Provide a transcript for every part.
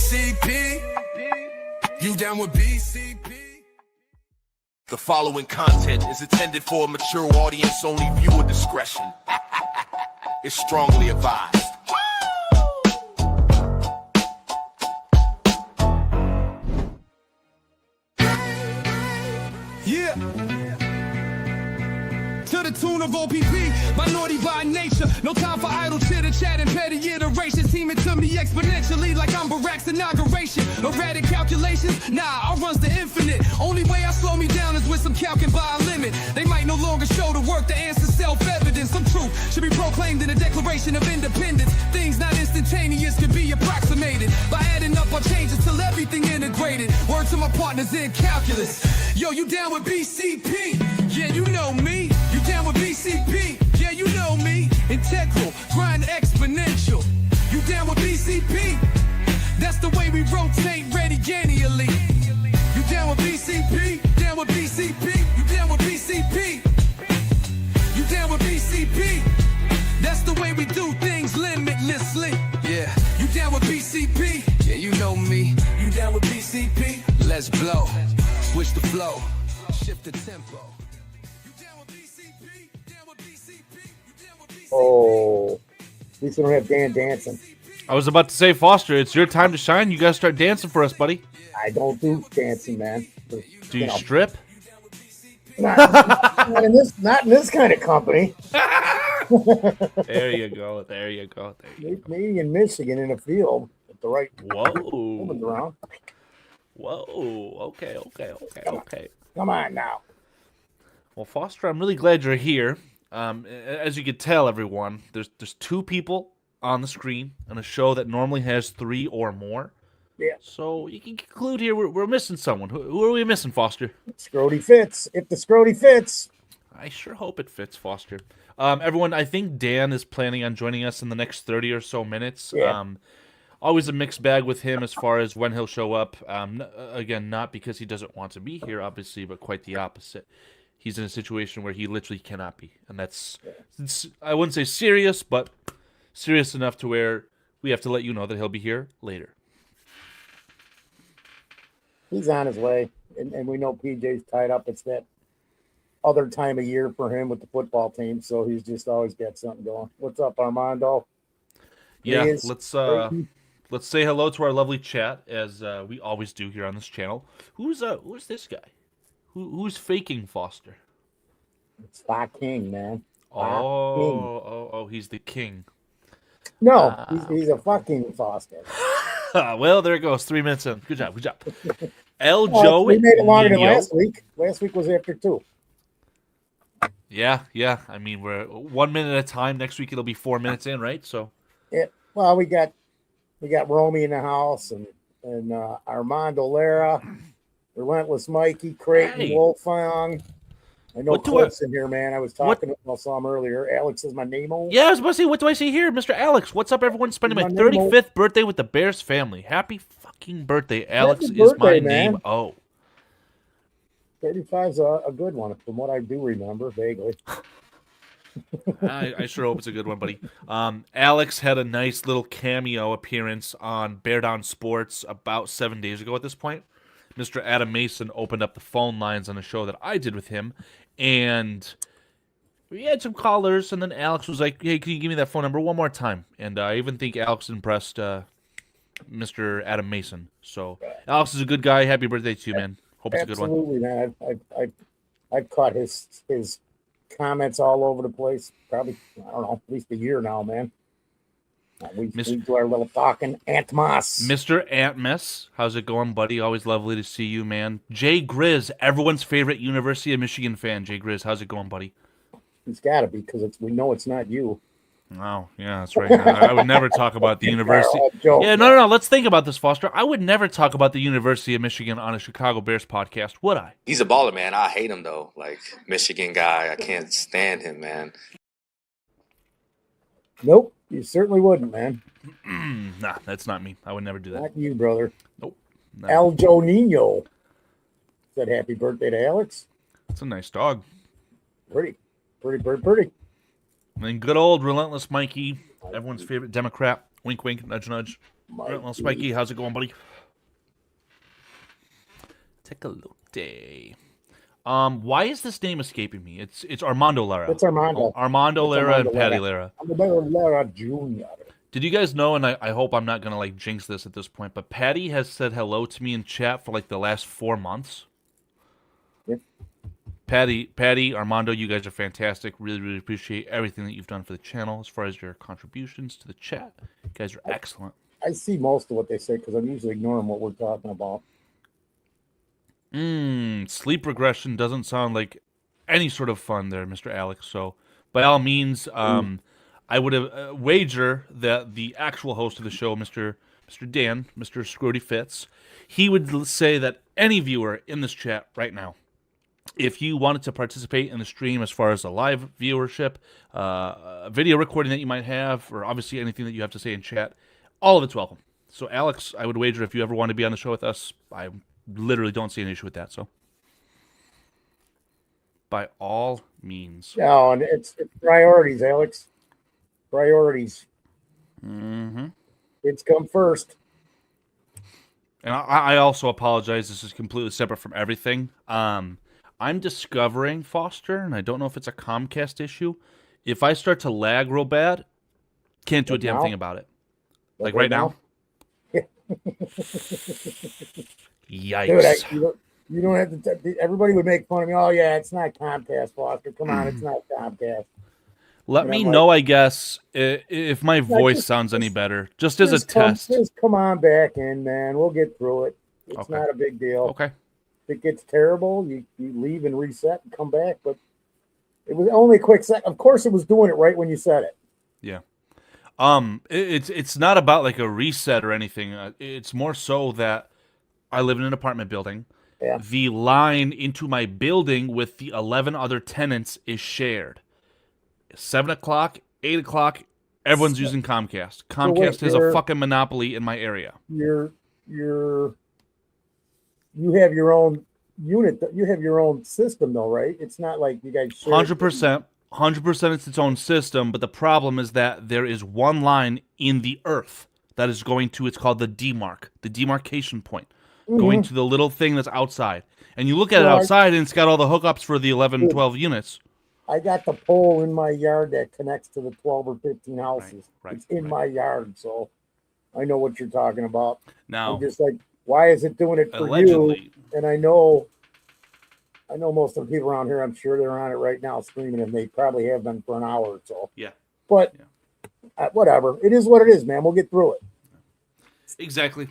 BCP? You down with BCP? The following content is intended for a mature audience, only viewer discretion. It's strongly advised. Yeah. To the tune of OPP, minority by nature. No time for idle chitter chat and petty iterations. Teaming to me exponentially like I'm Barack's inauguration. Erratic calculations, nah, I runs the infinite. Only way I slow me down is with some calcing by a limit. They might no longer show the work, the answer's self-evident. Some truth should be proclaimed in the Declaration of Independence. Things not instantaneous can be approximated by adding up our changes till everything integrated. Word to my partners in calculus. Yo, you down with BCP? Yeah, you know me. You down with BCP? Yeah, you know me. Integral, grind exponential. You down with BCP? That's the way we rotate radiannually. You down with BCP? Down with BCP? You down with BCP? You down with BCP? That's the way we do things limitlessly. Yeah, you down with BCP? Yeah, you know me. You down with BCP? Let's blow. Switch the flow. Shift the tempo. Oh, at least we don't have Dan dancing. I was about to say, Foster, it's your time to shine. You got to start dancing for us, buddy. I don't do dancing, man. Do you strip? Not in this kind of company. There you go. There you go. There you go. Maybe in Michigan in a field with the right Whoa. woman around. Whoa. Okay. Come on now. Well, Foster, I'm really glad you're here. As you could tell, everyone, there's two people on the screen on a show that normally has three or more. Yeah. So you can conclude here we're missing someone. Who are we missing, Foster? Scrody fits. If the Scrody fits. I sure hope it fits, Foster. Everyone, I think Dan is planning on joining us in the next 30 or so minutes. Yeah. Always a mixed bag with him as far as when he'll show up. Again, not because he doesn't want to be here, obviously, but quite the opposite. He's in a situation where he literally cannot be. And that's, I wouldn't say serious, but serious enough to where we have to let you know that he'll be here later. He's on his way. And we know PJ's tied up. It's that other time of year for him with the football team. So he's just always got something going. What's up, Armando? Yeah, let's say hello to our lovely chat, as we always do here on this channel. Who's this guy? Who's faking Foster? It's Fox King, man. Oh, he's the king. No, he's a fucking Foster. Well, there it goes. 3 minutes in. Good job. Joe. We made it longer than last week. Last week was after 2. Yeah. I mean, we're 1 minute at a time. Next week it'll be 4 minutes in, right? So. Yeah. Well, we got Romy in the house and Armando Lara. Relentless Mikey, Creighton, Wolfgang. I know Cliff's in here, man. I was talking to him. I saw him earlier. Alex is my name-o. Yeah, I was about to say, what do I see here? Mr. Alex, what's up, everyone? Spending my 35th birthday with the Bears family. Happy fucking birthday. Alex is my name-o. 35's a good one, from what I do remember, vaguely. I sure hope it's a good one, buddy. Alex had a nice little cameo appearance on Bear Down Sports about 7 days ago at this point. Mr. Adam Mason opened up the phone lines on a show that I did with him, and we had some callers, and then Alex was like, hey, can you give me that phone number one more time? And I even think Alex impressed Mr. Adam Mason. So Alex is a good guy. Happy birthday to you, man. Hope it's a good one. Absolutely, man. I've caught his comments all over the place. Probably, I don't know, at least a year now, man. We do our little talking. Antmas. Mr. Antmas, how's it going, buddy? Always lovely to see you, man. Jay Grizz, everyone's favorite University of Michigan fan. Jay Grizz, how's it going, buddy? It's got to be, because we know it's not you. Oh, yeah, that's right. I would never talk about the University. Yeah, no. Let's think about this, Foster. I would never talk about the University of Michigan on a Chicago Bears podcast, would I? He's a baller, man. I hate him, though. Like, Michigan guy. I can't stand him, man. Nope, you certainly wouldn't, man. Nah, that's not me. I would never do that. Not you, brother. Nope. El Joe Nino said happy birthday to Alex. It's a nice dog. Pretty. And then good old Relentless Mikey, everyone's favorite Democrat. Wink, wink, nudge, nudge. All right, well, Spikey, how's it going, buddy? Take a look day. Why is this name escaping me? It's Armando Lara. It's Armando. Armando It's Lara Armando and Patty Lara. Lara. Armando Lara Jr. Did you guys know, and I hope I'm not going to, like, jinx this at this point, but Patty has said hello to me in chat for, like, the last 4 months. Yep. Patty, Armando, you guys are fantastic. Really, really appreciate everything that you've done for the channel as far as your contributions to the chat. You guys are excellent. I see most of what they say because I'm usually ignoring what we're talking about. Sleep regression doesn't sound like any sort of fun there, Mr. Alex. So, by all means, I would have wager that the actual host of the show, Mr. Dan, Mr. Scrody Fitz, he would say that any viewer in this chat right now, if you wanted to participate in the stream as far as a live viewership, a video recording that you might have, or obviously anything that you have to say in chat, all of it's welcome. So, Alex, I would wager if you ever want to be on the show with us, I literally don't see an issue with that. So, by all means. No, and it's priorities, Alex. Priorities. It's come first. And I also apologize. This is completely separate from everything. I'm discovering, Foster, and I don't know if it's a Comcast issue. If I start to lag real bad, can't do a damn thing about it. Like right now? Yikes. Dude, you don't have to. Everybody would make fun of me. Oh, yeah, it's not Comcast, Foster. Come on, it's not Comcast. Let me know, I guess, if my voice sounds any better, just as a test. Just come on back in, man. We'll get through it. It's not a big deal. Okay. If it gets terrible, you leave and reset and come back. But it was only a quick second. Of course, it was doing it right when you said it. Yeah. It's not about like a reset or anything. It's more so that I live in an apartment building. Yeah. The line into my building with the 11 other tenants is shared. 7 o'clock, 8 o'clock, everyone's using Comcast. Comcast has a fucking monopoly in my area. You have your own unit. You have your own system, though, right? It's not like you guys share. 100%. 100% it's its own system, but the problem is that there is one line in the earth that is going to, it's called the demarcation point, going to the little thing that's outside. And you look at it outside, and it's got all the hookups for the 11, 12 units. I got the pole in my yard that connects to the 12 or 15 houses. It's in my yard, so I know what you're talking about. Now, I'm just like, why is it doing it for allegedly, you? And I know most of the people around here, I'm sure they're on it right now screaming, and they probably have been for an hour or so. Yeah. But whatever. It is what it is, man. We'll get through it. Exactly.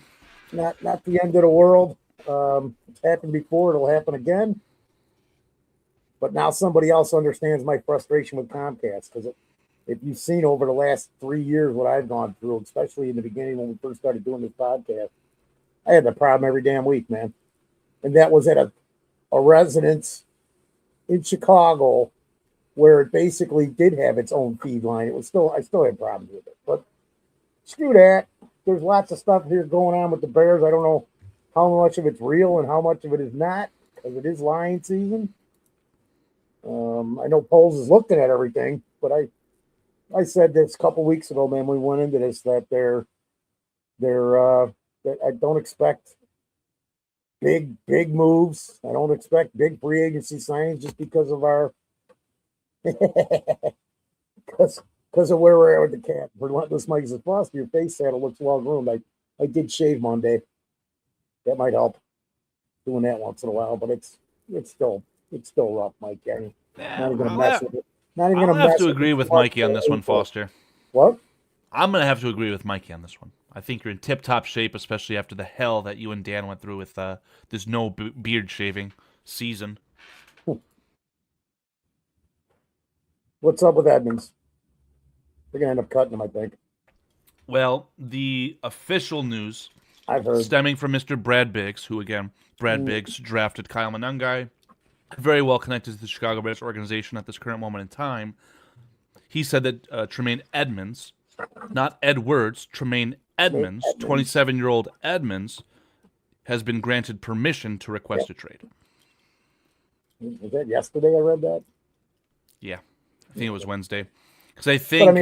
Not the end of the world. It's happened before. It'll happen again. But now somebody else understands my frustration with Comcast, because if you've seen over the last 3 years what I've gone through, especially in the beginning when we first started doing this podcast, I had that problem every damn week, man. And that was at a residence in Chicago where it basically did have its own feed line. I still had problems with it. But screw that. There's lots of stuff here going on with the Bears. I don't know how much of it's real and how much of it is not, because it is lion season. I know Poles is looking at everything, but I said this a couple weeks ago, man, we went into this, that that I don't expect big moves. I don't expect big free agency signings just because of our because of where we're at with the cat. This Mike says, "Foster, your face saddle looks well groomed." I did shave Monday. That might help, doing that once in a while, but it's still rough, Mike. Not even gonna mess with it. Not even gonna mess. I have to agree with Mikey on this one, Foster. What? I'm gonna have to agree with Mikey on this one. I think you're in tip-top shape, especially after the hell that you and Dan went through with this no beard shaving season. What's up with Edmunds? They're gonna end up cutting him, I think. Well, the official news I've heard stemming from Mr. Brad Biggs, who again, Brad Biggs drafted Kyle Monangai, very well connected to the Chicago Bears organization at this current moment in time. He said that Tremaine Edmunds, not Edwards, Tremaine Edmunds, 27-year-old Edmunds, has been granted permission to request a trade. Was that yesterday I read that? Yeah, I think it was Wednesday. Because I think...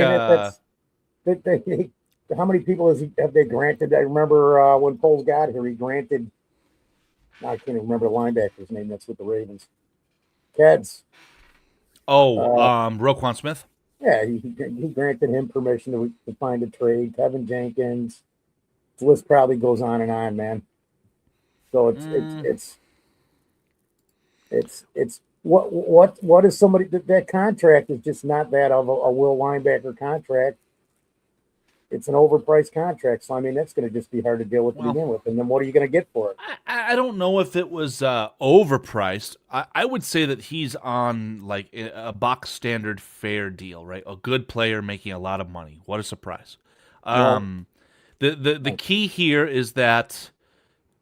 how many people have they granted? I remember when Poles got here, he granted. I can't even remember the linebacker's name. That's with the Ravens. Keds. Roquan Smith. Yeah, he granted him permission to find a trade. Kevin Jenkins. The list probably goes on, man. So it's what is somebody that contract is just not that of a will linebacker contract. It's an overpriced contract, so I mean that's going to just be hard to deal with to begin with. And then what are you going to get for it? I don't know if it was overpriced. I would say that he's on like a box standard fair deal, right? A good player making a lot of money. What a surprise! The key here is that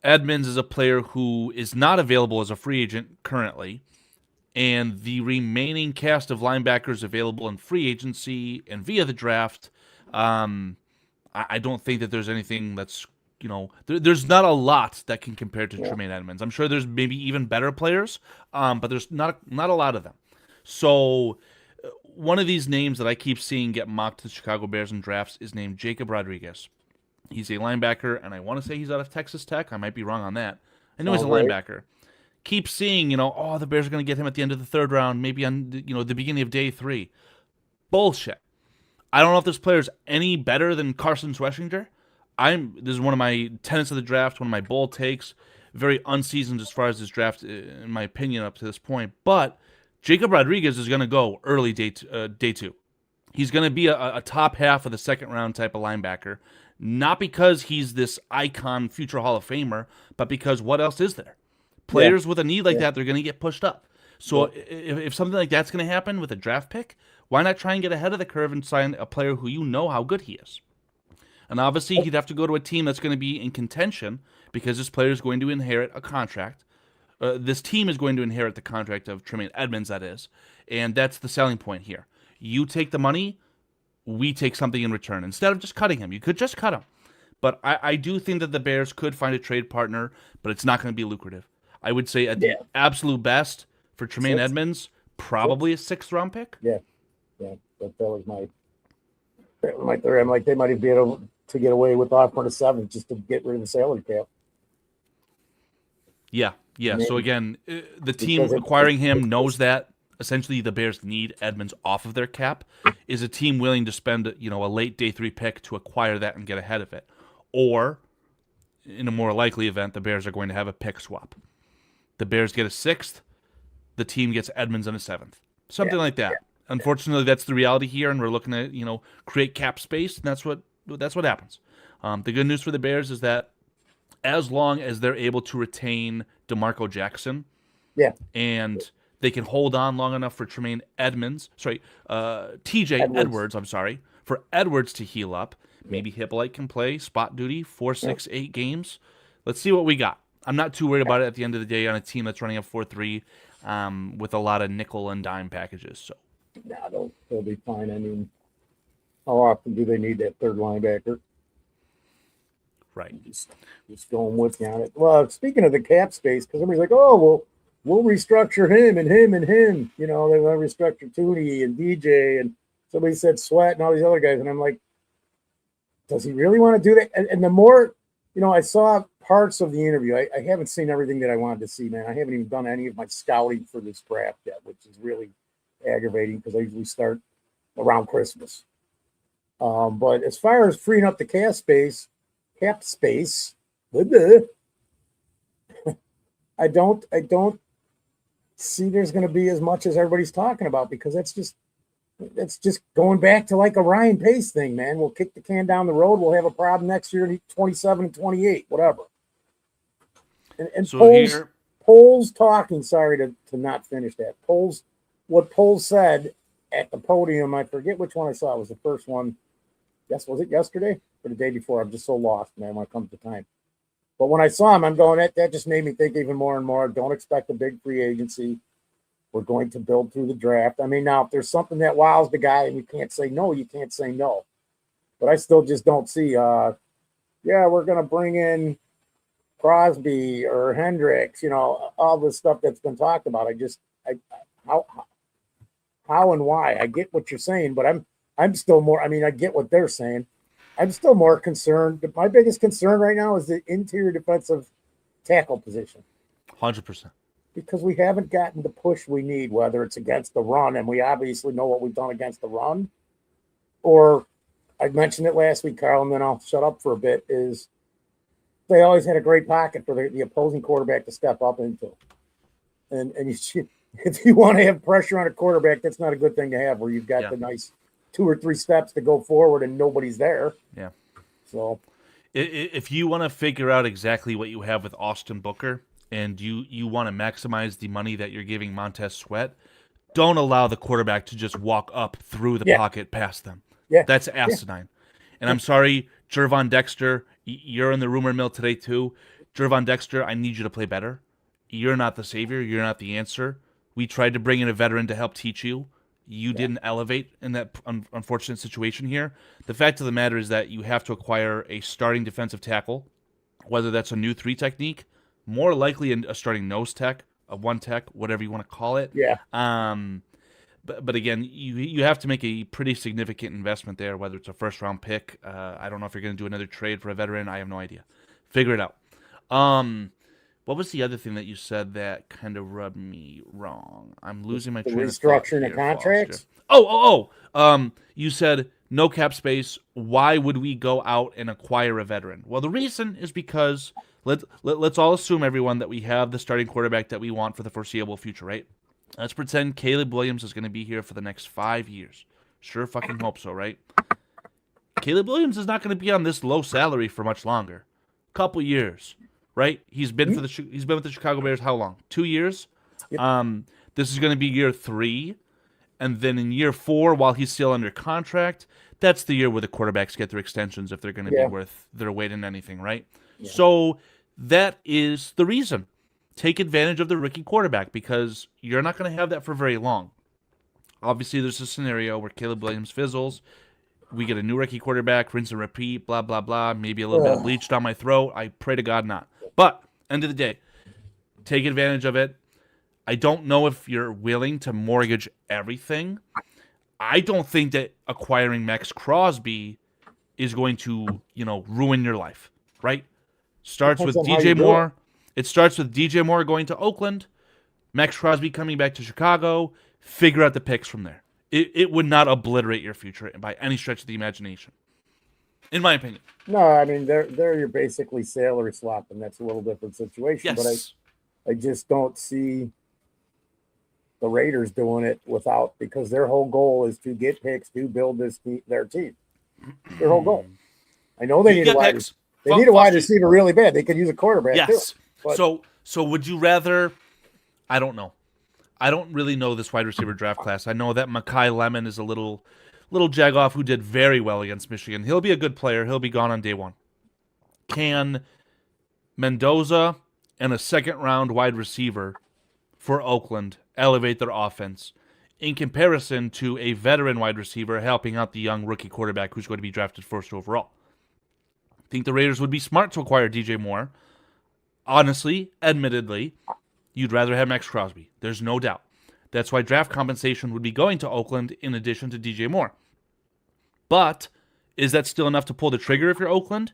Edmunds is a player who is not available as a free agent currently, and the remaining cast of linebackers available in free agency and via the draft. I don't think that there's anything that's, there's not a lot that can compare to Tremaine Edmunds. I'm sure there's maybe even better players, but there's not a lot of them. So one of these names that I keep seeing get mocked to the Chicago Bears in drafts is named Jacob Rodriguez. He's a linebacker, and I want to say he's out of Texas Tech. I might be wrong on that. I know he's a linebacker. Keep seeing, the Bears are going to get him at the end of the third round, maybe on, the beginning of day 3. Bullshit. I don't know if this player's any better than Carson Schwessinger. This is one of my tenets of the draft, one of my bold takes. Very unseasoned as far as this draft, in my opinion, up to this point. But Jacob Rodriguez is going to go early day 2. He's going to be a top half of the second round type of linebacker. Not because he's this icon future Hall of Famer, but because what else is there? Players with a need like that, they're going to get pushed up. So if something like that's going to happen with a draft pick, why not try and get ahead of the curve and sign a player who you know how good he is? And obviously, he'd have to go to a team that's going to be in contention because this player is going to inherit a contract. This team is going to inherit the contract of Tremaine Edmunds, that is. And that's the selling point here. You take the money, we take something in return. Instead of just cutting him, you could just cut him. But I do think that the Bears could find a trade partner, but it's not going to be lucrative. I would say at the absolute best for Tremaine Edmunds, probably a 6th-round pick. Yeah, that was my theory. I'm like, they might be able to get away with offering a 7 just to get rid of the salary cap. Yeah. Maybe. So again, the team acquiring him knows that essentially the Bears need Edmunds off of their cap. Is a team willing to spend a late day 3 pick to acquire that and get ahead of it? Or, in a more likely event, the Bears are going to have a pick swap. The Bears get a 6th, the team gets Edmunds and a 7th. Something like that. Unfortunately, that's the reality here, and we're looking to, create cap space, and that's what happens. The good news for the Bears is that as long as they're able to retain DeMarco Jackson, and they can hold on long enough for Tremaine Edmunds, TJ Edwards, for Edwards to heal up. Maybe Hippolyte can play spot duty 4, 6, 8 games. Let's see what we got. I'm not too worried about it at the end of the day on a team that's running a 4-3 with a lot of nickel and dime packages. So, they'll be fine. I mean, how often do they need that third linebacker? Right. Just going with you on it. Well, speaking of the cap space, because everybody's like, oh, well, we'll restructure him and him and him. They want to restructure Tooney and DJ, and somebody said Sweat and all these other guys. And I'm like, does he really want to do that? And the more, I saw parts of the interview. I haven't seen everything that I wanted to see, man. I haven't even done any of my scouting for this draft yet, which is really aggravating because I usually start around Christmas. But as far as freeing up the cap space, I don't see there's going to be as much as everybody's talking about, because that's just going back to like a Ryan Pace thing, man. We'll kick the can down the road. We'll have a problem next year, 27 and 28, whatever. And so Poles talking, sorry to not finish that. What Poles said at the podium, I forget which one I saw. It was the first one. Yes, was it yesterday or the day before? I'm just so lost, man, when it comes to time. But when I saw him, I'm going, that just made me think even more and more. Don't expect a big free agency. We're going to build through the draft. I mean, now, if there's something that wows the guy and you can't say no, you can't say no. But I still just don't see, we're going to bring in Crosby or Hendricks, all this stuff that's been talked about. How and why? I get what you're saying, but I'm still more, I get what they're saying. I'm still more concerned. My biggest concern right now is the interior defensive tackle position. 100%. Because we haven't gotten the push we need, whether it's against the run, and we obviously know what we've done against the run, or I mentioned it last week, Carl, and then I'll shut up for a bit, is they always had a great pocket for the opposing quarterback to step up into. And if you want to have pressure on a quarterback, that's not a good thing to have, where you've got the nice 2 or 3 steps to go forward and nobody's there. Yeah. So if you want to figure out exactly what you have with Austin Booker and you want to maximize the money that you're giving Montez Sweat, don't allow the quarterback to just walk up through the pocket past them. Yeah. That's asinine. And I'm sorry, Jervon Dexter, you're in the rumor mill today too. Jervon Dexter, I need you to play better. You're not the savior. You're not the answer. We tried to bring in a veteran to help teach you. You didn't elevate in that unfortunate situation here. The fact of the matter is that you have to acquire a starting defensive tackle, whether that's a new 3 technique, more likely a starting nose tech, a 1 tech, whatever you want to call it. Yeah. But again, you have to make a pretty significant investment there, whether it's a first-round pick. I don't know if you're going to do another trade for a veteran. I have no idea. Figure it out. What was the other thing that you said that kind of rubbed me wrong? I'm losing my train of thought restructuring here, the contracts. Foster. You said no cap space. Why would we go out and acquire a veteran? Well, the reason is because let's all assume, everyone, that we have the starting quarterback that we want for the foreseeable future, right? Let's pretend Caleb Williams is going to be here for the next 5 years. Sure fucking hope so, right? Caleb Williams is not going to be on this low salary for much longer. Couple years, right? He's been with the Chicago Bears how long? 2 years. Yep. This is going to be year 3, and then in year 4, while he's still under contract, that's the year where the quarterbacks get their extensions if they're going to be worth their weight in anything, right? Yeah. So that is the reason. Take advantage of the rookie quarterback, because you're not going to have that for very long. Obviously, there's a scenario where Caleb Williams fizzles. We get a new rookie quarterback, rinse and repeat, blah, blah, blah. Maybe a little bit of bleach down my throat. I pray to God not. But, end of the day, take advantage of it. I don't know if you're willing to mortgage everything. I don't think that acquiring Max Crosby is going to, ruin your life, right? Starts with DJ Moore. It starts with DJ Moore going to Oakland, Max Crosby coming back to Chicago, figure out the picks from there. It would not obliterate your future by any stretch of the imagination, in my opinion. No, I mean, there you're basically salary swapping. That's a little different situation. Yes. But I just don't see the Raiders doing it because their whole goal is to get picks to build their team. Their whole goal. I know they need a wide receiver. They need a wide receiver really bad. They could use a quarterback too. But So would you rather? I don't know. I don't really know this wide receiver draft class. I know that Mekhi Lemon is a little jagoff who did very well against Michigan. He'll be a good player. He'll be gone on day 1. Can Mendoza and a second-round wide receiver for Oakland elevate their offense in comparison to a veteran wide receiver helping out the young rookie quarterback who's going to be drafted first overall? I think the Raiders would be smart to acquire DJ Moore. Honestly, admittedly, you'd rather have Max Crosby. There's no doubt. That's why draft compensation would be going to Oakland in addition to DJ Moore. But is that still enough to pull the trigger if you're Oakland?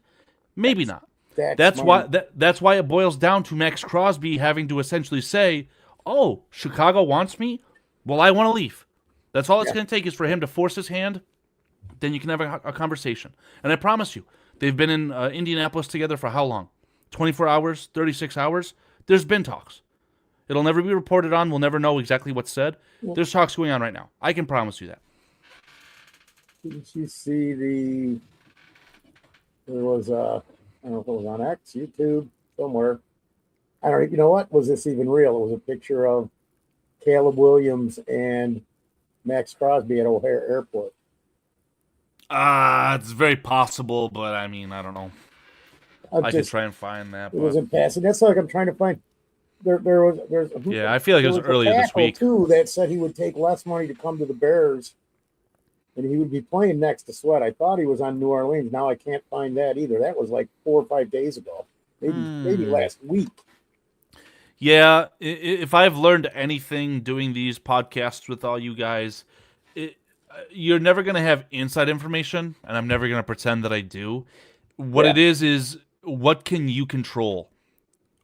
Maybe not. That's why it boils down to Max Crosby having to essentially say, "Oh, Chicago wants me? Well, I want to leave." That's all it's going to take is for him to force his hand. Then you can have a conversation. And I promise you, they've been in Indianapolis together for how long? 24 hours, 36 hours? There's been talks. It'll never be reported on. We'll never know exactly what's said. There's talks going on right now. I can promise you that. Didn't you see there was I don't know if it was on X, YouTube, somewhere. I don't know. You know what? Was this even real? It was a picture of Caleb Williams and Max Crosby at O'Hare Airport. It's very possible, but I mean, I don't know. I can try and find that. It wasn't passing. That's like I'm trying to find. I feel like it was earlier this week too that said he would take less money to come to the Bears, and he would be playing next to Sweat. I thought he was on New Orleans. Now I can't find that either. That was like 4 or 5 days ago, maybe last week. Yeah, if I've learned anything doing these podcasts with all you guys, You're never going to have inside information, and I'm never going to pretend that I do. What Yeah. it is what can you control?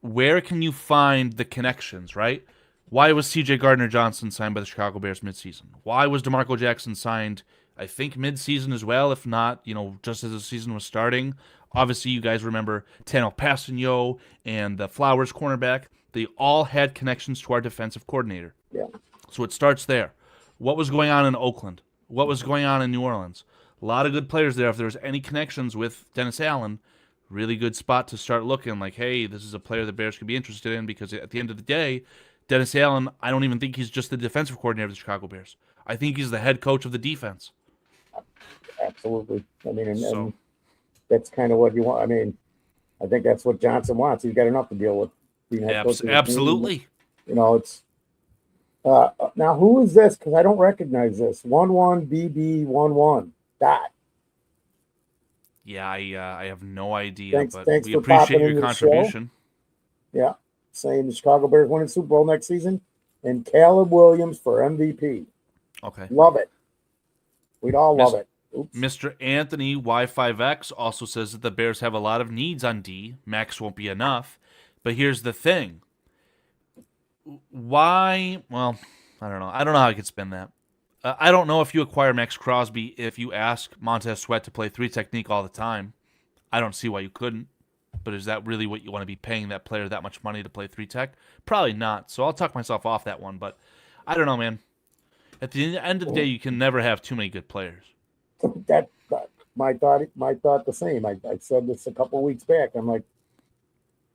Where can you find the connections, right? Why was C.J. Gardner-Johnson signed by the Chicago Bears midseason? Why was DeMarco Jackson signed, I think, midseason as well, if not, just as the season was starting? Obviously, you guys remember Tano Passanio and the Flowers cornerback. They all had connections to our defensive coordinator. Yeah. So it starts there. What was going on in Oakland? What was going on in New Orleans? A lot of good players there. If there was any connections with Dennis Allen, really good spot to start looking like, hey, this is a player the Bears could be interested in, because at the end of the day, Dennis Allen, I don't even think he's just the defensive coordinator of the Chicago Bears. I think he's the head coach of the defense. Absolutely. I mean, and So, that's kind of what you want. I mean, I think that's what Johnson wants. He's got enough to deal with. Being head coach of the team. absolutely. It's now who is this? Because I don't recognize this. 11BB11 dot. Yeah, I have no idea, Thanks but for we appreciate popping your in the contribution. Yeah, saying the Chicago Bears winning Super Bowl next season, and Caleb Williams for MVP. Okay. Love it. We'd all love it. Oops. Mr. Anthony Y5X also says that the Bears have a lot of needs on D. Max won't be enough. But here's the thing. Why? Well, I don't know. I don't know how I could spin that. I don't know if you acquire Max Crosby if you ask Montez Sweat to play 3 technique all the time. I don't see why you couldn't. But is that really what you want to be paying that player that much money to play 3 tech? Probably not. So I'll talk myself off that one. But I don't know, man. At the end of the day, you can never have too many good players. That my thought the same. I said this a couple of weeks back. I'm like,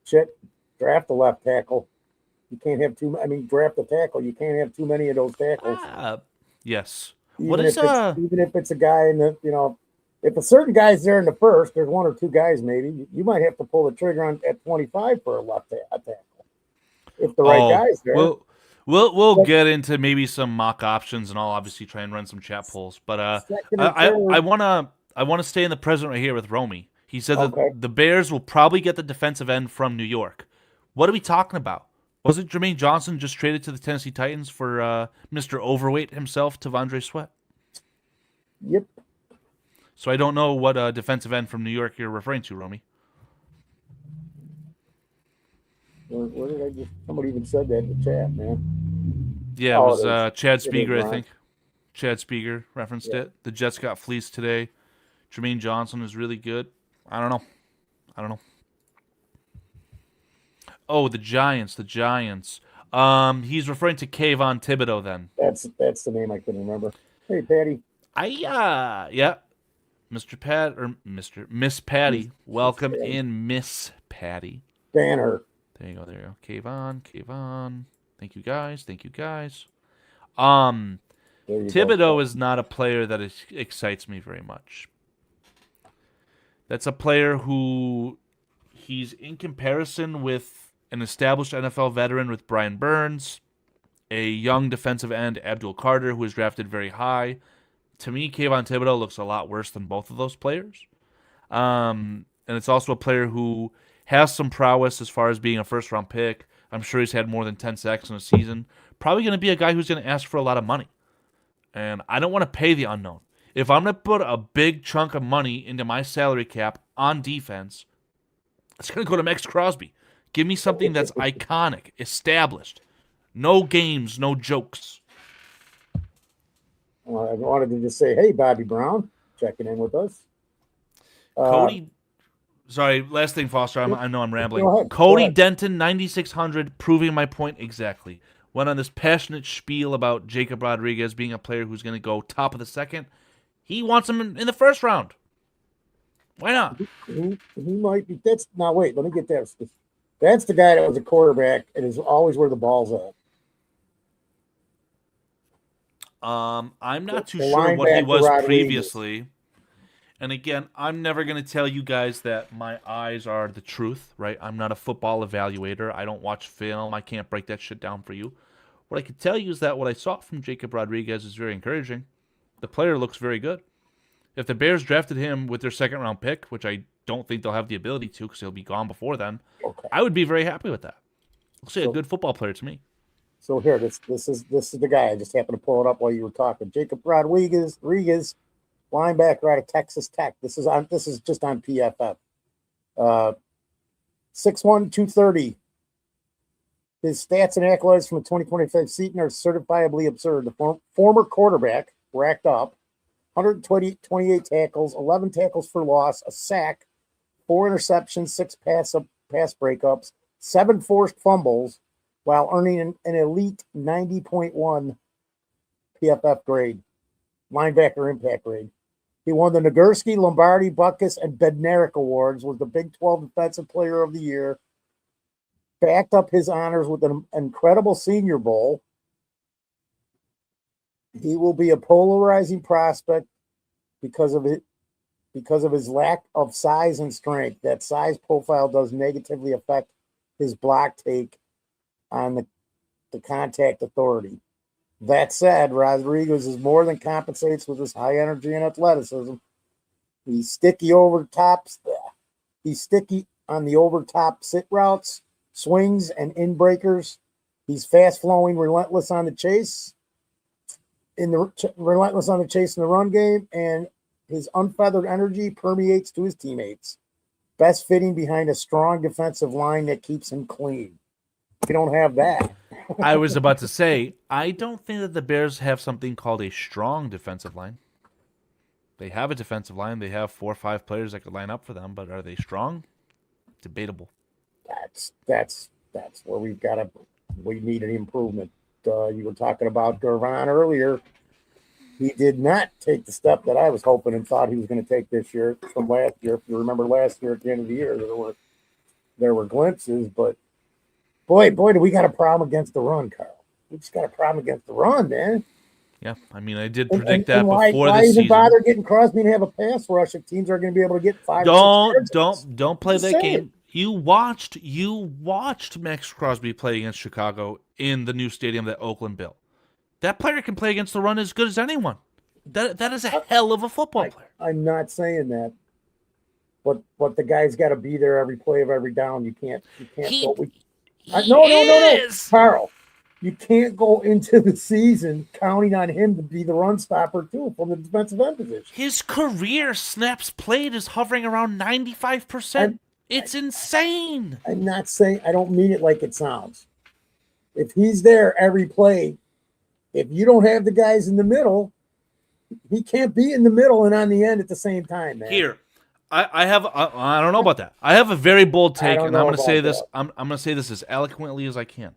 shit, draft a left tackle. You can't have draft a tackle. You can't have too many of those tackles. Yes. Even if it's a guy in the, if a certain guy's there in the first, there's 1 or 2 guys maybe. You might have to pull the trigger on at 25 for a left tackle if the right guy's there. We'll get into maybe some mock options, and I'll obviously try and run some chat polls. But I wanna stay in the present right here with Romy. He said that the Bears will probably get the defensive end from New York. What are we talking about? Wasn't Tremaine Johnson just traded to the Tennessee Titans for Mr. Overweight himself, Tavondre Sweat? Yep. So I don't know what defensive end from New York you're referring to, Romy. Where did I just? Somebody even said that in the chat, man. Yeah, it was Chad It is, Spieger, I Ron. think. Chad Spieger referenced it. The Jets got fleeced today. Tremaine Johnson is really good. I don't know. Oh, the Giants. He's referring to Kayvon Thibodeau then. That's the name I couldn't remember. Hey, Patty. Yeah. Miss Patty. Welcome in, Miss Patty. Banner. There you go. Kayvon. Thank you guys. There you Thibodeau go. is not a player that excites me very much. That's a player who he's in comparison with an established NFL veteran with Brian Burns, a young defensive end, Abdul Carter, who was drafted very high. To me, Kayvon Thibodeau looks a lot worse than both of those players. And it's also a player who has some prowess as far as being a first-round pick. I'm sure he's had more than 10 sacks in a season. Probably going to be a guy who's going to ask for a lot of money. And I don't want to pay the unknown. If I'm going to put a big chunk of money into my salary cap on defense, it's going to go to Max Crosby. Give me something that's iconic, established. No games, no jokes. I wanted to just say, hey, Bobby Brown, checking in with us. Cody, sorry, last thing, Foster. I know I'm rambling. Go ahead. Cody Denton, 9600, proving my point exactly. Went on this passionate spiel about Jacob Rodriguez being a player who's going to go top of the second. He wants him in the first round. Why not? He might be. Wait, let me get that. That's the guy that was a quarterback and is always where the ball's at. I'm not too The sure what he linebacker was Rodriguez. previously. And again, I'm never going to tell you guys that my eyes are the truth, right? I'm not a football evaluator. I don't watch film. I can't break that shit down for you. What I can tell you is that what I saw from Jacob Rodriguez is very encouraging. The player looks very good. If the Bears drafted him with their second-round pick, which I don't think they'll have the ability to because he'll be gone before then, Okay. I would be very happy with that. Looks like a good football player to me. So here, this is the guy. I just happened to pull it up while you were talking. Jacob Rodriguez, linebacker out of Texas Tech. This is just on PFF. 6'1", 230. His stats and accolades from the 2025 season are certifiably absurd. The former quarterback racked up 128 tackles, 11 tackles for loss, a sack, 4 interceptions, 6 pass breakups, 7 forced fumbles, while earning an elite 90.1 PFF grade, linebacker impact grade. He won the Nagurski, Lombardi, Butkus, and Bednarik awards, was the Big 12 Defensive Player of the Year, backed up his honors with an incredible Senior Bowl. He will be a polarizing prospect because of his lack of size and strength. That size profile does negatively affect his block take on the contact authority. That said, Rodriguez is more than compensates with his high energy and athleticism. He's sticky over tops. He's sticky on the over top sit routes, swings, and in breakers. He's fast flowing, relentless on the chase in the run game, and his unfeathered energy permeates to his teammates. Best fitting behind a strong defensive line that keeps him clean. We don't have that. I was about to say, I don't think that the Bears have something called a strong defensive line. They have a defensive line. They have 4 or 5 players that could line up for them, but are they strong? Debatable. That's where we need an improvement. You were talking about Gervon earlier. He did not take the step that I was hoping and thought he was going to take this year from last year. If you remember last year at the end of the year, there were glimpses, but boy, do we got a problem against the run, Carl. We just got a problem against the run, man. Yeah, I mean, I did predict that why, before why the even season. bother getting Crosby and have a pass rush if teams are going to be able to get 5 or 6 yards? Don't play Just that say game. You watched Max Crosby play against Chicago in the new stadium that Oakland built. That player can play against the run as good as anyone. That is a hell of a football player. I'm not saying that, but the guy's got to be there every play of every down. You can't go. No, Carl. You can't go into the season counting on him to be the run stopper too from the defensive end position. His career snaps played is hovering around 95%. It's insane. I'm not saying, I don't mean it like it sounds. If he's there every play, if you don't have the guys in the middle, he can't be in the middle and on the end at the same time, man. Here, I don't know about that. I have a very bold take, and I'm going to say this. I'm going to say this as eloquently as I can.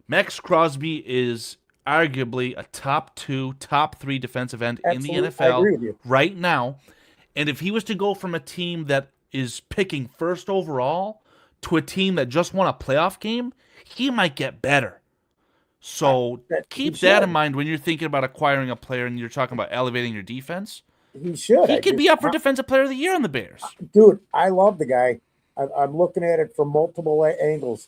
Max Crosby is arguably a top 2, top 3 defensive end in the NFL right now. And if he was to go from a team that is picking first overall to a team that just won a playoff game, he might get better. So keep that in mind when you're thinking about acquiring a player and you're talking about elevating your defense. He should. He could be up for Defensive Player of the Year on the Bears. Dude, I love the guy. I'm looking at it from multiple angles.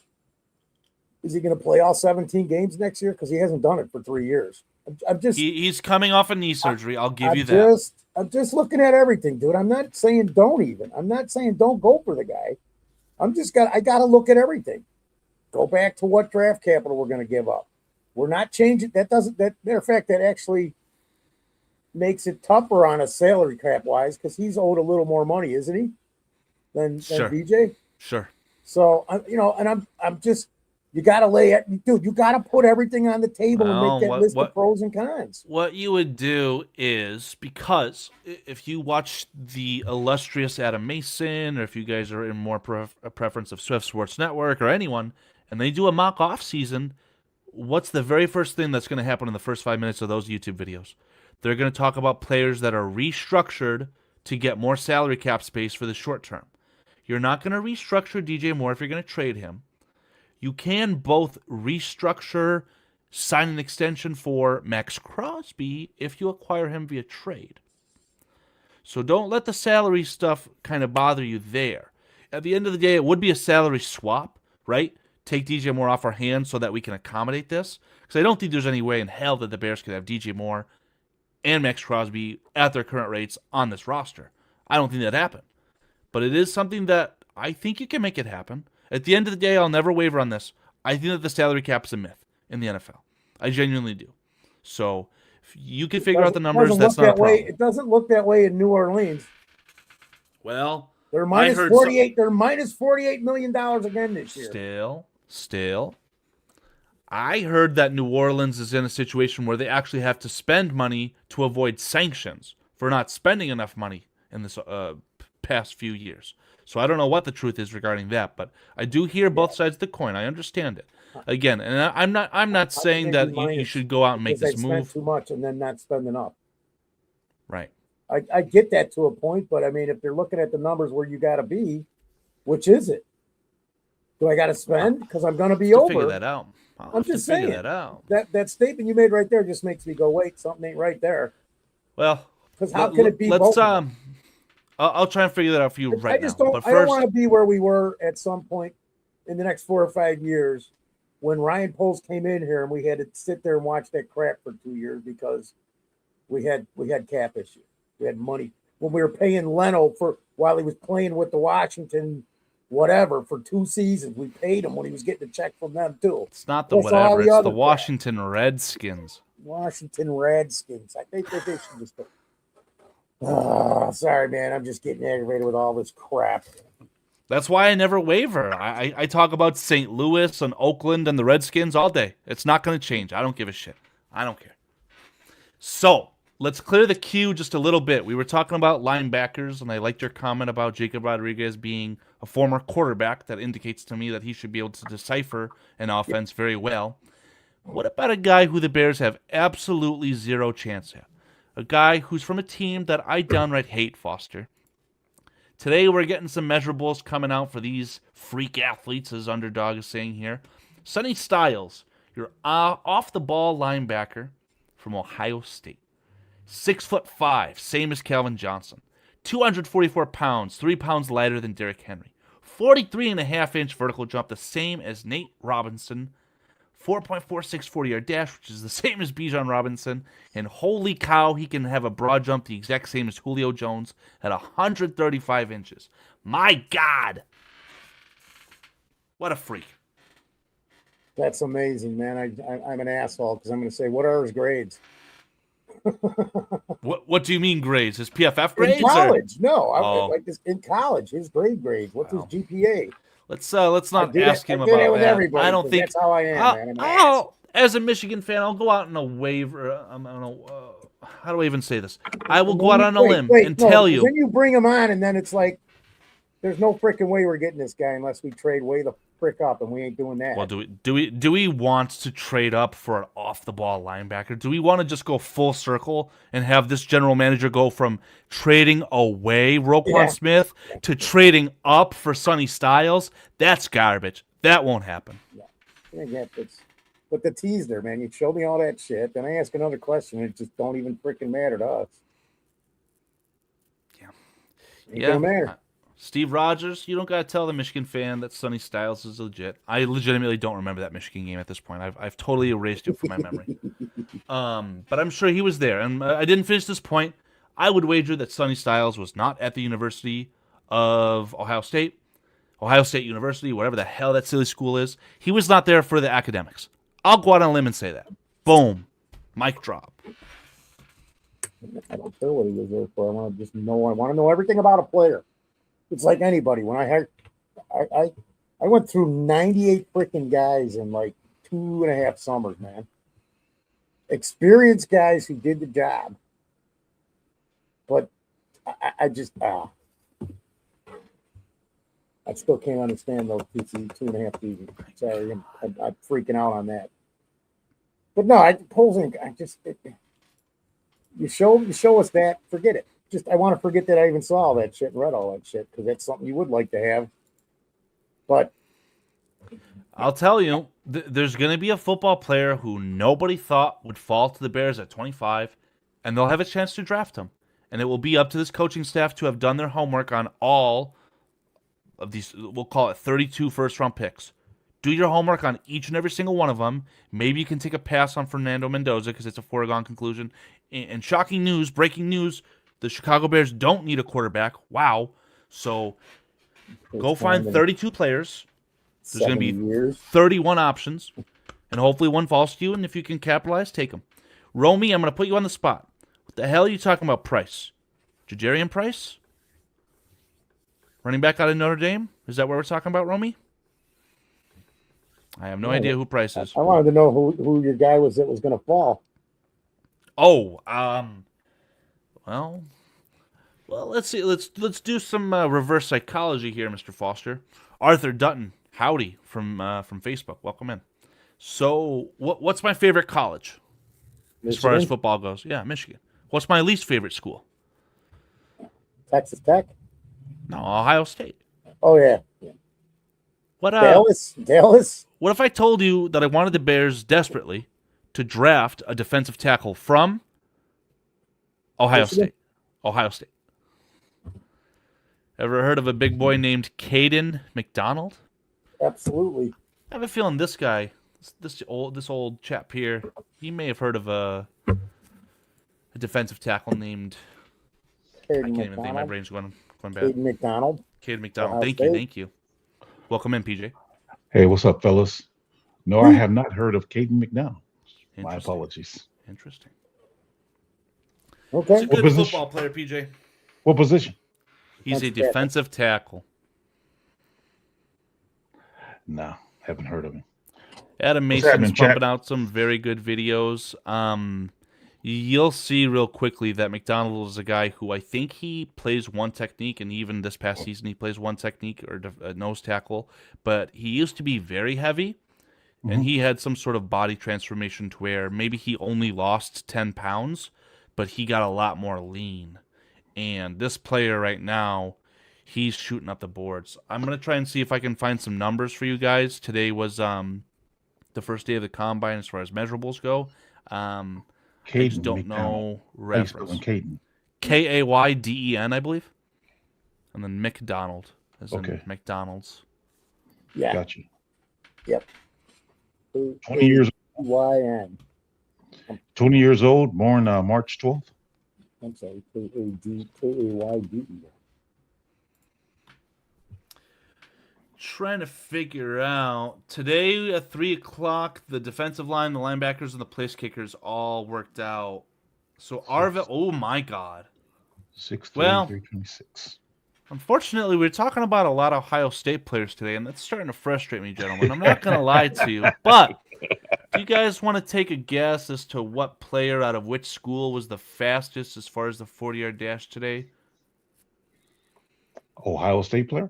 Is he going to play all 17 games next year? Because he hasn't done it for 3 years. He's coming off a knee surgery. I'll give you that. I'm just looking at everything, dude. I'm not saying don't even. I'm not saying don't go for the guy. I got to look at everything. Go back to what draft capital we're going to give up. We're not changing. Matter of fact, that actually makes it tougher on us salary cap wise because he's owed a little more money, isn't he? Than BJ? Sure. So, I'm just, you got to lay it, dude, you got to put everything on the table and make that list of pros and cons. What you would do is, because if you watch the illustrious Adam Mason, or if you guys are in more a preference of Swift Sports Network or anyone, and they do a mock off season, what's the very first thing that's going to happen in the first 5 minutes of those YouTube videos? They're going to talk about players that are restructured to get more salary cap space for the short term. You're not going to restructure DJ Moore if you're going to trade him. You can both restructure, sign an extension for Max Crosby if you acquire him via trade. So don't let the salary stuff kind of bother you there. At the end of the day, it would be a salary swap, right? Take DJ Moore off our hands so that we can accommodate this. Because I don't think there's any way in hell that the Bears could have DJ Moore and Max Crosby at their current rates on this roster. I don't think that happened. But it is something that I think you can make it happen. At the end of the day, I'll never waver on this. I think that the salary cap is a myth. in the NFL. I genuinely do. So if you can figure out the numbers, Doesn't that's look not a that way. problem. It doesn't look that way in New Orleans. Well, They're I minus heard 48. They're minus $48 million again this year. Still, I heard that New Orleans is in a situation where they actually have to spend money to avoid sanctions for not spending enough money in this past few years. So I don't know what the truth is regarding that, but I do hear both sides of the coin. I understand it. Again, and I'm not saying that you should go out and make this move. Spent too much and then not spend enough. Right. I get that to a point, but I mean, if they're looking at the numbers where you got to be, which is it? Do I got to spend because I'm going to be over? Figure that out. I'm just saying that out. That statement you made right there just makes me go, wait, something ain't right there. Well, because how can it be? Let's I'll try and figure that out for you right now. I don't want to be where we were at some point in the next 4 or 5 years when Ryan Poles came in here and we had to sit there and watch that crap for 2 years because we had cap issues. We had money when we were paying Leno for while he was playing with the Washington whatever for 2 seasons. We paid him when he was getting a check from them too. It's not the whatever. It's the Washington Redskins. Washington Redskins. I think that they should just. Oh, sorry, man. I'm just getting aggravated with all this crap. That's why I never waver. I talk about St. Louis and Oakland and the Redskins all day. It's not going to change. I don't give a shit. I don't care. So let's clear the queue just a little bit. We were talking about linebackers, and I liked your comment about Jacob Rodriguez being a former quarterback. That indicates to me that he should be able to decipher an offense very well. What about a guy who the Bears have absolutely zero chance at? A guy who's from a team that I downright hate, Foster. Today we're getting some measurables coming out for these freak athletes, as Underdog is saying here. Sonny Styles, your off-the-ball linebacker from Ohio State. 6'5", same as Calvin Johnson. 244 pounds, 3 pounds lighter than Derrick Henry. 43.5-inch vertical jump, the same as Nate Robinson. 4.46 40-yard dash, which is the same as Bijan Robinson. And holy cow, he can have a broad jump the exact same as Julio Jones at 135 inches. My God. What a freak. That's amazing, man. I'm an asshole because I'm going to say, what are his grades? What do you mean grades? His PFF grades? In college. Or? No, like this in college. His grades. What's his GPA? Let's not ask him about that. Everybody, I don't think that's how I am, man. As a Michigan fan, I'll go out on a waiver. How do I even say this? I will go out on a limb and tell you. Then you bring him on, and then it's like, there's no freaking way we're getting this guy unless we trade way the frick up, and we ain't doing that. Well, do we want to trade up for an off-the-ball linebacker? Do we want to just go full circle and have this general manager go from trading away Roquan Smith to trading up for Sonny Styles? That's garbage. That won't happen. Yeah, but the tease there, man. You show me all that shit, then I ask another question, and it just don't even freaking matter to us. Ain't gonna matter. Steve Rogers, you don't got to tell the Michigan fan that Sonny Styles is legit. I legitimately don't remember that Michigan game at this point. I've totally erased it from my memory. But I'm sure he was there. And I didn't finish this point. I would wager that Sonny Styles was not at the University of Ohio State University, whatever the hell that silly school is. He was not there for the academics. I'll go out on a limb and say that. Boom. Mic drop. I don't care what he was there for. I want to know everything about a player. It's like anybody. When I went through 98 freaking guys in like 2.5 summers, man. Experienced guys who did the job. But I still can't understand those 2.5 seasons. Sorry, I'm freaking out on that. But no, you show us that, forget it. I want to forget that I even saw all that shit and read all that shit because that's something you would like to have. But I'll tell you, there's going to be a football player who nobody thought would fall to the Bears at 25, and they'll have a chance to draft him. And it will be up to this coaching staff to have done their homework on all of these, we'll call it 32 first-round picks. Do your homework on each and every single one of them. Maybe you can take a pass on Fernando Mendoza because it's a foregone conclusion. And shocking news, breaking news, the Chicago Bears don't need a quarterback. Wow. So go find 32 players. There's going to be 31 options. And hopefully one falls to you, and if you can capitalize, take them. Romy, I'm going to put you on the spot. What the hell are you talking about Price? Jajarian Price? Running back out of Notre Dame? Is that what we're talking about, Romy? I have no idea who Price is. I wanted to know who your guy was that was going to fall. Oh, well, let's see. Let's do some reverse psychology here, Mr. Foster. Arthur Dutton, howdy from Facebook. Welcome in. So, what's my favorite college as far as football goes? Yeah, Michigan. What's my least favorite school? Texas Tech? No, Ohio State. Oh, yeah. What Dallas? What if I told you that I wanted the Bears desperately to draft a defensive tackle from Ohio State? Ohio State. Ever heard of a big boy named Caden McDonald? Absolutely. I have a feeling this guy, this old chap here, he may have heard of a defensive tackle named. I can't even think. My brain's going bad. Caden McDonald. Caden McDonald. Ohio Thank State. you. Thank you. Welcome in, PJ. Hey, what's up, fellas? No, I have not heard of Caden McDonald. My Interesting. apologies. Interesting. Okay. He's a good position? football player, PJ. What position? He's a defensive tackle. No, haven't heard of him. Adam What's Mason's happening, pumping chat? out some very good videos. You'll see real quickly that McDonald is a guy who I think he plays one technique, and even this past season he plays one technique or nose tackle. But he used to be very heavy, and he had some sort of body transformation to where maybe he only lost 10 pounds, but he got a lot more lean. And this player right now, he's shooting up the boards. I'm going to try and see if I can find some numbers for you guys. Today was the first day of the combine as far as measurables go. I just don't know reference. Caden. Kayden, I believe. And then McDonald, as Okay. in McDonald's. Yeah. Gotcha. Yep. 20 years. YN. 20 years old, born March 12th. I'm sorry. Kaydee. Trying to figure out today at 3:00, the defensive line, the linebackers, and the place kickers all worked out. So Arvin, oh my God. 6'3", Well, 326. Unfortunately, we're talking about a lot of Ohio State players today, and that's starting to frustrate me, gentlemen. I'm not going to lie to you, but do you guys want to take a guess as to what player out of which school was the fastest as far as the 40-yard dash today? Ohio State player?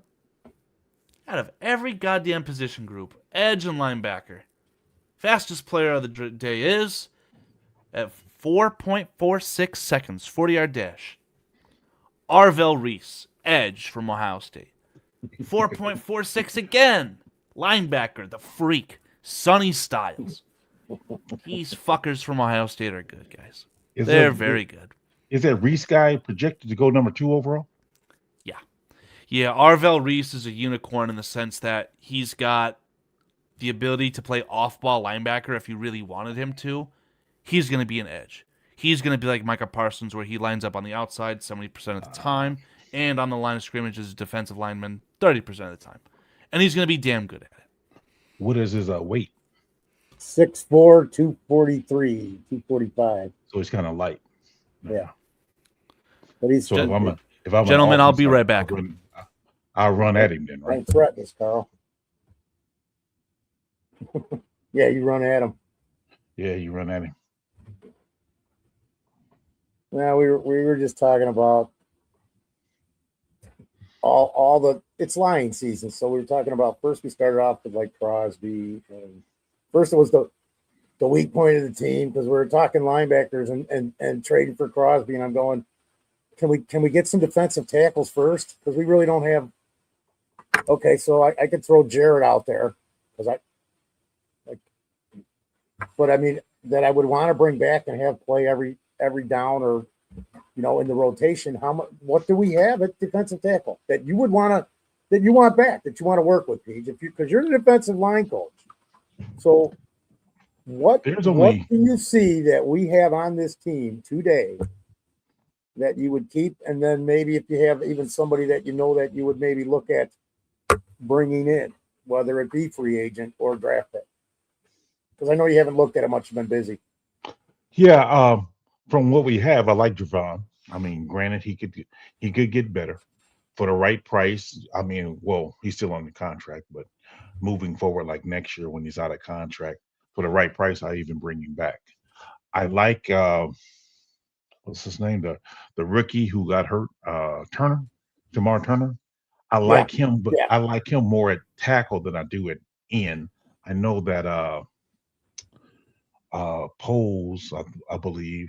Out of every goddamn position group, edge and linebacker, fastest player of the day is at 4.46 seconds, 40-yard dash. Arvell Reese, edge from Ohio State. 4.46 again. Linebacker, the freak, Sonny Styles. These fuckers from Ohio State are good, guys. They're very good. Is that Reese guy projected to go number 2 overall? Yeah, Arvell Reese is a unicorn in the sense that he's got the ability to play off-ball linebacker if you really wanted him to. He's going to be an edge. He's going to be like Micah Parsons, where he lines up on the outside 70% of the time, and on the line of scrimmage as a defensive lineman 30% of the time. And he's going to be damn good at it. What is his weight? 6'4", 243, 245. So he's kind of light. Yeah. But he's So if I'm Gentlemen, I'll be offense, right back. I'll run at him then, right? Don't threaten us, Carl. Yeah, you run at him. Yeah, you run at him. Now we were just talking about all the it's line season. So we were talking about first we started off with like Crosby, and first it was the weak point of the team because we were talking linebackers and trading for Crosby, and I'm going, can we get some defensive tackles first? Because we really don't have. Okay, so I could throw Jared out there because but I mean that I would want to bring back and have play every down or in the rotation. What do we have at defensive tackle that you want back, that you want to work with, Paige, because you're the defensive line coach. So what do you see that we have on this team today that you would keep, and then maybe if you have even somebody that that you would maybe look at bringing in, whether it be free agent or draft pick? Because I know you haven't looked at it much. You've been busy. Yeah, from what we have, I like Javon. I mean, granted, he could get better for the right price. I mean, well, he's still on the contract, but moving forward, like next year when he's out of contract, for the right price, I even bring him back. I like what's his name, the rookie who got hurt, Jamar Turner. I Yeah, like him, but yeah, I like him more at tackle than I do at end. I know that Poles, I believe,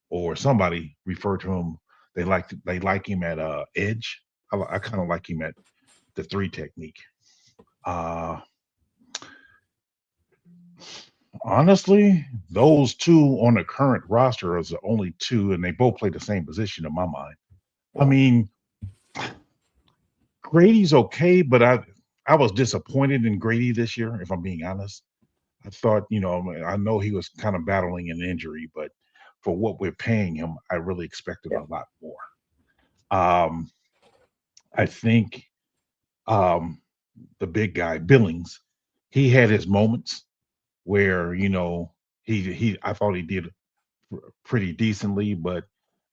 or somebody referred to him. They like him at edge. I kind of like him at the three technique. Uh, Honestly, those two on the current roster are the only two, and they both play the same position in my mind. I yeah. mean, Grady's okay, but I was disappointed in Grady this year, if I'm being honest. I thought, I know he was kind of battling an injury, but for what we're paying him, I really expected Yeah. a lot more. Um, I think the big guy, Billings, he had his moments where, he I thought he did pretty decently, but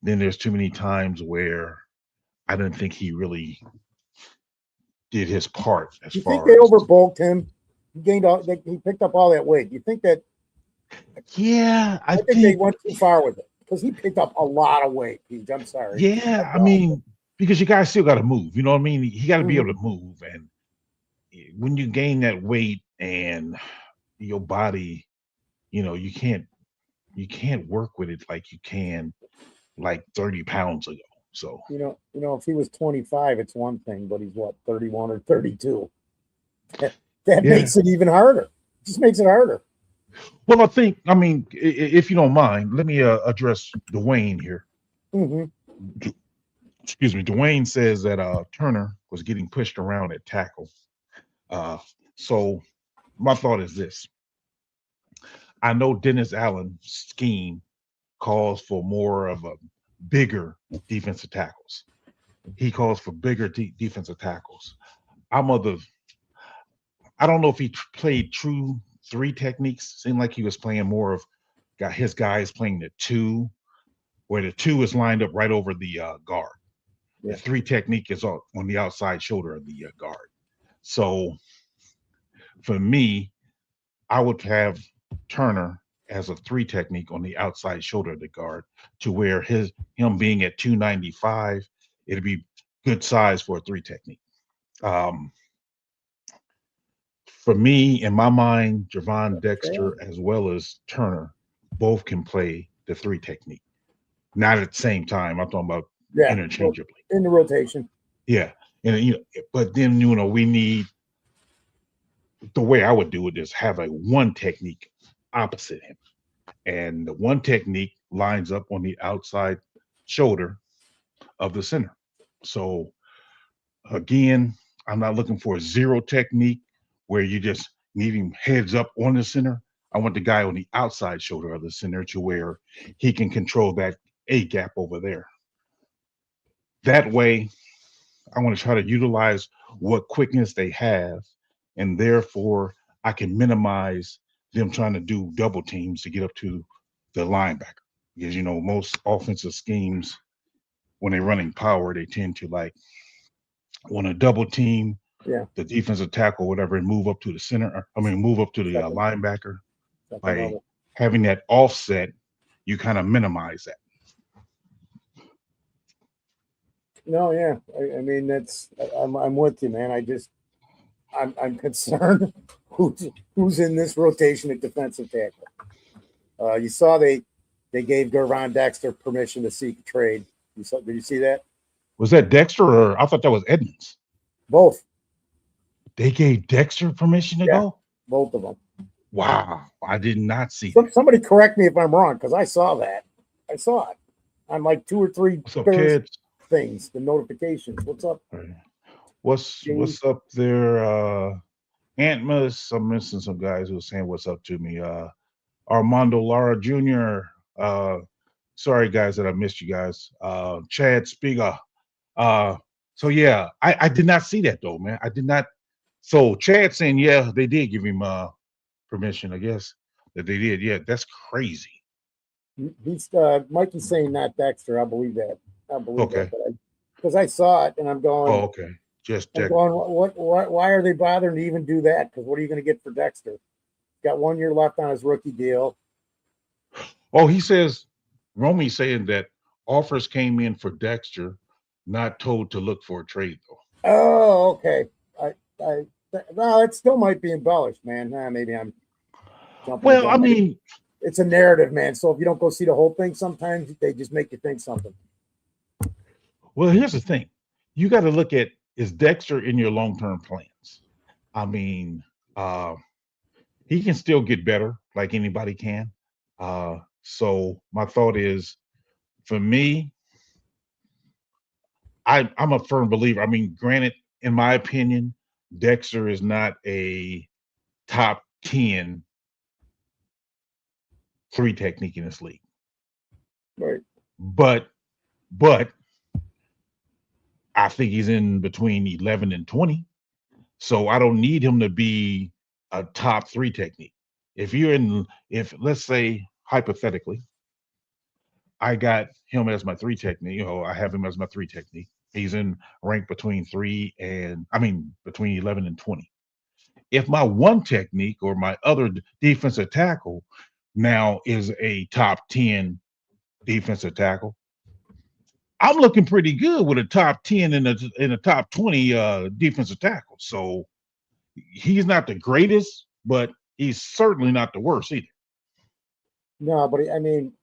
then there's too many times where I didn't think he really did his part as You think far they as. overbulked him? He gained all. He picked up all that weight. You think that? Yeah, I I think they think. went too far with it because he picked up a lot of weight. Pete. I'm sorry. Yeah, I mean, because you guys still got to move. You know what I mean? He got to be able to move, and when you gain that weight and your body, you can't work with it like you can like 30 pounds ago. So If he was 25, it's one thing, but he's what 31 or 32. That yeah. makes it even harder. Just makes it harder. Well, I mean, if you don't mind, let me address Dwayne here. Mm-hmm. Excuse me. Dwayne says that Turner was getting pushed around at tackle. So my thought is this: I know Dennis Allen's scheme calls for more of a bigger defensive tackles. He calls for bigger defensive tackles. I'm of the. I don't know if he played true three techniques. Seemed like he was playing more of got his guys playing the two, where the two is lined up right over the guard. Yeah. The three technique is on the outside shoulder of the guard. So for me, I would have Turner as a three technique on the outside shoulder of the guard to where him being at 295, it'd be good size for a three technique. Um, for me, in my mind, Javon Dexter as well as Turner both can play the three technique. Not at the same time. I'm talking about interchangeably. In the rotation. Yeah. And but then we need the way I would do it is have a one technique opposite him. And the one technique lines up on the outside shoulder of the center. So again, I'm not looking for a zero technique where you just need him heads up on the center. I want the guy on the outside shoulder of the center to where he can control that A gap over there. That way, I want to try to utilize what quickness they have, and therefore I can minimize them trying to do double teams to get up to the linebacker. Because most offensive schemes, when they're running power, they tend to want to double team the defensive tackle, whatever, and move up to the center. Move up to the linebacker. By having that offset, you kind of minimize that. No, yeah. I mean, I'm with you, man. I'm concerned who's in this rotation at defensive tackle. You saw they gave Gervon Dexter permission to seek a trade. Did you see that? Was that Dexter, or I thought that was Edmunds? Both. They gave Dexter permission to go? Both of them. Wow. I did not see that. Somebody correct me if I'm wrong, because I saw that. I saw it on like 2 or 3 What's up, kids? Things, the notifications. What's up? What's up there? Antmus, I'm missing some guys who are saying what's up to me. Armando Lara Jr. Sorry guys that I missed you guys. Chad Spiga. So yeah, I did not see that though, man. I did not. So Chad saying, yeah, they did give him permission, I guess, that they did. Yeah, that's crazy. He's Mikey's saying not Dexter. I believe that. Okay. But because I saw it and I'm going. Oh, okay. Just I'm check. going. What? Why are they bothering to even do that? Because what are you going to get for Dexter? Got 1 year left on his rookie deal. Oh, he says, Romy's saying that offers came in for Dexter, not told to look for a trade though. Oh, okay. Well, it still might be embellished, man. Maybe I'm jumping. Well, I mean, it's a narrative, man. So if you don't go see the whole thing, sometimes they just make you think something. well, here's the thing. You got to look at, is Dexter in your long-term plans? I mean, he can still get better like anybody can. So my thought is, for me, I'm a firm believer. I mean, granted, in my opinion, Dexter is not a top 10 three technique in this league. Right. But I think he's in between 11 and 20. So I don't need him to be a top three technique. If let's say hypothetically, I got him as my three technique, I have him as my three technique. He's in rank between between 11 and 20. If my one technique or my other defensive tackle now is a top 10 defensive tackle, I'm looking pretty good with a top 10 and a top 20 defensive tackle. So he's not the greatest, but he's certainly not the worst either. No, but I mean,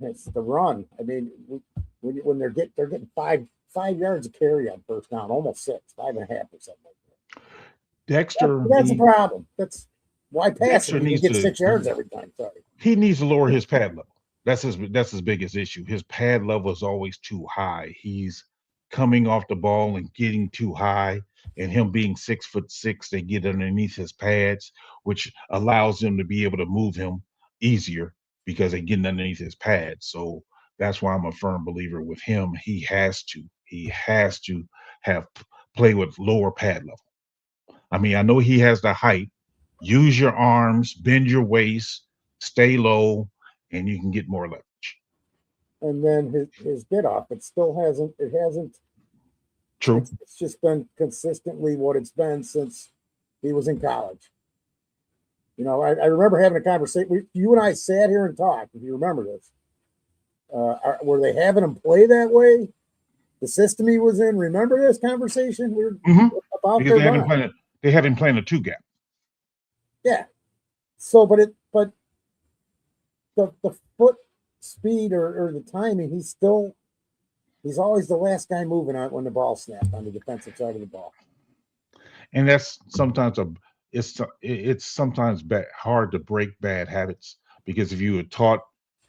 it's the run. I mean, when they're getting five yards of carry on first down, almost 6, 5.5 or something like that. Dexter, that's a problem. That's why pass him. You get to, 6 yards every time. Sorry. He needs to lower his pad level. That's his biggest issue. His pad level is always too high. He's coming off the ball and getting too high, and him being 6'6", they get underneath his pads, which allows them to be able to move him easier because they're getting underneath his pads. So that's why I'm a firm believer with him. He has to have play with lower pad level. I mean, I know he has the height. Use your arms, bend your waist, stay low, and you can get more leverage. And then his bid off, it hasn't. True. It's just been consistently what it's been since he was in college. I remember having a conversation. You and I sat here and talked, if you remember this. Were they having him play that way? The system he was in. Remember this conversation? About because they had him playing a 2 gap. Yeah. So, but the foot speed or the timing, he's always the last guy moving on when the ball snapped on the defensive side of the ball. And that's sometimes it's sometimes hard to break bad habits, because if you were taught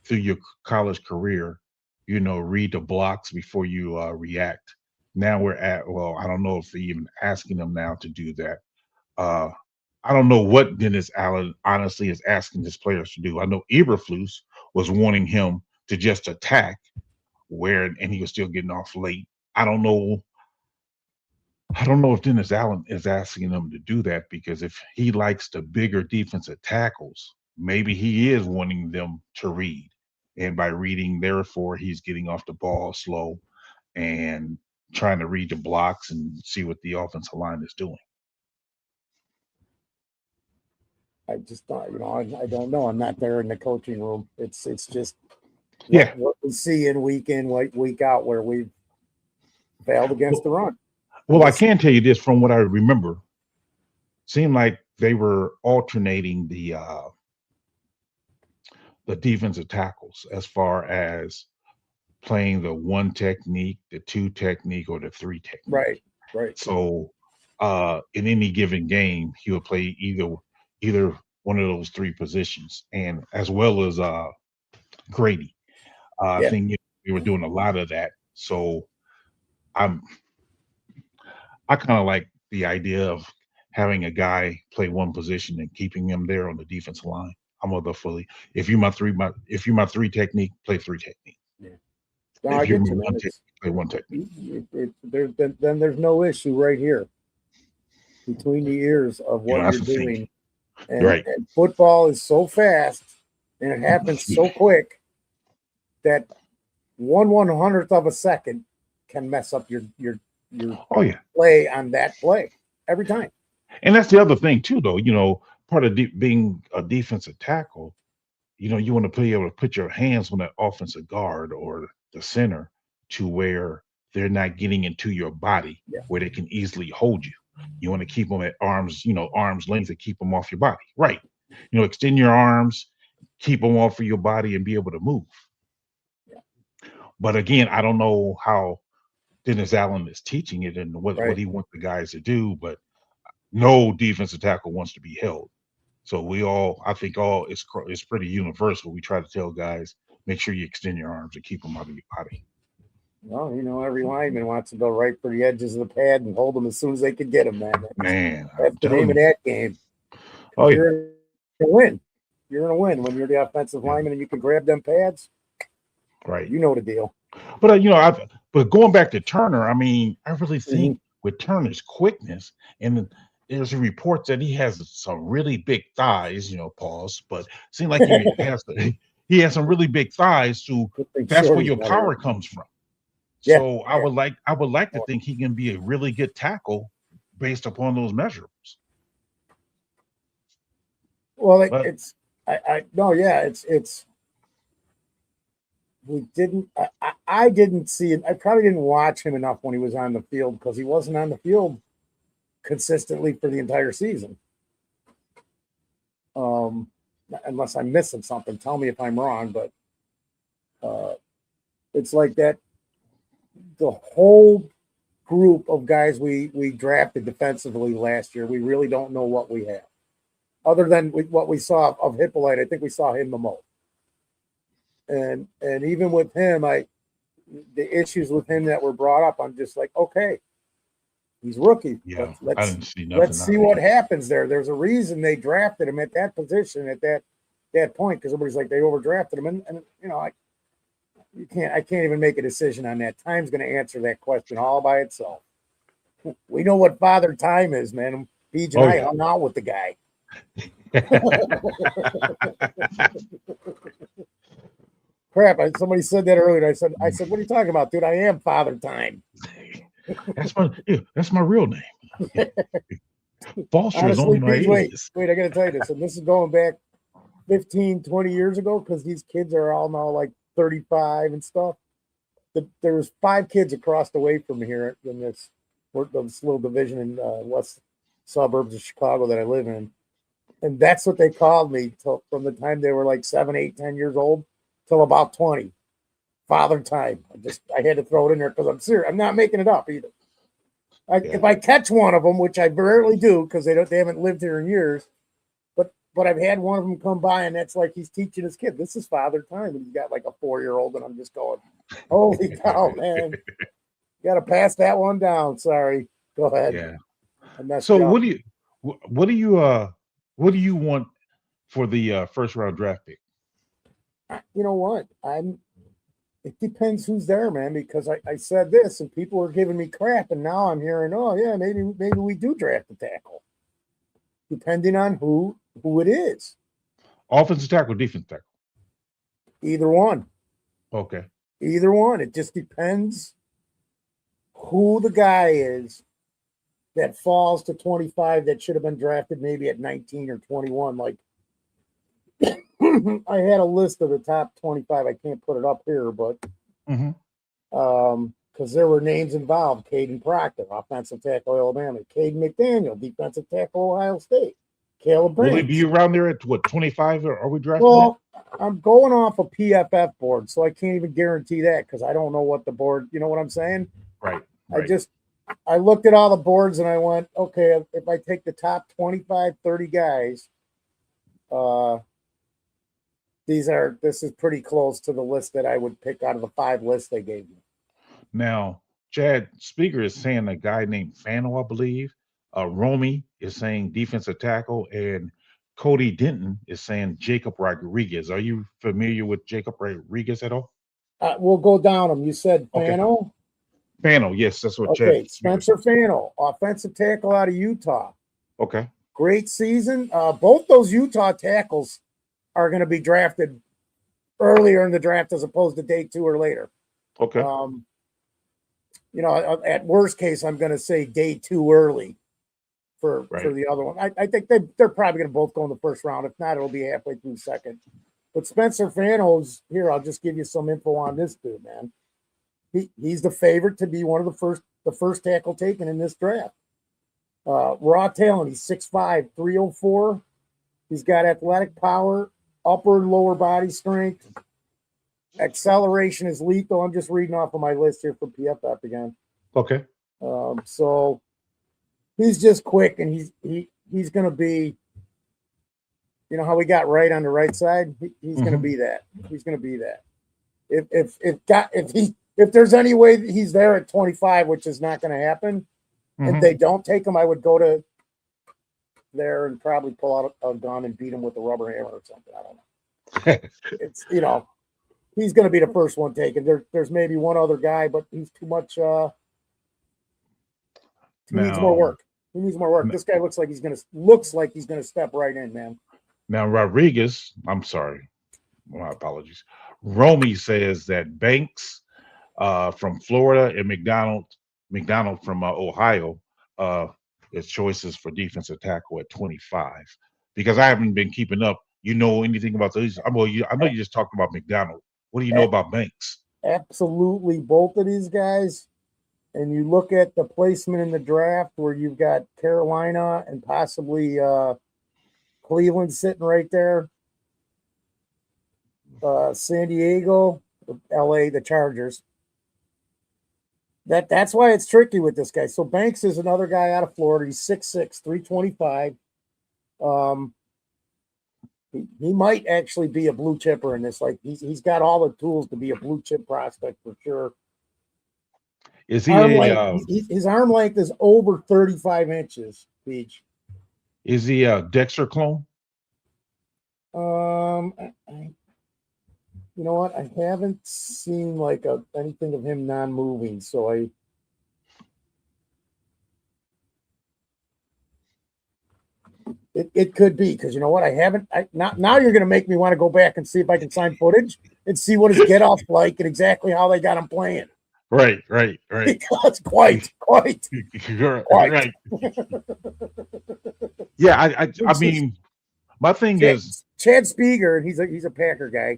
through your college career, read the blocks before you react. Now we're I don't know if they're even asking them now to do that. I don't know what Dennis Allen honestly is asking his players to do. I know Eberflus was wanting him to just attack and he was still getting off late. I don't know if Dennis Allen is asking them to do that, because if he likes the bigger defensive tackles, maybe he is wanting them to read. And by reading, therefore, he's getting off the ball slow and trying to read the blocks and see what the offensive line is doing. I just thought, I don't know. I'm not there in the coaching room. It's just what we see in, week out, where we've failed against the run. Well, I can tell you this from what I remember. Seemed like they were alternating the defensive tackles as far as playing the 1 technique, the 2 technique, or the 3 technique. Right. So in any given game, he would play either one of those 3 positions, and as well as Grady. I think we were doing a lot of that. So I kind of like the idea of having a guy play 1 position and keeping him there on the defensive line. I'm over fully. If you're my 3 technique, play 3 technique. Yeah. No, if you're my 1 technique, play 1 technique. Then there's no issue right here between the ears of what you're doing And football is so fast and it happens so quick that 1/100th of a second can mess up your play on that play every time. And that's the other thing too, though. Part of being a defensive tackle, you want to be able to put your hands on that offensive guard or the center to where they're not getting into your body, where they can easily hold you. You want to keep them at arm's length to keep them off your body. Right. Extend your arms, keep them off of your body and be able to move. Yeah. But again, I don't know how Dennis Allen is teaching it and what he wants the guys to do, but no defensive tackle wants to be held. So I think it's pretty universal. We try to tell guys, make sure you extend your arms and keep them out of your body. Well, every lineman wants to go right for the edges of the pad and hold them as soon as they can get them, man. That's the name of that game. Oh, you're going to win. You're going to win when you're the offensive lineman and you can grab them pads. Right. You know the deal. But, but going back to Turner, I really think with Turner's quickness, and there's reports that he has some really big thighs, pause, but it seems like he has some really big thighs, so that's where your power comes from. Yeah, so I would like to think he can be a really good tackle based upon those measurables. Well, it's we didn't. I didn't see it. I probably didn't watch him enough when he was on the field because he wasn't on the field consistently for the entire season. Unless I'm missing something, tell me if I'm wrong. But it's like that. The whole group of guys we drafted defensively last year, we really don't know what we have. Other than what we saw of Hippolyte, I think we saw him the most. And even with him, the issues with him that were brought up, I'm just like, okay, he's rookie. Yeah, let's see what happens there. There's a reason they drafted him at that position at that point, because everybody's like they overdrafted him, and I can't even make a decision on that. Time's going to answer that question all by itself. We know what Father Time is, man. Beej and I hung out with the guy. Crap! Somebody said that earlier. I said, "What are you talking about, dude? I am Father Time." That's my real name. Foster is only my alias. Wait, I got to tell you this, and this is going back 15, 20 years ago, because these kids are all now like 35 and stuff. There's 5 kids across the way from here in this little division in west suburbs of Chicago that I live in, and that's what they called me from the time they were like 7, 8, 10 years old till about 20. Father Time. I had to throw it in there because I'm serious. I'm not making it up either. If I catch one of them, which I rarely do because they haven't lived here in years, but I've had one of them come by, and that's like he's teaching his kid. This is Father Time, and he's got like a 4-year-old, and I'm just going, holy cow, man! You got to pass that one down. Sorry, go ahead. Yeah. So what do you want for the first round draft pick? You know what? It depends who's there, man, because I said this and people were giving me crap, and now I'm hearing, oh yeah, maybe we do draft a tackle. Depending on who it is. Offensive tackle, defensive tackle? Either one. Okay. Either one. It just depends who the guy is that falls to 25 that should have been drafted maybe at 19 or 21. Like I had a list of the top 25. I can't put it up here, but because there were names involved. Caden Proctor, offensive tackle, Alabama. Caden McDaniel, defensive tackle, Ohio State. Caleb Branch. Will he be around there at what, 25? Or are we drafting? Well, I'm going off a PFF board, so I can't even guarantee that because I don't know what the board. You know what I'm saying? Right. I looked at all the boards and I went, okay, if I take the top 25, 30 guys, this is pretty close to the list that I would pick out of the 5 lists they gave me. Now, Chad Speaker is saying a guy named Fano, I believe. Romy is saying defensive tackle, and Cody Denton is saying Jacob Rodriguez. Are you familiar with Jacob Rodriguez at all? We'll go down them. You said Fano? Okay. Fano, yes, that's what okay, Chad. Spencer Fano, offensive tackle out of Utah. Okay. great season. Both those Utah tackles are going to be drafted earlier in the draft as opposed to day 2 or later. Okay. At worst case, I'm going to say day 2 early for the other one. I think they're probably going to both go in the first round. If not, it'll be halfway through second. But Spencer Fano's here. I'll just give you some info on this dude, man. He's the favorite to be one of the first tackle taken in this draft. Raw talent. He's 6'5", 304. He's got athletic power, upper and lower body strength. Acceleration is lethal. I'm just reading off of my list here for PFF again. Okay. So he's just quick, and he's going to be, how we got right on the right side. He's going to be that. He's going to be that. If there's any way that he's there at 25, which is not going to happen, and they don't take him, I would go to there and probably pull out a gun and beat him with a rubber hammer or something. I don't know. It's he's going to be the first one taken. There's maybe one other guy, but he's too much. He needs more work. He needs more work. This guy looks like he's going to step right in, man. Now Rodriguez, I'm sorry, my apologies. Romy says that Banks from Florida and McDonald from Ohio is choices for defensive tackle at 25. Because I haven't been keeping up. You know anything about those? I know you just talked about McDonald. What do you know about Banks? Absolutely, both of these guys. And you look at the placement in the draft where you've got Carolina and possibly Cleveland sitting right there. San Diego, LA, the Chargers. That's why it's tricky with this guy. So Banks is another guy out of Florida. He's 6'6", 325. He might actually be a blue chipper in this. Like he's got all the tools to be a blue chip prospect for sure. Is he his arm length is over 35 inches, Beach. Is he a Dexter clone? You know what? I haven't seen anything of him non-moving, so it could be, because you know what? Now you're going to make me want to go back and see if I can find footage and see what his get off like and exactly how they got him playing. Right. Because quite. Right. Yeah, I mean, my thing is Chad Speger, and he's a Packer guy.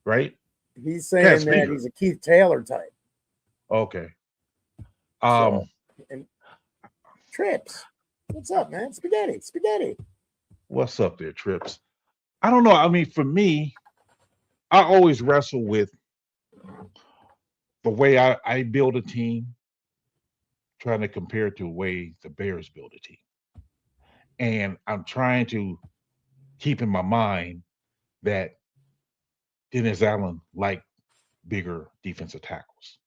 Right. He's saying that he's a Keith Taylor type. Okay. And Trips. What's up, man? Spaghetti. What's up there, Trips? I don't know. I mean, for me, I always wrestle with the way I build a team, trying to compare it to the way the Bears build a team. And I'm trying to keep in my mind that Dennis Allen liked bigger defensive tackles.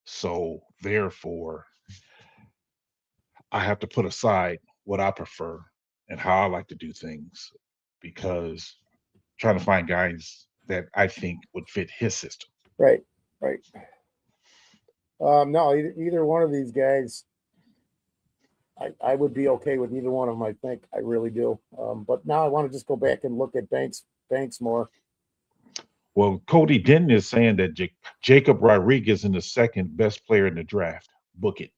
So therefore, I have to put aside what I prefer and how I like to do things, because trying to find guys that I think would fit his system. Right. No, either one of these guys, I would be okay with either one of them. I think I really do. But now I want to just go back and look at Banks more. Well, Cody Denton is saying that Jacob Rodriguez is the second best player in the draft. Book it.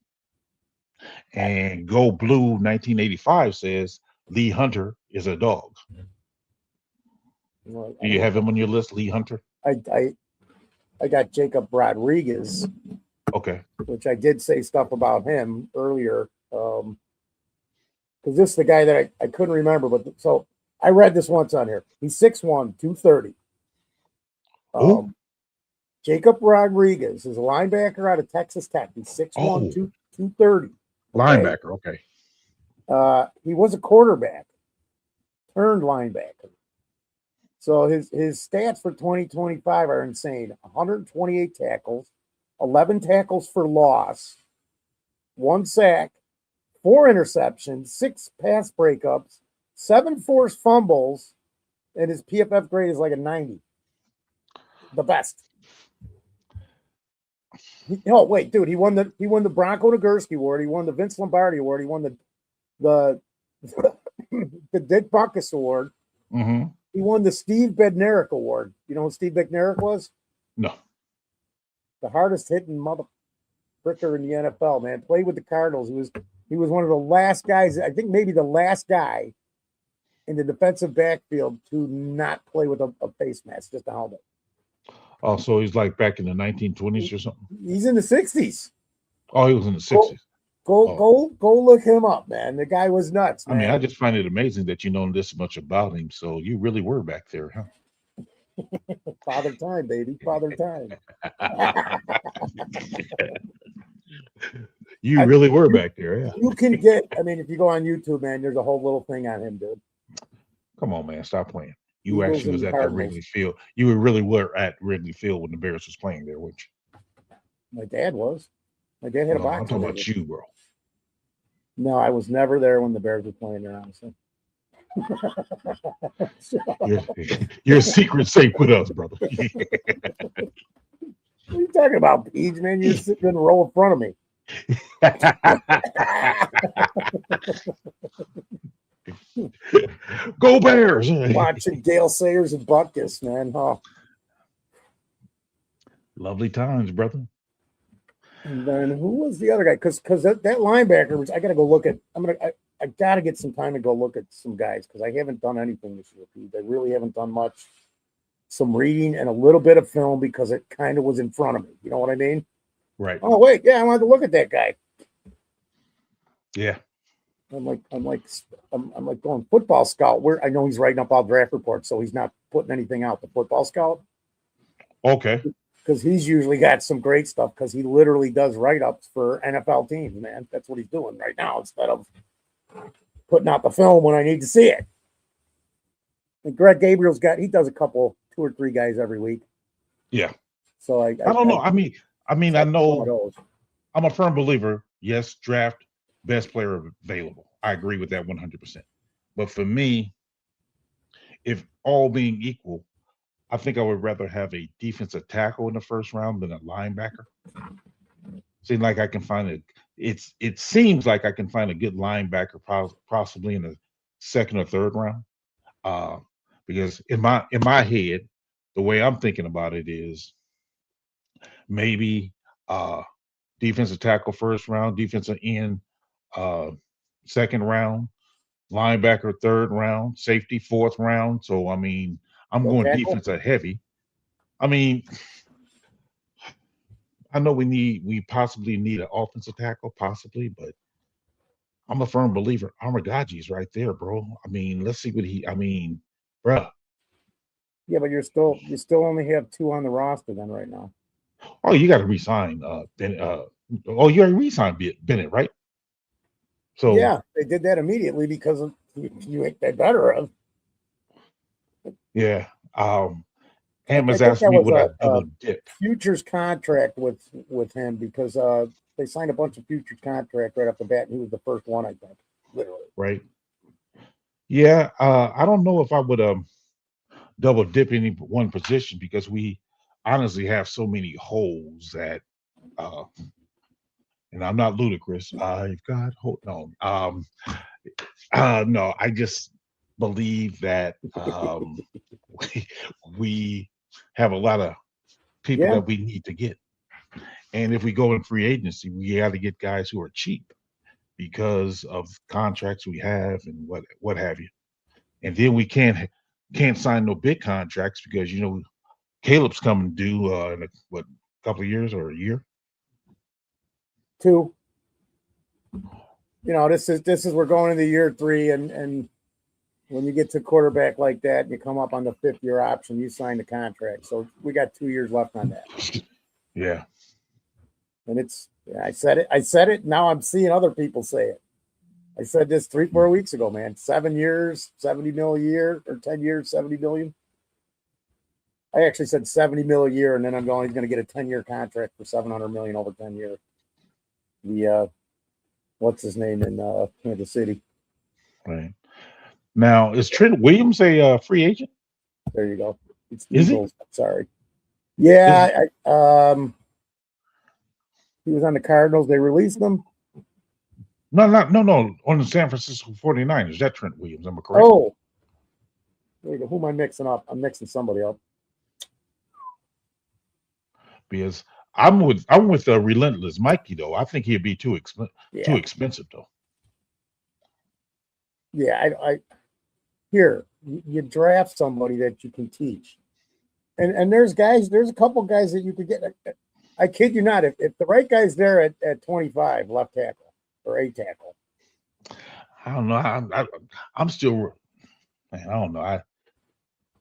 And Go Blue 1985 says Lee Hunter is a dog. Well, Do you have him on your list, Lee Hunter? I got Jacob Rodriguez. Okay. Which I did say stuff about him earlier. Because this is the guy that I couldn't remember. But so I read this once on here. He's 6'1", 230. Jacob Rodriguez is a linebacker out of Texas Tech. He's 6'1", 230. Linebacker, okay. He was a quarterback, turned linebacker. So his stats for 2025 are insane. 128 tackles, 11 tackles for loss, 1 sack, 4 interceptions, 6 pass breakups, 7 forced fumbles, and his PFF grade is like a 90. The best. Wait, dude, he won the Bronco Nagurski Award. He won the Vince Lombardi Award. He won the the Dick Butkus Award. Mm-hmm. He won the Steve Bednarik Award. You know who Steve Bednarik was? No. The hardest hitting mother fricker in the NFL, man. Played with the Cardinals. He was one of the last guys, I think maybe the last guy in the defensive backfield to not play with a face mask, just a helmet. Oh, so he's like back in the 1920s or something? He's in the 60s. Oh, he was in the 60s. Go look him up, man. The guy was nuts, man. I mean, I just find it amazing that you know this much about him. So you really were back there, huh? Father time, baby. Father time. You really were back there, yeah. You can get, I mean, if you go on YouTube, man, there's a whole little thing on him, dude. Come on, man. Stop playing. You Eagles actually was and at that Cardinals. Wrigley Field. You really were at Wrigley Field when the Bears was playing there, weren't you? My dad was. My dad had a No, box. I'm talking about you, bro. No, I was never there when the Bears were playing there, honestly. Your secret's safe with us, brother. What are you talking about, Peach, man? You're sitting in the row in front of me. Go Bears! Watching Gale Sayers and Butkus, man. Oh. Lovely times, brother. And then who was the other guy? Because that linebacker was. I got to go look at. I got to get some time to go look at some guys because I haven't done anything this year, Pete. I really haven't done much. Some reading and a little bit of film because it kind of was in front of me. You know what I mean? Right. Oh wait, yeah, I wanted to look at that guy. Yeah. I'm like going football scout. Where I know he's writing up all draft reports, so he's not putting anything out. The football scout. Okay. Because he's usually got some great stuff because he literally does write-ups for NFL teams, man. That's what he's doing right now instead of putting out the film when I need to see it. And Greg Gabriel's he does a couple, 2 or 3 guys every week. Yeah. So I don't know. I mean, I know I'm a firm believer. Yes, draft best player available. I agree with that 100%. But for me, if all being equal, I think I would rather have a defensive tackle in the first round than a linebacker. Seems like I can find it seems like I can find a good linebacker possibly in the second or third round. Because in my head, the way I'm thinking about it is maybe defensive tackle first round, defensive end second round, linebacker third round, safety fourth round. So I mean, I'm going defensive heavy. I mean, I know we possibly need an offensive tackle, possibly, but I'm a firm believer. Armagaji's right there, bro. I mean, let's see what bro. Yeah, but you still only have 2 on the roster then right now. Oh, you got to resign Bennett. You already re-signed Bennett, right? So yeah, they did that immediately because of they better have. Yeah. Edmunds asked me would I double dip. Futures contract with him because they signed a bunch of futures contract right off the bat, and he was the first one, I think, literally. Right. Yeah. I don't know if I would double dip any one position because we honestly have so many holes that and I'm not ludicrous. I've got hope. No. No, I just believe that we have a lot of people that we need to get. And if we go in free agency, we got to get guys who are cheap because of contracts we have and what have you. And then we can't sign no big contracts because Caleb's coming due in a couple of years or a year. 2. This is we're going into year 3, and when you get to quarterback like that, and you come up on the 5th-year option, you sign the contract. So we got 2 years left on that. Yeah. And I said it. Now I'm seeing other people say it. I said this 3-4 weeks ago, man. 7 years, $70 million a year, or 10 years, $70 million. I actually said $70 million a year, and then I'm going, he's going to get a 10-year contract for $700 million over 10 years. The what's his name in Kansas City? Right. Now, is Trent Williams a free agent? There you go. It's Is Eagles. Sorry. Yeah, he was on the Cardinals. They released him. No. On the San Francisco 49ers, that Trent Williams, am I correct? Oh, wait, who am I mixing up? I'm mixing somebody up. Because I'm with Relentless Mikey though. I think he'd be too expensive though. Yeah, I here you draft somebody that you can teach, and there's a couple guys that you could get. I kid you not, if the right guy's there at 25, left tackle or a tackle. I don't know. I'm still. Man, I don't know.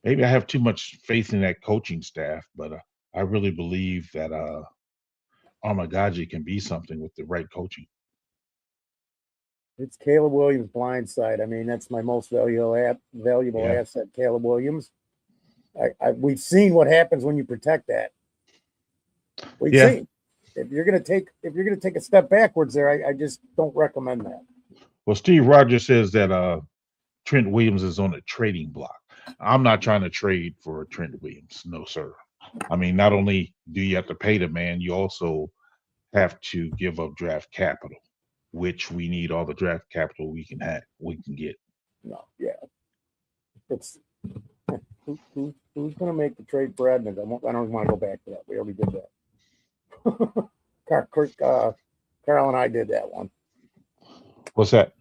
Maybe I have too much faith in that coaching staff, but I really believe that Armagaji can be something with the right coaching. It's Caleb Williams' blind side. I mean, that's my most valuable asset, Caleb Williams. We've seen what happens when you protect that. We've seen if you're gonna take a step backwards there, I just don't recommend that. Well, Steve Rogers says that Trent Williams is on a trading block. I'm not trying to trade for Trent Williams. No, sir. I mean, not only do you have to pay the man, you also have to give up draft capital, which we need all the draft capital we can get. No, yeah. It's who's going to make the trade for Edmunds? I don't want to go back to that. We already did that. Carl and I did that one. What's that?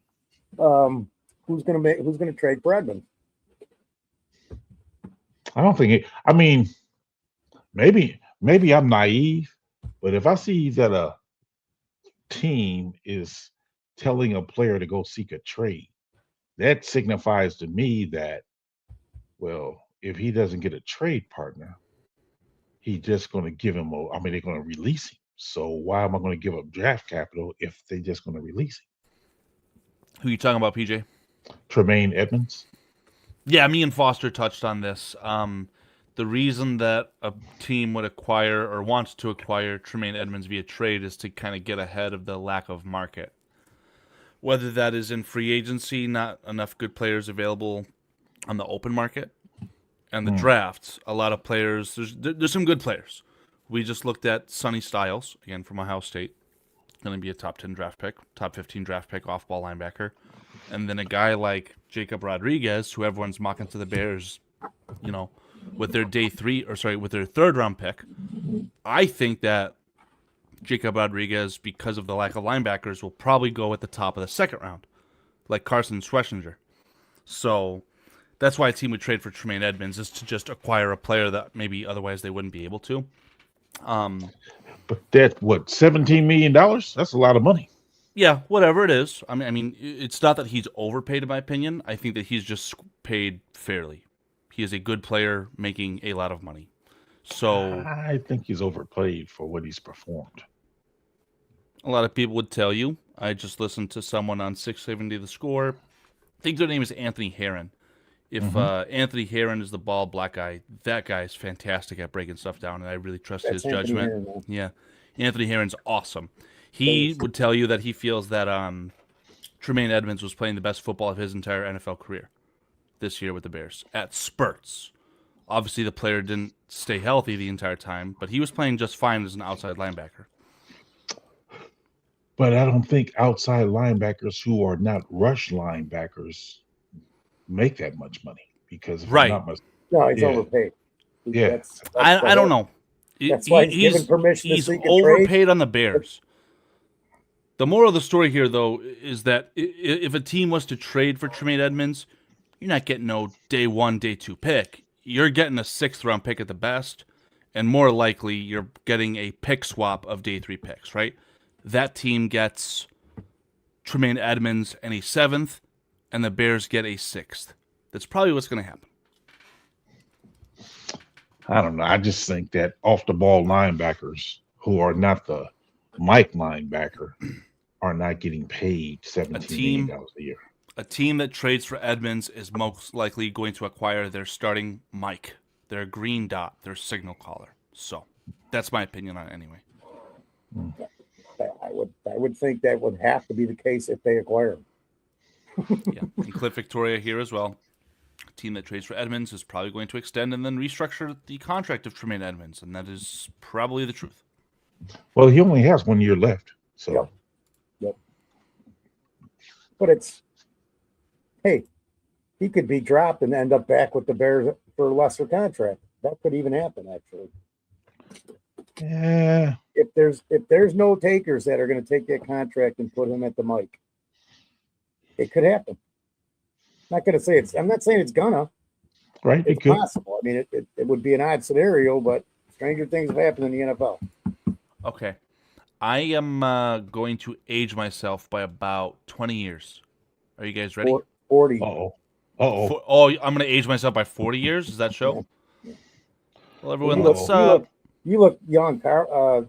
Who's going to trade for Edmunds? I don't think it. I mean, maybe I'm naive, but if I see that a team is telling a player to go seek a trade, that signifies to me that, well, if he doesn't get a trade partner, he's just going to give him they're going to release him. So why am I going to give up draft capital if they're just going to release him? Who are you talking about, PJ? Tremaine Edmunds. Yeah, me and Foster touched on this. The reason that a team would acquire or wants to acquire Tremaine Edmunds via trade is to kind of get ahead of the lack of market. Whether that is in free agency, not enough good players available on the open market, and the drafts, a lot of players, there's some good players. We just looked at Sonny Styles, again from Ohio State, going to be a top 10 draft pick, top 15 draft pick, off-ball linebacker. And then a guy like Jacob Rodriguez, who everyone's mocking to the Bears, with their with their third round pick. I think that Jacob Rodriguez, because of the lack of linebackers, will probably go at the top of the second round, like Carson Schwarzenegger. So that's why a team would trade for Tremaine Edmunds, is to just acquire a player that maybe otherwise they wouldn't be able to. But that's what, $17 million? That's a lot of money. Yeah, whatever it is. I mean, it's not that he's overpaid, in my opinion. I think that he's just paid fairly. He is a good player making a lot of money. So I think he's overpaid for what he's performed. A lot of people would tell you. I just listened to someone on 670 The Score. I think their name is Anthony Herron. If Anthony Herron is the bald black guy, that guy is fantastic at breaking stuff down, and I really trust his judgment. Herron, yeah, Anthony Herron's awesome. He would tell you that he feels that Tremaine Edmunds was playing the best football of his entire NFL career this year with the Bears at spurts. Obviously, the player didn't stay healthy the entire time, but he was playing just fine as an outside linebacker. But I don't think outside linebackers who are not rush linebackers make that much money because right. No, he's overpaid. That's I don't know. That's why he's given permission to he's seek a overpaid trade. on the Bears. The moral of the story here, though, is that if a team was to trade for Tremaine Edmunds, you're not getting no day 1, day 2 pick. You're getting a 6th-round pick at the best, and more likely you're getting a pick swap of day 3 picks, right? That team gets Tremaine Edmunds and a 7th, and the Bears get a 6th. That's probably what's going to happen. I don't know. I just think that off-the-ball linebackers who are not the Mike linebacker are not getting paid $17 million a year. A team that trades for Edmunds is most likely going to acquire their starting Mike, their green dot, their signal caller. So that's my opinion on it anyway. I would think that would have to be the case if they acquire him. Yeah, and Cliff Victoria here as well. A team that trades for Edmunds is probably going to extend and then restructure the contract of Tremaine Edmunds, and that is probably the truth. Well, he only has 1 year left, so. Yep. But it's, hey, he could be dropped and end up back with the Bears for a lesser contract. That could even happen, actually. Yeah. If there's no takers that are going to take that contract and put him at the mic, it could happen. I'm not saying it's gonna. Right. It's possible. I mean, it would be an odd scenario, but stranger things have happened in the NFL. Okay. I am going to age myself by about 20 years. Are you guys ready? 40. Uh-oh. I'm going to age myself by 40 years? Does that show? Yeah. Well, everyone, you look young, Carl.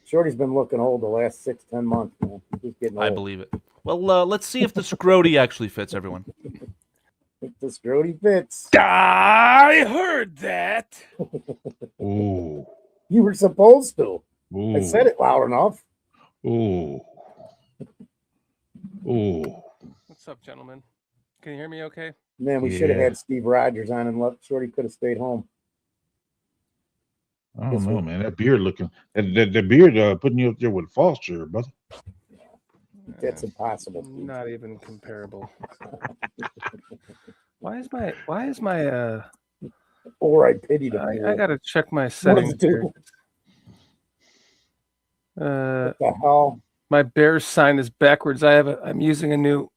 Shorty's been looking old the last 6-10 months, man. He's getting old. I believe it. Well, let's see if the Scrody actually fits, everyone. If the Scrody fits. I heard that. Ooh. You were supposed to. Ooh. I said it loud enough. Ooh. Ooh. What's up, gentlemen? Can you hear me okay? Man, we should have had Steve Rogers on and left. Shorty could have stayed home. I don't know, man. That beard looking, that beard putting you up there with Foster, brother. That's impossible. Not even comparable. Why is my Or I pity the I gotta check my settings here. What the hell? My Bears sign is backwards. I'm using a new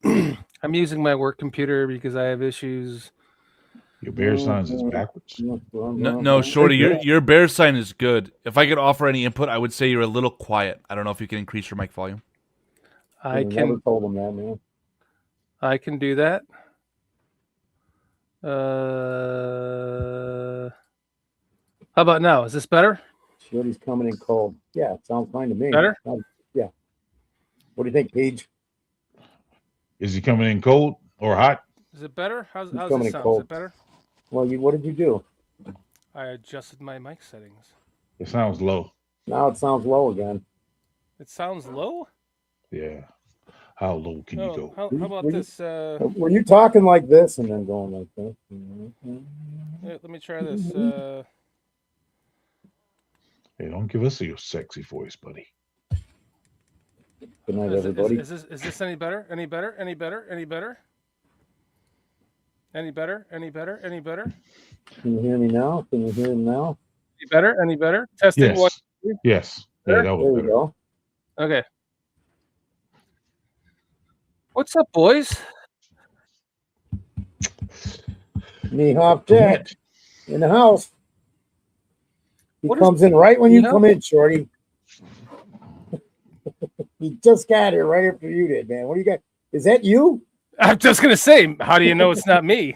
I'm using my work computer because I have issues. Your Bears signs is backwards. No, Shorty, your Bears sign is good. If I could offer any input, I would say you're a little quiet. I don't know if you can increase your mic volume. I never told him that, man. I can do that. How about now? Is this better? Shorty's coming in cold. Yeah, it sounds fine to me. Better? Yeah. What do you think, Paige? Is he coming in cold or hot? Is it better? How's it coming in sound? cold. Is it better? Well, what did you do? I adjusted my mic settings. It sounds low. Now it sounds low again. It sounds low? Yeah. How low can you go? How about this? Were you talking like this and then going like this? Let me try this. Hey, don't give us your sexy voice, buddy. Good night, everybody. Is this any better? Any better? Any better? Any better? Any better? Any better? Any better? Can you hear me now? Can you hear him now? Any better? Any better? Testing. Yes. One. Yes. Yeah, that There was we better. go. Okay. What's up, boys? Me Hop Jack in the house. He What comes in right when you know? come in, Shorty. He just got here right after you did, man. What do you got? Is that you? I'm just gonna say, how do you know it's not me?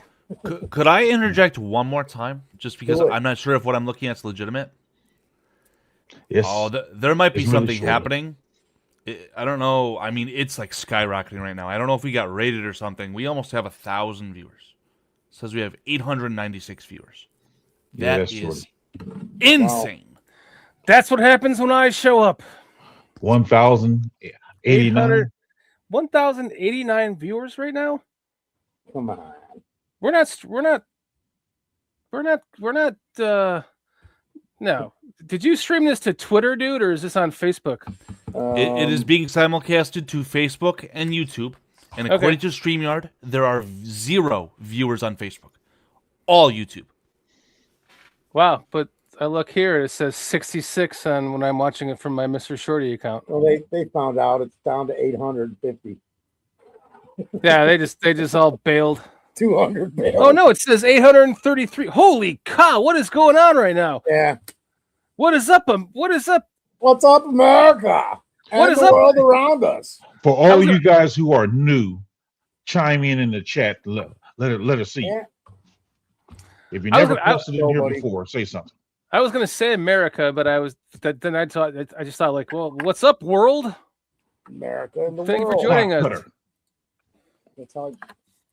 Could I interject one more time? Just because Do it. I'm not sure if what I'm looking at is legitimate. Yes. Oh, there might be It's really something short. happening. I don't know. I mean, it's like skyrocketing right now. I don't know if we got rated or something. We almost have 1,000 viewers. It says we have 896 viewers. Yeah, That that's is short. insane. That's what happens when I show up. 1,089. 1,089 viewers right now. Come on. We're not. No. Did you stream this to Twitter, dude, or is this on Facebook? It is being simulcasted to Facebook and YouTube. And according to StreamYard, there are 0 viewers on Facebook. All YouTube. Wow, but I look here, it says 66 on when I'm watching it from my Mr. Shorty account. Well, they found out it's down to 850. Yeah, they just all bailed. 200 bailed. Oh no, it says 833. Holy cow, what is going on right now? Yeah. What is up? What is up? What's up, America? What And is the up? world around us? For all you guys who are new, chime in the chat. Let us see. Yeah. If you never posted in here Nobody. before, say something. I was gonna say America, but I just thought like, well, what's up, world? America and the Thank you world. for joining us. Twitter. That's how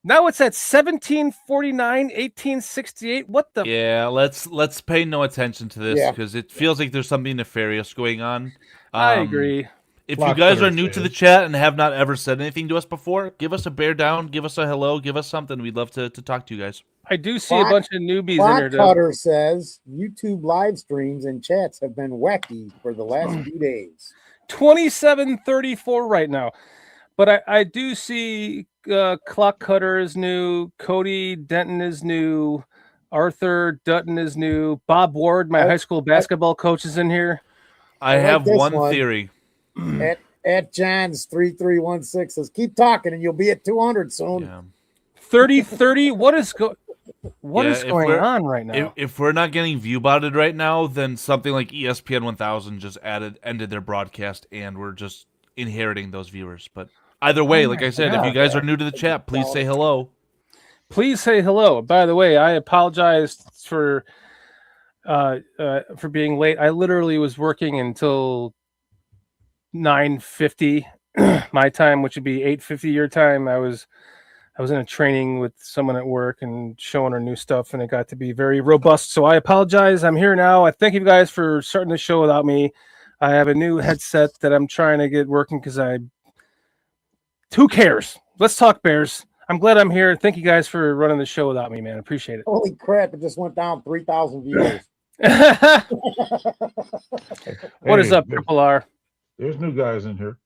Now it's at 1749, 1868. What the? Yeah, let's pay no attention to this Yeah. because it feels like there's something nefarious going on. I agree. If Block you guys Twitter are new to says. the chat and have not ever said anything to us before, give us a bear down, give us a hello, give us something. We'd love to talk to you guys. I do see a bunch of newbies in here. Clock Cutter says YouTube live streams and chats have been wacky for the last few days. 2734 right now. But I do see Clock Cutter is new. Cody Denton is new. Arthur Dutton is new. Bob Ward, my high school basketball coach, is in here. I have one theory. At John's 3316 says, keep talking and you'll be at 200 soon. Yeah. 30-30. What is going on right now? If we're not getting view-botted right now, then something like ESPN 1000 just ended their broadcast, and we're just inheriting those viewers. But either way, like I said, if you guys are new to the chat, please say hello. Please say hello. By the way, I apologize for being late. I literally was working until 9:50 my time, which would be 8:50 your time. I was in a training with someone at work and showing her new stuff, and it got to be very robust. So I apologize. I'm here now. I thank you guys for starting the show without me. I have a new headset that I'm trying to get working because who cares? Let's talk Bears. I'm glad I'm here. Thank you guys for running the show without me, man. Appreciate it. Holy crap, it just went down 3,000 viewers. What is up, Triple R? There's new guys in here.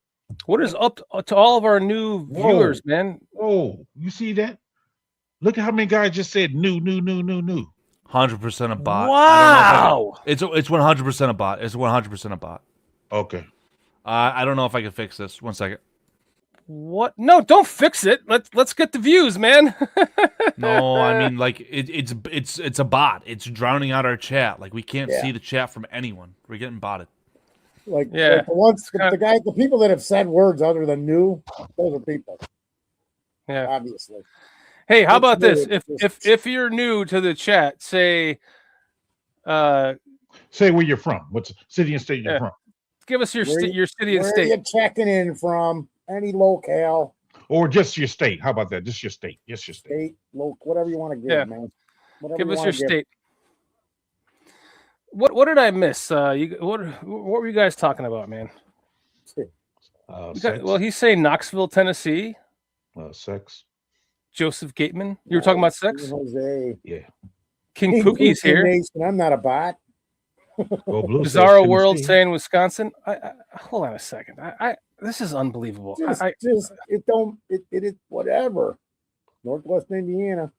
What is up to all of our new viewers, man? Oh, you see that? Look at how many guys just said new. 100% a bot. Wow. It's 100% a bot. It's 100% a bot. Okay. I don't know if I can fix this. 1 second. What? No, don't fix it. Let's get the views, man. No, I mean like it's a bot. It's drowning out our chat. Like we can't see the chat from anyone. We're getting botted. Like the people that have said words other than new, those are people. Yeah, obviously. Hey, how about this? If you're new to the chat, say where you're from. What's city and state you're from? Give us your city and state. Where are you checking in from? Any locale. Or just your state. How about that? Just your state. Just your state. State, whatever you want to give, man. Give us your state. What did I miss? What were you guys talking about, man? He's saying Knoxville, Tennessee. Sex. Joseph Gateman. You were talking about sex? Jose. Yeah. King Pookie's here. I'm not a bot. Bizarro World saying Wisconsin. Hold on a second. This is unbelievable. It is whatever. Northwest Indiana,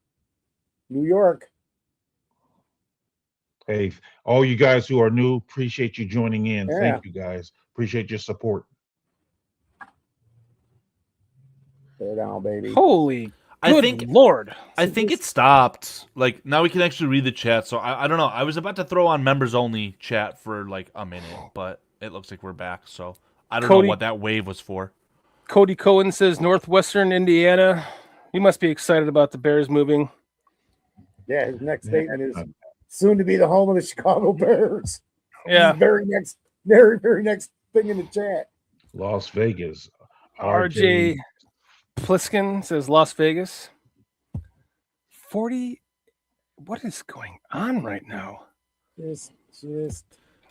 New York. Hey, all you guys who are new, appreciate you joining in. Yeah. Thank you guys. Appreciate your support. They're down, baby. Holy Lord. I think it stopped. Like now we can actually read the chat. So I don't know. I was about to throw on members only chat for like a minute, but it looks like we're back. So I don't know what that wave was for. Cody Cohen says Northwestern Indiana. You must be excited about the Bears moving. Yeah, his next statement is soon to be the home of the Chicago Bears. Yeah. Very next thing in the chat. Las Vegas. RJ Pliskin says Las Vegas. 40. What is going on right now? Just.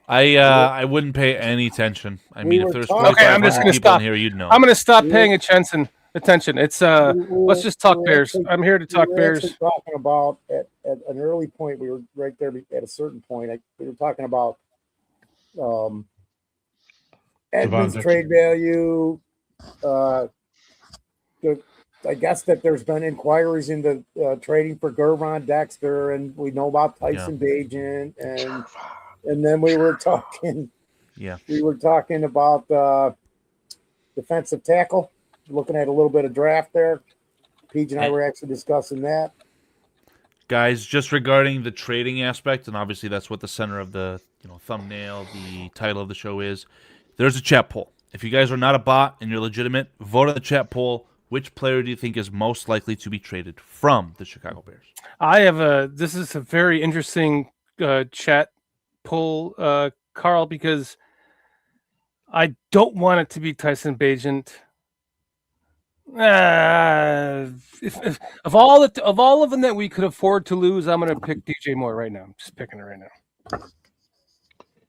I wouldn't pay any attention. I mean, if there's I'm just going to stop here, you'd know. I'm going to stop paying attention. It's let's just talk Bears. I'm here to talk Bears. Talking about at an early point, we were right there at a certain point. We were talking about Edmunds trade value. I guess that there's been inquiries into trading for Gervon Dexter, and we know about Tyson Bagent, and then we were talking. Yeah, we were talking about defensive tackle. Looking at a little bit of draft there. Peach and I were actually discussing that. Guys, just regarding the trading aspect, and obviously that's what the center of the thumbnail, the title of the show is. There's a chat poll. If you guys are not a bot and you're legitimate, vote on the chat poll. Which player do you think is most likely to be traded from the Chicago Bears? This is a very interesting chat poll, Carl, because I don't want it to be Tyson Bagent. Of all of them that we could afford to lose, I'm going to pick DJ Moore right now. I'm just picking it right now.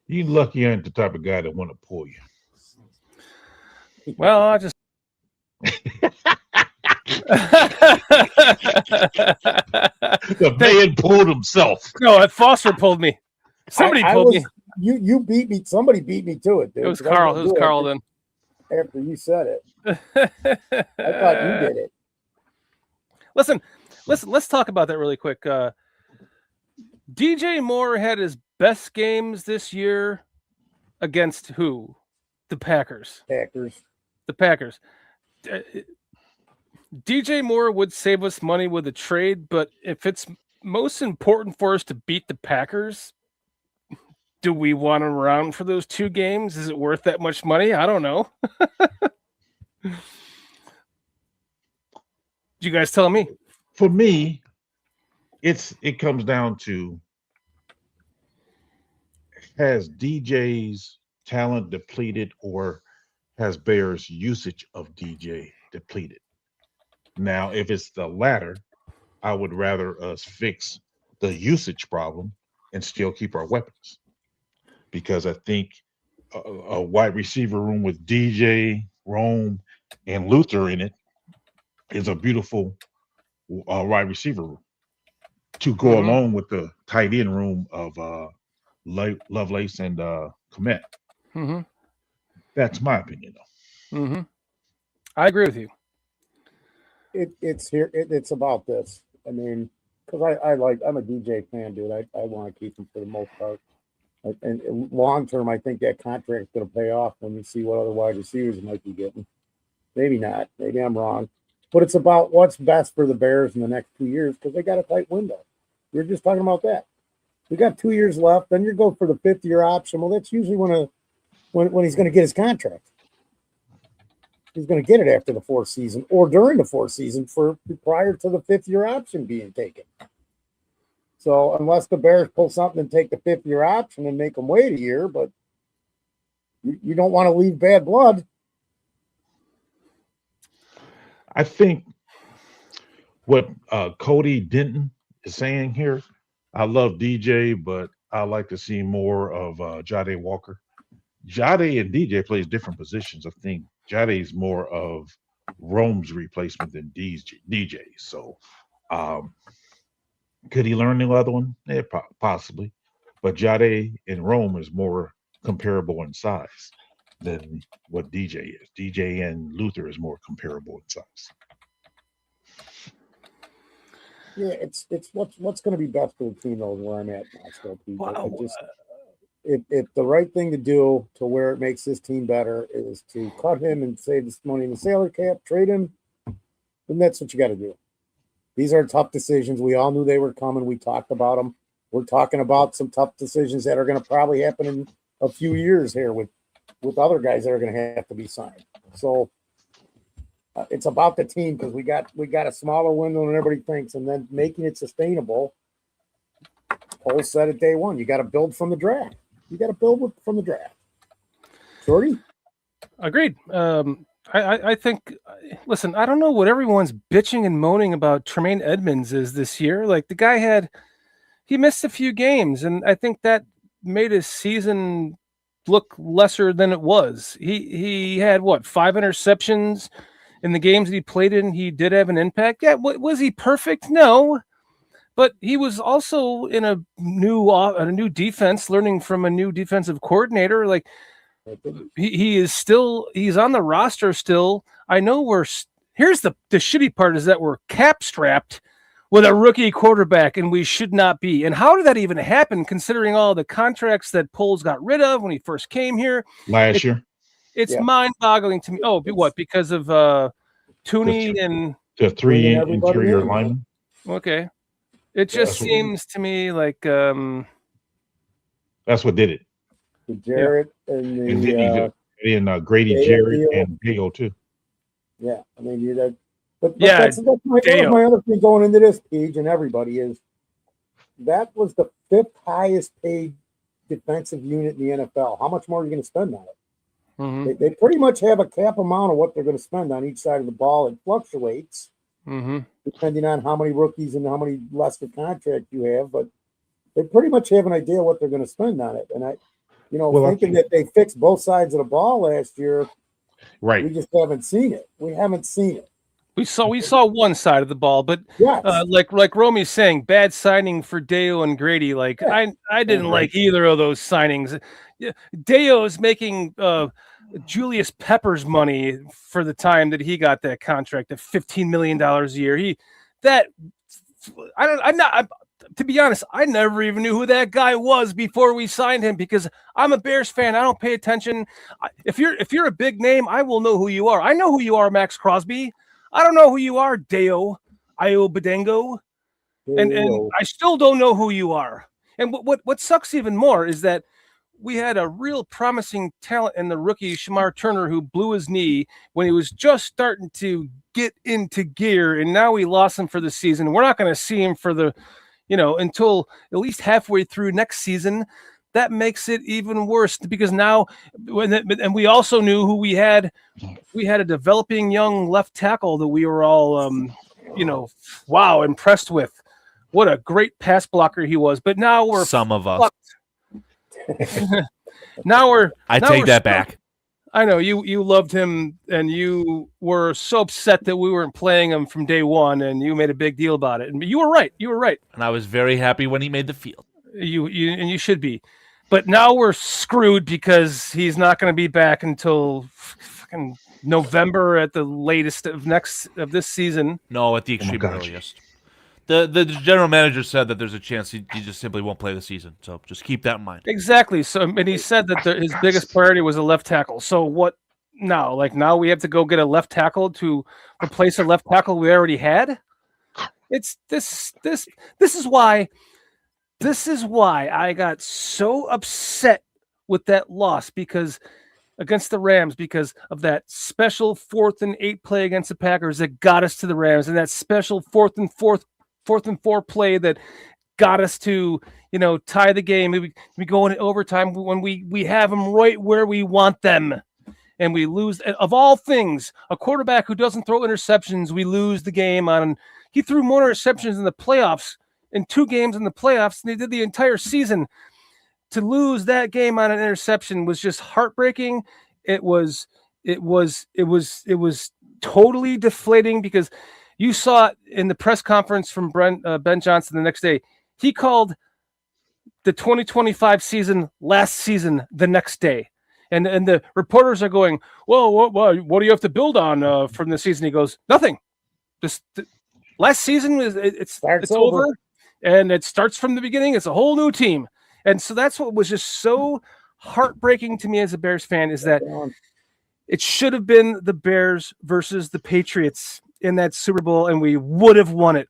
You lucky you ain't the type of guy that want to pull you. Well, I just. The man pulled himself. No, Foster pulled me. Somebody pulled me. You beat me. Somebody beat me to it, dude. It was Carl. It was Carl then. after you said it. I thought you did it. Listen. Let's talk about that really quick. DJ Moore had his best games this year against who? The Packers. The Packers. DJ Moore would save us money with a trade, but if it's most important for us to beat the Packers, do we want him around for those 2 games? Is it worth that much money? I don't know. You guys tell me. For me, it comes down to, has DJ's talent depleted or has Bears' usage of DJ depleted? Now, if it's the latter, I would rather us fix the usage problem and still keep our weapons, because I think a wide receiver room with DJ, Rome, and Luther in it is a beautiful wide receiver room to go along with the tight end room of Lovelace and Komet. That's my opinion, though. I agree with you. It's about this. I mean, because I'm a DJ fan, dude. I want to keep him for the most part. And long term, I think that contract's going to pay off when you see what other wide receivers might be getting. Maybe not. Maybe I'm wrong. But it's about what's best for the Bears in the next 2 years, because they got a tight window. We were just talking about that. We got 2 years left. Then you go for the 5th-year option. Well, that's usually when he's going to get his contract. He's going to get it after the 4th season or during the 4th season prior to the 5th-year option being taken. So unless the Bears pull something and take the 5th-year option and make them wait a year, but you don't want to leave bad blood. I think what Cody Denton is saying here, I love DJ, but I like to see more of Jade Walker. Jade and DJ plays different positions. I think Jade is more of Rome's replacement than DJ. So could he learn the other one? Yeah, possibly. But Jade and Rome is more comparable in size than what DJ is. DJ and Luther is more comparable in size. Yeah, it's what's going to be best for the team, though, is where I'm at now. Still, Wow. If the right thing to do to where it makes this team better is to cut him and save this money in the salary cap, trade him, then that's what you got to do. These are tough decisions. We all knew they were coming. We talked about them. We're talking about some tough decisions that are going to probably happen in a few years here with other guys that are going to have to be signed. So it's about the team, because we got a smaller window than everybody thinks, and then making it sustainable. Cole said it day one. You got to build from the draft. You got to build from the draft. Shorty? Agreed. I think, listen, I don't know what everyone's bitching and moaning about Tremaine Edmunds is this year. Like, the guy he missed a few games, and I think that made his season look lesser than it was. He had, 5 interceptions in the games that he played in. He did have an impact. Yeah, was he perfect? No. But he was also in a new defense, learning from a new defensive coordinator. Like, he's on the roster still. I know here's the shitty part, is that we're cap strapped with a rookie quarterback, and we should not be. And how did that even happen, considering all the contracts that Poles got rid of when he first came here last year? It's mind-boggling to me. Oh, what? Because of Tooney and the 3 interior linemen? Okay. It just seems to me like that's what did it. Jarrett and Grady Jarrett and Dale too. Yeah, I mean but that's my other thing going into this, Page, and everybody is that was the 5th highest paid defensive unit in the NFL. How much more are you going to spend on it? Mm-hmm. They pretty much have a cap amount of what they're going to spend on each side of the ball. It fluctuates depending on how many rookies and how many less of contract you have, but they pretty much have an idea what they're going to spend on it. And thinking that they fixed both sides of the ball last year, right? We just haven't seen it. We haven't seen it. We saw one side of the ball, but yes. Like Romy's saying, bad signing for Deo and Grady. Like I didn't like either of those signings. Deo is making Julius Peppers money for the time that he got that contract of $15 million a year. To be honest, I never even knew who that guy was before we signed him because I'm a Bears fan. I don't pay attention. If you're a big name, I will know who you are. I know who you are, Max Crosby. I don't know who you are, Deo Badengo. And I still don't know who you are. And what sucks even more is that we had a real promising talent in the rookie Shamar Turner who blew his knee when he was just starting to get into gear, and now we lost him for the season. We're not going to see him for until at least halfway through next season. That makes it even worse because now, and we also knew who we had. We had a developing young left tackle that we were all, impressed with. What a great pass blocker he was. But now we're some of us. I take that back. I know you loved him and you were so upset that we weren't playing him from day one and you made a big deal about it. And you were right. And I was very happy when he made the field. You should be. But now we're screwed because he's not going to be back until fucking November at the latest of this season. No, at the extreme earliest. The general manager said that there's a chance he just simply won't play the season. So just keep that in mind. Exactly. So, and he said that his biggest priority was a left tackle. So what now? Like now we have to go get a left tackle to replace a left tackle we already had. It's this is why I got so upset with that loss against the Rams because of that special 4th and 8 play against the Packers that got us to the Rams, and that special 4th and 4 play that got us to, tie the game. We go into overtime when we have them right where we want them, and we lose. Of all things, a quarterback who doesn't throw interceptions, we lose the game on. He threw more interceptions in the playoffs in 2 games in the playoffs than he did the entire season. To lose that game on an interception was just heartbreaking. It was totally deflating because you saw it in the press conference from Ben Johnson the next day. He called the 2025 season last season the next day. And the reporters are going, well, what do you have to build on from the season? He goes, nothing. Last season it's over, and it starts from the beginning. It's a whole new team. And so that's what was just so heartbreaking to me as a Bears fan is that it should have been the Bears versus the Patriots in that Super Bowl, and we would have won it.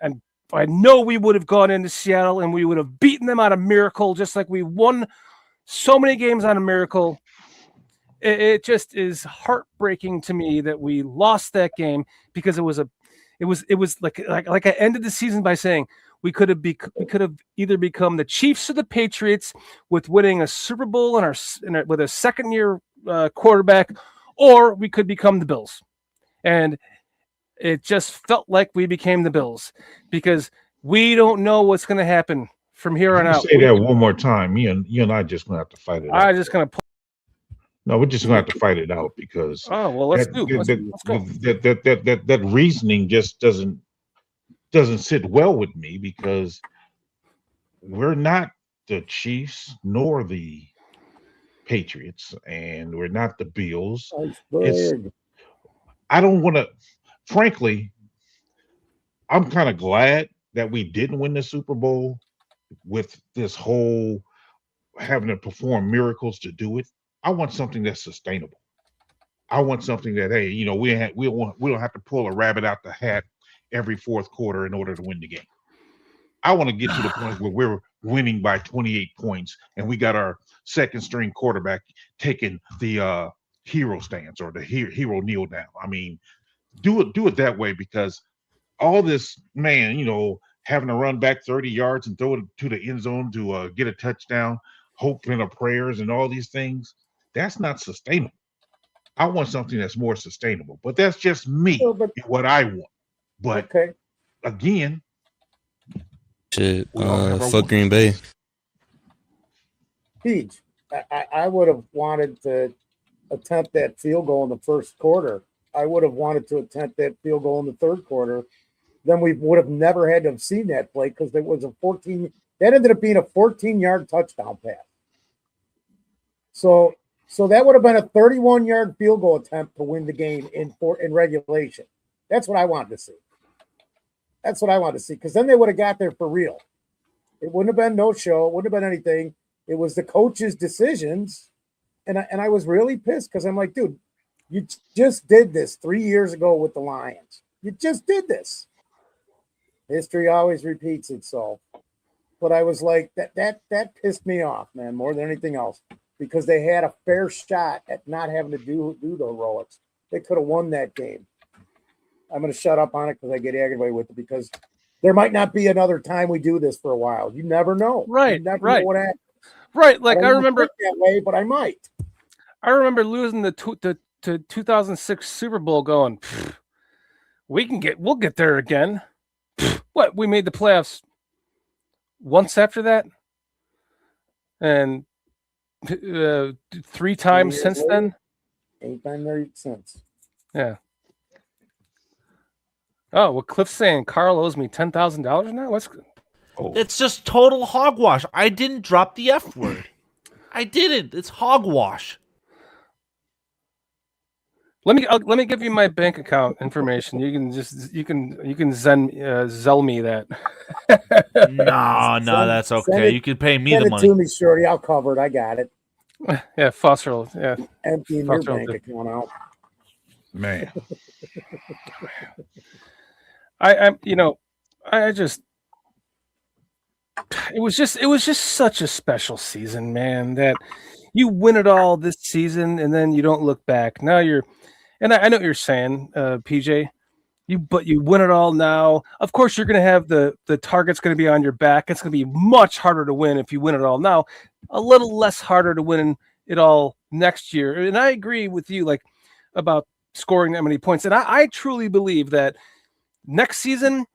And I know we would have gone into Seattle and we would have beaten them on a miracle, just like we won so many games on a miracle. It just is heartbreaking to me that we lost that game because it was like I ended the season by saying we could have either become the Chiefs or the Patriots with winning a Super Bowl with a second-year quarterback, or we could become the Bills. And it just felt like we became the Bills because we don't know what's going to happen from here on out. Say that one more time. You and I just going to have to fight it out. I'm just going to. No, we're just going to have to fight it out because. Oh well, let's go. That reasoning just doesn't sit well with me because we're not the Chiefs nor the Patriots, and we're not the Bills. I don't want to. Frankly, I'm kind of glad that we didn't win the Super Bowl with this whole having to perform miracles to do it. I want something that's sustainable. I want something that, hey, we don't have to pull a rabbit out the hat every fourth quarter in order to win the game. I want to get to the point where we're winning by 28 points and we got our second string quarterback taking the hero stance or the hero kneel down. I mean, do it that way because all this, man, having to run back 30 yards and throw it to the end zone to get a touchdown, hoping or prayers and all these things, that's not sustainable. I want something that's more sustainable, but that's just me, what I want. But again, shit, fuck Green Bay. Peach, I would have wanted to attempt that field goal in the first quarter. I would have wanted to attempt that field goal in the third quarter. Then we would have never had to have seen that play because it was that ended up being a 14-yard touchdown pass. So So that would have been a 31-yard field goal attempt to win the game in regulation. That's what I wanted to see. That's what I wanted to see, because then they would have got there for real. It wouldn't have been no show. It wouldn't have been anything. It was the coach's decisions. And I was really pissed because I'm like, dude, you just did this 3 years ago with the Lions. You just did this. History always repeats itself. But I was like, that pissed me off, man, more than anything else, because they had a fair shot at not having to do the heroics. They could have won that game. I'm going to shut up on it because I get aggravated with it, because there might not be another time we do this for a while. You never know. Right, you never right. know what happens. Right, like I I don't remember think that way, but I might. I remember losing the 2006 Super Bowl going, we'll get there again. What, we made the playoffs once after that? And 3 times since later, then? Ain't been there since. Yeah. Oh, well, Cliff's saying Carl owes me $10,000 now? What's... Oh. It's just total hogwash. I didn't drop the F word. I didn't. It's hogwash. Let me give you my bank account information. You can Zell me that. No, that's okay. You can pay me the money. Send it to me, Shorty. I'll cover it. I got it. Yeah, Foster. Yeah, emptying your bank account out. Man, I just. It was just such a special season, man, that you win it all this season and then you don't look back. Now and I know what you're saying, PJ, but you win it all now. Of course, you're going to have the target's going to be on your back. It's going to be much harder to win if you win it all now, a little less harder to win it all next year. And I agree with you, like, about scoring that many points. And I truly believe that next season,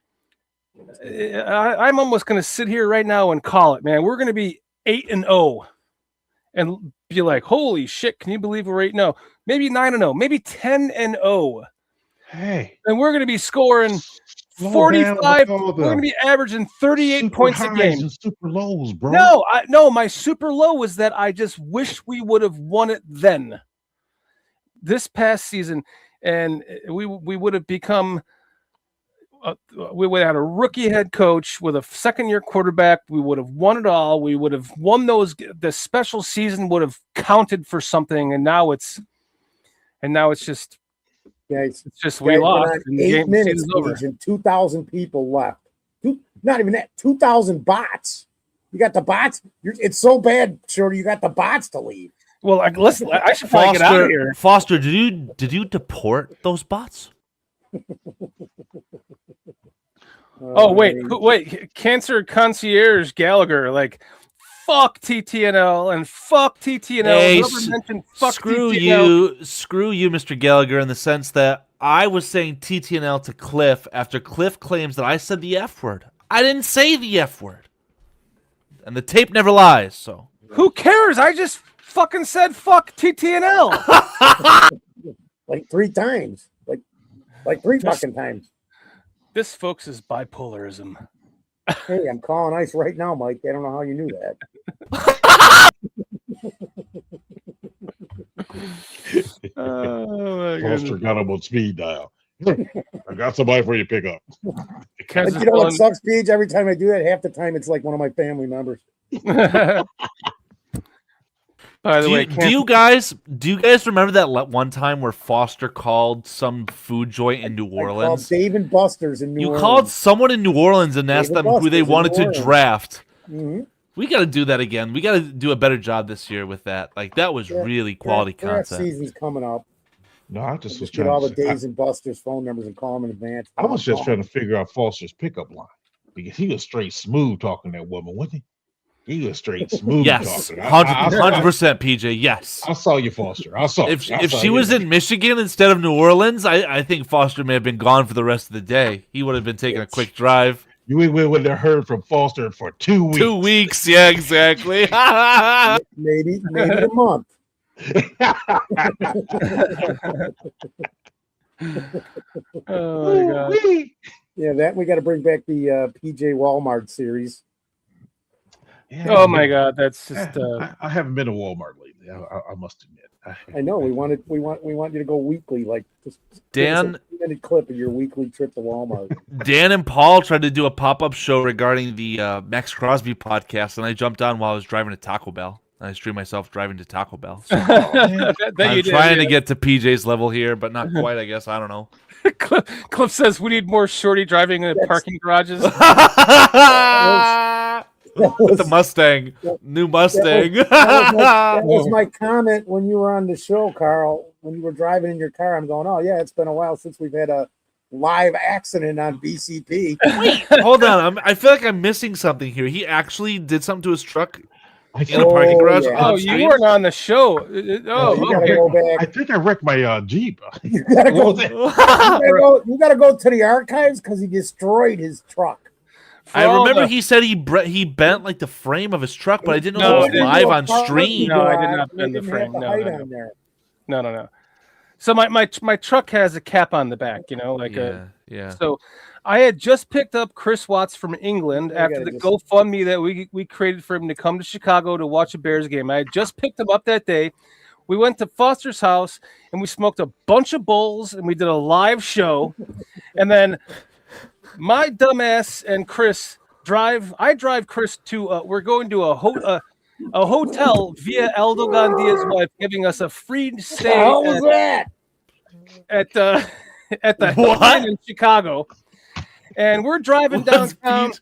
I'm almost going to sit here right now and call it, man. We're going to be 8-0 and be like, holy shit, can you believe we're 8-0? Maybe 9-0, maybe 10-0. Hey. And we're going to be scoring 45. We're going to be averaging 38 points a game. And super lows, bro. No, my super low was that I just wish we would have won it then. This past season, and we would have become we would have had a rookie head coach with a second-year quarterback. We would have won it all. We would have won those. The special season would have counted for something, and now it's just we lost. 8 minutes, and 2,000 people left. Not even that. 2,000 bots. You got the bots. It's so bad, Shorty. You got the bots to leave. Well, I should probably get out of here. Foster, did you deport those bots? Oh, wait, Cancer Concierge Gallagher, like, fuck TTNL and fuck TTNL. Hey, fuck screw TTNL. you, Mr. Gallagher, in the sense that I was saying TTNL to Cliff after Cliff claims that I said the F word. I didn't say the F word. And the tape never lies, so. Who cares? I just fucking said fuck TTNL. Like 3 times. Like 3 fucking times. This, folks, is bipolarism. Hey, I'm calling ice right now, Mike. I don't know how you knew that. Oh, my Foster got him on speed dial. I got somebody for you to pick up. You know what sucks, Paige? Every time I do that, half the time it's like one of my family members. By the way, do you guys remember that one time where Foster called some food joint in New Orleans? I called Dave and Buster's in New Orleans. You called someone in New Orleans and asked them who they wanted to draft. Mm-hmm. We got to do that again. We got to do a better job this year with that. Like, that was really quality content. Draft season's coming up. No, I just was get trying all to the Dave's and Buster's phone numbers and call them in advance. I was just trying to figure out Foster's pickup line, because he was straight smooth talking to that woman, wasn't he? He was straight smooth. Yes, talking. 100%, PJ. Yes, I saw you, Foster. I saw. If she was in Michigan instead of New Orleans, I think Foster may have been gone for the rest of the day. He would have been taking a quick drive. You would have heard from Foster for 2 weeks. 2 weeks, yeah, exactly. maybe a month. Oh my God. Yeah, that we got to bring back the PJ Walmart series. Yeah, Oh my God, that's just. I haven't been to Walmart lately. I must admit. I know we want you to go weekly, like just Dan- give us a minute clip of your weekly trip to Walmart. Dan and Paul tried to do a pop-up show regarding the Max Crosby podcast, and I jumped on while I was driving to Taco Bell. I streamed myself driving to Taco Bell. So I'm trying to get to PJ's level here, but not quite, I guess. I don't know. Cliff says we need more shorty driving in parking garages. With the Mustang, new Mustang. That was my comment when you were on the show, Carl. When you were driving in your car, I'm going, "Oh yeah, it's been a while since we've had a live accident on BCP." Wait, hold on. I feel like I'm missing something here. He actually did something to his truck in a parking garage. Yeah. Oh, you weren't on the show. You gotta go back. I think I wrecked my Jeep. You gotta go. You gotta go to the archives because he destroyed his truck. I remember he said he bent like the frame of his truck, but I didn't know it was live on stream. No, I did not bend the frame. No. So my truck has a cap on the back, yeah. So I had just picked up Chris Watts from England after the GoFundMe that we created for him to come to Chicago to watch a Bears game. I had just picked him up that day. We went to Foster's house and we smoked a bunch of bowls and we did a live show, and then my dumbass and Chris I drive Chris to we're going to a hotel via Aldo Gandia's wife giving us a free stay at the Hilton in Chicago. And we're driving downtown.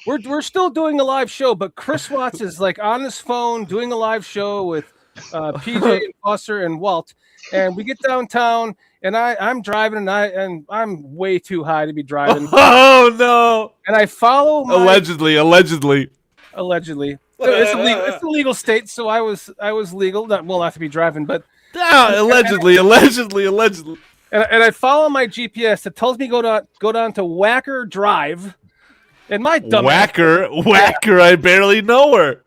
We're still doing a live show, but Chris Watts is like on his phone doing a live show with PJ and Foster and Walt. And we get downtown and I'm driving and I'm way too high to be driving. Oh no. And I follow allegedly. It's a legal state, so I was legal. Not to be driving, but allegedly. And I follow my GPS that tells me go down to Wacker Drive. And my dumb Wacker, I barely know her.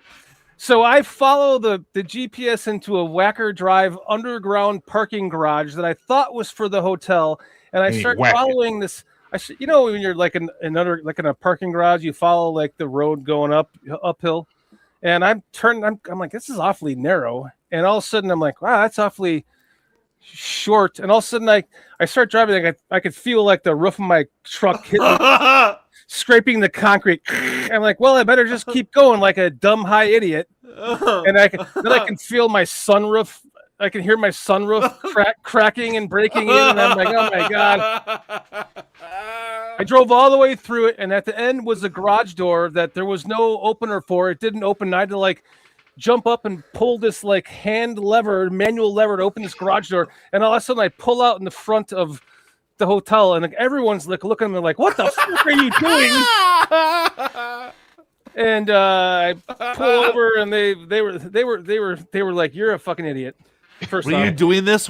So I follow the GPS into a Wacker Drive underground parking garage that I thought was for the hotel, and I start following this. When you're like in a parking garage, you follow like the road going uphill, and I'm like, this is awfully narrow, and all of a sudden I'm like, wow, that's awfully short, and all of a sudden I start driving, like I could feel like the roof of my truck hitting. Scraping the concrete. I'm like, well, I better just keep going like a dumb high idiot. And I can feel my sunroof. I can hear my sunroof cracking and breaking in. And I'm like, oh my God. I drove all the way through it. And at the end was a garage door that there was no opener for. It didn't open. I had to like jump up and pull this like manual lever to open this garage door. And all of a sudden I pull out in the front of the hotel, and like everyone's like looking at me like, what the fuck are you doing? And I pull over, and they were like, you're a fucking idiot. Were you doing this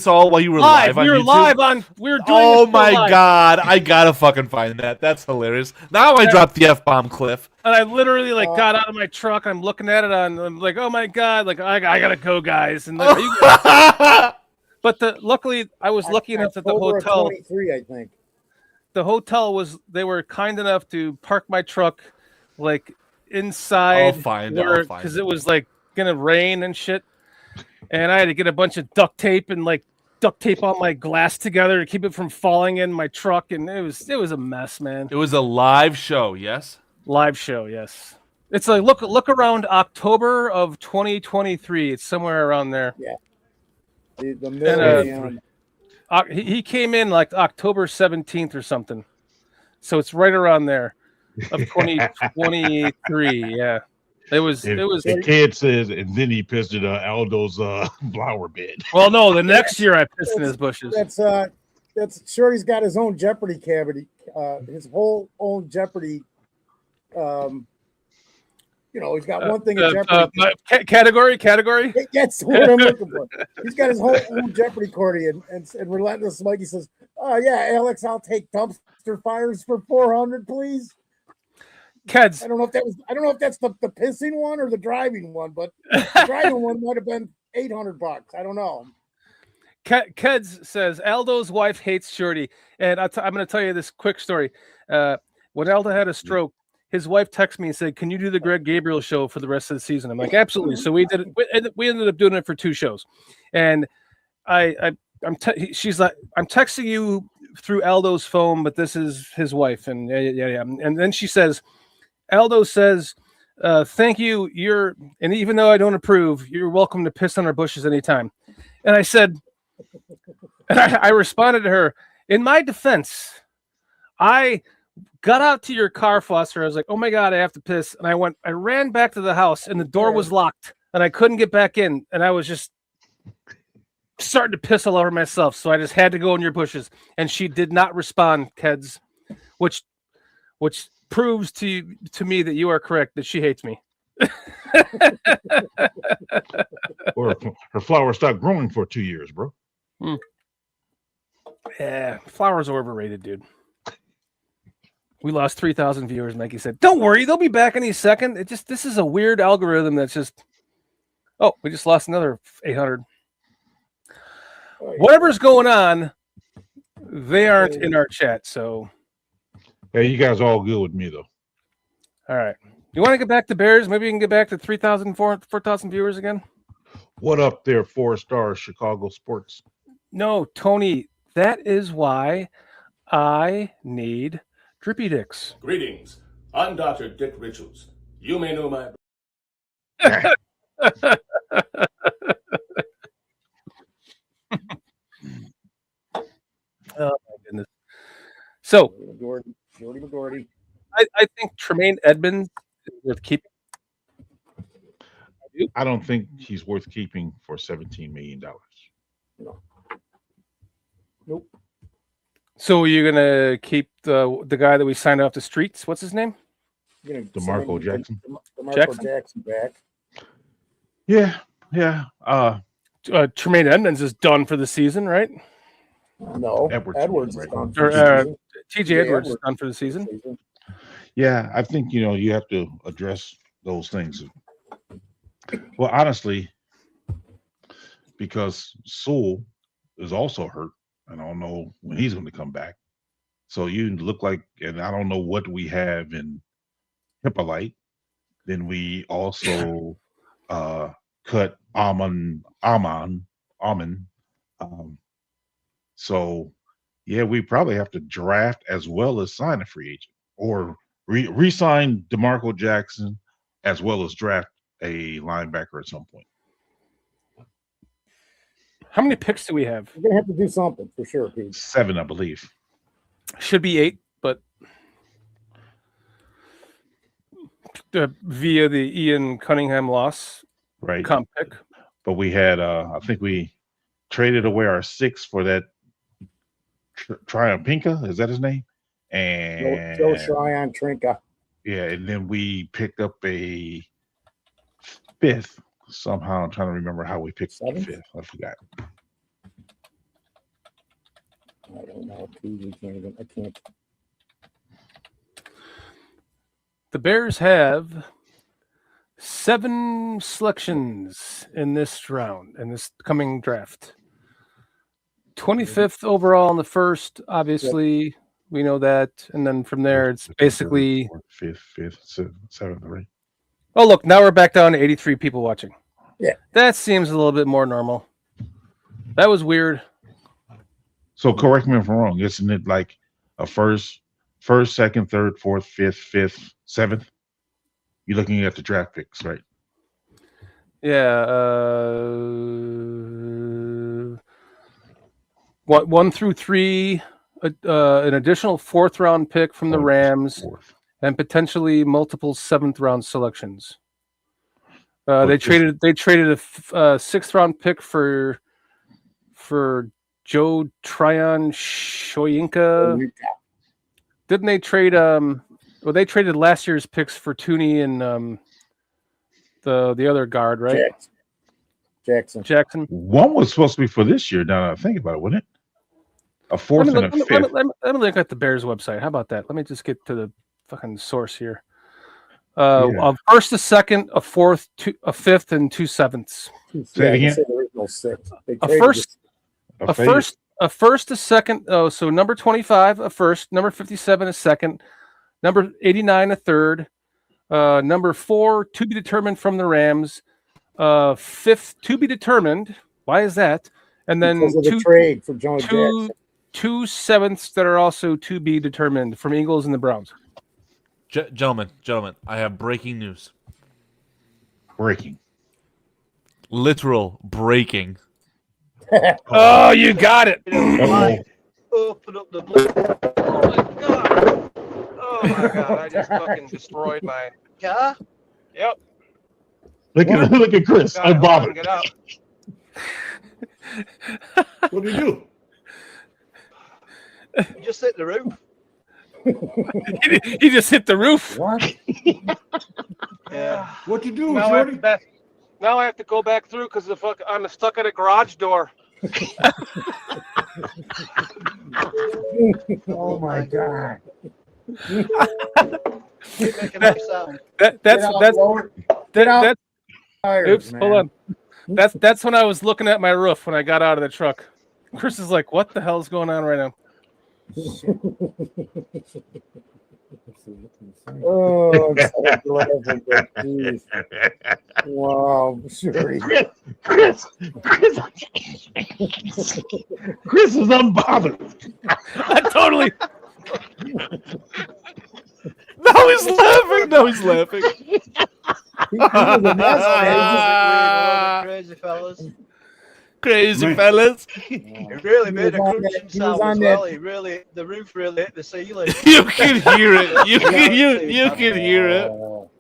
all while you were live on YouTube? We were doing Oh my God, I gotta fucking find that. That's hilarious. Now I dropped the F-bomb, Cliff. And I literally got out of my truck. I'm looking at it I'm like, oh my God, like I gotta go, guys. And like, but luckily, I was lucky enough that the hotel. 23, I think. The hotel they were kind enough to park my truck like inside. Because it was like gonna rain and shit, and I had to get a bunch of duct tape and like duct tape all my glass together to keep it from falling in my truck, and it was a mess, man. It was a live show, yes. Live show, yes. It's like look around October of 2023. It's somewhere around there. Yeah. The middle he came in like October 17th or something, so it's right around there of 2023. Yeah, it was. The kid says, and then he pissed in Aldo's flower bed. Well, no, the next year I pissed in his bushes. That's Shorty's got his own Jeopardy cavity, his whole own Jeopardy. He's got one thing in Jeopardy. Category? That's what I'm looking for. He's got his whole own Jeopardy accordion, and Relentless Mikey says, "Oh yeah, Alex, I'll take dumpster fires for 400, please." Keds. I don't know if that's the pissing one or the driving one, but the driving one might have been $800. I don't know. Keds says Aldo's wife hates Shorty, and I'm going to tell you this quick story. When Aldo had a stroke, his wife texted me and said, "Can you do the Greg Gabriel show for the rest of the season?" I'm like, "Absolutely." So we did it. We ended up doing it for 2 shows, and she's like, "I'm texting you through Aldo's phone, but this is his wife." And yeah. And then she says, "Aldo says, thank you. And even though I don't approve, you're welcome to piss on our bushes anytime." And I said, and I responded to her, in my defense, I got out to your car, Foster. I was like, "Oh my God, I have to piss." And I ran back to the house and the door was locked and I couldn't get back in. And I was just starting to piss all over myself. So I just had to go in your bushes. And she did not respond, Keds, which proves to me that you are correct, that she hates me. Or her flowers stopped growing for 2 years, bro. Yeah, flowers are overrated, dude. We lost 3,000 viewers. Mikey said, "Don't worry, they'll be back any second." This is a weird algorithm that's just. Oh, we just lost another 800. Whatever's going on, they aren't in our chat. So, Hey, you guys all good with me though. All right. You want to get back to Bears? Maybe you can get back to 3,000, 4,000 viewers again. What up there, 4-star Chicago sports? No, Tony. That is why I need Drippy Dicks. Greetings. I'm Dr. Dick Richards. You may know my... Oh, my goodness. So, Jordy McGordy. I think Tremaine Edmunds is worth keeping. I don't think he's worth keeping for $17 million. No. Nope. So, are you going to keep the guy that we signed off the streets? What's his name? DeMarco Jackson. DeMarco Jackson back. Yeah. Tremaine Edmunds is done for the season, right? No, Edwards is done for the season. TJ Edwards is done for the season. Yeah, I think you have to address those things. Well, honestly, because Sewell is also hurt, and I don't know when he's going to come back. So you look like, and I don't know what we have in Hippolyte. Then we also cut Amon. So yeah, we probably have to draft as well as sign a free agent, or re-sign DeMarco Jackson as well as draft a linebacker at some point. How many picks do we have? We're gonna have to do something for sure, Pete. 7, I believe. Should be 8, but via the Ian Cunningham loss, Right. comp pick. But we had, I think we traded away our 6 for that Tryon Pinka. Is that his name? And Joe Tryon Trinka. Yeah, and then we picked up a 5th somehow. I'm trying to remember how we picked the 5th. I forgot. I don't know. I can't. The Bears have 7 selections in this round, in this coming draft. 25th overall in the first, obviously. We know that. And then from there, it's basically 5th, 7th, right? Oh, look, now we're back down to 83 people watching. Yeah. That seems a little bit more normal. That was weird. So correct me if I'm wrong. Isn't it like a first, second, third, fourth, fifth, 7th? You're looking at the draft picks, right? Yeah. 1 through 3, an additional 4th round pick from the Rams, and potentially multiple 7th round selections. They traded a 6th round pick for Joe Tryon Shoyinka. Didn't they trade? They traded last year's picks for Tooney and the other guard, right? Jackson. One was supposed to be for this year. Now that I think about it, wasn't it? A 4th and a 5th. Let me look at the Bears website. How about that? Let me just get to the fucking source here. A first, a second, a 4th, a 5th, and 2 7ths. Say it again. A first, a second. Oh, so number 25, a first, number 57, a second, Number 89, a third. Number 4, to be determined from the Rams. 5th, to be determined. Why is that? And then because of the trade for Johnny Jackson. 2 sevenths that are also to be determined from Eagles and the Browns. Gentlemen, I have breaking news. Breaking. Literal breaking. Oh, you got it. Open up the blue. Oh my god. Oh my god, I just fucking destroyed my car. Yep. Look at Chris. I'm bothered. Get out. What did he do? You just hit the roof. He just hit the roof. What? Yeah. What you do, Now Jordy? I have to go back through because I'm stuck at a garage door. Oh my god. Keep making up sound. That's Tires, oops, man. hold on. That's when I was looking at my roof when I got out of the truck. Chris is like, "What the hell is going on right now?" Oh, I'm so glad. Jeez. Wow, sure. Chris is unbothered. I totally. No, he's laughing. He was a mess, man. Crazy fellas. Crazy fellas. He really made a on crunching that- he was sound on as that- well. The roof really hit the ceiling. You can hear it. You can hear it. Oh.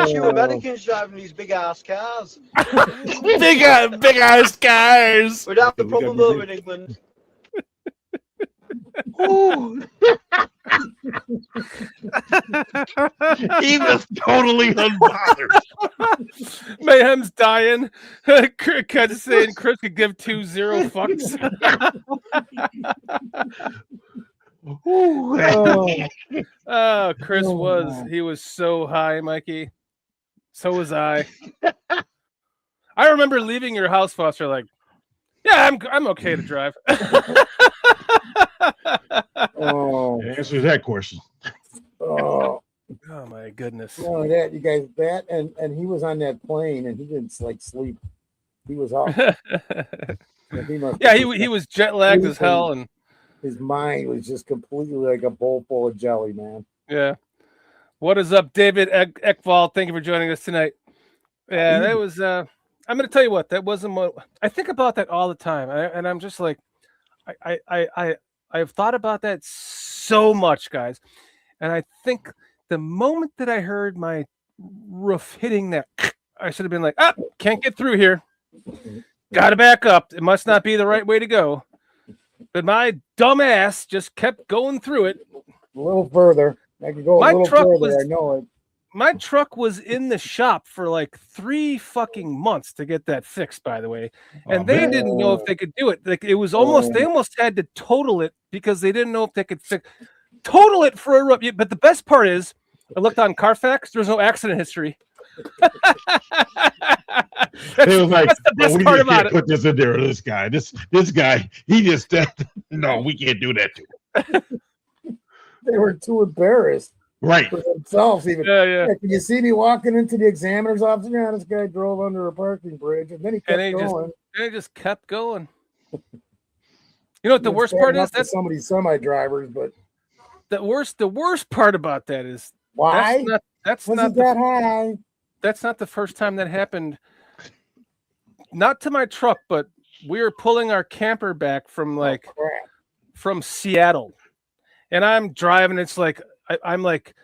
You Americans driving these big ass cars. Big ass cars. We'd have the problem over in England. He was totally unbothered. Mayhem's dying. Chris saying Chris could give 2-0 fucks. Oh, Chris was so high, Mikey. So was I. I remember leaving your house, Foster, like, yeah, I'm okay to drive. Oh. Answer that question. Oh. Oh my goodness. No, that you guys and he was on that plane and he didn't like sleep. He was off. He was jet lagged as hell, and his mind was just completely like a bowl full of jelly, man. yeah. What is up, David Ekval? Thank you for joining us tonight. Yeah, that was. I'm going to tell you what. That wasn't what I think about that all the time, and I'm just like, I've thought about that so much, guys, and I think the moment that I heard my roof hitting that, I should have been like, can't get through here. Got to back up. It must not be the right way to go. But my dumb ass just kept going through it. A little further. I could go a little further. I know it. My truck was in the shop for like 3 fucking months to get that fixed, by the way. And they didn't know if they could do it. Like it was almost, they almost had to total it because they didn't know if they could total it for a roof. But the best part is, I looked on Carfax, there's no accident history. It was like, that's the best part about it. Put this in there. This guy, he just no, we can't do that to him. They were too embarrassed, right, for themselves. Even yeah. Can you see me walking into the examiner's office? Yeah, this guy drove under a parking bridge, and then he kept going. They just kept going. You know what the worst part is? That's some of these semi-drivers, but the worst part about that is why? That's not that high. That's not the first time that happened. Not to my truck, but we were pulling our camper back from from Seattle, and I'm driving. It's like I'm like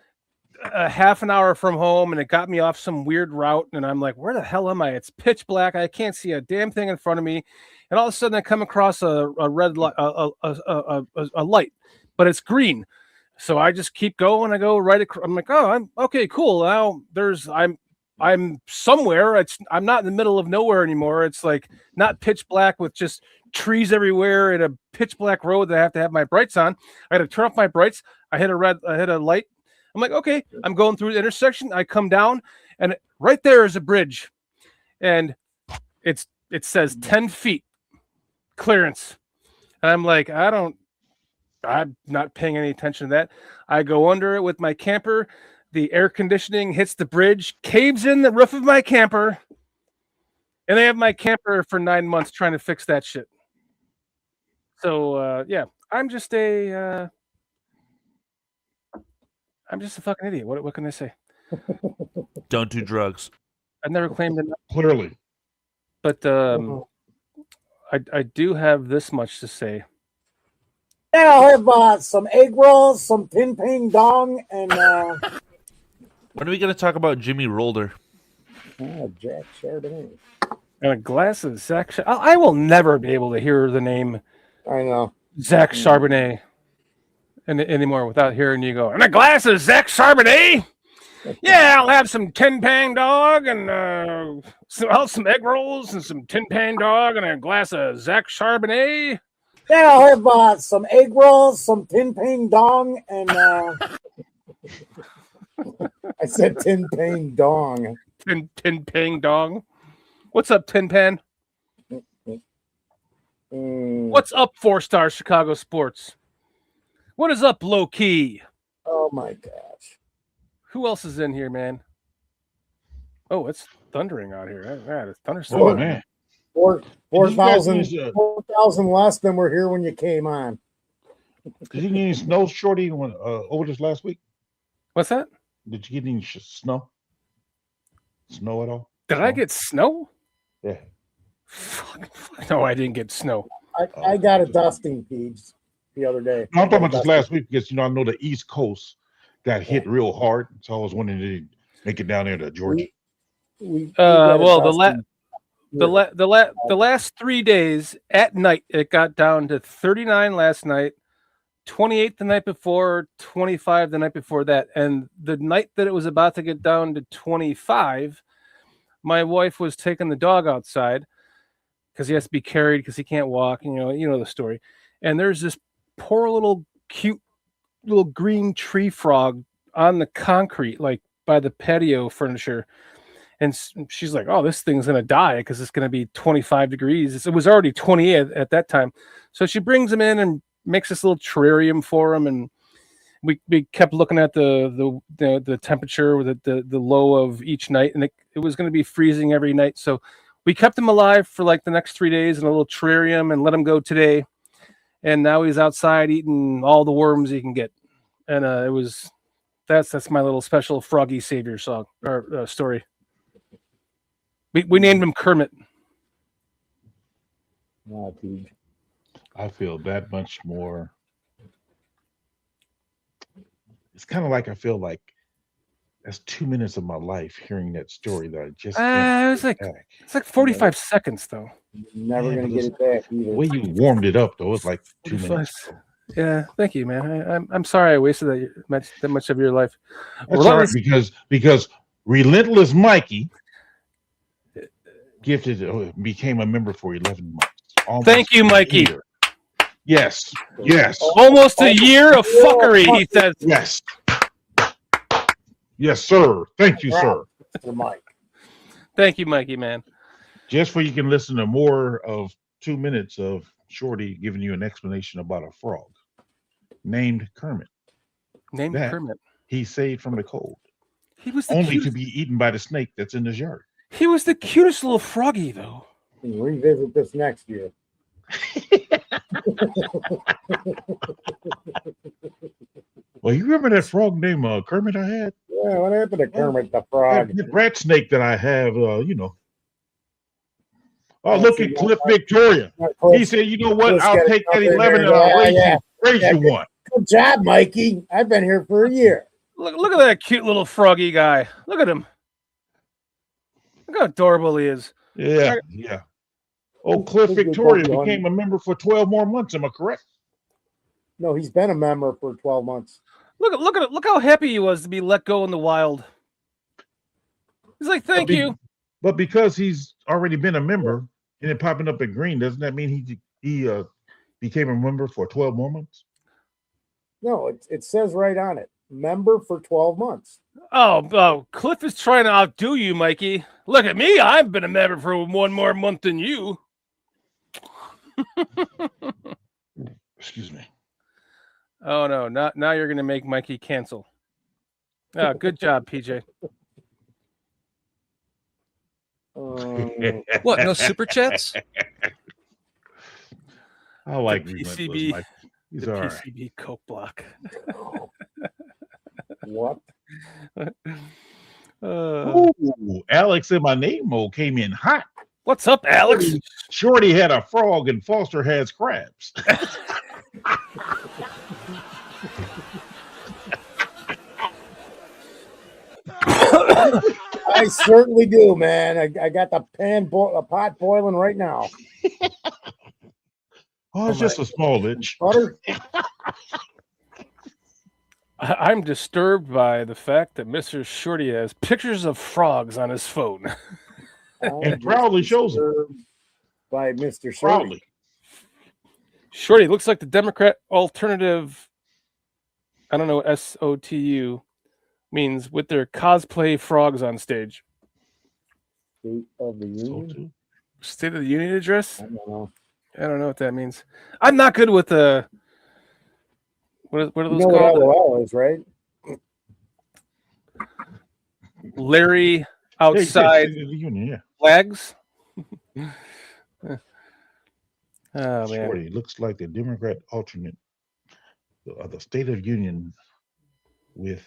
a half an hour from home, and it got me off some weird route, and I'm like, where the hell am I? It's pitch black. I can't see a damn thing in front of me, and all of a sudden I come across a red light, a light, but it's green. So I just keep going. I go right across. I'm like, oh, I'm okay, cool. Now I'm somewhere. I'm not in the middle of nowhere anymore. It's like not pitch black with just trees everywhere in a pitch black road that I have to have my brights on. I had to turn off my brights. I hit a light. I'm like, okay, I'm going through the intersection. I come down, and right there is a bridge, and it says 10 feet clearance, and I'm like, I don't I'm not paying any attention to that. I go under it with my camper. The air conditioning hits the bridge, caves in the roof of my camper, and they have my camper for 9 months trying to fix that shit. So yeah, I'm just a fucking idiot. What can I say? Don't do drugs. I never claimed it. Clearly. But I do have this much to say. Yeah, I'll have some egg rolls, some tin ping dong, and When are we going to talk about Jimmy Rolder? Jack Chardonnay. And a glass of Zach. I will never be able to hear the name. I know Zach Charbonnet anymore without hearing you go. And a glass of Zach Charbonnet. Yeah, I'll have some tin pang dog and some egg rolls and some tin pang dog and a glass of Zach Charbonnet. Yeah, I'll have some egg rolls, some tin ping dong, and I said tin ping dong. Tin pang dong. What's up, Tin Pan? What's up, 4-star Chicago Sports? What is up, Low Key? Oh my gosh. Who else is in here, man? Oh, it's thundering out here. Yeah, it's thunderstorm. Oh, man. 4,000 less than were here when you came on. Did you get any snow, Shorty, over this last week? What's that? Did you get any snow? Snow at all? Did I get snow? Yeah. Fuck. No, I didn't get snow. I got a dusting, Peach, the other day. No, I'm talking about this last week because, I know the East Coast got hit real hard. So I was wondering to make it down there to Georgia. Well, the last 3 days at night, it got down to 39 last night, 28 the night before, 25 the night before that. And the night that it was about to get down to 25, my wife was taking the dog outside because he has to be carried because he can't walk. You know the story. And there's this poor little cute little green tree frog on the concrete, like by the patio furniture. And she's like, oh, this thing's going to die because it's going to be 25 degrees. It was already 28 at that time. So she brings him in and makes this little terrarium for him. And we kept looking at the temperature, the low of each night. And it was going to be freezing every night. So we kept him alive for like the next 3 days in a little terrarium and let him go today. And now he's outside eating all the worms he can get. And that's my little special Froggy Savior song or story. We named him Kermit. I feel that much more. It's kind of like I feel like that's 2 minutes of my life hearing that story that I just. It's like 45 seconds though. Never gonna get it back either. The way you warmed it up though, it's like 2 minutes. Yeah, thank you, man. I'm sorry I wasted that much of your life. That's all right, because Relentless Mikey became a member for 11 months. Thank you, Mikey. Yes. Almost a year of fuckery, he says. Yes. Yes, sir. Thank you, sir. Mike. Thank you, Mikey, man. Just for you can listen to more of 2 minutes of Shorty giving you an explanation about a frog named Kermit. Kermit. He saved from the cold. He was only to be eaten by the snake that's in his yard. He was the cutest little froggy, though. We'll revisit this next year. Well, you remember that frog named Kermit I had? Yeah, what happened to Kermit the frog? That rat snake that I have, Oh, look at Cliff Victoria. He said, you know what? I'll take that 11 and raise you one. Good job, Mikey. I've been here for a year. Look at that cute little froggy guy. Look at him. Look how adorable he is. Yeah. Oh, Cliff Victoria became a member for 12 more months. Am I correct? No, he's been a member for 12 months. Look how happy he was to be let go in the wild. He's like, thank you. But because he's already been a member and it popping up in green, doesn't that mean he became a member for 12 more months? No, it says right on it. Member for 12 months. Oh, Cliff is trying to outdo you, Mikey. Look at me. I've been a member for one more month than you. Excuse me. Oh no! Now you're gonna make Mikey cancel. Ah, good job, PJ. What? No super chats? I like the Relentless PCB, Mike. He's the all right. PCB Coke block. What? Ooh, Alex in my name mode came in hot. What's up, Alex? Shorty had a frog and Foster has crabs. I certainly do, man. I got the pot boiling right now. Oh, it's just a small itch. Butter. I'm disturbed by the fact that Mr. Shorty has pictures of frogs on his phone. And proudly shows them. By Mr. Shorty. Proudly. Shorty looks like the Democrat alternative. I don't know what SOTU means with their cosplay frogs on stage. State of the Union. State of the Union address? I don't know. I don't know what that means. I'm not good with the. What are those You know called? what LOL is, right? Larry outside flags. Oh man, Shorty looks like the Democrat alternate of the State of Union with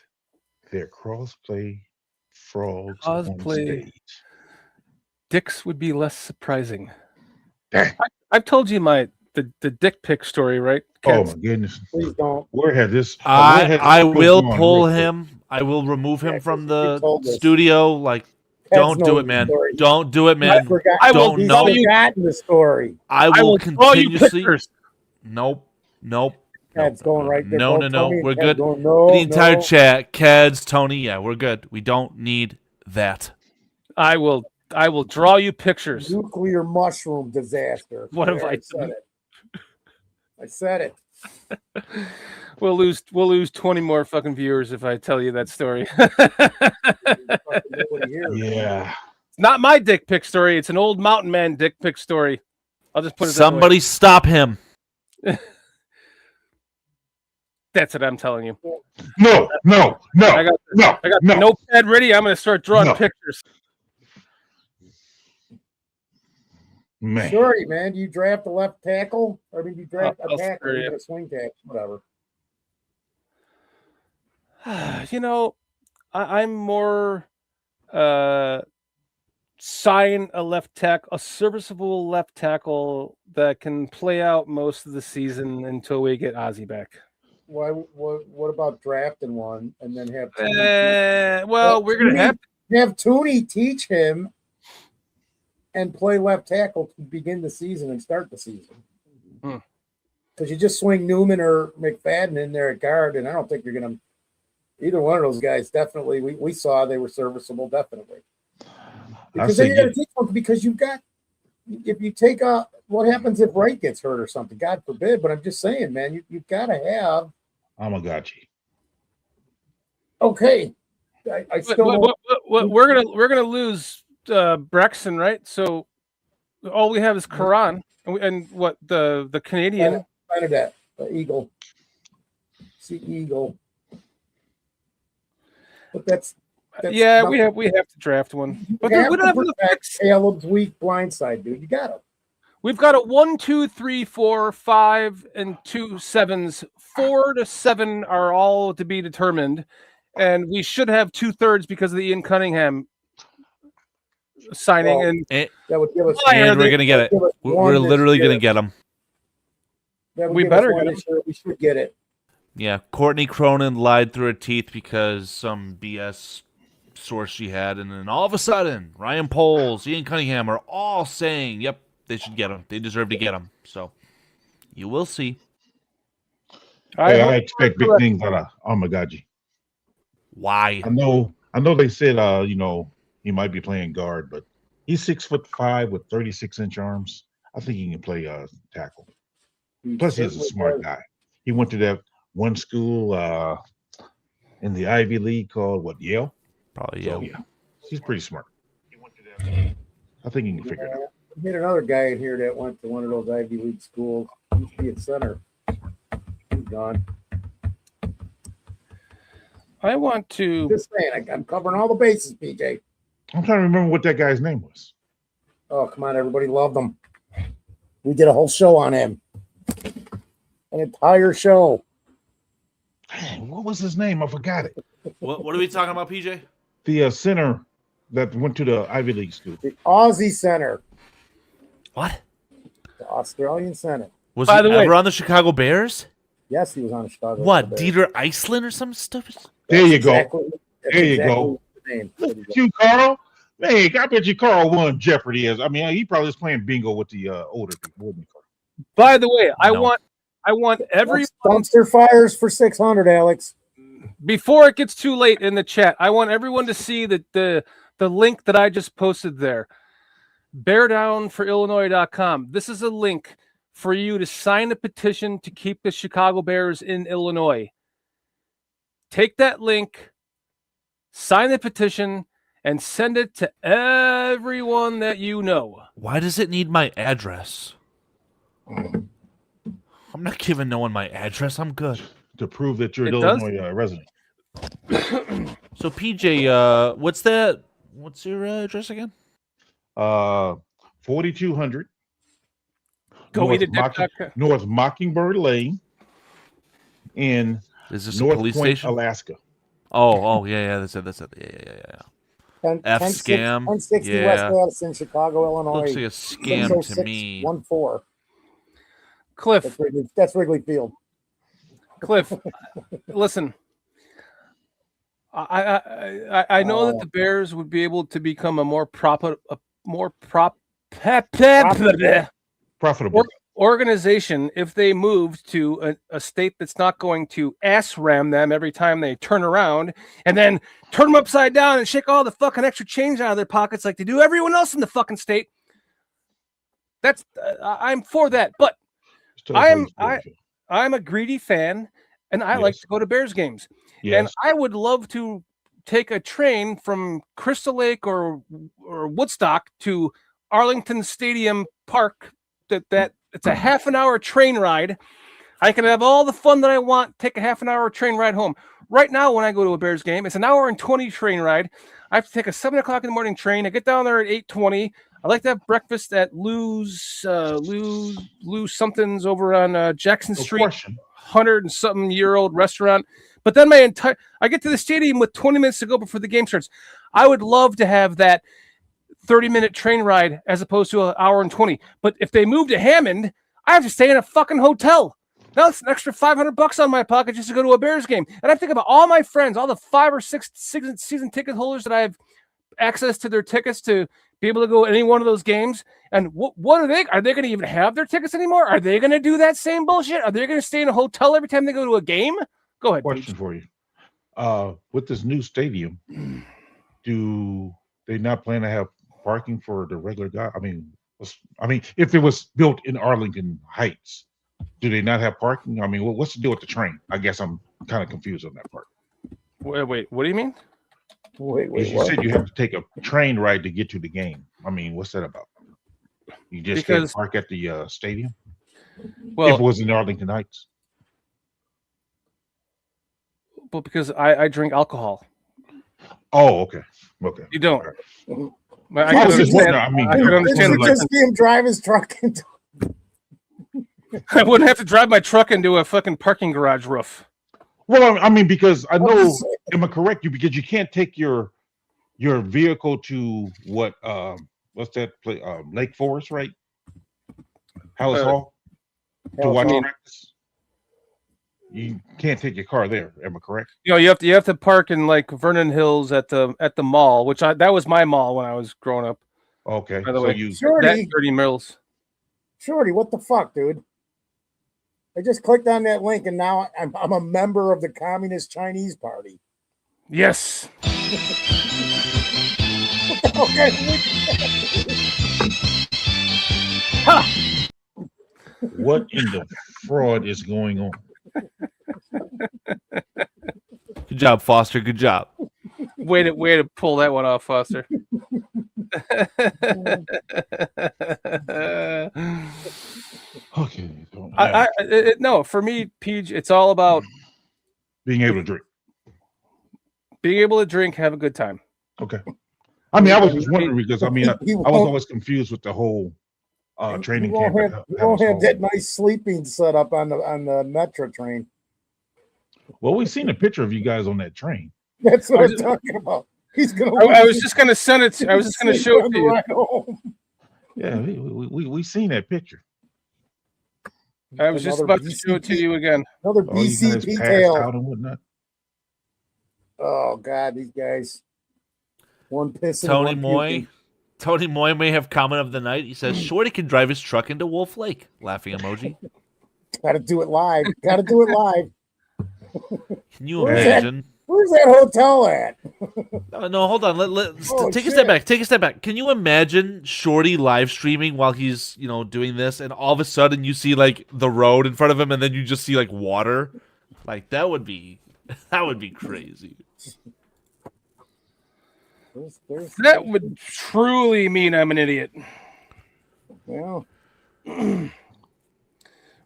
their crossplay frogs on Cosplay. stage. Dicks would be less surprising. Dang. I've told you the dick pic story, right? Oh my goodness! Please don't. Where had this? I will gone pull real quick? him. I will remove him from you the told us. studio. Like, don't do knows it, man. the story. Don't do it, man. I will Don't He's know. forgotten the story. I will draw you continuously. pictures. Nope. Ted's going right there. No. Both Tony and We're Ted good. going, no, the entire no. chat, Keds, Tony. Yeah, we're good. We don't need that. I will draw you pictures. Nuclear mushroom disaster. What have There, I said done? it. I said it. We'll lose 20 more fucking viewers if I tell you that story. Nobody here. Yeah. It's not my dick pic story. It's an old mountain man dick pic story. I'll just put it Somebody stop him. that way. That's what I'm telling you. No. I got the notepad ready. I'm going to start drawing pictures. Man. Shorty, man, do you draft a left tackle? Or do you draft I'll a tackle screw and you. get a swing tackle? Whatever. You know, I'm more sign a left tackle, a serviceable left tackle that can play out most of the season until we get Ozzy back. Why? What about drafting one and then have? We're gonna have Tooney teach him and play left tackle to begin the season and start the season. Because you just swing Newman or McFadden in there at guard, and I don't think you're going to. Either one of those guys, definitely, we saw they were serviceable, definitely. Because then you got to teach one because you've got. If you take out, what happens if Wright gets hurt or something? God forbid. But I'm just saying, man, you've got to have. Amagachi. Okay, I still. We're gonna lose Braxton, right? So all we have is Karan, and what the Canadian That Eagle, see Eagle, but that's yeah. We have to draft one, but we don't have the picks. Caleb's weak blindside, dude. You got him. We've got a 1, 2, 3, 4, 5, and 2 7s. 4 to 7 are all to be determined, and we should have 2/3 because of the Ian Cunningham signing. Well, and that would give us. And we're gonna get it. We're literally gonna get him. We better get him. We should get it. Yeah, Courtney Cronin lied through her teeth because some BS source she had, and then all of a sudden, Ryan Poles, Ian Cunningham are all saying, "Yep, they should get him. They deserve to get him." So you will see. I expect big things out of Amagaji. Why? I know they said he might be playing guard, but he's 6'5" with 36-inch arms. I think he can play tackle. Plus, he's a smart guy. He went to that one school in the Ivy League called Yale? Probably Yale. So, yeah, he's pretty smart. I think he can figure it out. We had another guy in here that went to one of those Ivy League schools. He used to be at center. He's gone. I want to. Just saying, I'm covering all the bases, PJ. I'm trying to remember what that guy's name was. Oh, come on, everybody loved him. We did a whole show on him. An entire show. Dang, what was his name? I forgot it. What are we talking about, PJ? The center that went to the Ivy League school. The Aussie center. What? The Australian center. Was By he the way- ever on the Chicago Bears? Yes, he was on the Chicago. What, Bears. Dieter Iceland or some stupid? There you go. That's There you exactly go. the name. Look at you, Carl. Man, I bet you Carl won Jeopardy. I mean, he probably was playing bingo with the older people, wasn't he, Carl? By the way, I No. want every Dumpster fires for 600, Alex. before it gets too late in the chat. I want everyone to see the link that I just posted there. BearDownForIllinois.com. This is a link for you to sign a petition to keep the Chicago Bears in Illinois. Take that link, sign the petition, and send it to everyone that you know. Why does it need my address? I'm not giving no one my address. I'm good. To prove that you're an It does? Illinois resident. So PJ, what's that? What's your address again? 4200 Go eat North, a North Mockingbird Lane in Is this North a police Point, station? Alaska. Oh, yeah, that's it. Yeah. F scam. 1060 Yeah. West Addison, Chicago, Illinois. Looks like a scam to me. 60614. Cliff, That's Wrigley Field. Cliff, listen. I know that the Bears would be able to become a more profitable organization if they moved to a state that's not going to ass ram them every time they turn around and then turn them upside down and shake all the fucking extra change out of their pockets like they do everyone else in the fucking state. That's I'm for that, but I'm a greedy fan, and I like to go to Bears games. Yes. And I would love to take a train from Crystal Lake or Woodstock to Arlington Stadium Park. That it's a half an hour train ride. I can have all the fun that I want. Take a half an hour train ride home. Right now, when I go to a Bears game, it's an hour and 20 train ride. I have to take a 7 o'clock in the morning train. I get down there at 8:20. I like to have breakfast at Lou's something's over on Jackson Street, 100 and something year old restaurant. But then I get to the stadium with 20 minutes to go before the game starts. I would love to have that 30-minute train ride as opposed to an hour and 20. But if they move to Hammond, I have to stay in a fucking hotel. Now it's an extra $500 on my pocket just to go to a Bears game. And I think about all my friends, all the 5 or 6 season ticket holders that I have access to their tickets to be able to go any one of those games. And what are they going to even have their tickets anymore? Are they going to do that same bullshit? Are they going to stay in a hotel every time they go to a game? Go ahead. Question for you. With this new stadium, do they not plan to have parking for the regular guy? I mean, if it was built in Arlington Heights, do they not have parking? I mean, what's the deal with the train? I guess I'm kind of confused on that part. Wait, what do you mean? Wait, You said you have to take a train ride to get to the game. I mean, what's that about? You just can't park at the stadium? Well, if it was in Arlington Heights. Well, because I drink alcohol. Oh, okay. You don't. I can understand. I mean, I can understand. Just see him drive his truck into. I wouldn't have to drive my truck into a fucking parking garage roof. Well, I mean, because I know, am I correct? Because you can't take your vehicle to what's that place? Lake Forest, right? Hallis Hall to watch practice. You can't take your car there. Am I correct? You know, you have to park in like Vernon Hills at the mall, which that was my mall when I was growing up. Okay. By the way, Shorty, 30 Mills. Shorty, what the fuck, dude? I just clicked on that link and now I'm a member of the Communist Chinese Party. Yes. Okay. What in the fraud is going on? Good job, Foster. Good job. Way to pull that one off, Foster. Okay. No, for me, Peach, it's all about being able to drink. being able to drink, have a good time. Okay. I mean, I was just wondering because I mean, I was always confused with the whole training camp. You won't have that nice sleeping setup on the metro train. Well, we've seen a picture of you guys on that train. That's what I'm talking about. He's gonna. I was just gonna send it. I was just gonna show it to you. Yeah, we seen that picture. I was just about to show it to you again. Another BCP tale. Out and whatnot. Oh God, these guys. One pissing. Tony Moy. Tony Moy may have comment of the night. He says Shorty can drive his truck into Wolf Lake. Laughing emoji. Got to do it live. Got to do it live. Can you imagine? Where's that hotel at? No, hold on. Let's take a step back. Take a step back. Can you imagine Shorty live streaming while he's, doing this, and all of a sudden you see like the road in front of him, and then you just see like water? Like that would be crazy. That would truly mean I'm an idiot. Well,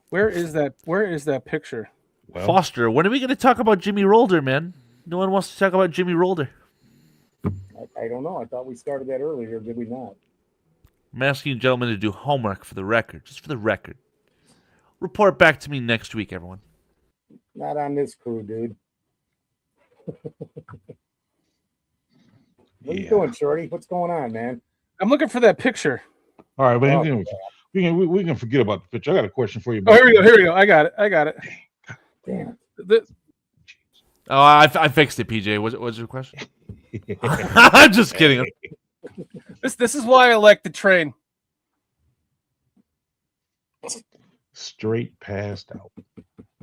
where is that picture? Well, Foster, when are we going to talk about Jimmy Rolder, man? No one wants to talk about Jimmy Rolder. I don't know. I thought we started that earlier. Did we not? I'm asking you gentlemen to do homework for the record, just for the record. Report back to me next week, everyone. Not on this crew, dude. What are you doing, Shorty? What's going on, man? I'm looking for that picture. All right, but we can forget about the picture. I got a question for you. Oh, here we go. I got it. Damn. Oh, I fixed it, PJ. What's your question? I'm just kidding. This is why I like the train. Straight passed out.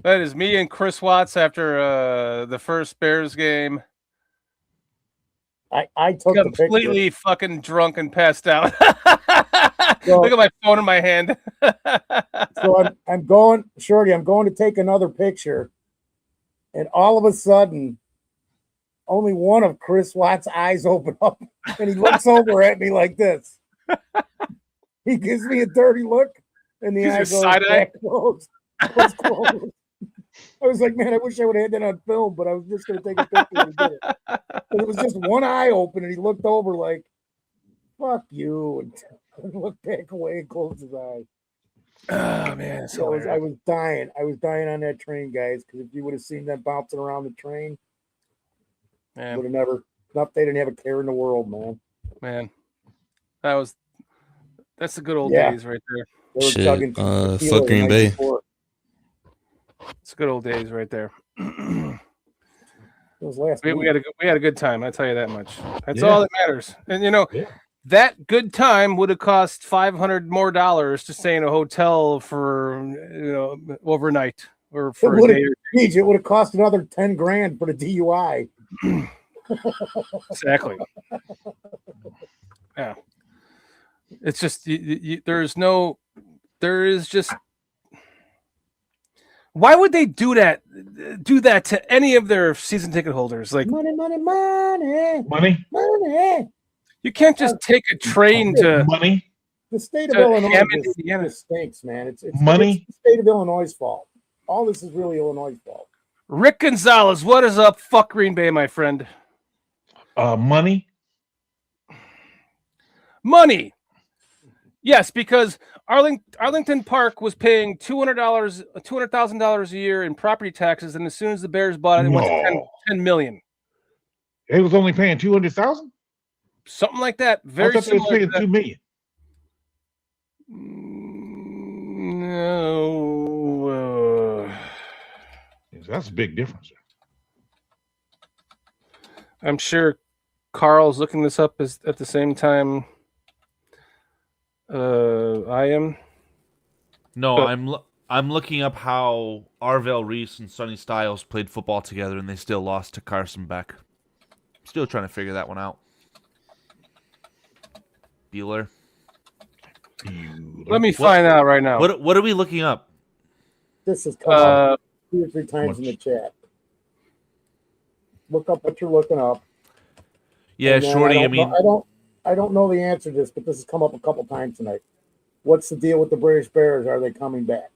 That is me and Chris Watts after the first Bears game. I took completely fucking drunk and passed out. So, look at my phone in my hand. So I'm going, Shorty. I'm going to take another picture, and all of a sudden, only one of Chris Watts' eyes open up, and he looks over at me like this. He gives me a dirty look, and the eye goes back closed. I was like, man, I wish I would have had that on film, but I was just going to take a picture and did it. And it was just one eye open, and he looked over like, fuck you, and looked back away and closed his eyes. Oh, man. I was dying. I was dying on that train, guys, because if you would have seen them bouncing around the train, would have never, they didn't have a care in the world, man. Man, that's the good old days right there. Shit, fuck Green Bay. It's good old days right there. We had a good time. I tell you that much. That's all that matters. And that good time would have cost $500 more to stay in a hotel for overnight or for a day. It would have cost another $10,000 for the DUI. Exactly. Yeah. It's just there is just. Why would they do that to any of their season ticket holders? Like money. You can't just take a train to money. The state of Illinois stinks, man. It's money. It's the state of Illinois' fault. All this is really Illinois' fault. Rick Gonzalez, what is up? Fuck Green Bay, my friend. Money. Yes, because Arlington Park was paying $200,000 a year in property taxes, and as soon as the Bears bought it, it went to $10 million. It was only paying $200,000, something like that. Very I thought similar. They was paying $2 million. No, that's a big difference. I'm sure Carl's looking this up at the same time. I am. No, I'm looking up how Arvell Reese and Sonny Styles played football together, and they still lost to Carson Beck. Still trying to figure that one out. Bueller. Let me find out right now. What are we looking up? This is coming up 2 or 3 times in the chat. Look up what you're looking up. Yeah, Shorty. I don't know the answer to this, but this has come up a couple times tonight. What's the deal with the British Bears? Are they coming back?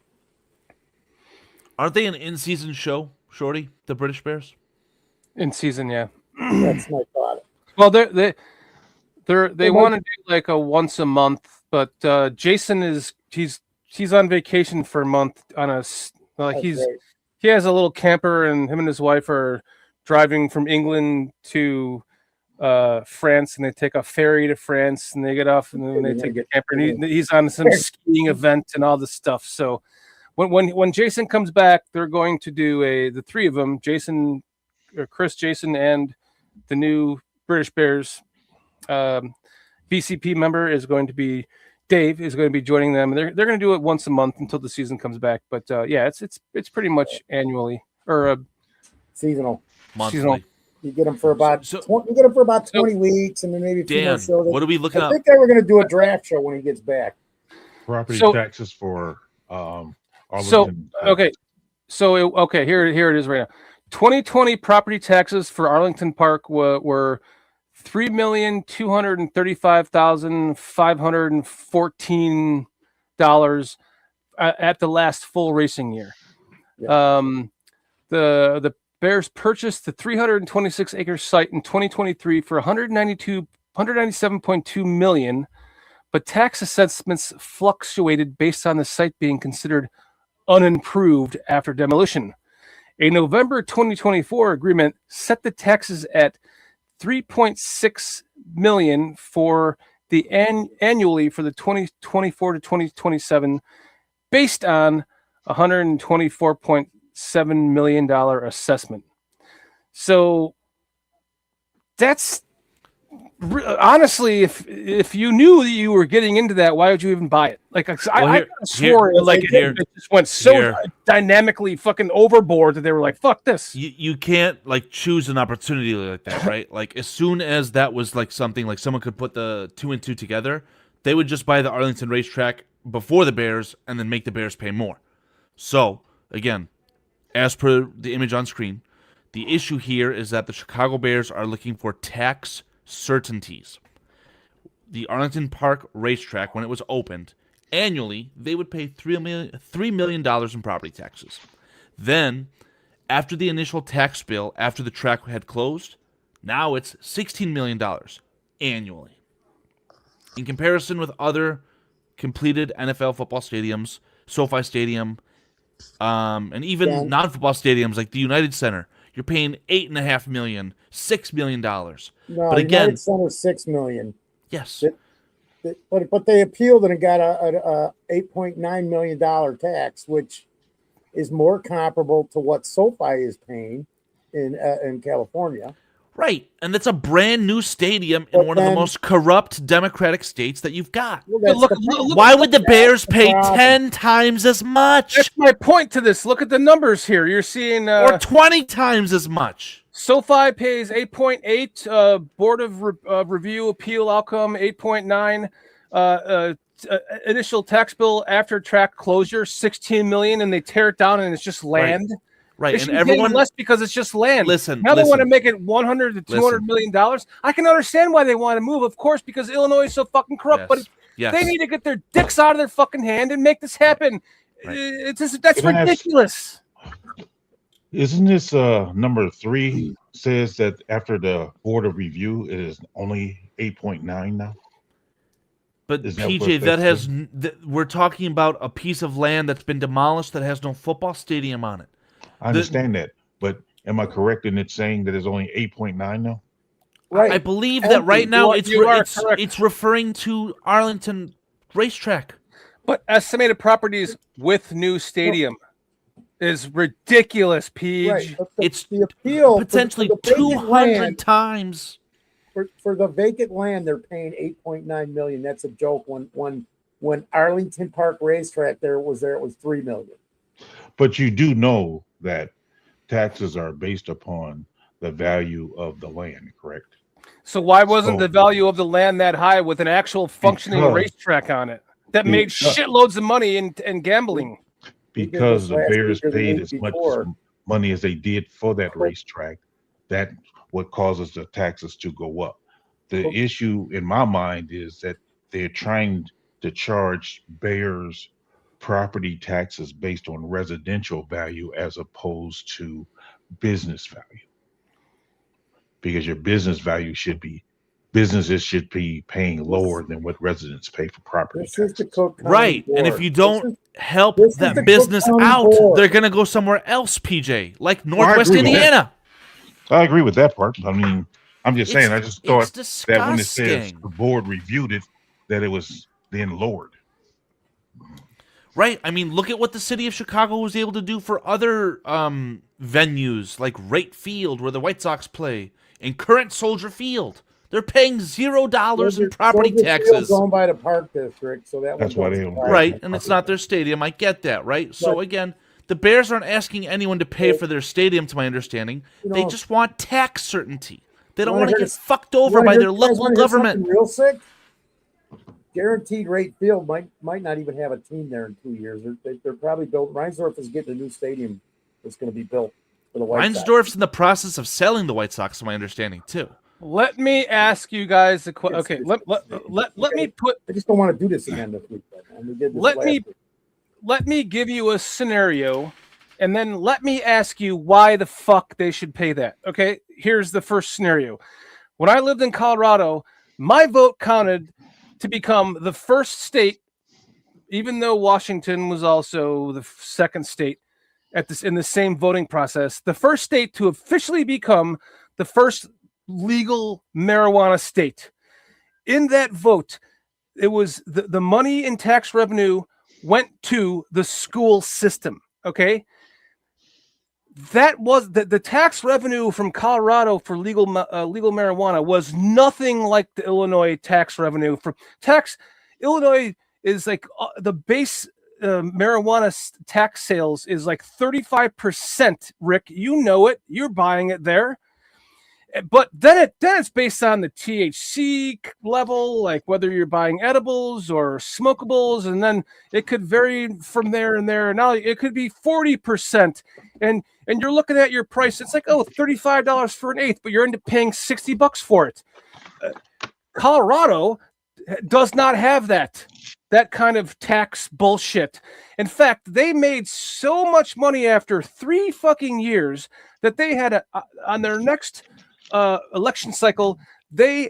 Aren't they an in-season show, Shorty? The British Bears? In season, yeah. That's my thought. Well, they want to do like a once a month, but Jason he's on vacation for a month on a he has a little camper, and him and his wife are driving from England to France, and they take a ferry to France, and they get off, and then they take the camper, and he's on some skiing event and all this stuff. So when Jason comes back, they're going to do the three of them, Chris, Jason, and the new British Bears BCP member is going to be Dave is going to be joining them. They're going to do it once a month until the season comes back. But yeah, it's pretty much annually or seasonal. Monthly. Seasonal. You get them for about 20 weeks, and then maybe a few more shows. What are we looking at? I think they were going to do a draft show when he gets back. Property taxes for Arlington. Here it is right now. 2020 property taxes for Arlington Park were $3,235,514 at the last full racing year. Yeah. The Bears purchased the 326-acre site in 2023 for $197.2 million, but tax assessments fluctuated based on the site being considered unimproved after demolition. A November 2024 agreement set the taxes at $3.6 million for the annually for the 2024 to 2027, based on $124.7 million assessment. So that's honestly, if you knew that you were getting into that, why would you even buy it? Like I swore it just went so dynamically fucking overboard that they were like, fuck this. You can't like choose an opportunity like that, right? Like as soon as that was like something like someone could put the 2 and 2 together, they would just buy the Arlington racetrack before the Bears and then make the Bears pay more. So again, as per the image on screen, the issue here is that the Chicago Bears are looking for tax certainties. The Arlington Park racetrack, when it was opened, annually they would pay $3 million in property taxes. Then, after the initial tax bill, after the track had closed, now it's $16 million annually. In comparison with other completed NFL football stadiums, SoFi Stadium, and even non-football stadiums like the United Center, you're paying $8.5 million, $6 million. No, but again, United Center $6 million. Yes, but they appealed and got a $8.9 million tax, which is more comparable to what SoFi is paying in California. Right, and that's a brand new stadium in one of the most corrupt Democratic states that you've got. Look, why would the Bears pay 10 times as much? That's my point to this. Look at the numbers here. You're seeing or 20 times as much. SoFi pays 8.8. Board of Review appeal outcome 8.9. Initial tax bill after track closure $16 million, and they tear it down and it's just land. Right, and everyone less because it's just land. Now they want to make it $100 to $200 million. I can understand why they want to move, of course, because Illinois is so fucking corrupt. But they need to get their dicks out of their fucking hand and make this happen. Right. That's ridiculous. Isn't this number 3 says that after the board of review it is only 8.9 now? But PJ, we're talking about a piece of land that's been demolished that has no football stadium on it. I understand that, but am I correct in it saying that it's only 8.9 now? Right. I believe that right now it's referring to Arlington racetrack. But estimated properties with new stadium is ridiculous, Peach. Right, it's the appeal potentially 200 times. For the vacant land, they're paying $8.9 million. That's a joke. When Arlington Park racetrack it was $3 million. But you do know that taxes are based upon the value of the land, correct? So why wasn't the value of the land that high with an actual functioning racetrack on it that made shitloads of money in gambling? Because the Bears paid as much money as they did for that racetrack, that what causes the taxes to go up. The issue in my mind is that they're trying to charge Bears property taxes based on residential value as opposed to business value. because your businesses should be paying lower than what residents pay for property This is taxes. the Cook County Right. And if Board. you don't help this is the that Cook business County out, Board. they're going to go somewhere else, PJ, like I Northwest agree with that. Indiana. I agree with that part. I mean, I'm just saying, I just thought it's that when it says disgusting. the board reviewed it, that it was then lowered. Right. I mean, look at what the city of Chicago was able to do for other venues like Wright Field, where the White Sox play, and Current Soldier Field. They're paying $0 in property Soldier taxes. Field's owned by the Park District, so That's why they own it. Right, and it's not their stadium. I get that, right? So again, the Bears aren't asking anyone to pay for their stadium, to my understanding. They just want tax certainty. They don't want to get fucked over by their local government. Real sick. Guaranteed rate field might not even have a team there in 2 years. They're probably built. Reinsdorf is getting a new stadium that's going to be built for the White Sox. Reinsdorf's in the process of selling the White Sox, to my understanding, too. Let me ask you guys a question. Okay, let me put. I just don't want to do this again this week. Let me give you a scenario, and then let me ask you why the fuck they should pay that. Okay, here's the first scenario. When I lived in Colorado, my vote counted to become the first state, even though Washington was also the second state in the same voting process, the first state to officially become the first legal marijuana state. In that vote, it was the money in tax revenue went to the school system. Okay, that was the tax revenue from Colorado for legal marijuana was nothing like the Illinois tax revenue. For tax, Illinois is like the base marijuana tax sales is like 35%. Rick, you know it. You're buying it there. But then it's based on the THC level, like whether you're buying edibles or smokables, and then it could vary from there and there. Now it could be 40%, and you're looking at your price. It's like $35 for an eighth, but you're into paying $60 for it. Colorado does not have that kind of tax bullshit. In fact, they made so much money after 3 fucking years that they had on their next election cycle, they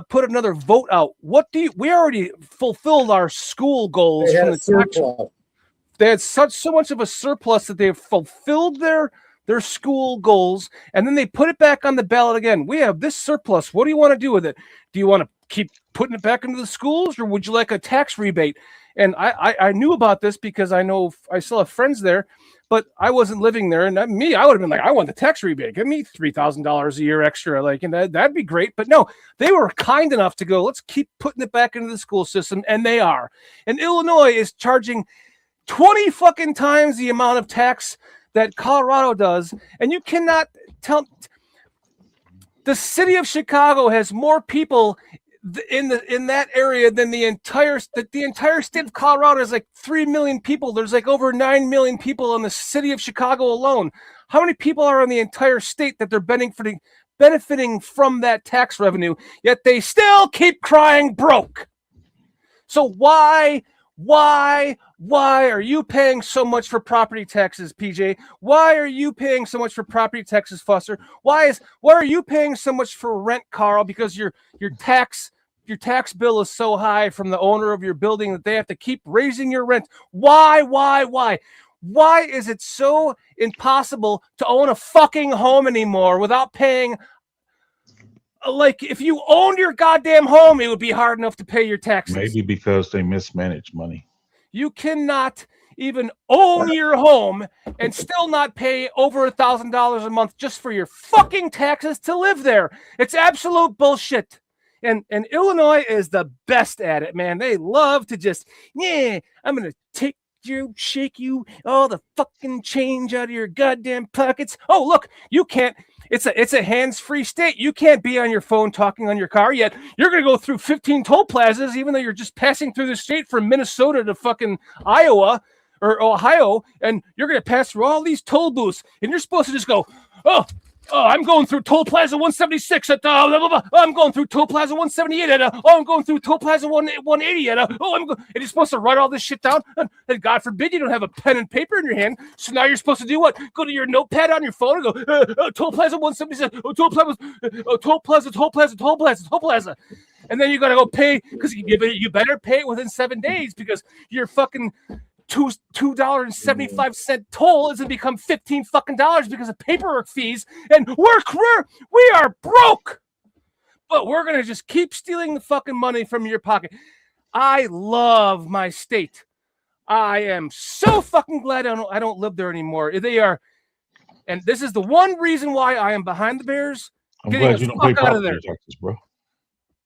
put another vote out. We already fulfilled our school goals from the tax. They had so much of a surplus that they've fulfilled their school goals, and then they put it back on the ballot again. We have this surplus. What do you want to do with it? Do you want to keep putting it back into the schools, or would you like a tax rebate? And I knew about this because I know I still have friends there, but I wasn't living there. And I would have been like, I want the tax rebate. Give me $3,000 a year extra. Like, and that'd be great. But no, they were kind enough to go, let's keep putting it back into the school system. And they are. And Illinois is charging 20 fucking times the amount of tax that Colorado does. And you cannot tell. The city of Chicago has more people in that area than the entire state of Colorado is like 3 million people. There's like over 9 million people in the city of Chicago alone. How many people are in the entire state that they're benefiting from that tax revenue, yet they still keep crying broke? So why are you paying so much for property taxes, PJ? Why are you paying so much for property taxes, Fusser? Why are you paying so much for rent, Carl? Because your tax bill is so high from the owner of your building that they have to keep raising your rent. Why? Why is it so impossible to own a fucking home anymore without paying? Like, if you owned your goddamn home, it would be hard enough to pay your taxes. Maybe because they mismanage money. You cannot even own your home and still not pay over $1,000 a month just for your fucking taxes to live there. It's absolute bullshit. And Illinois is the best at it, man. They love to just, I'm going to take you, shake you, all the fucking change out of your goddamn pockets. Oh, look, you can't. It's a hands-free state. You can't be on your phone talking on your car yet. You're going to go through 15 toll plazas, even though you're just passing through the state from Minnesota to fucking Iowa or Ohio, and you're going to pass through all these toll booths, and you're supposed to just go, oh, Oh, I'm going through Toll Plaza 176 at blah, blah, blah. Oh, I'm going through Toll Plaza 178 at oh, I'm going through Toll Plaza 180 at and you're supposed to write all this shit down. And God forbid you don't have a pen and paper in your hand. So now you're supposed to do what? Go to your notepad on your phone and go Toll Plaza 176, Toll Plaza, Toll Plaza. And then you got to go pay because you better pay it within 7 days because you're fucking $2.75 toll is going to become $15 fucking because of paperwork fees, and we are broke, but we're going to just keep stealing the fucking money from your pocket. I love my state. I am so fucking glad I don't live there anymore. They are, and this is the one reason why I am behind the Bears. I'm glad you don't pay property taxes, bro.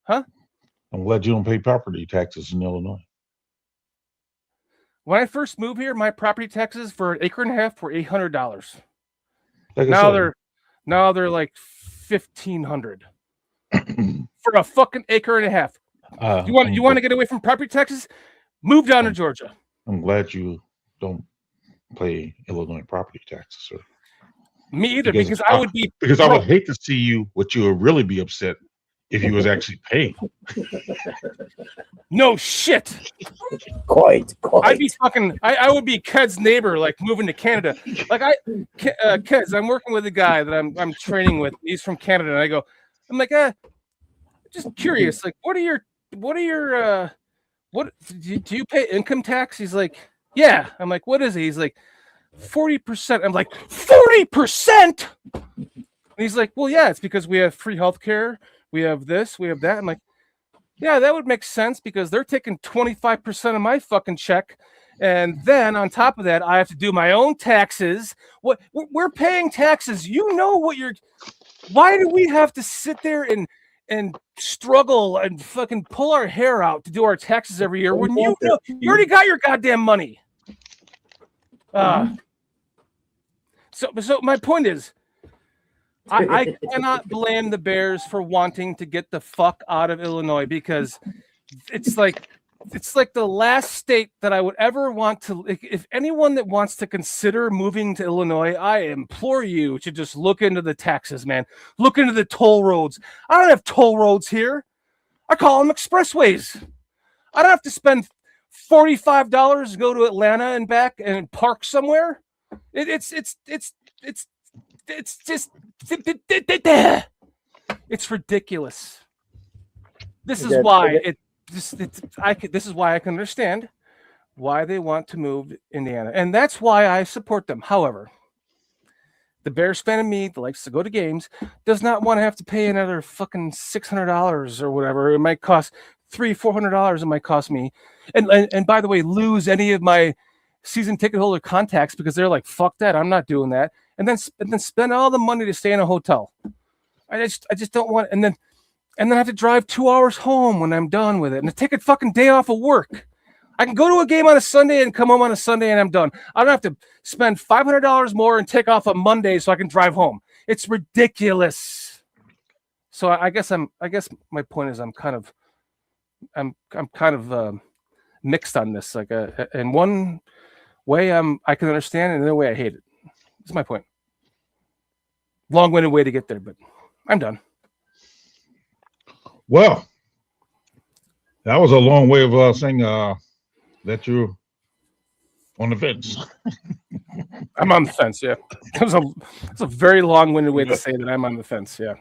Huh? I'm glad you don't pay property taxes in Illinois. When I first moved here, my property taxes for an acre and a half were $800. Like now they're like $1,500 for a fucking acre and a half. You want to get away from property taxes? Move down to Georgia. I'm glad you don't pay Illinois property taxes, sir. Me either, because I would be because I would hate to see you. What you would really be upset if you was actually paid. No shit. Quite. I'd be fucking. I would be Ked's neighbor, like moving to Canada. Like Keds, I'm working with a guy that I'm training with. He's from Canada, and I'm like, just curious. Like, what do you pay income tax? He's like, yeah. I'm like, what is it? He's like, 40%. I'm like, 40%. And he's like, well, yeah, it's because we have free healthcare. We have this, we have that. I'm like, yeah, that would make sense because they're taking 25% of my fucking check. And then on top of that, I have to do my own taxes. We're paying taxes. You know why do we have to sit there and struggle and fucking pull our hair out to do our taxes every year when you already got your goddamn money? So my point is, I cannot blame the Bears for wanting to get the fuck out of Illinois because it's like the last state that I would ever want to. If anyone that wants to consider moving to Illinois, I implore you to just look into the taxes, man. Look into the toll roads. I don't have toll roads here. I call them expressways. I don't have to spend $45 to go to Atlanta and back and park somewhere. It's just it's ridiculous. This is why this is why I can understand why they want to move to Indiana, and that's why I support them. However, the Bears fan in me that likes to go to games does not want to have to pay another fucking $600 or whatever. It might cost $300-400. It might cost me, and by the way, lose any of my season ticket holder contacts because they're like, fuck that, I'm not doing that. And then spend all the money to stay in a hotel. I just don't want, and then I have to drive 2 hours home when I'm done with it, and to take a fucking day off of work. I can go to a game on a Sunday and come home on a Sunday, and I'm done. I don't have to spend $500 more and take off on Monday so I can drive home. It's ridiculous. So I guess my point is I'm kind of mixed on this. Like in one way I can understand, and in another way I hate it. That's my point. Long-winded way to get there, but I'm done. Well, that was a long way of saying that you're on the fence. I'm on the fence, yeah. It's a very long-winded way to say that I'm on the fence, yeah.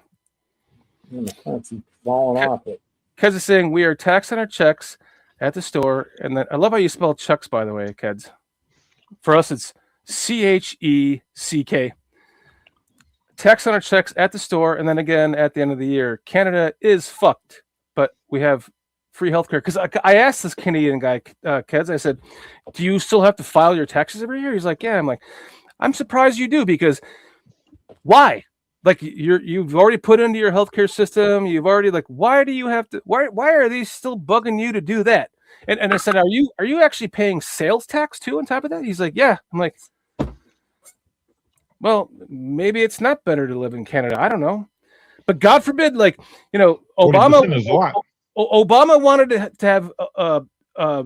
On the fence, falling off it. Keds is saying we are taxing our checks at the store, and then I love how you spell chucks, by the way, Keds. For us, it's CHECK. Tax on our checks at the store, and then again at the end of the year. Canada is fucked, but we have free healthcare. Because I asked this Canadian guy, Keds, I said, do you still have to file your taxes every year? He's like, yeah. I'm like, I'm surprised you do, because why? Like you've already put into your healthcare system. You've already why do you have to? Why are they still bugging you to do that? And I said, are you actually paying sales tax too on top of that? He's like, yeah. I'm like, well, maybe it's not better to live in Canada. I don't know, but God forbid, Obama wanted to have a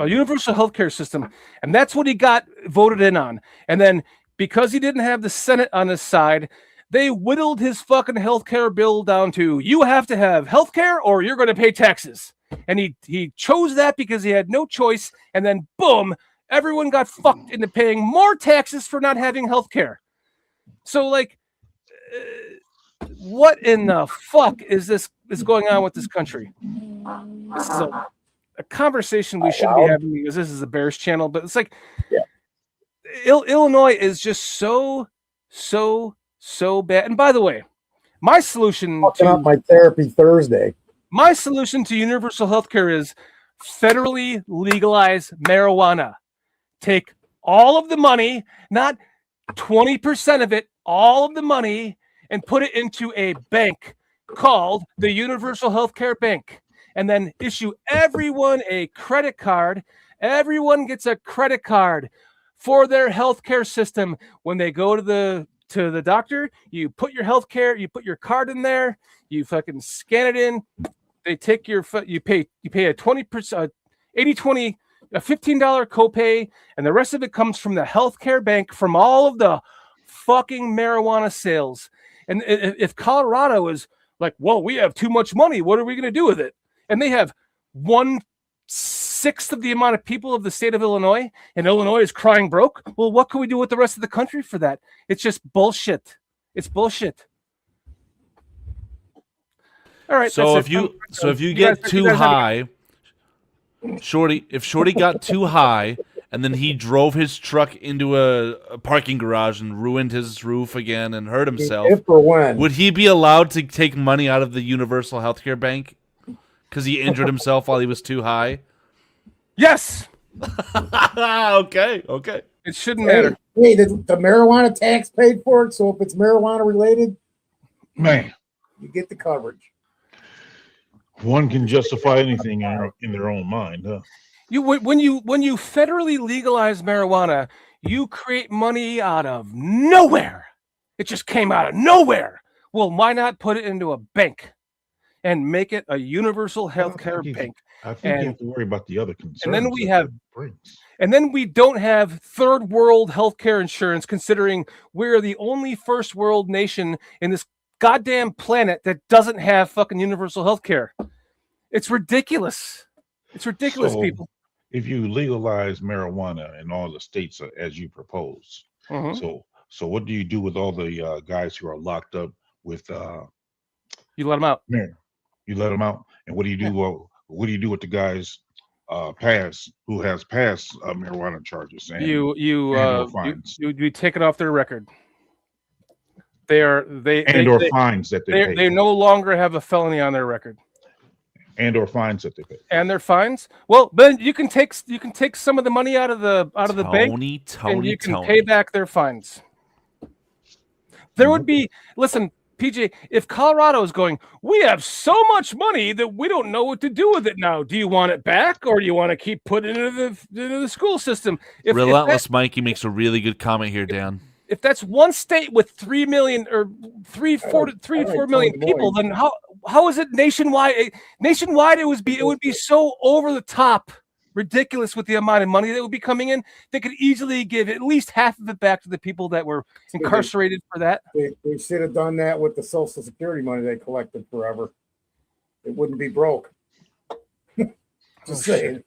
universal healthcare system, and that's what he got voted in on. And then because he didn't have the Senate on his side, they whittled his fucking healthcare bill down to you have to have healthcare or you're going to pay taxes. And he chose that because he had no choice. And then boom, everyone got fucked into paying more taxes for not having healthcare. So like, what in the fuck is going on with this country? This is a conversation we shouldn't be having because this is a Bears channel, but it's like, Illinois is just so bad. And by the way, my solution to my therapy Thursday. My solution to universal health care is federally legalize marijuana. Take all of the money, not 20% of it, all of the money, and put it into a bank called the Universal Healthcare Bank, and then issue everyone a credit card. Everyone gets a credit card for their healthcare system. When they go to the doctor, you put your healthcare, you put your card in there, you fucking scan it in. They take your you pay a 20%, 80-20, a $15 copay, and the rest of it comes from the healthcare bank from all of the fucking marijuana sales. And if Colorado is like, well, we have too much money, what are we going to do with it? And they have 1/6 of the amount of people of the state of Illinois, and Illinois is crying broke. Well, what can we do with the rest of the country for that? It's just bullshit. It's bullshit. All right. So if you get too high, Shorty got too high, and then he drove his truck into a parking garage and ruined his roof again and hurt himself. If or when. Would he be allowed to take money out of the Universal Healthcare Bank because he injured himself while he was too high? Yes. Okay. It shouldn't matter. Hey, the marijuana tax paid for it, so if it's marijuana related, Man, you get the coverage. one can justify anything in their own mind, huh? When you federally legalize marijuana, you create money out of nowhere. It just came out of nowhere. Well, why not put it into a bank and make it a universal healthcare bank? I think you have to worry about the other concerns. And then we brings. don't have third world healthcare insurance, considering we're the only first world nation in this goddamn planet that doesn't have fucking universal healthcare. It's ridiculous. It's ridiculous, people. If you legalize marijuana in all the states as you propose, so what do you do with all the guys who are locked up with? You let them out. You let them out, and what do you do? What do you do with the guys who has passed marijuana charges? And you take it off their record. Fines that they pay. They no longer have a felony on their record. And or fines that they pay. And their fines. Well, then you can take some of the money out of the bank, and you can pay back their fines. There would be, listen, PJ, if Colorado is going, we have so much money that we don't know what to do with it now. Do you want it back, or do you want to keep putting it into the school system? Relentless Mikey makes a really good comment here, Dan. If that's one state with 3 million or 4 million people, then how is it nationwide? Nationwide, it would be so over the top ridiculous with the amount of money that would be coming in. They could easily give at least half of it back to the people that were incarcerated for that. They should have done that with the Social Security money they collected forever. It wouldn't be broke. Just saying. Shit.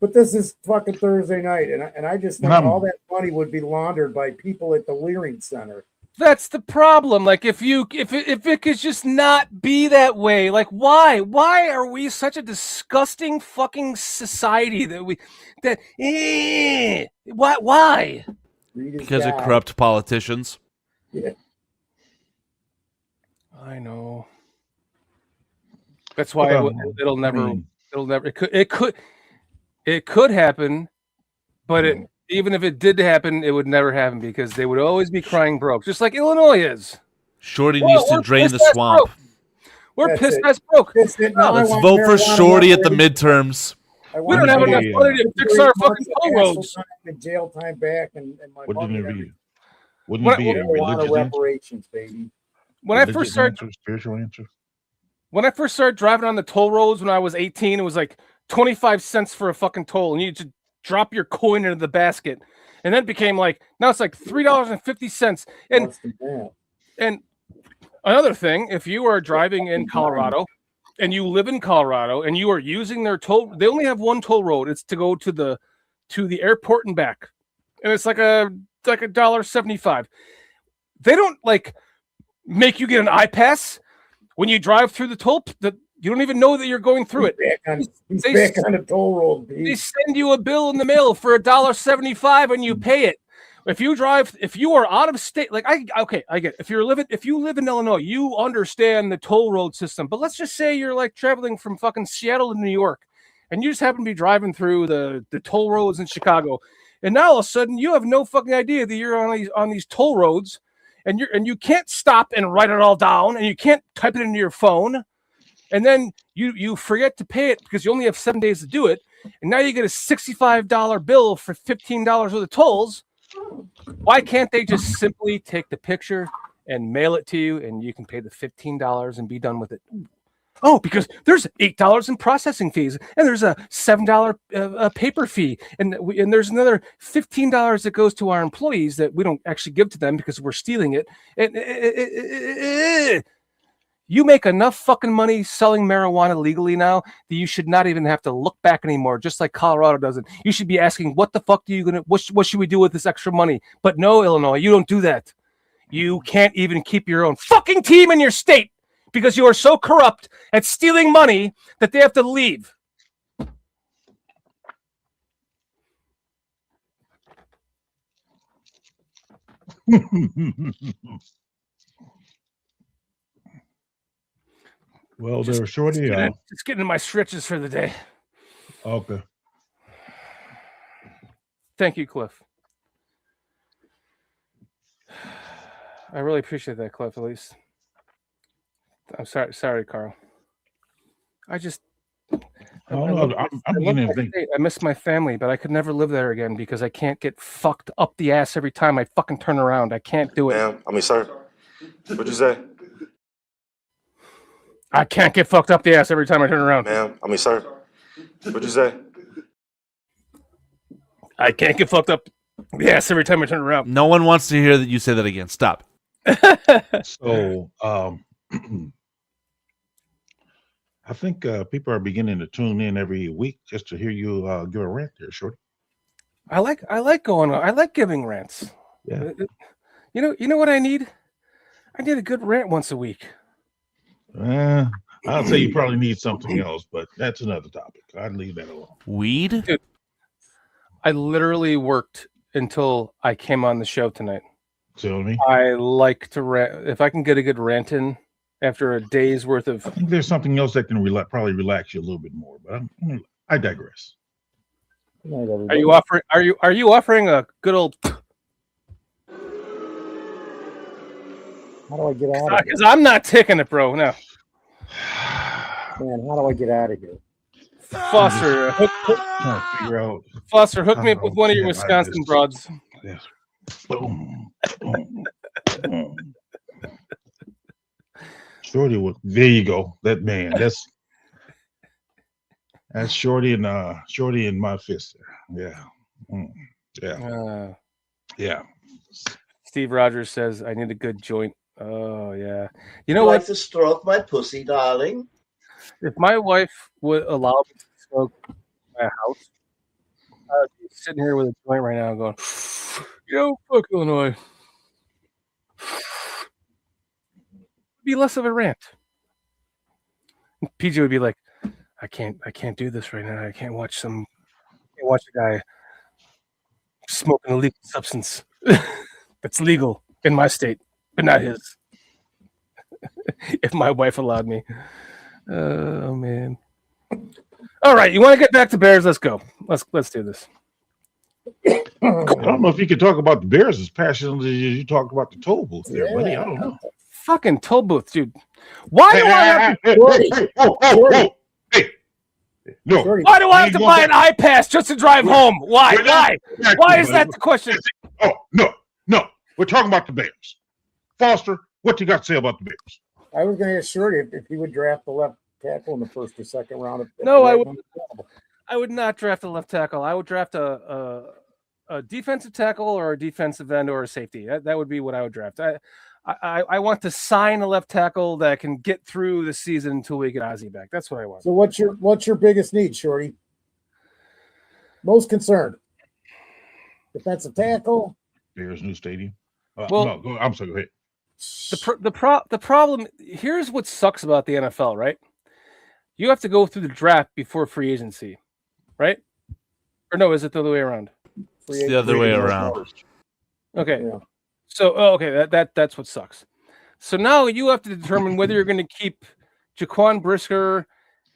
But this is fucking Thursday night, and I just think all that money would be laundered by people at the Leering Center. That's the problem. Like, if it could just not be that way, like, why are we such a disgusting fucking society why? Because of corrupt politicians. Yeah, I know. That's why it'll never. It could happen, but even if it did happen, it would never happen because they would always be crying broke, just like Illinois is. Shorty needs to drain the swamp. Broke. We're pissed as broke. Let's vote for Shorty at the midterms. We don't have enough money to fix our fucking toll roads. Jail time back and my wouldn't it be? Wouldn't it be a religious reparations, baby? When I first started driving on the toll roads when I was 18, it was like 25 cents for a fucking toll, and you just drop your coin into the basket. and then it became like now it's like $3.50. And Less than that. and another thing, if you are driving in Colorado and you live in Colorado and you are using their toll, they only have one toll road. It's to go to the airport and back, and it's like $1.75. They don't like make you get an iPass when you drive through the toll. You don't even know that you're going through it. He's back on the toll road. They send you a bill in the mail for $1.75 and you pay it. If you are out of state, like I get it. If you live in Illinois, you understand the toll road system. But let's just say you're like traveling from fucking Seattle to New York, and you just happen to be driving through the toll roads in Chicago, and now all of a sudden you have no fucking idea that you're on these toll roads, and you can't stop and write it all down, and you can't type it into your phone. And then you forget to pay it because you only have 7 days to do it. And now you get a $65 bill for $15 worth of tolls. Why can't they just simply take the picture and mail it to you and you can pay the $15 and be done with it? Oh, because there's $8 in processing fees and there's a $7 paper fee. And there's another $15 that goes to our employees that we don't actually give to them because we're stealing it. You make enough fucking money selling marijuana legally now that you should not even have to look back anymore, just like Colorado doesn't. You should be asking, what the fuck what should we do with this extra money? But no, Illinois, you don't do that. You can't even keep your own fucking team in your state because you are so corrupt at stealing money that they have to leave. Well, they're shorty. Just getting my stretches for the day. Okay. Thank you, Cliff. I really appreciate that, Cliff, at least. I'm sorry, Carl. I miss my family, but I could never live there again because I can't get fucked up the ass every time I fucking turn around. I can't do it. Sir, what'd you say? I can't get fucked up the ass every time I turn around. Sir, what'd you say? I can't get fucked up the ass every time I turn around. No one wants to hear that you say that again. Stop. So, I think people are beginning to tune in every week just to hear you give a rant there, Shorty. I like giving rants. Yeah. You know what I need? I need a good rant once a week. I'll say you probably need something else, but that's another topic. I'd leave that alone. Weed? Dude, I literally worked until I came on the show tonight. Tell me. I like to rant. If I can get a good rant in after a day's worth of... I think there's something else that can probably relax you a little bit more, but I digress. Are you offering a good old... How do I get out of here? Because I'm not taking it, bro. No. Man, how do I get out of here? Foster, hook me up with one of your Wisconsin broads. Yes. Boom. Boom. Shorty, there you go. That man. That's Shorty and my fist there. Yeah. Yeah. Steve Rogers says, I need a good joint. Oh, yeah. You know what? Like to stroke my pussy, darling? If my wife would allow me to smoke in my house, I would be sitting here with a joint right now going, fuck Illinois. It'd be less of a rant. PJ would be like, I can't do this right now. I can't watch a guy smoking a legal substance that's legal in my state, but not his. If my wife allowed me. Oh man. All right, you want to get back to Bears? Let's go. Let's do this. I don't know if you could talk about the Bears as passionately as you talked about the toll booth there, buddy. I don't know. Fucking toll booth, dude. Why do I have to No. Why do I have to buy an iPass just to drive home? Why? Why is that the question? Oh, no. We're talking about the Bears. Foster, what you got to say about the Bears? I was going to ask Shorty if he would draft the left tackle in the first or second round. No, I would not draft a left tackle. I would draft a a defensive tackle or a defensive end or a safety. That would be what I would draft. I want to sign a left tackle that can get through the season until we get Ozzie back. That's what I want. So what's your biggest need, Shorty? Most concerned? Defensive tackle? Bears new stadium. Well, no, I'm sorry. Go ahead. The problem, here's what sucks about the NFL, right? You have to go through the draft before free agency, right? Or no, is it the other way around? It's the other way around. Okay. Yeah. So okay, that's what sucks. So now you have to determine whether you're going to keep Jaquan Brisker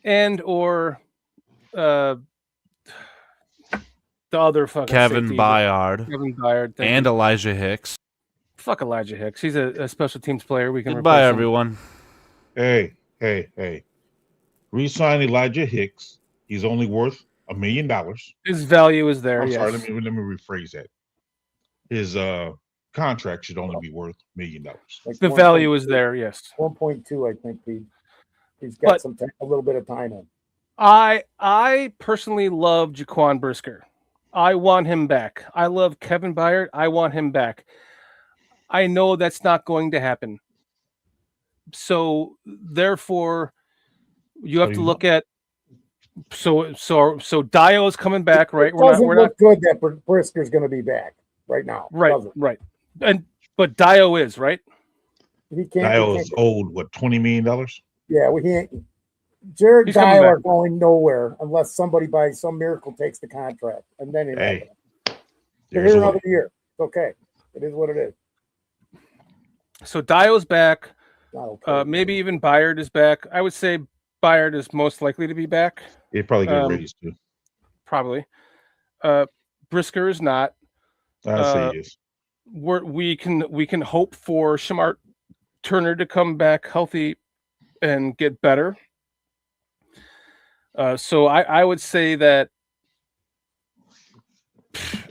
and or the other fucking Kevin safety. Byard, and Elijah Hicks. Fuck Elijah Hicks. He's a special teams player. We can Goodbye, replace him. everyone. Hey. Resign Elijah Hicks. He's only worth $1 million. His value is there. I'm yes. sorry. Let me rephrase that. His contract should only be worth $1 million. Like The value is there. Yes. 1.2, I think. He's got a little bit of time in. I personally love Jaquan Brisker. I want him back. I love Kevin Byard. I want him back. I know that's not going to happen. So therefore, you have to look at. So Dio is coming back, right? It doesn't look good that Brisker's going to be back right now. Right. But Dio is right. Dio is owed what, $20 million? Yeah, we can't. Jared Dio are going nowhere unless somebody by some miracle takes the contract, and then they're here another year. It's okay. It is what it is. So Dio's back. Okay. Maybe even Byard is back. I would say Byard is most likely to be back. He'd probably get raised too. Probably. Brisker is not. I say yes. We can hope for Shamar Turner to come back healthy and get better. So I would say that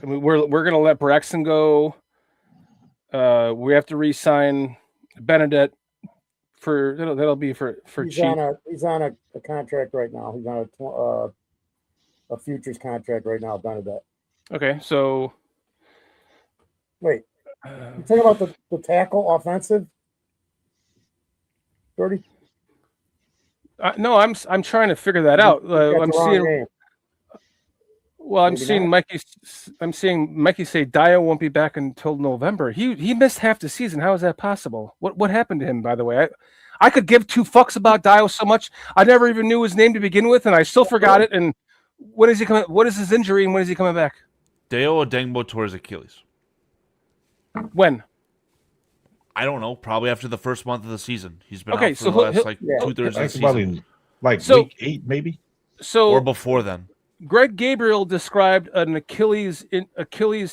we're going to let Braxton go. We have to re-sign Benedette for that'll be for he's cheap. He's on a contract right now. He's on a futures contract right now, Benedette. Okay, so wait, you talking about the tackle offensive? 30? No, I'm trying to figure that out. I'm seeing. Name. Well, I'm seeing Mikey say Dio won't be back until November. He missed half the season. How is that possible? What happened to him, by the way? I could give two fucks about Dio so much. I never even knew his name to begin with, and I still forgot it. And when is he coming? What is his injury, and when is he coming back? Deo Odengbo tore his Achilles. When? I don't know. Probably after the first month of the season. He's been out for so the last 2/3 of the season. Week 8, maybe. So or before then. Greg Gabriel described an Achilles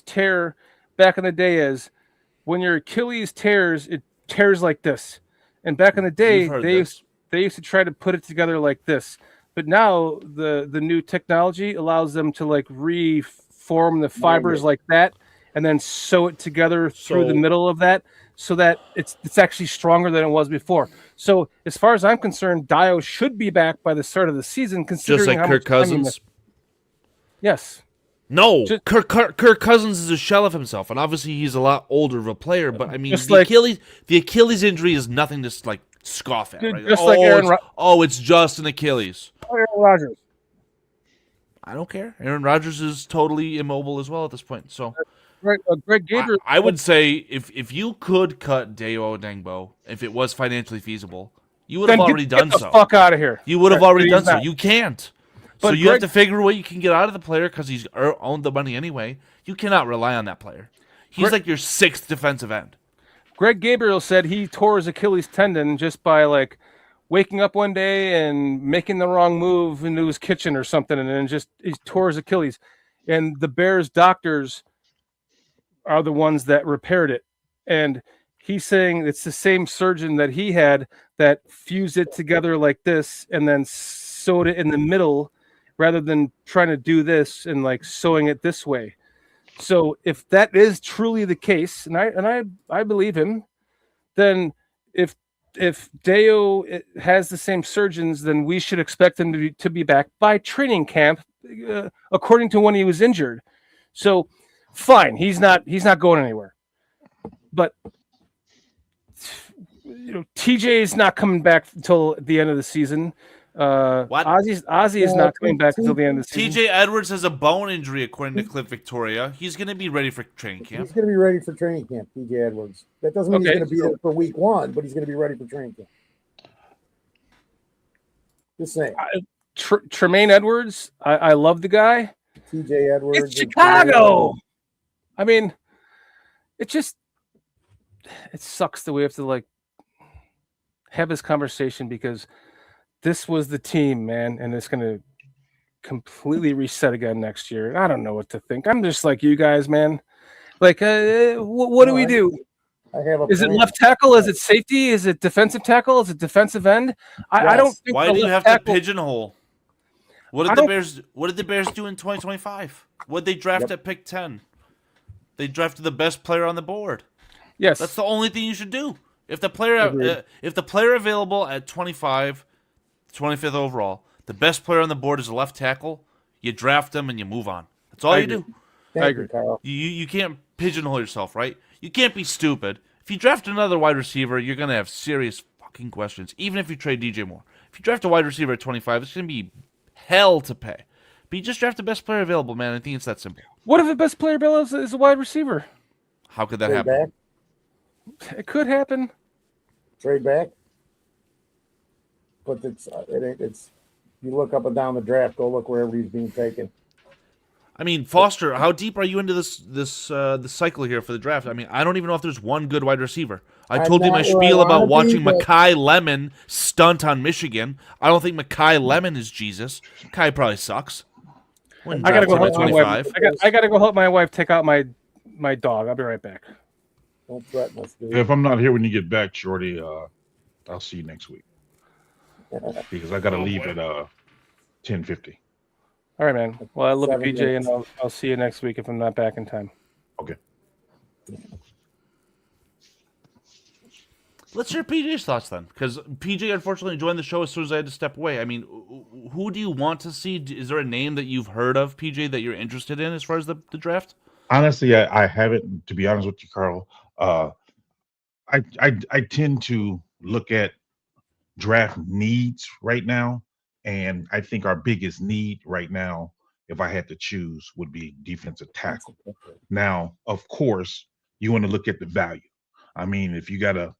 tear back in the day as when your Achilles tears, it tears like this. And back in the day, they used to try to put it together like this. But now the new technology allows them to like reform the fibers like that and then sew it together through the middle of that so that it's actually stronger than it was before. So as far as I'm concerned, Dio should be back by the start of the season, considering just like Kirk Cousins. Yes. No, Kirk Cousins is a shell of himself, and obviously he's a lot older of a player. But I mean, the Achilles injury is nothing to like scoff at. Right? Just like Aaron. It's just an Achilles. Aaron Rodgers. I don't care. Aaron Rodgers is totally immobile as well at this point. So, right, Greg Gabriel. I would say if you could cut Deo Odengbo, if it was financially feasible, you would have already done so. Get the fuck out of here. You would have already done so. You can't. But so you have to figure what you can get out of the player because he's owned the money anyway. You cannot rely on that player. He's like your 6th defensive end. Greg Gabriel said he tore his Achilles tendon just by like waking up one day and making the wrong move into his kitchen or something, and then he tore his Achilles. And the Bears doctors are the ones that repaired it. And he's saying it's the same surgeon that he had that fused it together like this and then sewed it in the middle, rather than trying to do this and like sewing it this way. So if that is truly the case, and I believe him, then if Deo has the same surgeons, then we should expect him to be back by training camp, according to when he was injured. So fine. He's not going anywhere. But TJ is not coming back until the end of the season. What? Ozzy is not coming back until the end of the season. TJ Edwards has a bone injury, according to Cliff Victoria. He's going to be ready for training camp. He's going to be ready for training camp, TJ Edwards. That doesn't mean he's going to be there for week 1, but he's going to be ready for training camp. Just saying. Tremaine Edwards, I love the guy. TJ Edwards. It's Chicago. I mean, it sucks that we have to have this conversation because this was the team, man, and it's going to completely reset again next year. And I don't know what to think. I'm just like you guys, man. What do we do? Is it left tackle? Is it safety? Is it defensive tackle? Is it defensive end? I don't think. Why do you have to pigeonhole? What did the Bears do in 2025? What did they draft at pick 10? They drafted the best player on the board. Yes, that's the only thing you should do. If the player available at 25, 25th overall, the best player on the board is a left tackle, you draft them and you move on. That's all you do. I agree. You can't pigeonhole yourself, right? You can't be stupid. If you draft another wide receiver, you're going to have serious fucking questions, even if you trade DJ Moore. If you draft a wide receiver at 25, it's going to be hell to pay. But you just draft the best player available, man. I think it's that simple. What if the best player available is a wide receiver? How could that happen? It could happen. Trade back. But it's you look up and down the draft, go look wherever he's being taken. I mean, Foster, how deep are you into the cycle here for the draft? I mean, I don't even know if there's one good wide receiver. I told you my spiel about watching Mekhi Lemon stunt on Michigan. I don't think Mekhi Lemon is Jesus. Mekhi probably sucks. I gotta go help my wife. I gotta go help my wife take out my dog. I'll be right back. Don't threaten us, dude. If I'm not here when you get back, Shorty, I'll see you next week because I gotta leave at 10:50. All right, man. Well, I love you, PJ, and I'll see you next week if I'm not back in time. Okay. Let's hear PJ's thoughts then, because PJ unfortunately joined the show as soon as I had to step away. I mean, who do you want to see? Is there a name that you've heard of, PJ, that you're interested in as far as the draft? Honestly, I haven't. To be honest with you, Carl, I tend to look at draft needs right now. And I think our biggest need right now, if I had to choose, would be defensive tackle. Now, of course, you want to look at the value. I mean, if you got a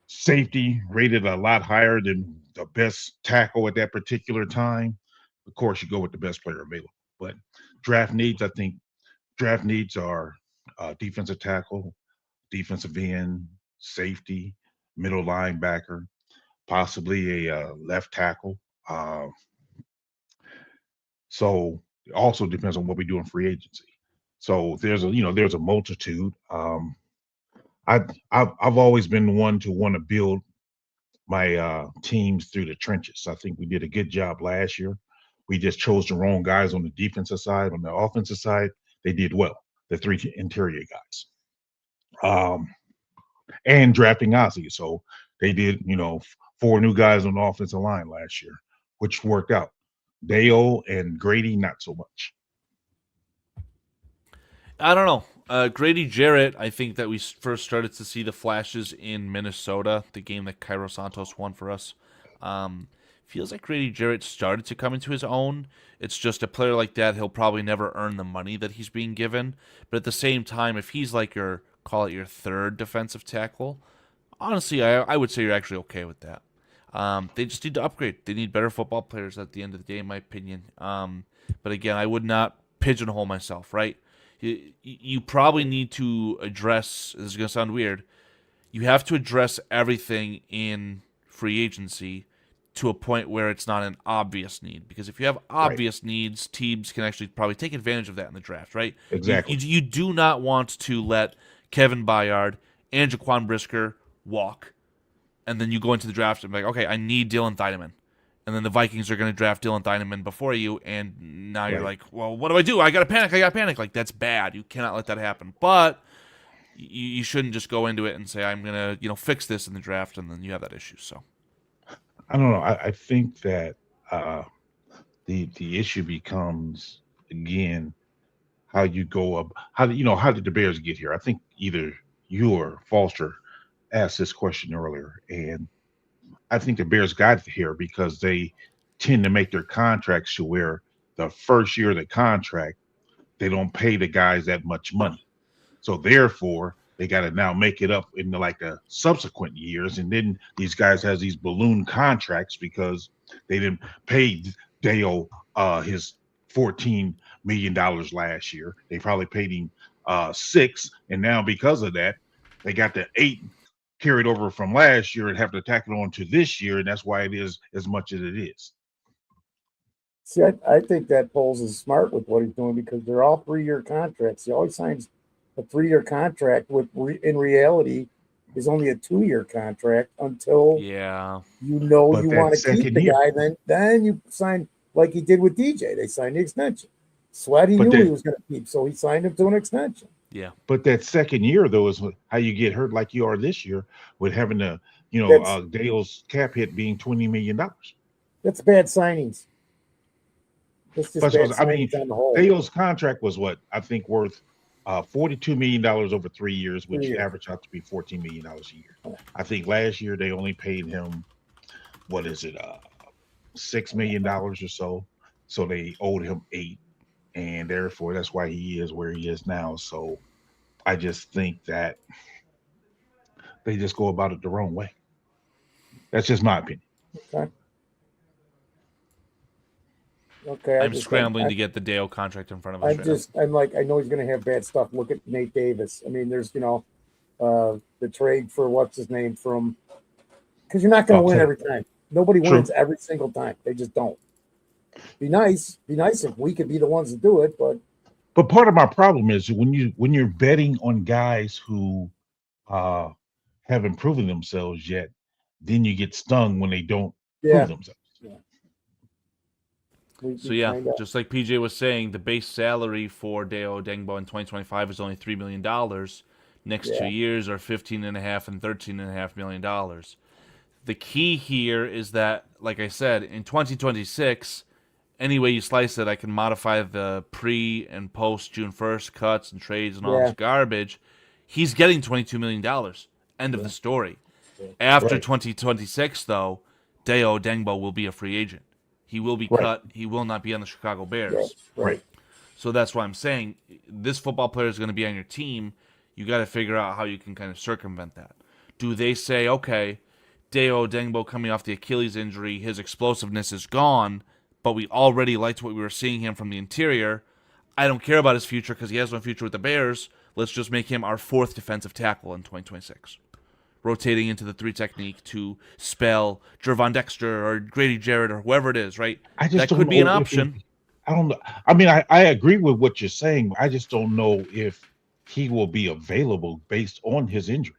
safety rated a lot higher than the best tackle at that particular time, of course, you go with the best player available. But draft needs, I think draft needs are defensive tackle, defensive end, safety, middle linebacker, possibly a left tackle. So it also depends on what we do in free agency. So there's a multitude. I've always been one to want to build my teams through the trenches. I think we did a good job last year. We just chose the wrong guys on the defensive side. On the offensive side, they did well. The 3 interior guys. And drafting Ozzy. So they did, 4 new guys on the offensive line last year, which worked out. Dale and Grady, not so much. I don't know. Grady Jarrett, I think that we first started to see the flashes in Minnesota, the game that Cairo Santos won for us. Feels like Grady Jarrett started to come into his own. It's just a player like that, he'll probably never earn the money that he's being given. But at the same time, if he's like your 3rd defensive tackle, honestly, I would say you're actually okay with that. They just need to upgrade. They need better football players at the end of the day, in my opinion. But again, I would not pigeonhole myself, right? You probably need to address, this is going to sound weird, you have to address everything in free agency to a point where it's not an obvious need. Because if you have obvious needs, teams can actually probably take advantage of that in the draft, right? Exactly. You do not want to let Kevin Byard and Jaquan Brisker walk, and then you go into the draft and be like, okay, I need Dylan Thiedemann. And then the Vikings are going to draft Dylan Thiedemann before you, and now you're like, well, what do? I got to panic. Like, that's bad. You cannot let that happen. But you shouldn't just go into it and say, I'm going to fix this in the draft, and then you have that issue. So I don't know. I think that the issue becomes, again, how you go up. How did the Bears get here? I think either you or Foster asked this question earlier, and I think the Bears got here because they tend to make their contracts to where the first year of the contract they don't pay the guys that much money. So therefore, they got to now make it up in the subsequent years, and then these guys has these balloon contracts because they didn't pay Dale his $14 million last year. They probably paid him 6, and now because of that, they got the 8 carried over from last year and have to tack it on to this year, and that's why it is as much as it is. See, I think that Poles is smart with what he's doing because they're all 3-year contracts. He always signs a 3-year contract in reality is only a 2-year contract until you want to keep the guy. Then you sign like he did with DJ. They signed the extension. Sweaty knew he was going to keep, so he signed him to an extension. Yeah. But that second year, though, is how you get hurt like you are this year with having Dale's cap hit being $20 million. That's bad signings. That's just bad signings on the whole. Dale's contract was what I think worth $42 million over 3 years, which averaged out to be $14 million a year. I think last year they only paid him, $6 million or so. So they owed him 8. And therefore, that's why he is where he is now. So I just think that they just go about it the wrong way. That's just my opinion. Okay. I'm scrambling to get the Dale contract in front of us. I know he's going to have bad stuff. Look at Nate Davis. I mean, there's, the trade for what's his name from, because you're not going to win every time. Nobody wins every single time. They just don't. Be nice if we could be the ones to do it, but part of my problem is when you're betting on guys who haven't proven themselves yet, then you get stung when they don't prove themselves. So just like PJ was saying, the base salary for Deo Dengbo in 2025 is only $3 million. Next 2 years are $15.5 and $13.5 million. The key here is that, like I said, in 2026. Any way you slice it, I can modify the pre and post June 1st cuts and trades and all this garbage. He's getting $22 million. End of the story. After 2026, though, Deo Dengbo will be a free agent. He will be cut. He will not be on the Chicago Bears. Right. So that's why I'm saying this football player is going to be on your team. You got to figure out how you can kind of circumvent that. Do they say, okay, Deo Dengbo coming off the Achilles injury, his explosiveness is gone, but we already liked what we were seeing him from the interior. I don't care about his future because he has no future with the Bears. Let's just make him our 4th defensive tackle in 2026. Rotating into the 3 technique to spell Jervon Dexter or Grady Jarrett or whoever it is, right? That could be an option. I don't know. I mean, I agree with what you're saying. I just don't know if he will be available based on his injury.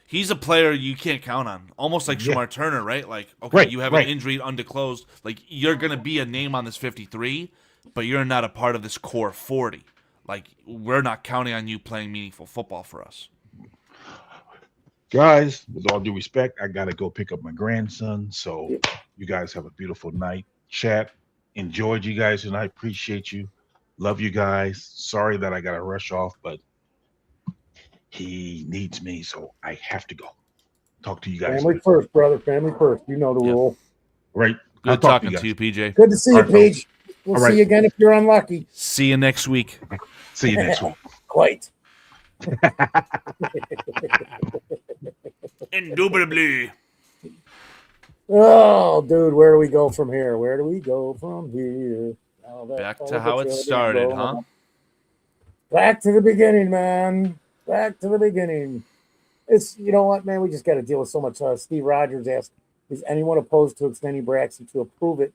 He's a player you can't count on, almost like Shamar Turner, right? Like, okay, you have an injury undisclosed. Like, you're going to be a name on this 53, but you're not a part of this core 40. Like, we're not counting on you playing meaningful football for us. Guys, with all due respect, I got to go pick up my grandson. So you guys have a beautiful night. Chat, enjoyed you guys, and I appreciate you. Love you guys. Sorry that I got to rush off, but he needs me, so I have to go. Talk to you guys. Family first, brother. Family first. You know the rule. Right. Good talking to you, PJ. Good to see you, Paige. We'll see you again if you're unlucky. See you next week. See you next week. Quite. Indubitably. Oh, dude, where do we go from here? Where do we go from here? Back to how it started, huh? Back to the beginning, man. Back to the beginning. It's, you know what, man? We just got to deal with so much. Steve Rogers asked, is anyone opposed to extending Braxton to approve it?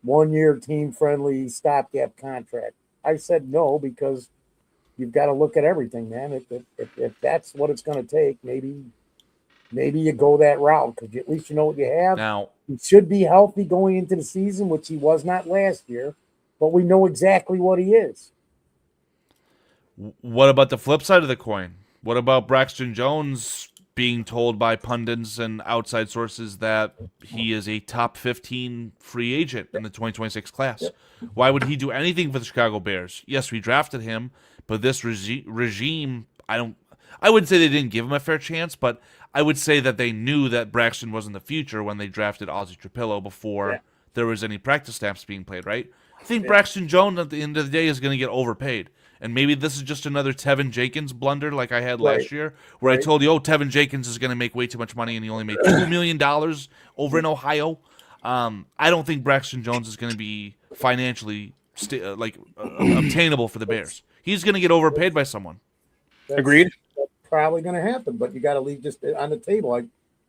1-year team-friendly stopgap contract. I said no because you've got to look at everything, man. If that's what it's going to take, maybe you go that route because at least you know what you have. Now, he should be healthy going into the season, which he was not last year, but we know exactly what he is. What about the flip side of the coin? What about Braxton Jones being told by pundits and outside sources that he is a top 15 free agent in the 2026 class. Why would he do anything for the Chicago Bears? Yes, we drafted him, but this regime, I wouldn't say they didn't give him a fair chance, but I would say that they knew that Braxton wasn't the future when they drafted Ozzie Trapillo before there was any practice snaps being played, right? I think Braxton Jones at the end of the day is going to get overpaid. And maybe this is just another Tevin Jenkins blunder like I had last year, where I told you, Tevin Jenkins is going to make way too much money, and he only made $2 million over in Ohio. I don't think Braxton Jones is going to be financially obtainable for the Bears. He's going to get overpaid by someone. Agreed. That's probably going to happen, but you got to leave just on the table.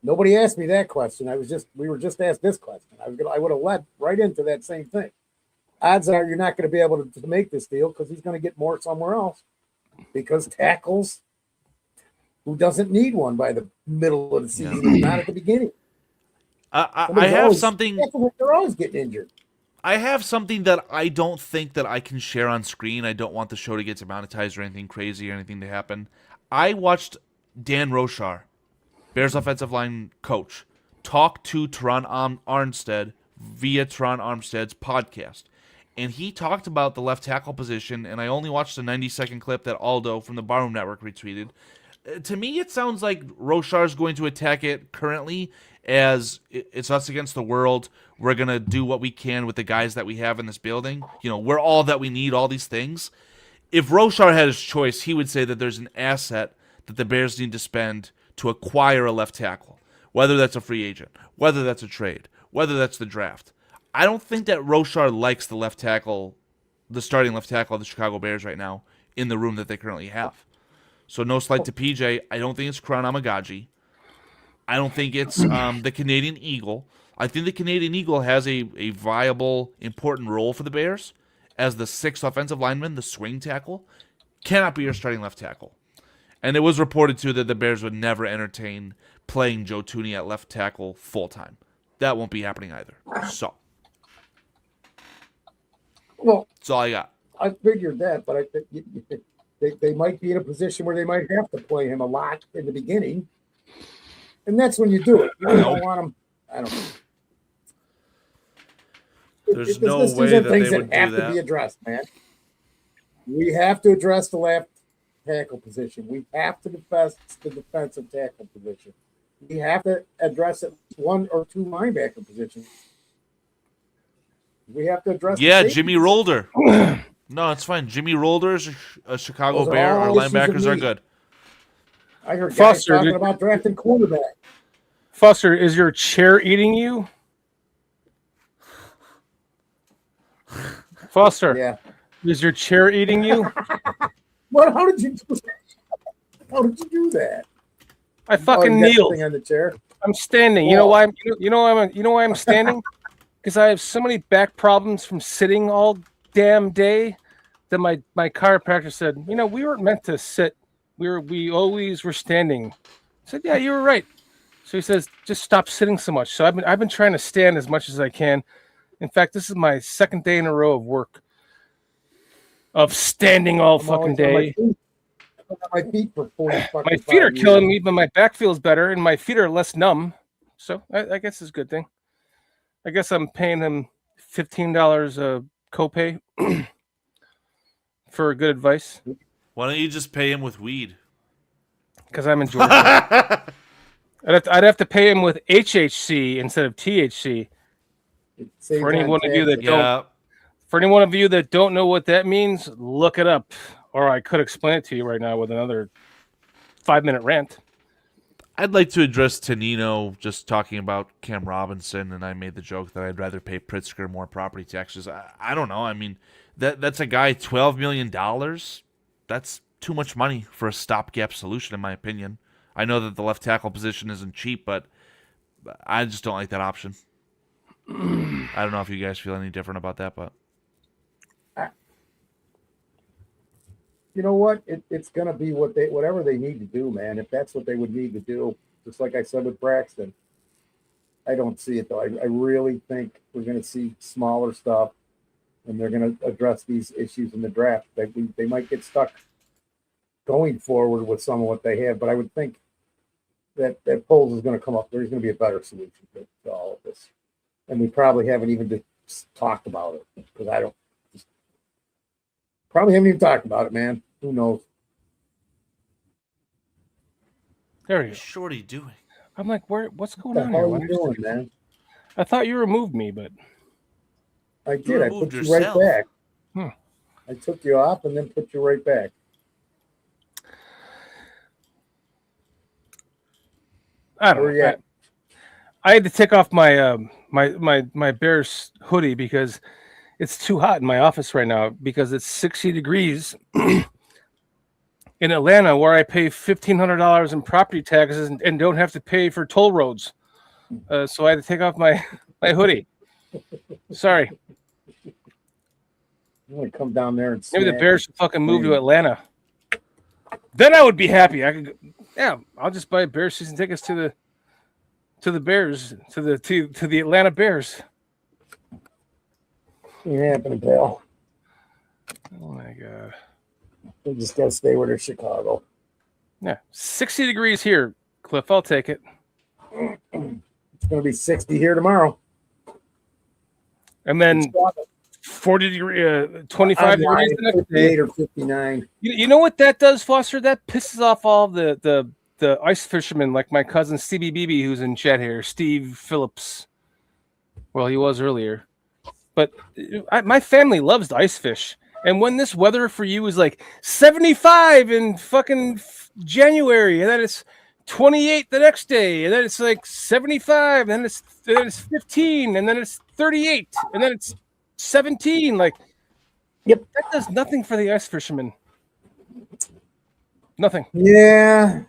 Nobody asked me that question. We were just asked this question. I would have led right into that same thing. Odds are you're not going to be able to make this deal because he's going to get more somewhere else. Because tackles, who doesn't need one by the middle of the season, not at the beginning. I have something. They're always getting injured. I have something that I don't think that I can share on screen. I don't want the show to get demonetized or anything crazy or anything to happen. I watched Dan Roshar, Bears offensive line coach, talk to Teron Armstead via Teron Armstead's podcast. And he talked about the left tackle position, and I only watched a 90-second clip that Aldo from the Barroom Network retweeted. To me, it sounds like Roshar's going to attack it currently as it's us against the world. We're going to do what we can with the guys that we have in this building. We're all that we need, all these things. If Roshar had his choice, he would say that there's an asset that the Bears need to spend to acquire a left tackle, whether that's a free agent, whether that's a trade, whether that's the draft. I don't think that Roshar likes the left tackle, the starting left tackle of the Chicago Bears right now in the room that they currently have. So no slight to PJ. I don't think it's Crown Amagaji. I don't think it's the Canadian Eagle. I think the Canadian Eagle has a viable, important role for the Bears as the sixth offensive lineman, the swing tackle. Cannot be your starting left tackle. And it was reported, too, that the Bears would never entertain playing Joe Thuney at left tackle full-time. That won't be happening either. So. Well, that's all I got. I figured that, but I think they might be in a position where they might have to play him a lot in the beginning. And that's when you do it. You don't want him. I don't know. There's no way that things they would that have do that. to be addressed, man. We have to address the left tackle position. We have to address the defensive tackle position. We have to address it one or two linebacker positions. We have to address. Jimmy Rolder. No, it's fine. Jimmy Rolder is a Chicago Bear. Our linebackers are good. I heard guys talking about drafting quarterback. Foster, is your chair eating you? Foster, yeah. Is your chair eating you? What? How did you do that? How did you do that? I fucking kneeled on the chair. I'm standing. You know why? You know why I'm standing? Because I have so many back problems from sitting all damn day that my chiropractor said, we weren't meant to sit. We always were standing. I said, yeah, you were right. So he says, just stop sitting so much. So I've been trying to stand as much as I can. In fact, this is my second day in a row of work of standing all fucking day. My feet for 40 fucking My feet are killing me, but my back feels better and my feet are less numb. So I guess it's a good thing. I guess I'm paying him $15 a copay for good advice. Why don't you just pay him with weed? Because I'm in Georgia. I'd have to pay him with HHC instead of THC. For anyone of you that don't know what that means, look it up. Or I could explain it to you right now with another 5-minute rant. I'd like to address Tonino just talking about Cam Robinson, and I made the joke that I'd rather pay Pritzker more property taxes. I don't know. I mean, that's a guy, $12 million. That's too much money for a stopgap solution, in my opinion. I know that the left tackle position isn't cheap, but I just don't like that option. I don't know if you guys feel any different about that, but you know what? It's going to be whatever they need to do, man. If that's what they would need to do, just like I said with Braxton, I don't see it though. I really think we're going to see smaller stuff, and they're going to address these issues in the draft. They might get stuck going forward with some of what they have, but I would think that Poles is going to come up. There's going to be a better solution to all of this, and we probably haven't even talked about it because I don't. Probably haven't even talked about it, man. Who knows? There you go. What's Shorty doing? I'm like, what's going What on the here? hell are you doing, man? I thought you removed me, but I did. I put you yourself. right back. Hmm. I took you off and then put you right back. I don't know. I had to take off my my Bears hoodie because it's too hot in my office right now because it's 60 degrees in Atlanta, where I pay $1,500 in property taxes and don't have to pay for toll roads. So I had to take off my hoodie. Sorry. I'm gonna come down there and maybe the Bears should fucking move to Atlanta. Then I would be happy. I could, yeah. I'll just buy Bears season tickets to the Bears, to the Atlanta Bears. Ain't happening, pal. Oh my god. We just gotta stay with her, Chicago. Yeah, 60 degrees here, Cliff. I'll take it. It's gonna be 60 here tomorrow, and then 40 degree, 25 degrees the next day, or 59. You know what that does, Foster? That pisses off all the ice fishermen, like my cousin Stevie BB, who's in chat here, Steve Phillips. Well, he was earlier, but my family loves to ice fish. And when this weather for you is like 75 in fucking January, and then it's 28 the next day, and then it's like 75, and then it's 15, and then it's 38, and then it's 17. Like, yep, that does nothing for the ice fishermen. Nothing. Yeah.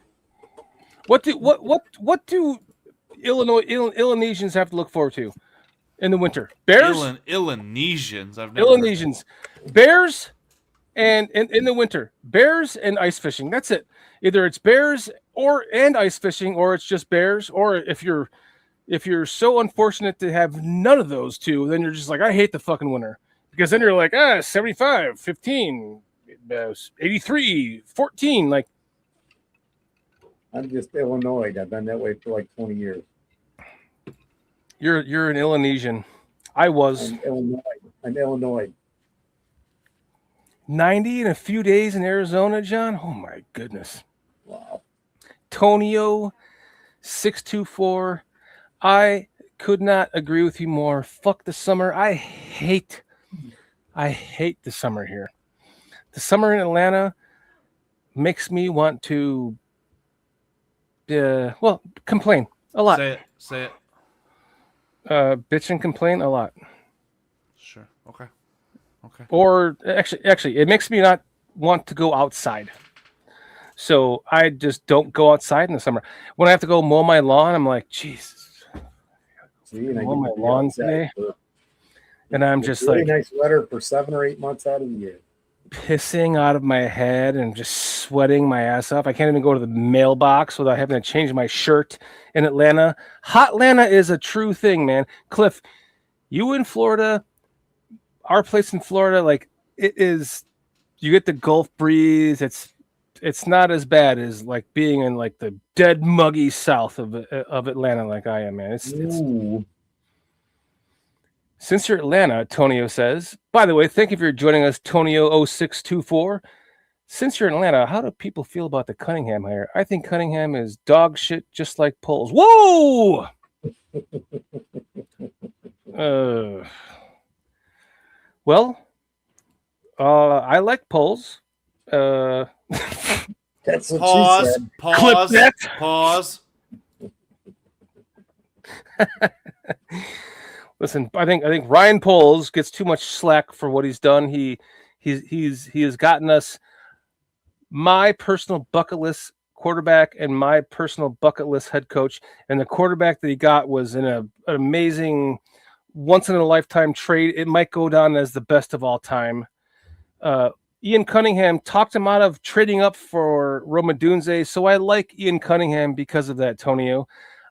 What do Illinoisians have to look forward to in the winter? Bears. Illinoisians. I've never. Illinoisians. Bears, and in the winter, bears and ice fishing. That's it. Either it's bears and ice fishing, or it's just bears. Or if you're so unfortunate to have none of those two, then you're just like, I hate the fucking winter, because then you're like, 75, 15, 83, 14. Like, I'm just Illinois. I've been that way for like 20 years. You're an Illinoisian. I was. I'm Illinois. 90 in a few days in Arizona, John. Oh my goodness. Wow. Tonio 624. I could not agree with you more. Fuck the summer. I hate the summer here. The summer in Atlanta makes me want to complain a lot. Say it. Bitch and complain a lot. Sure. Okay. Or actually, it makes me not want to go outside. So I just don't go outside in the summer. When I have to go mow my lawn, I'm like, Jesus. Mow my lawn today. And I'm just really like, nice weather for 7 or 8 months out of the year. Pissing out of my head and just sweating my ass off. I can't even go to the mailbox without having to change my shirt in Atlanta. Hot Atlanta is a true thing, man. Cliff, you in Florida, our place in Florida, like, it is, you get the Gulf breeze. It's not as bad as like being in like the dead muggy south of Atlanta, like I am, man. It's since you're Atlanta, Tonio says. By the way, thank you for joining us, Tonio0624. Since you're in Atlanta, how do people feel about the Cunningham hire? I think Cunningham is dog shit, just like Poles. Whoa! Well, I like Poles. That's what Pause. she said. Pause. Clip that. Pause. Listen, I think Ryan Poles gets too much slack for what he's done. He has gotten us my personal bucket list quarterback and my personal bucket list head coach, and the quarterback that he got was in an amazing, once in a lifetime trade. It might go down as the best of all time. Ian Cunningham talked him out of trading up for Roma Dunze, so I like Ian Cunningham because of that, Tonio.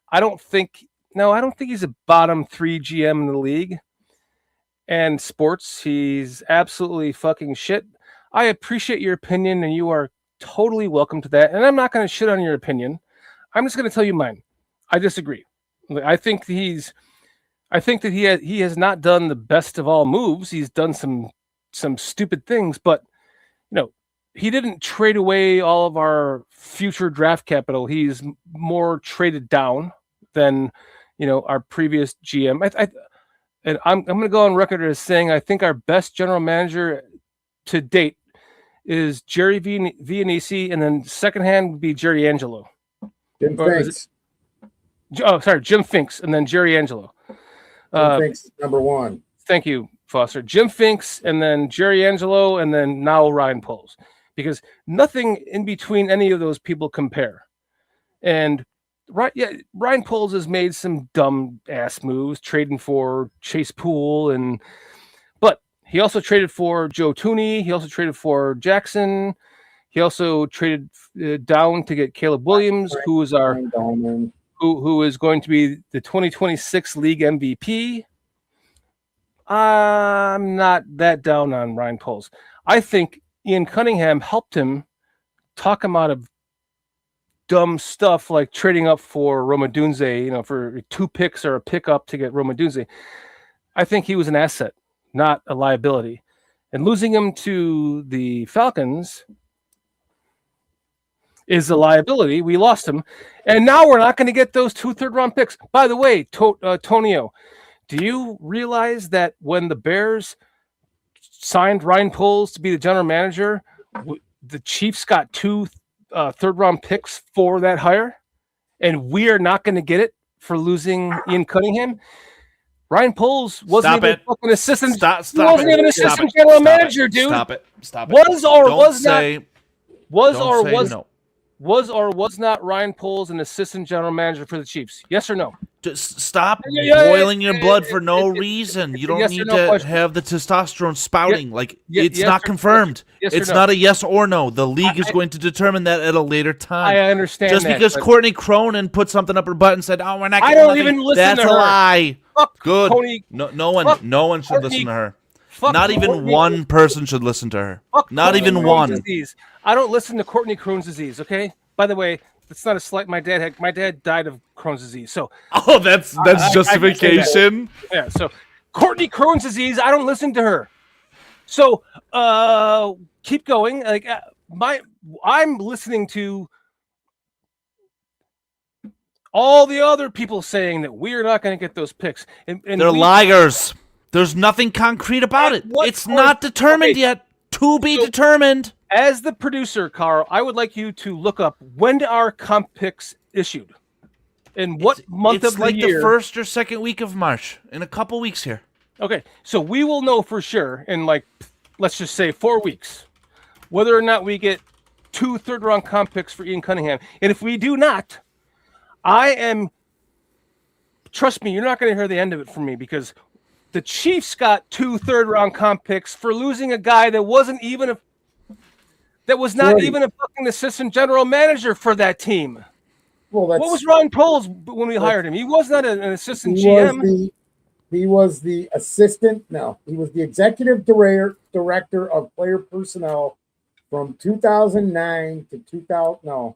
I don't think he's a bottom 3 GM in the league. And sports, he's absolutely fucking shit. I appreciate your opinion, and you are totally welcome to that. And I'm not going to shit on your opinion. I'm just going to tell you mine. I disagree. I think he has not done the best of all moves. He's done some stupid things, but he didn't trade away all of our future draft capital. He's more traded down than our previous GM. And I'm going to go on record as saying I think our best general manager to date is Jerry Vianese, and then secondhand would be Jerry Angelo. Jim Finks. Jim Finks, and then Jerry Angelo. Jim Finks is number one. Thank you, Foster. Jim Finks, and then Jerry Angelo, and then now Ryan Poles. Because nothing in between any of those people compare. And Ryan Poles has made some dumb ass moves, trading for Chase Poole, but he also traded for Joe Tooney. He also traded for Jackson. He also traded down to get Caleb Williams, who is who is going to be the 2026 league MVP. I'm not that down on Ryan Poles. I think Ian Cunningham helped him talk him out of dumb stuff like trading up for Romadunze, for 2 picks or a pickup to get Romadunze. I think he was an asset, not a liability. And losing him to the Falcons is a liability. We lost him. And now we're not going to get those 2 third-round picks. By the way, Tonio, do you realize that when the Bears signed Ryan Poles to be the general manager, the Chiefs got 2 third-round picks for that hire, and we are not going to get it for losing Ian Cunningham? Ryan Poles wasn't even fucking assistant. He wasn't even assistant general manager, dude. Stop it. Was or was not Ryan Poles an assistant general manager for the Chiefs? Yes or no? Just stop boiling your blood for no reason. You don't need to have the testosterone spouting. It's not confirmed. It's not a yes or no. The league is going to determine that at a later time. I understand Just because Courtney Cronin put something up her butt and said, "Oh, we're not getting nothing," even listen that's to a her. lie. Fuck Good. Tony. No one should listen to her. Not even Courtney. one person should listen to her. Not Courtney even Crohn's one. Disease. I don't listen to Courtney Crohn's disease. Okay. By the way, it's not a slight. My dad died of Crohn's disease. So. Oh, that's justification. Yeah. So Courtney Crohn's disease. I don't listen to her. So keep going. I'm listening to all the other people saying that we're not going to get those picks. And they're liars. There's nothing concrete about it. It's not determined yet. To be determined. As the producer, Carl, I would like you to look up when are comp picks issued, and what month of the year. It's the first or second week of March, in a couple weeks here. Okay, so we will know for sure in let's just say 4 weeks, whether or not we get 2 third-round comp picks for Ian Cunningham. And if we do not, trust me, you're not going to hear the end of it from me, because the Chiefs got 2 third-round comp picks for losing a guy that wasn't even even a fucking assistant general manager for that team. Well, what was Ryan Poles when we hired him? He was not an assistant GM. He was the assistant. No, he was the executive director of player personnel from 2009 to 2000. No,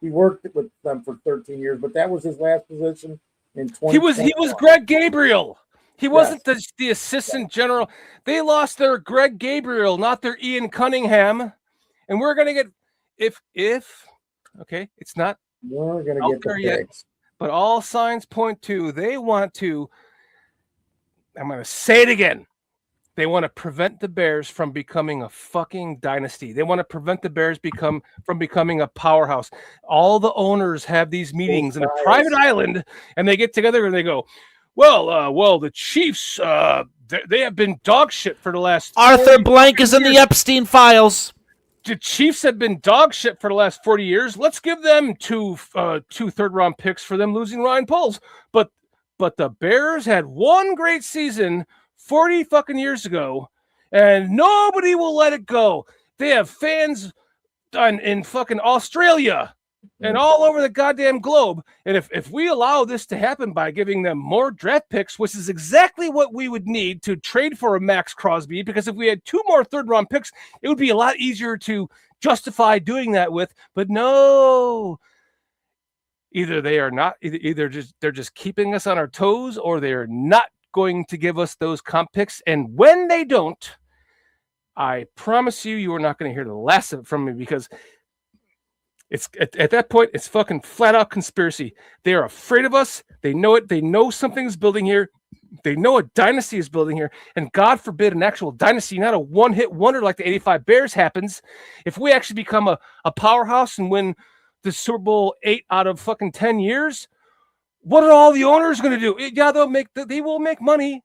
he worked with them for 13 years, but that was his last position in 20. He was Greg Gabriel. He wasn't the assistant general. They lost their Greg Gabriel, not their Ian Cunningham. And we're going to get, it's not. We're going to get the picks. But all signs point to, they want to, I'm going to say it again. They want to prevent the Bears from becoming a fucking dynasty. They want to prevent the Bears from becoming a powerhouse. All the owners have these meetings in a private island, and they get together and they go, well, the Chiefs, they have been dog shit for the last. Arthur Blank is in the Epstein files. The Chiefs have been dog shit for the last 40 years. Let's give them 2 third-round picks for them losing Ryan Poles. But the Bears had one great season 40 fucking years ago, and nobody will let it go. They have fans in fucking Australia and all over the goddamn globe. And if we allow this to happen by giving them more draft picks, which is exactly what we would need to trade for a Max Crosby, because if we had 2 more third-round picks, it would be a lot easier to justify doing that with. But no, Either they are not, either they're just keeping us on our toes, or they're not going to give us those comp picks. And when they don't, I promise you are not going to hear the last of it from me, because it's at that point, it's fucking flat out conspiracy. They are afraid of us. They know it. They know something's building here. They know a dynasty is building here. And God forbid an actual dynasty, not a one-hit wonder like the 85 Bears happens. If we actually become a powerhouse and win the Super Bowl 8 out of fucking 10 years, what are all the owners going to do? Yeah, they will make money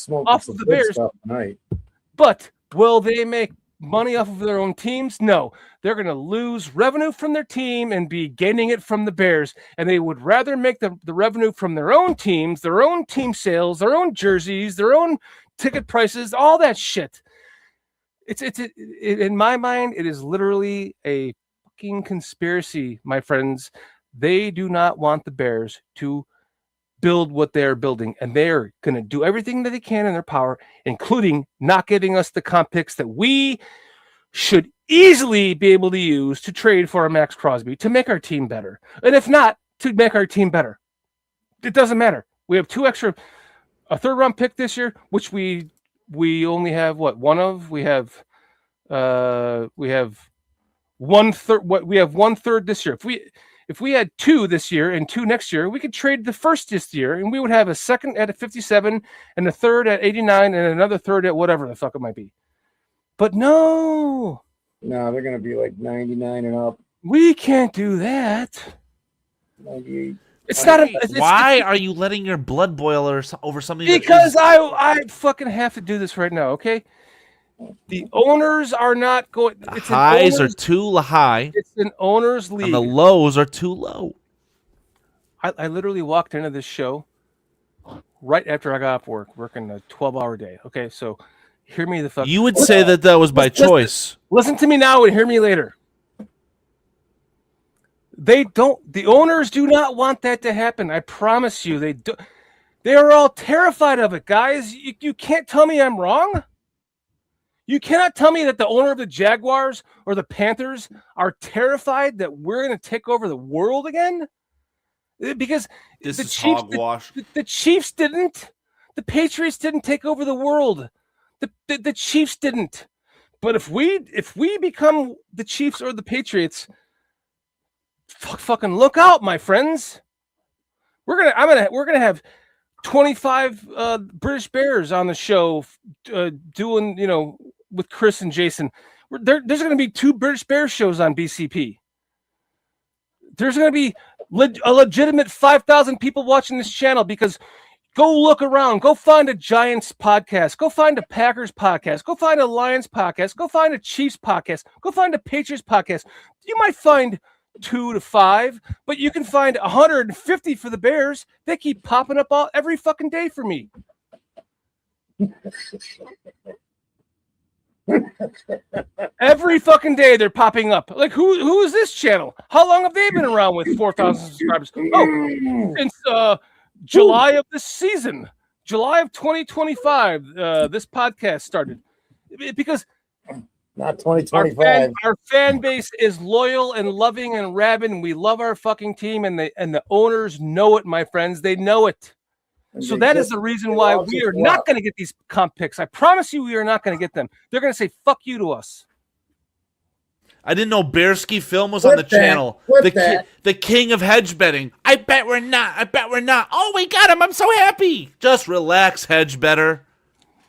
off of the Bears tonight. But will they make money off of their own teams? No, they're going to lose revenue from their team and be gaining it from the Bears. And they would rather make the revenue from their own teams, their own team sales, their own jerseys, their own ticket prices, all that shit. It's in my mind, it is literally a fucking conspiracy, my friends. They do not want the Bears to build what they're building, and they're going to do everything that they can in their power, including not getting us the comp picks that we should easily be able to use to trade for a Max Crosby to make our team better. And if not, to make our team better. It doesn't matter. We have a third round pick this year, which we only have one of. We have one third this year. If we had 2 this year and 2 next year, we could trade the first this year, and we would have a second at 57 and a third at 89 and another third at whatever the fuck it might be. But no, they're going to be like 99 and up. We can't do that. 98. It's not. Why are you letting your blood boil over something? Because I fucking have to do this right now. Okay. The owners are not going. The highs are too high. It's an owners league. And the lows are too low. I literally walked into this show right after I got off work, working a 12-hour day. Okay, so hear me the fuck. You would say that was by choice. Listen to me now and hear me later. They don't. The owners do not want that to happen. I promise you, they do. They are all terrified of it, guys. You can't tell me I'm wrong. You cannot tell me that the owner of the Jaguars or the Panthers are terrified that we're going to take over the world again? Because this the is Chiefs, hogwash. The Chiefs didn't. The Patriots didn't take over the world. The Chiefs didn't. But if we become the Chiefs or the Patriots, fucking look out, my friends. We're gonna have 25 British Bears on the show, doing with Chris and Jason. There's going to be 2 British Bears shows on BCP. There's going to be a legitimate 5,000 people watching this channel, because go look around. Go find a Giants podcast. Go find a Packers podcast. Go find a Lions podcast. Go find a Chiefs podcast. Go find a Patriots podcast. You might find 2 to 5, but you can find 150 for the Bears. They keep popping up every fucking day for me. Every fucking day they're popping up. Like, who is this channel? How long have they been around with 4,000 subscribers? Oh, since July of this season, July of 2025. This podcast started because not 2025. Our fan base is loyal and loving and rabid, and we love our fucking team, and the owners know it, my friends. They know it. So that is the reason why we are not going to get these comp picks. I promise you we are not going to get them. They're going to say, fuck you to us. I didn't know Bearski Film was on the channel. The king of hedge betting. I bet we're not. Oh, we got him. I'm so happy. Just relax, hedge better.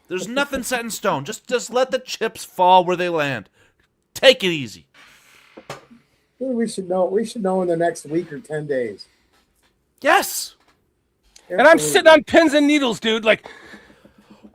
There's nothing set in stone. Just let the chips fall where they land. Take it easy. We should know. We should know in the next week or 10 days. Yes. And I'm sitting on pins and needles, dude. Like,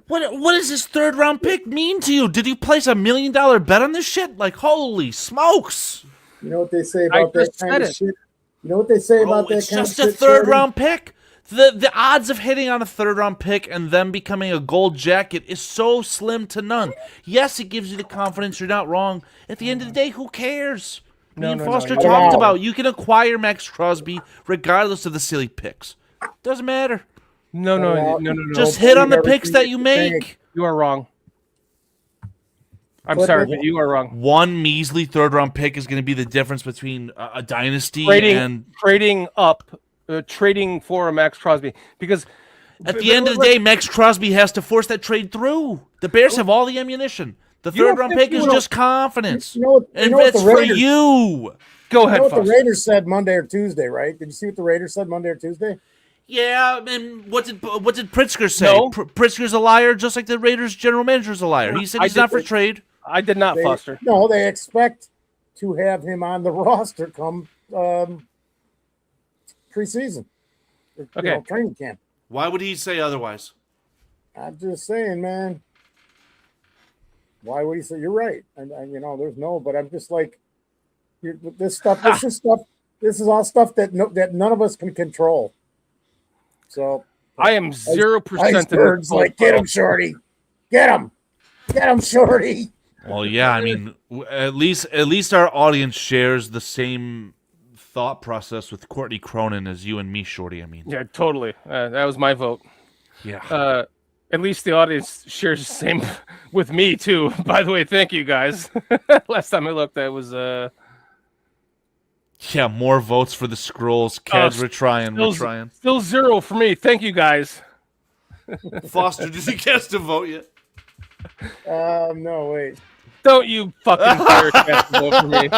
what does this 3rd round pick mean to you? Did you place $1 million bet on this shit? Like, holy smokes! You know what they say about that kind of shit? You know what they say about that kind of shit? It's just a 3rd round pick. The odds of hitting on a 3rd round pick and them becoming a gold jacket is so slim to none. Yes, it gives you the confidence. You're not wrong. At the end of the day, who cares? Me and Foster talked about you can acquire Max Crosby regardless of the silly picks. Doesn't matter. No. Just hit on the picks that you make. You are wrong. I'm sorry, but you are wrong. One measly third-round pick is going to be the difference between a dynasty and trading for a Max Crosby. Because at the end of the day, Max Crosby has to force that trade through. The Bears have all the ammunition. The third-round pick is just confidence. And it's for you. Go ahead, You know what Foster. the Raiders said Monday or Tuesday, right? Did you see what the Raiders said Monday or Tuesday? Yeah, and what did Pritzker say? No. Pritzker's a liar, just like the Raiders general manager's a liar. He said he's not for trade. I did not, Foster. No, they expect to have him on the roster come preseason. Okay. Training camp. Why would he say otherwise? I'm just saying, man. Why would he say? You're right. And there's no, but I'm just like, this stuff. This is all stuff that none of us can control. So I am 0%. Iceberg's like, get him, Shorty. Get him, Shorty. Well, yeah, I mean, at least our audience shares the same thought process with Courtney Cronin as you and me, Shorty. I mean, Yeah, totally. That was my vote. yeah. At least the audience shares the same with me too. By the way, thank you guys. Last time I looked, that was Yeah, more votes for the Scrolls. Kids, we're trying. Still 0 for me. Thank you guys. Foster, did you guess to vote yet? No, wait. Don't you fucking dare cast a vote for me.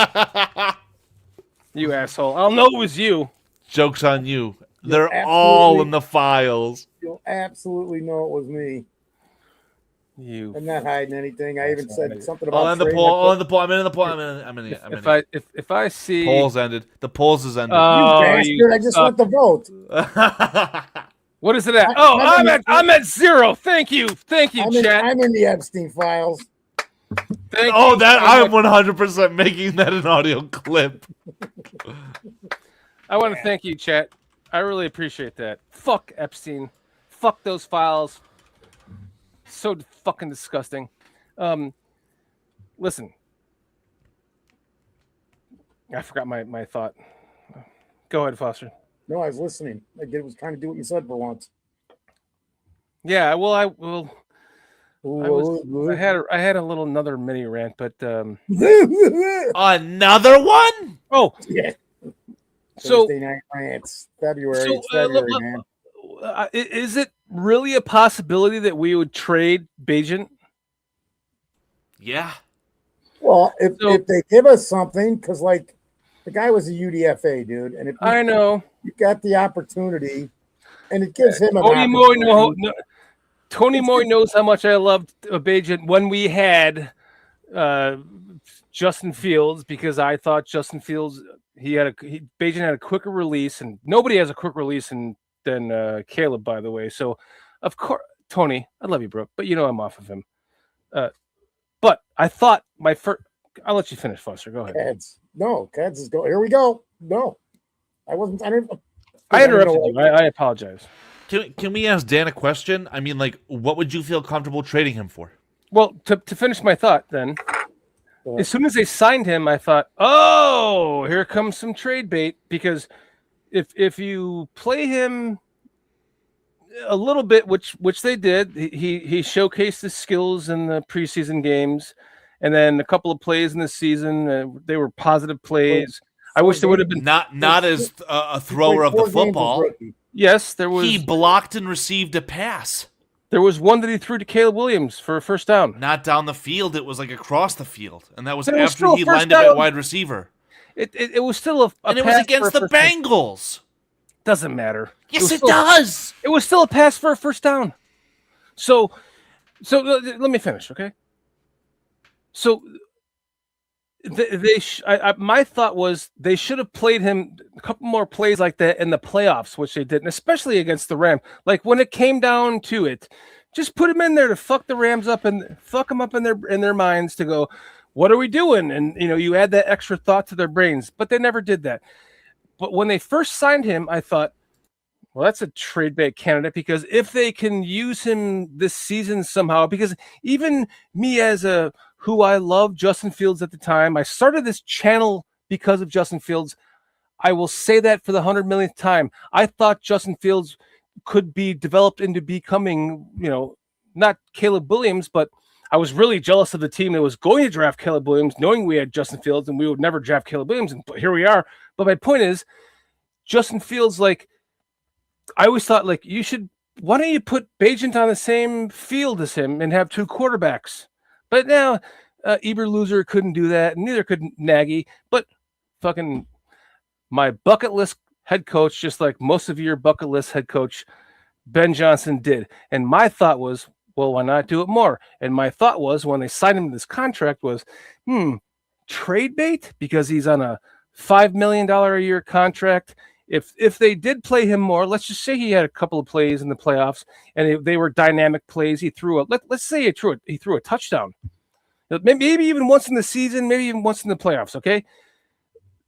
You asshole. I'll know it was you. Joke's on you. They're all in the files. You'll absolutely know it was me. I'm not hiding anything. I even said something about On the poll. I'm in the poll. I'm in it. If I see polls ended. The polls has ended. You bastard! I just want the vote. What is it at? Oh, I'm at 0. Thank you, chat. I'm in the Epstein files. I'm 100% making that an audio clip. I want to thank you, chat. I really appreciate that. Fuck Epstein. Fuck those files. So fucking disgusting. Listen. I forgot my thought. Go ahead, Foster. No, I was listening. I was trying to do what you said for once. Yeah, well, I had another mini rant, but another one? Oh, yeah. So Thursday night rants, February. It's February, man. Is it really a possibility that we would trade Bagent? Yeah. Well, if they give us something, because like the guy was a UDFA dude, and if I know you got the opportunity, and it gives him an Tony Moy knows how much I loved Bagent when we had Justin Fields, because I thought Justin Fields Bagent had a quicker release, and nobody has a quick release than Caleb, by the way. So, of course, Tony, I love you, bro, but I'm off of him. But I thought I'll let you finish, Foster. Go ahead. Keds is going. Here we go. No, I wasn't. I interrupted you. I apologize. Can we ask Dan a question? I mean, like, what would you feel comfortable trading him for? Well, to finish my thought, then, as soon as they signed him, I thought, oh, here comes some trade bait, because if you play him a little bit, which they did, he showcased his skills in the preseason games, and then a couple of plays in the season, they were positive plays. I wish there would have been not as a thrower of the football. Yes, there was. He blocked and received a pass. There was one that he threw to Caleb Williams for a first down. Not down the field. It was like across the field. And that was after he lined up at wide receiver. It was still a and it was against the Bengals. Doesn't matter. Yes, it does. It was still a pass for a first down. So let me finish, okay? So my thought was they should have played him a couple more plays like that in the playoffs, which they didn't, especially against the Rams. Like when it came down to it, just put him in there to fuck the Rams up and fuck them up in their minds to go, what are we doing? And you add that extra thought to their brains, but they never did that. But when they first signed him, I thought, well, that's a trade bait candidate, because if they can use him this season somehow, because even me as who I loved Justin Fields at the time, I started this channel because of Justin Fields. I will say that for the 100 millionth time. I thought Justin Fields could be developed into becoming, not Caleb Williams, but I was really jealous of the team that was going to draft Caleb Williams, knowing we had Justin Fields and we would never draft Caleb Williams. And here we are. But my point is, Justin Fields, like, I always thought, like, why don't you put Bagent on the same field as him and have two quarterbacks? But now, Eberloser couldn't do that, and neither could Nagy. But fucking my bucket list head coach, just like most of your bucket list head coach, Ben Johnson did. And my thought was, well, why not do it more? And my thought was, when they signed him to this contract, was, trade bait? Because he's on a $5 million a year contract. If they did play him more, let's just say he had a couple of plays in the playoffs and they were dynamic plays. He threw let's say he threw a touchdown. Maybe even once in the season, maybe even once in the playoffs, okay?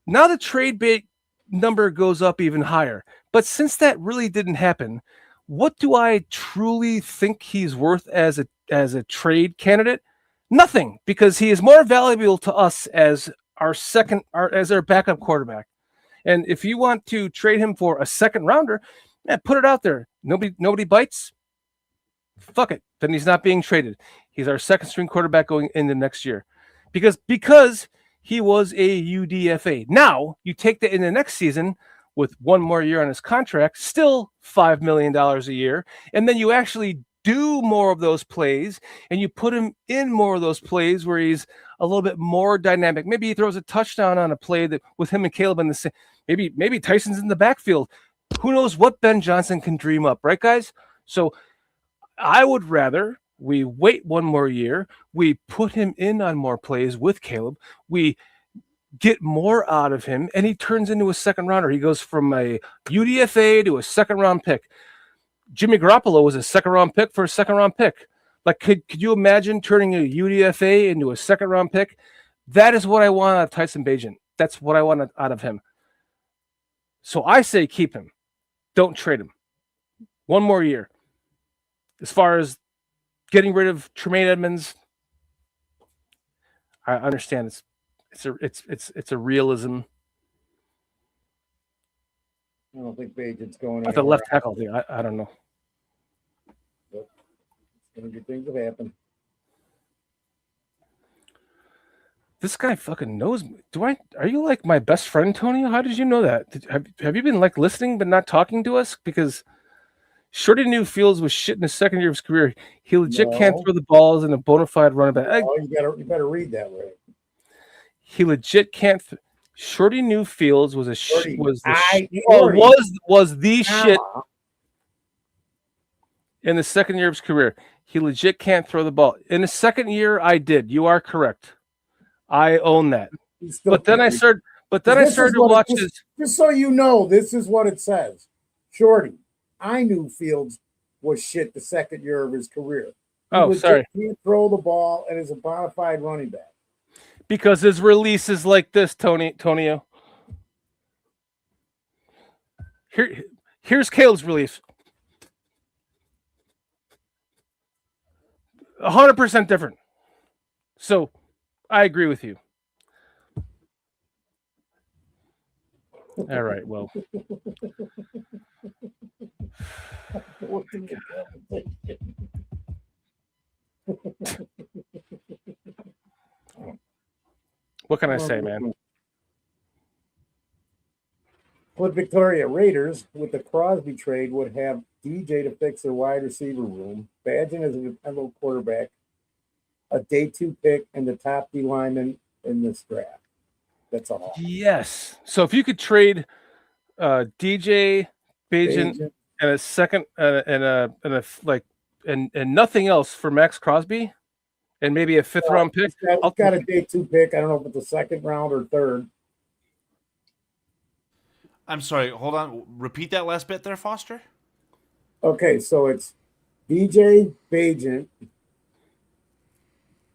Now the trade bait number goes up even higher. But since that really didn't happen, what do I truly think he's worth as a trade candidate? Nothing, because he is more valuable to us as our backup quarterback. And if you want to trade him for a second rounder, put it out there. Nobody bites. Fuck it. Then he's not being traded. He's our second string quarterback going into next year. Because he was a UDFA. Now you take that in the next season with one more year on his contract, still $5 million a year. And then you actually do more of those plays and you put him in more of those plays where he's a little bit more dynamic. Maybe he throws a touchdown on a play that with him and Caleb in the same. Maybe Tyson's in the backfield. Who knows what Ben Johnson can dream up, right, guys? So I would rather we wait one more year. We put him in on more plays with Caleb. We get more out of him, and he turns into a second rounder. He goes from a UDFA to a second round pick. Jimmy Garoppolo was a second round pick for a second round pick. Like, could you imagine turning a UDFA into a second round pick? That is what I want out of Tyson Bagent. That's what I want out of him. So I say keep him. Don't trade him. One more year. As far as getting rid of Tremaine Edmunds, I understand it's a realism. I don't think Bagent's going at the left tackle thing. I don't know. But good things have happened. This guy fucking knows me. Are you like my best friend, Tony? How did you know that? Have you been like listening but not talking to us? Because Shorty knew Fields was shit in the second year of his career. He legit can't throw the balls in a bona fide running back. You better read that right. He legit can't. Shorty knew Fields was the shit in the second year of his career. He legit can't throw the ball. In the second year, I did. You are correct. I own that. But then I started to watch his. Just so you know, this is what it says. Shorty, I knew Fields was shit the second year of his career. Sorry. He can't throw the ball and is a bona fide running back. Because his release is like this, Tonio. Here's Caleb's release. 100% different. So I agree with you. All right, well. What can I say, man? Flip Victoria Raiders with the Crosby trade would have DJ to fix their wide receiver room. Bagent is a dependable quarterback, a day 2 pick, and the top D lineman in this draft. That's all. Yes. So if you could trade DJ, Bagent, and a second and nothing else for Max Crosby, and maybe a 5th round pick. I've got a day 2 pick. I don't know if it's a second round or third. I'm sorry. Hold on. Repeat that last bit there, Foster. Okay, so it's DJ, Bagent,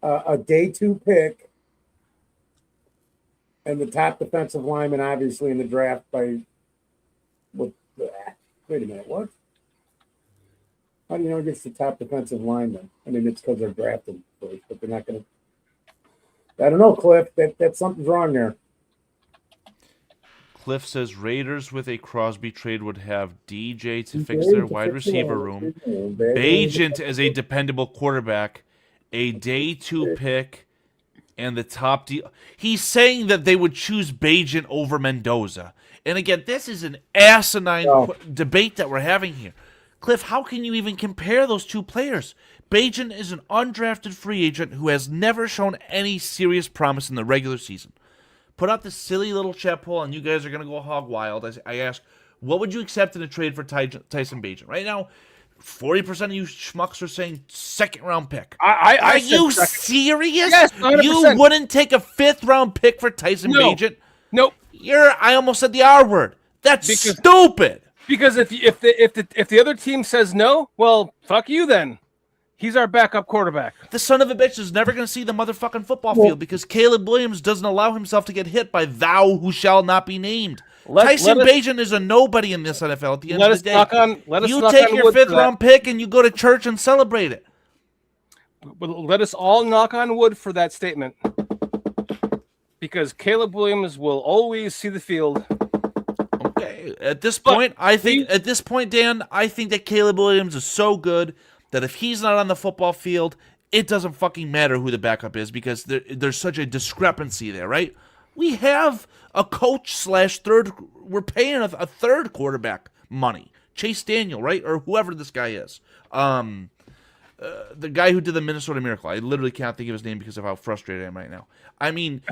a day 2 pick, and the top defensive lineman, obviously, in the draft by. Wait a minute, what? How do you know it gets the top defensive lineman? I mean, it's because they're drafted first, but they're not going to. I don't know, Cliff. That something's wrong there. Cliff says Raiders with a Crosby trade would have DJ to fix their wide receiver room, Bagent as a dependable quarterback, a day 2 pick and the top deal. He's saying that they would choose Bagent over Mendoza. And again, this is an asinine debate that we're having here. Cliff, how can you even compare those two players? Bagent is an undrafted free agent who has never shown any serious promise in the regular season. Put out this silly little chat poll, and you guys are going to go hog wild. I asked, what would you accept in a trade for Tyson Bagent? Right now, 40% of you schmucks are saying second-round pick. Are you serious? Yes, 100%. You wouldn't take a fifth-round pick for Tyson Bagent? Nope. I almost said the R word. That's stupid. Because if the other team says no, well, fuck you then. He's our backup quarterback. The son of a bitch is never going to see the motherfucking football field because Caleb Williams doesn't allow himself to get hit by thou who shall not be named. Tyson Bagent is a nobody in this NFL at the end of the day. You take your fifth-round pick and you go to church and celebrate it. Let us all knock on wood for that statement. Because Caleb Williams will always see the field. Okay. At this point, Dan, I think that Caleb Williams is so good that if he's not on the football field, it doesn't fucking matter who the backup is because there's such a discrepancy there, right? We have a coach / third. We're paying a third quarterback money, Chase Daniel, right, or whoever this guy is. The guy who did the Minnesota Miracle. I literally can't think of his name because of how frustrated I am right now. I mean,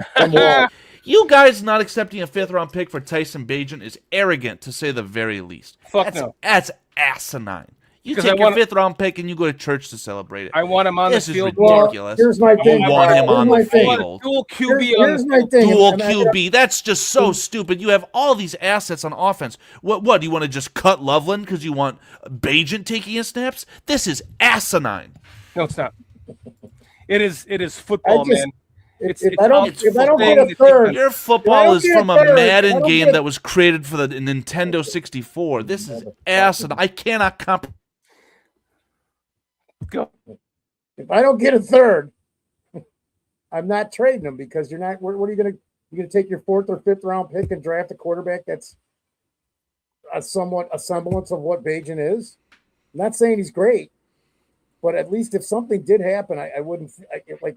you guys not accepting a fifth-round pick for Tyson Bagent is arrogant, to say the very least. That's asinine. You take your fifth-round pick and you go to church to celebrate it. I want him on the field. This is ridiculous. Here's my thing. I want him on the field. Dual QB. Here's my thing. Dual QB. That's just so stupid. You have all these assets on offense. What do you want to just cut Loveland because you want Bagent taking his snaps? This is asinine. No, it's not. It is football, man. If I don't get a third, your football is from a Madden game that was created for the Nintendo 64. This is asinine. I cannot comprehend. Go. If I don't get a third, I'm not trading him because you're not. What are you going to take your fourth or fifth round pick and draft a quarterback that's a semblance of what Bagent is? I'm not saying he's great, but at least if something did happen, I wouldn't like.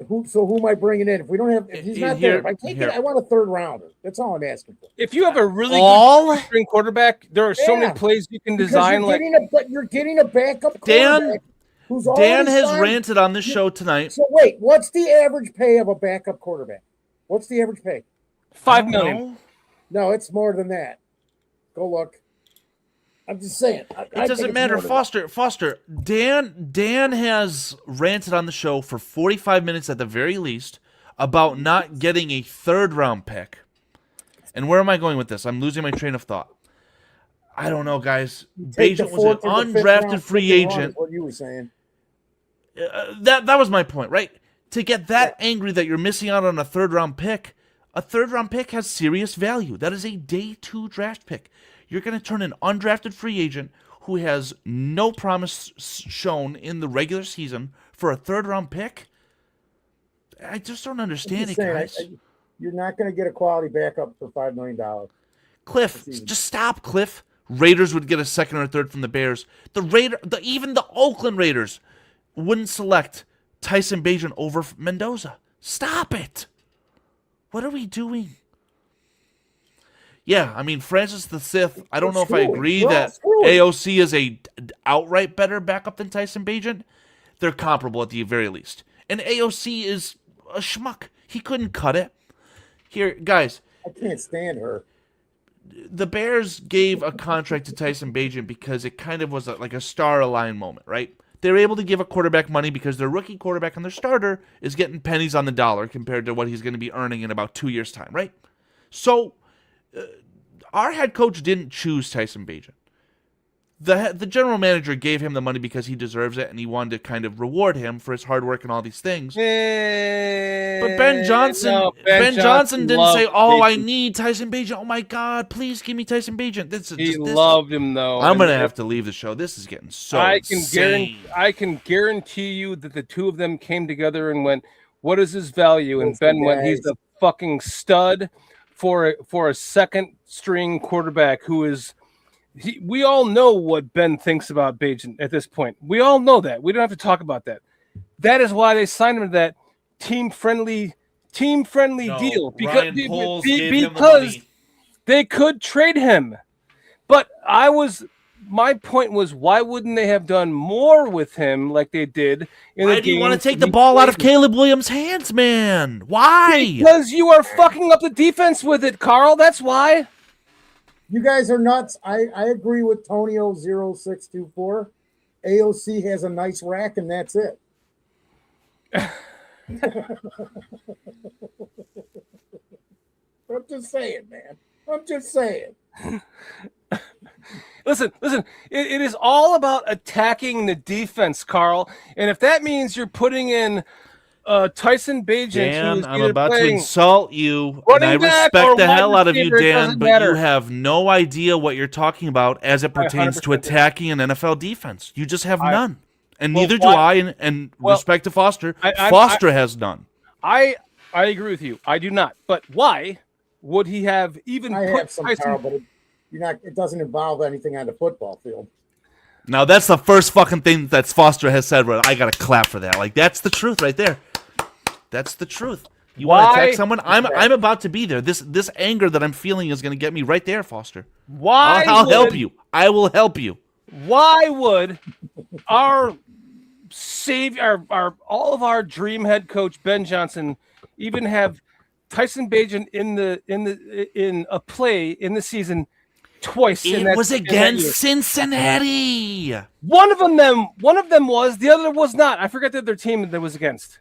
Who am I bringing in? If he's not there, if I take it, I want a third rounder. That's all I'm asking for. If you have a really good string quarterback, there are so many plays you can design. You're getting a backup quarterback. Dan has ranted on this show tonight. So wait, what's the average pay of a backup quarterback? What's the average pay? $5 million. No, it's more than that. Go look. I'm just saying. It doesn't matter. Foster. Dan has ranted on the show for 45 minutes at the very least about not getting a third-round pick. And where am I going with this? I'm losing my train of thought. I don't know, guys. Bagent was an undrafted free agent. What you were saying. That was my point, right? To get that angry that you're missing out on a third-round pick, a third-round pick has serious value. That is a day 2 draft pick. You're going to turn an undrafted free agent who has no promise shown in the regular season for a third-round pick? I just don't understand it, guys. You're not going to get a quality backup for $5 million. Cliff, just stop, Cliff. Raiders would get a second or third from the Bears. Even the Oakland Raiders wouldn't select Tyson Bagent over Mendoza. Stop it. What are we doing? Yeah, I mean, Francis the Sixth, I don't know if I agree that AOC is a outright better backup than Tyson Bagent. They're comparable at the very least. And AOC is a schmuck. He couldn't cut it. Here, guys. I can't stand her. The Bears gave a contract to Tyson Bagent because it kind of was like a star-aligned moment, right? They were able to give a quarterback money because their rookie quarterback and their starter is getting pennies on the dollar compared to what he's going to be earning in about 2 years' time, right? So our head coach didn't choose Tyson Bagent. The general manager gave him the money because he deserves it, and he wanted to kind of reward him for his hard work and all these things. But Ben Johnson didn't say, "Oh, I need Tyson Bagent. Oh my God, please give me Tyson Bagent." He loved him though. I'm gonna have to leave the show. This is getting so insane. I can guarantee you that the two of them came together and went, "What is his value?" And Ben went, "He's a fucking stud for a second string quarterback who is." We all know what Ben thinks about Bagent at this point. We all know that. We don't have to talk about that. That is why they signed him to that team-friendly No, deal Ryan Poles gave him the money. they could trade him. But my point was, why wouldn't they have done more with him like they did in the Why do you want games to take that the he ball out of played? Caleb Williams' hands, man? Why? Because you are fucking up the defense with it, Carl. That's why. You guys are nuts. I agree with Tonio 0624. AOC has a nice rack, and that's it. I'm just saying, man. I'm just saying. Listen. It is all about attacking the defense, Carl. And if that means you're putting in Tyson Bagent, Dan, I'm about to insult you, and I running back respect or the wide hell out of you, receiver, it Dan, doesn't but matter. you have no idea what you're talking about as it pertains to 100% attacking an NFL defense. You just have none. And Well, neither do why- I, and respect to Foster. Foster has none. I agree with you. I do not. But why would he have even I put have some, Tyson? Carl, but it doesn't involve anything on the football field. Now, that's the first fucking thing that Foster has said where I got to clap for that. Like, that's the truth right there. That's the truth. You want to attack someone? I'm about to be there. This anger that I'm feeling is going to get me right there, Foster. Why? I'll help you. I will help you. Why would our savior, all of our dream head coach Ben Johnson, even have Tyson Bagent in a play in the season twice? It was against Cincinnati. One of them was. The other was not. I forget the other team that was against.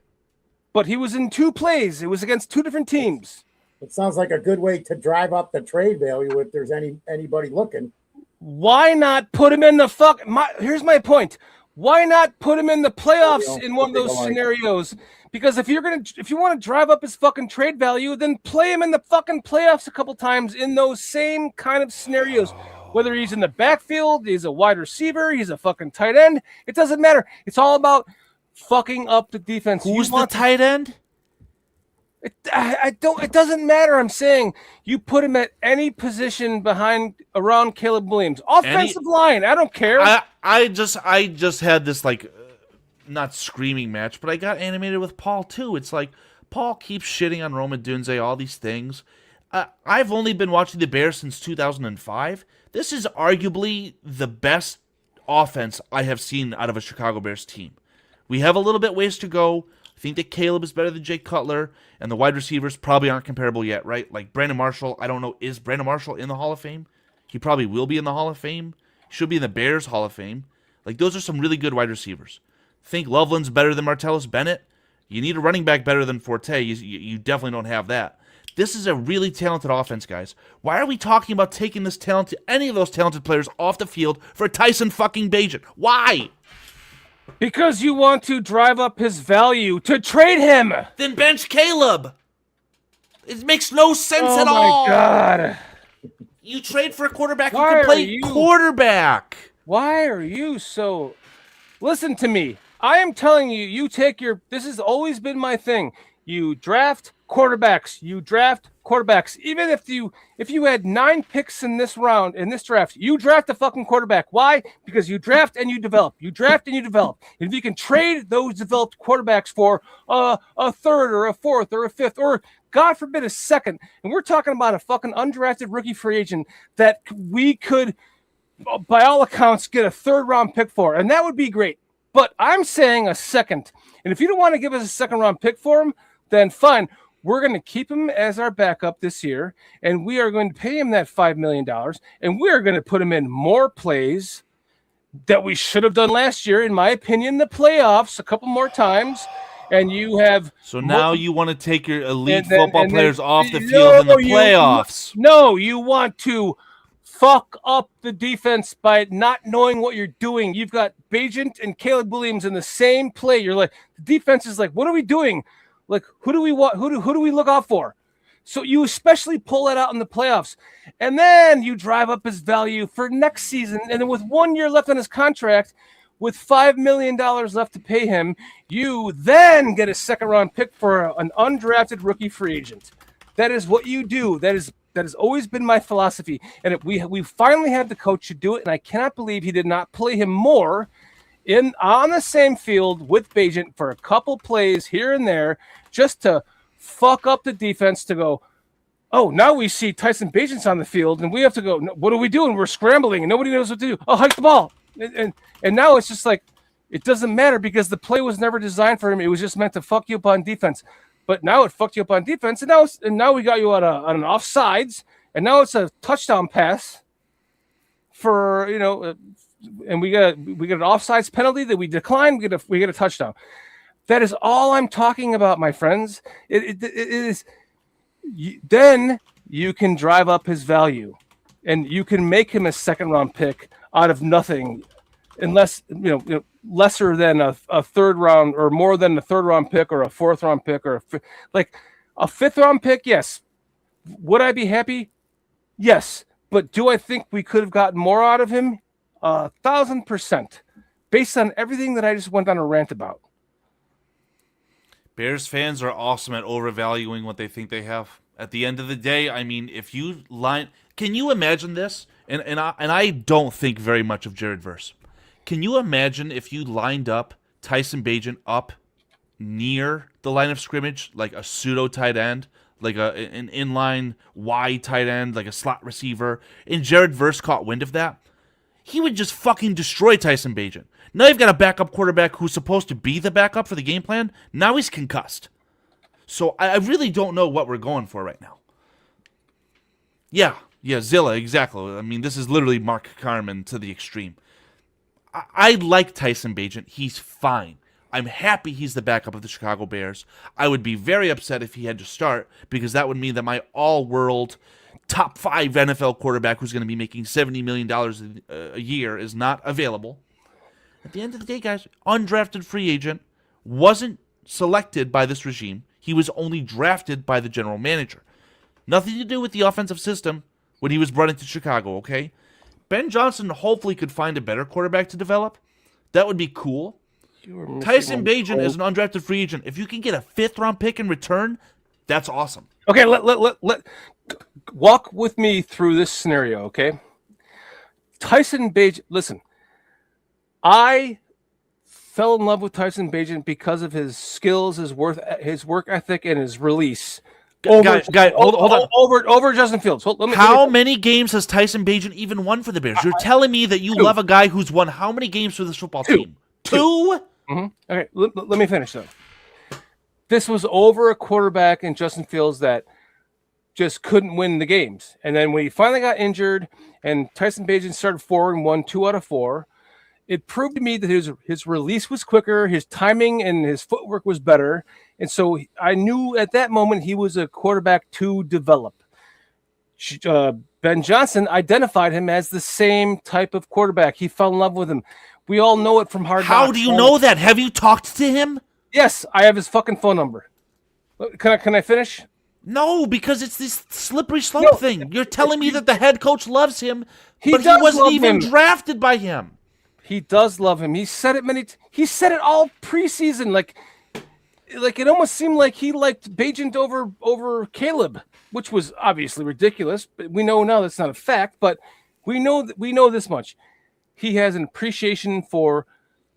But he was in two plays. It was against two different teams. It sounds like a good way to drive up the trade value if there's anybody looking. Why not put him in the here's my point. Why not put him in the playoffs in one of those scenarios? Because if you want to drive up his fucking trade value, then play him in the fucking playoffs a couple times in those same kind of scenarios. Whether he's in the backfield, he's a wide receiver, he's a fucking tight end, it doesn't matter. It's all about fucking up the defense. Who's the tight end? It doesn't matter. I'm saying you put him at any position around Caleb Williams. Offensive line, I don't care. I just had this not screaming match, but I got animated with Paul too. It's like Paul keeps shitting on Rome Odunze, all these things. I've only been watching the Bears since 2005. This is arguably the best offense I have seen out of a Chicago Bears team. We have a little bit ways to go. I think that Caleb is better than Jay Cutler, and the wide receivers probably aren't comparable yet, right? Like Brandon Marshall, I don't know, is Brandon Marshall in the Hall of Fame? He probably will be in the Hall of Fame. He should be in the Bears Hall of Fame. Like, those are some really good wide receivers. Think Loveland's better than Martellus Bennett? You need a running back better than Forte. You definitely don't have that. This is a really talented offense, guys. Why are we talking about taking any of those talented players off the field for Tyson fucking Bagent? Why? Because you want to drive up his value to trade him. Then bench Caleb. It makes no sense at all. Oh, my God. You trade for a quarterback who can play quarterback. Why are you so... Listen to me. I am telling you, this has always been my thing. You draft quarterbacks. Even if you had 9 picks in this draft, you draft a fucking quarterback. Why? Because you draft and you develop. And if you can trade those developed quarterbacks for a third or a fourth or a fifth or God forbid a second, and we're talking about a fucking undrafted rookie free agent that we could, by all accounts, get a third-round pick for, and that would be great. But I'm saying a second. And if you don't want to give us a second-round pick for him, then fine. We're going to keep him as our backup this year, and we are going to pay him that $5 million, and we are going to put him in more plays that we should have done last year, in my opinion, the playoffs a couple more times. And you have... So now you want to take your elite football players off the field in the playoffs. You want to fuck up the defense by not knowing what you're doing. You've got Bagent and Caleb Williams in the same play. You're like, the defense is like, what are we doing? Like, who do we want? Who do we look out for? So you especially pull that out in the playoffs. And then you drive up his value for next season. And then with 1 year left on his contract, with $5 million left to pay him, you then get a second-round pick for an undrafted rookie free agent. That is what you do. That has always been my philosophy. And we finally have the coach to do it, and I cannot believe he did not play him more on the same field with Bagent for a couple plays here and there, just to fuck up the defense. To go, oh, now we see Tyson Bagent's on the field, and we have to go. What are we doing? We're scrambling, and nobody knows what to do. Oh, hike the ball, and now it's just like it doesn't matter because the play was never designed for him. It was just meant to fuck you up on defense. But now it fucked you up on defense, and now we got you on an offsides, and now it's a touchdown pass for and we get an offsides penalty that we decline. We get a touchdown. That is all I'm talking about, my friends. It is. Then you can drive up his value, and you can make him a second-round pick out of nothing, unless lesser than a third round or more than a third round pick or a fourth round pick or a fifth round pick. Yes. Would I be happy? Yes. But do I think we could have gotten more out of him? 1,000%, based on everything that I just went on a rant about. Bears fans are awesome at overvaluing what they think they have. At the end of the day, I mean, if you can you imagine this? And I don't think very much of Jared Verse. Can you imagine if you lined up Tyson Bagent up near the line of scrimmage, like a pseudo tight end, like an inline wide tight end, like a slot receiver, and Jared Verse caught wind of that? He would just fucking destroy Tyson Bagent. Now you've got a backup quarterback who's supposed to be the backup for the game plan. Now he's concussed. So I really don't know what we're going for right now. Yeah, Zilla, exactly. I mean, this is literally Mark Carman to the extreme. I like Tyson Bagent. He's fine. I'm happy he's the backup of the Chicago Bears. I would be very upset if he had to start, because that would mean that my all-world top 5 NFL quarterback who's going to be making $70 million a year is not available. At the end of the day, guys, undrafted free agent, wasn't selected by this regime. He was only drafted by the general manager. Nothing to do with the offensive system when he was brought into Chicago, okay? Ben Johnson hopefully could find a better quarterback to develop. That would be cool. Tyson Bagent is an undrafted free agent. If you can get a 5th-round pick in return, that's awesome. Okay, let walk with me through this scenario, okay? Tyson Bagent, listen, I fell in love with Tyson Bagent because of his skills, his work ethic, and his release. Hold on. Over Justin Fields. How many games has Tyson Bagent even won for the Bears? You're telling me that you love a guy who's won how many games for this football team? Two? Mm-hmm. Okay, let me finish, though. This was over a quarterback in Justin Fields that just couldn't win the games. And then when he finally got injured and Tyson Bagent started 4-1, 2 out of 4, it proved to me that his release was quicker, his timing and his footwork was better. And so I knew at that moment he was a quarterback to develop. Ben Johnson identified him as the same type of quarterback. He fell in love with him. We all know it from Hard Knocks. How do you know that? Have you talked to him? Yes, I have his fucking phone number. Can I finish? No, because it's this slippery slope thing. You're telling me that the head coach loves him, but he wasn't even drafted by him. He does love him. He said it he said it all preseason. Like it almost seemed like he liked Bagent over Caleb, which was obviously ridiculous. But we know now that's not a fact. But we know this much. He has an appreciation for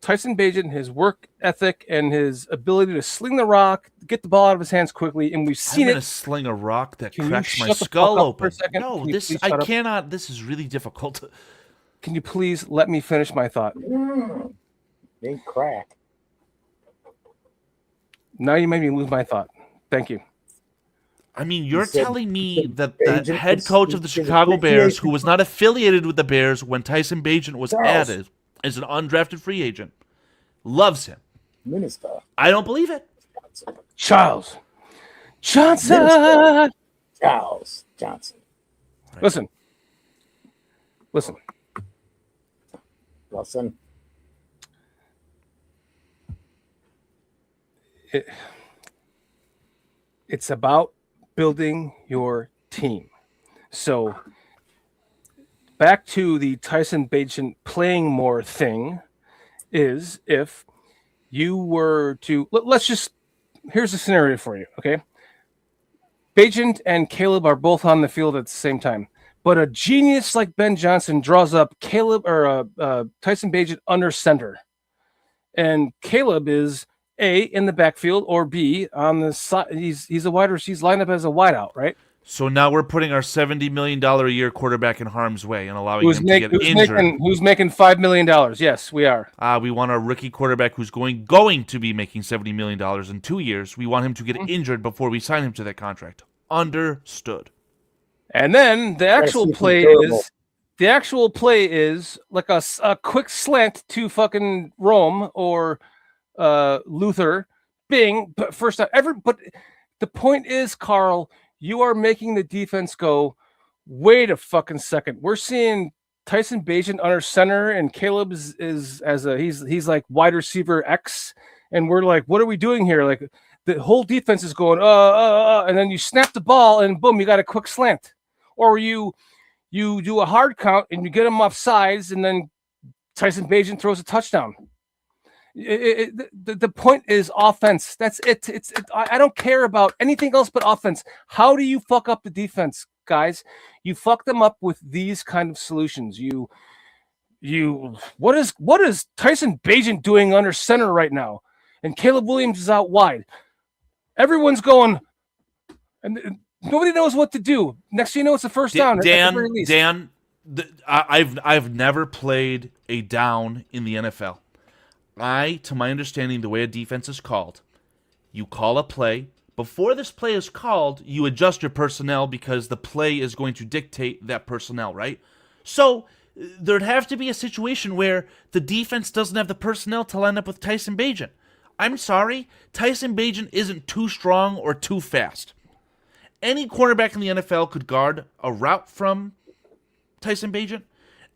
Tyson Bagent, his work ethic, and his ability to sling the rock, get the ball out of his hands quickly. And we've seen I'm gonna sling a rock that cracks my skull open. No, I cannot. This is really difficult. Can you please let me finish my thought? Ain't crack. Now you made me lose my thought. Thank you. I mean, you're telling me that the head coach of the Chicago Bears, who was not affiliated with the Bears when Tyson Bagent was added as an undrafted free agent, loves him. Minister. I don't believe it. Charles Johnson. Charles Johnson. Right. Listen. It's about building your team. So back to the Tyson Bagent playing more thing is if you were to here's a scenario for you, okay? Bagent and Caleb are both on the field at the same time, but a genius like Ben Johnson draws up Caleb or Tyson Bagent under center. and Caleb is A, in the backfield, or B, on the side. He's a wide receiver. He's lined up as a wideout, right? So now we're putting our $70 million a year quarterback in harm's way and allowing him to get injured. Who's making $5 million? Yes, we are. We want our rookie quarterback who's going to be making $70 million in 2 years. We want him to get injured before we sign him to that contract. Understood. And then the actual play is like a quick slant to fucking Rome or Luther. Bing. But first time ever. But the point is, Carl, you are making the defense go, wait a fucking second. We're seeing Tyson Bagent under center, and Caleb he's like wide receiver X, and we're like, what are we doing here? Like the whole defense is going, and then you snap the ball, and boom, you got a quick slant, or you do a hard count and you get them off sides, and then Tyson Bagent throws a touchdown. The point is offense. That's it. I don't care about anything else but offense. How do you fuck up the defense, guys? You fuck them up with these kind of solutions. What is Tyson Bagent doing under center right now? And Caleb Williams is out wide. Everyone's going, and nobody knows what to do. Next thing you know, it's the first down. Dan, I've never played a down in the NFL. To my understanding, the way a defense is called, you call a play. Before this play is called, you adjust your personnel because the play is going to dictate that personnel, right? So there'd have to be a situation where the defense doesn't have the personnel to line up with Tyson Bagent. I'm sorry, Tyson Bagent isn't too strong or too fast. Any quarterback in the NFL could guard a route from Tyson Bagent.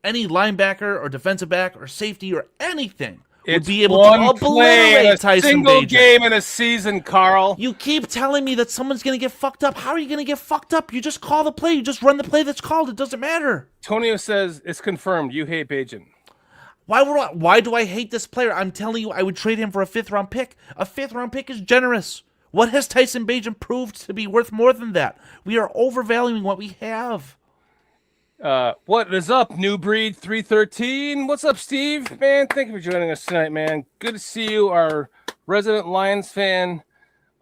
Any linebacker or defensive back or safety or anything would be able to obliterate Tyson single Bagent. Game in a season, Carl. You keep telling me that someone's going to get fucked up. How are you going to get fucked up? You just call the play. You just run the play that's called. It doesn't matter. Tonio says it's confirmed. You hate Bagent. Why do I hate this player? I'm telling you, I would trade him for a 5th-round pick. A 5th-round pick is generous. What has Tyson Bagent proved to be worth more than that? We are overvaluing what we have. What is up, New Breed 313? What's up, Steve? Man, thank you for joining us tonight, man. Good to see you, our resident Lions fan.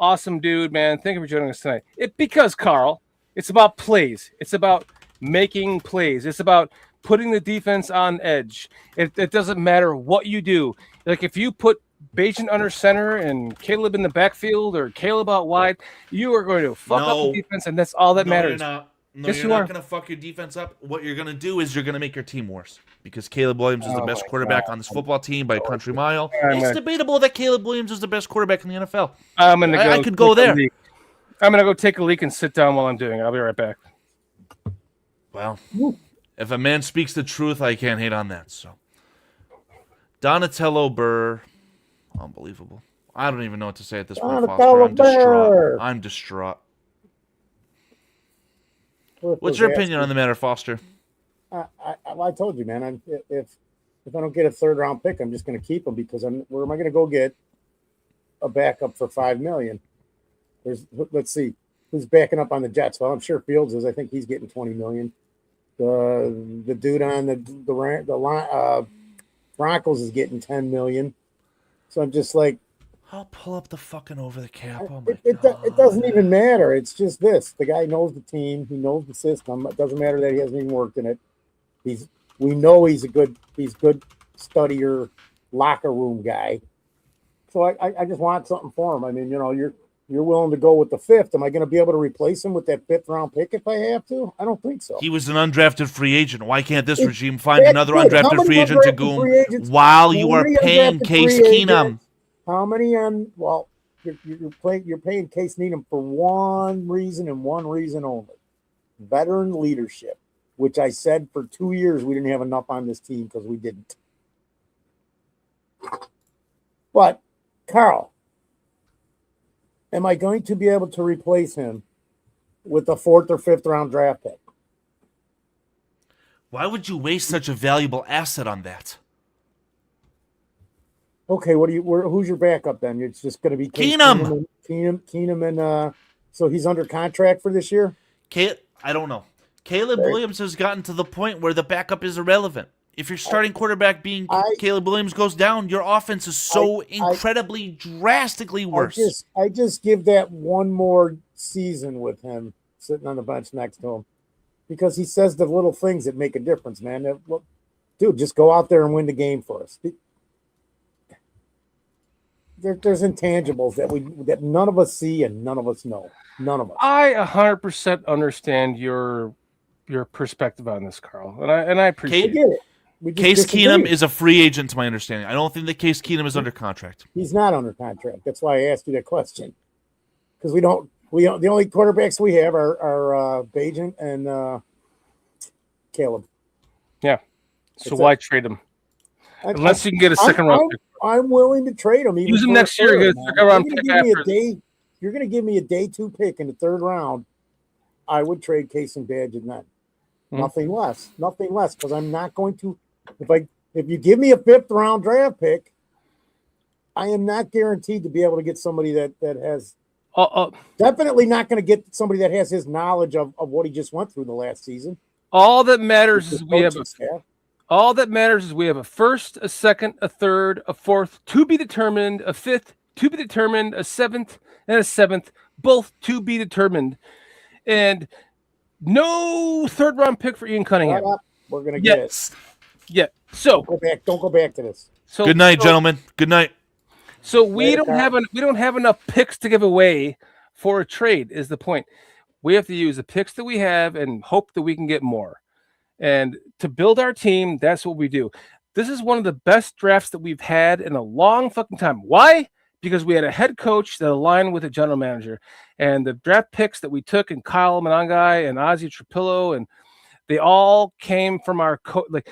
Awesome dude, man. Thank you for joining us tonight. Because, Carl, it's about plays. It's about making plays. It's about putting the defense on edge. It doesn't matter what you do. Like, if you put Bagent under center and Caleb in the backfield or Caleb out wide, you are going to fuck up the defense, and that's all that matters. You're not. No, yes, you're not going to fuck your defense up. What you're going to do is you're going to make your team worse because Caleb Williams is the best quarterback on this football team by a country mile. It's debatable that Caleb Williams is the best quarterback in the NFL. I could go there. I'm going to go take a leak and sit down while I'm doing it. I'll be right back. Well, if a man speaks the truth, I can't hate on that. So, Donatello Burr, unbelievable. I don't even know what to say at this point, Foster. I'm distraught. What's your opinion on the matter, Foster? I told you, man. If I don't get a 3rd-round pick, I'm just going to keep him because where am I going to go get a backup for $5 million? Let's see who's backing up on the Jets. Well, I'm sure Fields is. I think he's getting $20 million. The dude on the Broncos is getting $10 million. So I'm just like, I'll pull up the fucking over the cap. Oh it doesn't even matter. It's just this. The guy knows the team. He knows the system. It doesn't matter that he hasn't even worked in it. We know he's good studier, locker room guy. So I just want something for him. I mean, you're willing to go with the 5th. Am I going to be able to replace him with that 5th-round pick if I have to? I don't think so. He was an undrafted free agent. Why can't this regime find another undrafted free agent to goon while you are paying Case Keenum? How many on? Well, you're paying Case Keenum for one reason and one reason only: veteran leadership. Which I said for 2 years we didn't have enough on this team because we didn't. But Carl, am I going to be able to replace him with a 4th or 5th-round draft pick? Why would you waste such a valuable asset on that? Okay, who's your backup then? It's just going to be Keenum. Keenum, and so he's under contract for this year? I don't know. Caleb Williams has gotten to the point where the backup is irrelevant. if your starting quarterback being Caleb Williams goes down, your offense is so incredibly drastically worse. I just give that one more season with him sitting on the bench next to him, because he says the little things that make a difference, man. Dude, just go out there and win the game for us. There's intangibles that none of us see and none of us know. None of us. I 100% understand your perspective on this, Carl, and I appreciate it. Case Keenum is a free agent, to my understanding. I don't think that Case Keenum is under contract. He's not under contract. That's why I asked you that question, because we don't. The only quarterbacks we have are Bagent and Caleb. Yeah. So why trade him? Unless you can get a second round pick. I'm willing to trade him. Use him next year. Get a second round pick after. You're going to give me a day 2 pick in the 3rd round. I would trade Case and Bagent then. Nothing less. Nothing less. Because I'm not going to. If you give me a 5th round draft pick, I am not guaranteed to be able to get somebody that has. Definitely not going to get somebody that has his knowledge of what he just went through the last season. All that matters is we have a first, a second, a third, a fourth to be determined, a 5th to be determined, a 7th, and a 7th, both to be determined, and no 3rd round pick for Ian Cunningham. We're going to get it. Yeah. So don't go back to this. So good night, gentlemen. Good night. So we don't have enough picks to give away for a trade is the point. We have to use the picks that we have and hope that we can get more. And to build our team, that's what we do. This is one of the best drafts that we've had in a long fucking time. Why? Because we had a head coach that aligned with a general manager. And the draft picks that we took, and Kyle Monangai and Ozzie Trapillo, and they all came from our coach. Like,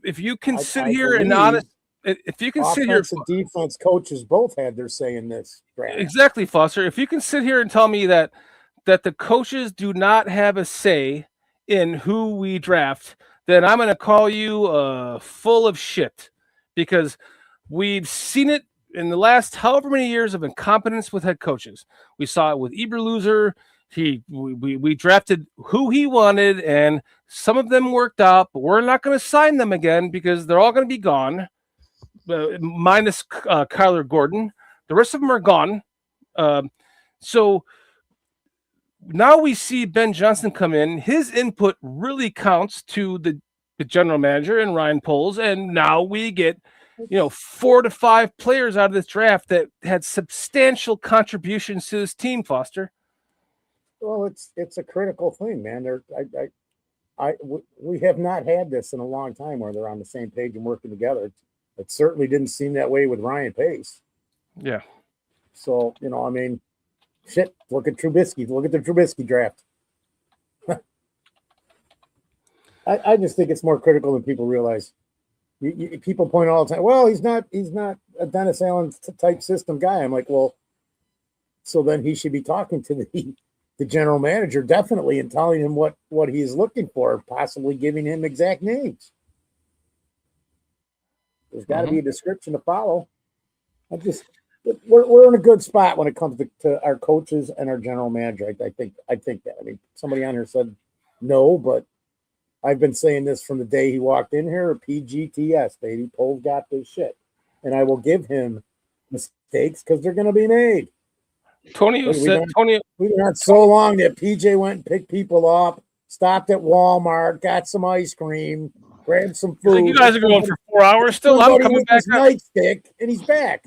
if you can sit here and honest, if you can sit here, and defense coaches both had their say in this draft. Exactly, Foster. If you can sit here and tell me that the coaches do not have a say in who we draft, then I'm going to call you full of shit, because we've seen it in the last however many years of incompetence with head coaches. We saw it with Eberluser. We drafted who he wanted, and some of them worked out, but we're not going to sign them again because they're all going to be gone. Minus Kyler Gordon. The rest of them are gone. So now we see Ben Johnson come in. His input really counts to the general manager and Ryan Poles. And now we get, 4 to 5 players out of this draft that had substantial contributions to this team, Foster. Well, it's a critical thing, man. We have not had this in a long time where they're on the same page and working together. It certainly didn't seem that way with Ryan Pace. Yeah. So, shit, look at Trubisky. Look at the Trubisky draft. I just think it's more critical than people realize. People point all the time, well, he's not a Dennis Allen type system guy. I'm like, well, so then he should be talking to the general manager, definitely, and telling him what he's looking for, possibly giving him exact names. There's got to be a description to follow. We're in a good spot when it comes to our coaches and our general manager. I think that. I mean, somebody on here said no, but I've been saying this from the day he walked in here. PGTS, baby. Poles got this shit, and I will give him mistakes because they're going to be made. We've been on so long that PJ went and picked people up, stopped at Walmart, got some ice cream, grabbed some food. You guys are going for 4 hours still. I'm coming back. Nightstick, and he's back.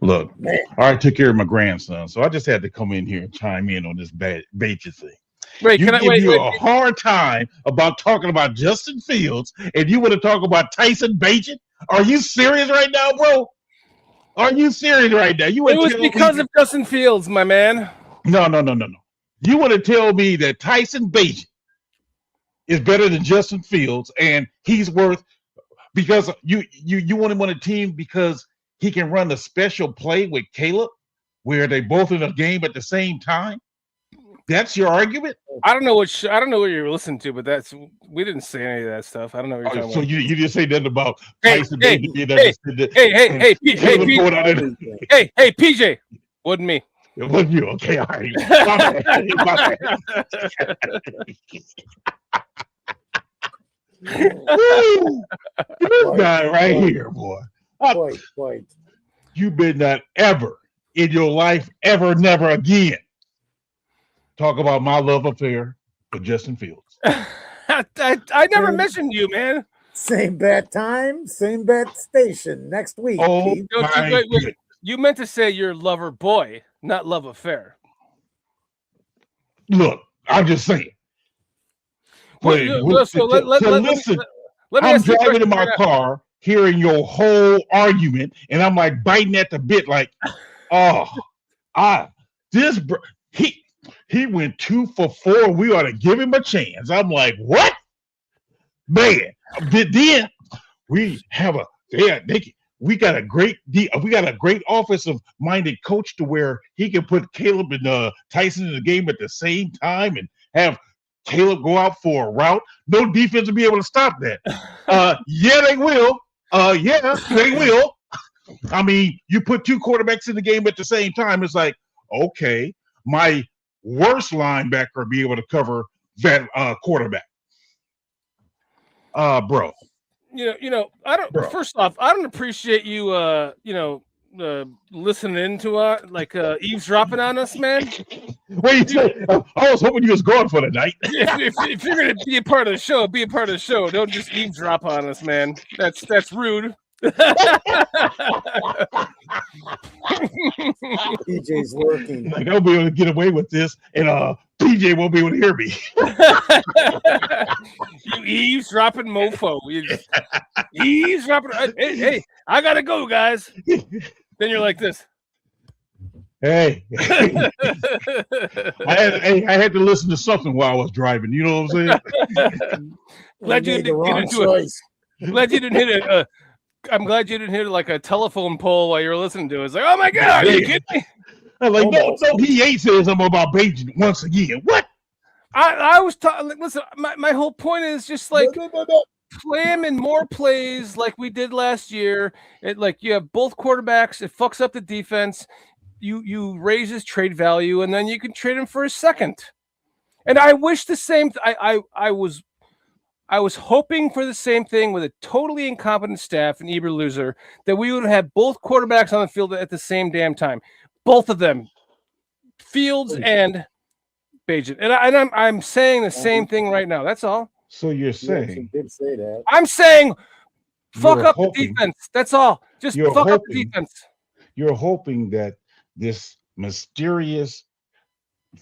Look, man. I took care of my grandson, so I just had to come in here and chime in on this Bagent thing. Wait, a hard time about talking about Justin Fields, and you want to talk about Tyson Bagent? Are you serious right now, bro? Are you serious right now? It was because of Justin Fields, my man. No. You want to tell me that Tyson Bagent is better than Justin Fields, and he's worth, because you want him on a team because he can run a special play with Caleb where they both in a game at the same time? That's your argument? I don't know what you're listening to, but we didn't say any of that stuff. I don't know what you're talking about. So you just say nothing about Tyson Bagent. Hey, PJ. Wasn't me. It wasn't you. Okay, all right. Woo! This guy right here, boy. Wait. You better not ever in your life, ever, never again talk about my love affair with Justin Fields. I never mentioned you, man. Same bat time, same bat station next week. Oh, Pete. Wait. You meant to say your lover boy, not love affair. Look, I'm just saying. Listen, I'm driving in my car, hearing your whole argument, and I'm like biting at the bit, like, he went 2 for 4. We ought to give him a chance. I'm like, what, man? Then we have we got a great offensive minded coach to where he can put Caleb and Tyson in the game at the same time and have Caleb go out for a route. No defense will be able to stop that. Yeah, they will. They will. I mean, you put 2 quarterbacks in the game at the same time. It's like, okay, my worst linebacker will be able to cover that quarterback. Bro. You know, I don't. Bro. First off, I don't appreciate you. Listening into eavesdropping on us, man. Wait, I was hoping you was going for the night. if you're gonna be a part of the show, be a part of the show. Don't just eavesdrop on us, man. That's rude. PJ's working. Like, I'll be able to get away with this, and PJ won't be able to hear me. You eavesdropping mofo. You eavesdropping. Hey, I gotta go, guys. Then you're like this. Hey, I had to listen to something while I was driving. You know what I'm saying? Glad you didn't get into it. Glad you didn't hit it. I'm glad you didn't hit like a telephone pole while you were listening to it. It's like, oh my God, are you kidding me? I'm like, no, he ain't saying something about Bagent once again. What? I was talking. Listen, my whole point is just like play him in more plays like we did last year. Like you have both quarterbacks. It fucks up the defense. You raise his trade value, and then you can trade him for a second. And I wish the same. I was hoping for the same thing with a totally incompetent staff and Eber loser, that we would have both quarterbacks on the field at the same damn time. Both of them, Fields and Bagent. And I'm saying the same thing right now. That's all. So you're saying? Did say that. I'm saying fuck up the defense. That's all. Just fuck up the defense. You're hoping that this mysterious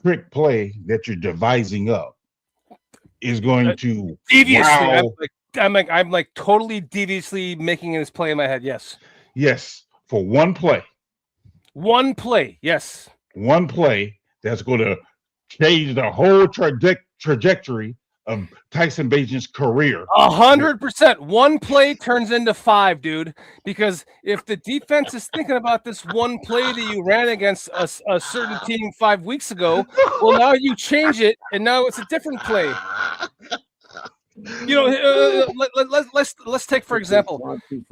trick play that you're devising up is going to deviously. Wow. I'm like totally deviously making this play in my head. Yes. Yes. For one play. One play. Yes. One play that's going to change the whole trajectory of Tyson Bagent's career. 100%. One play turns into 5, dude. Because if the defense is thinking about this one play that you ran against a certain team 5 weeks ago, well, now you change it, and now it's a different play. You know, let's take for example. Do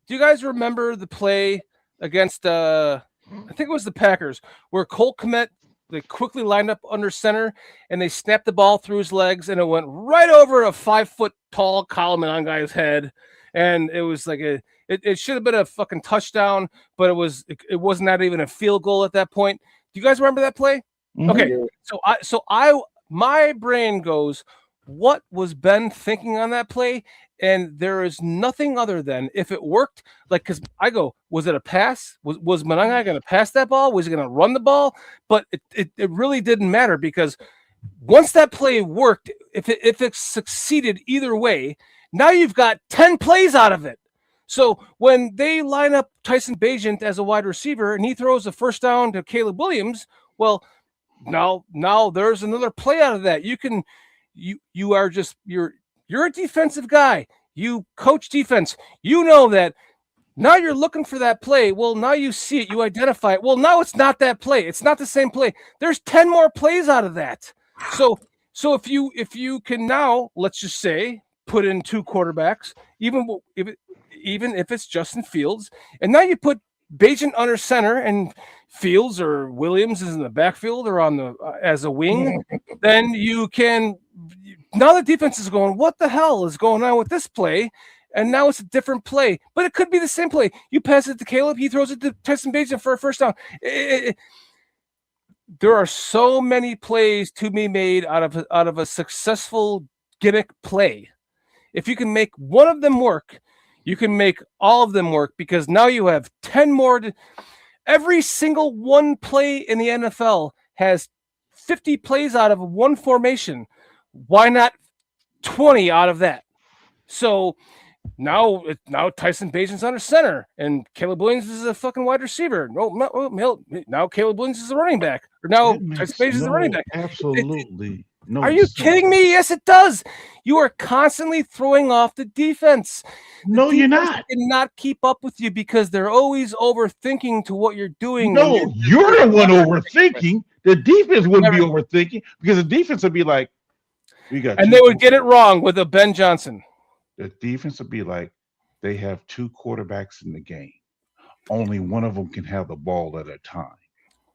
you guys remember the play against I think it was the Packers where Cole Kmet? They quickly lined up under center, and they snapped the ball through his legs, and it went right over a 5-foot-tall Coleman on guy's head. And it was like it should have been a fucking touchdown, but it was not even a field goal at that point. Do you guys remember that play? Mm-hmm. Okay, my brain goes, what was Ben thinking on that play? And there is nothing other than if it worked, like, because I go, was it a pass? Was Mananga going to pass that ball? Was he going to run the ball? But it really didn't matter, because once that play worked, if it succeeded either way, now you've got 10 plays out of it. So when they line up Tyson Bagent as a wide receiver and he throws a first down to Caleb Williams, well, now there's another play out of that. You're a defensive guy. You coach defense. You know that now you're looking for that play. Well, now you see it. You identify it. Well, now it's not that play. It's not the same play. There's 10 more plays out of that. So if you can now, let's just say, put in 2 quarterbacks, even if it's Justin Fields, and now you put Bagent under center and Fields or Williams is in the backfield or on the as a wing, then you can now the defense is going, what the hell is going on with this play? And now it's a different play, but it could be the same play. You pass it to Caleb, he throws it to Tyson Bagent for a first down. There are so many plays to be made out of a successful gimmick play. If you can make one of them work, you can make all of them work, because now you have 10 more. Every single one play in the NFL has 50 plays out of one formation. Why not 20 out of that? So now Tyson Bagent's under center, and Caleb Williams is a fucking wide receiver. Now Caleb Williams is a running back. Or now Tyson Bagent is a running back. Absolutely. No. Are you kidding me? Yes, it does. You are constantly throwing off the defense. No, you're not. Cannot keep up with you because they're always overthinking to what you're doing. No, you're the one overthinking. The defense wouldn't be overthinking, because the defense would be like, we got. And they would get it wrong with a Ben Johnson. The defense would be like, they have 2 quarterbacks in the game. Only one of them can have the ball at a time.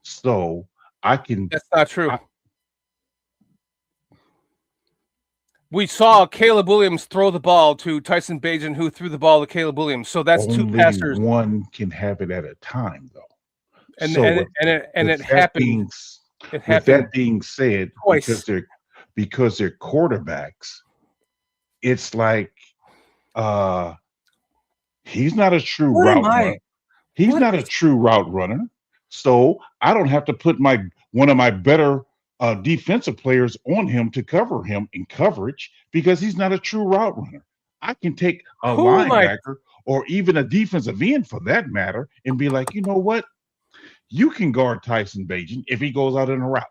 So I can. That's not true. We saw Caleb Williams throw the ball to Tyson Bagent, who threw the ball to Caleb Williams. So that's only 2 passers. One can have it at a time, though. And so it happened. With that being said, twice. because they're quarterbacks, it's like he's not a true route runner. He's not a true route runner. So I don't have to put one of my better defensive players on him to cover him in coverage, because he's not a true route runner. I can take a linebacker or even a defensive end for that matter and be like, you know what? You can guard Tyson Bagent if he goes out in a route.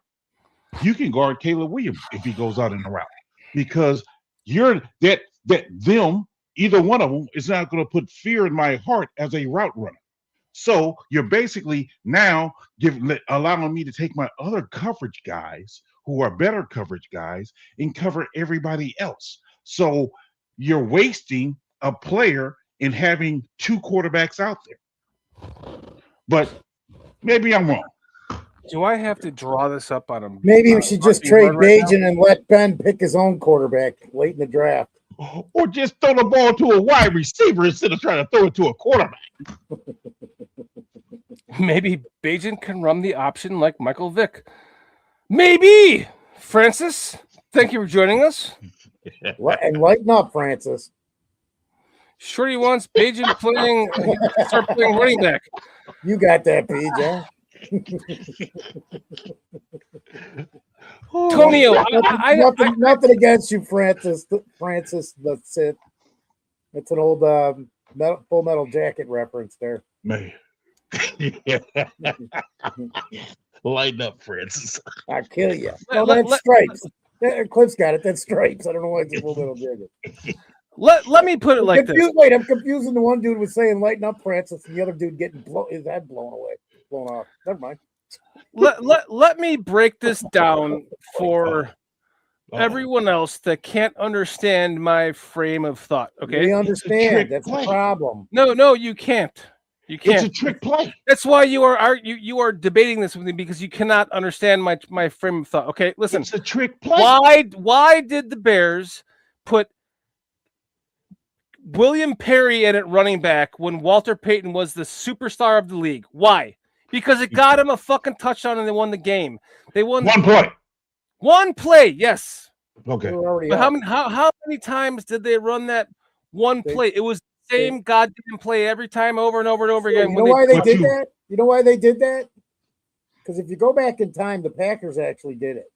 You can guard Caleb Williams if he goes out in a route, because you're either one of them is not going to put fear in my heart as a route runner. So you're basically now allowing me to take my other coverage guys, who are better coverage guys, and cover everybody else. So you're wasting a player in having 2 quarterbacks out there. But maybe I'm wrong. Do I have to draw this up on him? Maybe we should just trade Bagent and let Ben pick his own quarterback late in the draft. Or just throw the ball to a wide receiver instead of trying to throw it to a quarterback. Maybe Bagent can run the option like Michael Vick. Maybe. Francis, thank you for joining us. And lighten up, Francis. Shorty wants Bagent start playing running back. You got that, PJ. Tonio, nothing against you, Francis. Francis, that's it. It's an old Full Metal Jacket reference there. Man. Lighten up, Francis. I'll kill you. Oh, that's Stripes. Cliff's got it. That's Stripes. I don't know why it's a Full Metal Jacket. Let me put it like this. Wait, I'm confusing. The one dude was saying lighten up, Francis, and the other dude getting his head blown off. Never mind. Let me break this down for everyone else that can't understand my frame of thought. Okay, we understand. That's the problem. No, you can't. You can't. It's a trick play. That's why you are debating this with me, because you cannot understand my frame of thought. Okay, listen. It's a trick play. Why did the Bears put William Perry in at running back when Walter Payton was the superstar of the league? Why? Because it got him a fucking touchdown and they won the game. They won one play. One play, yes. Okay. But how many times did they run that one play? It was the same goddamn play every time, over and over and over again. You know why they did that? You know why they did that? Because if you go back in time, the Packers actually did it.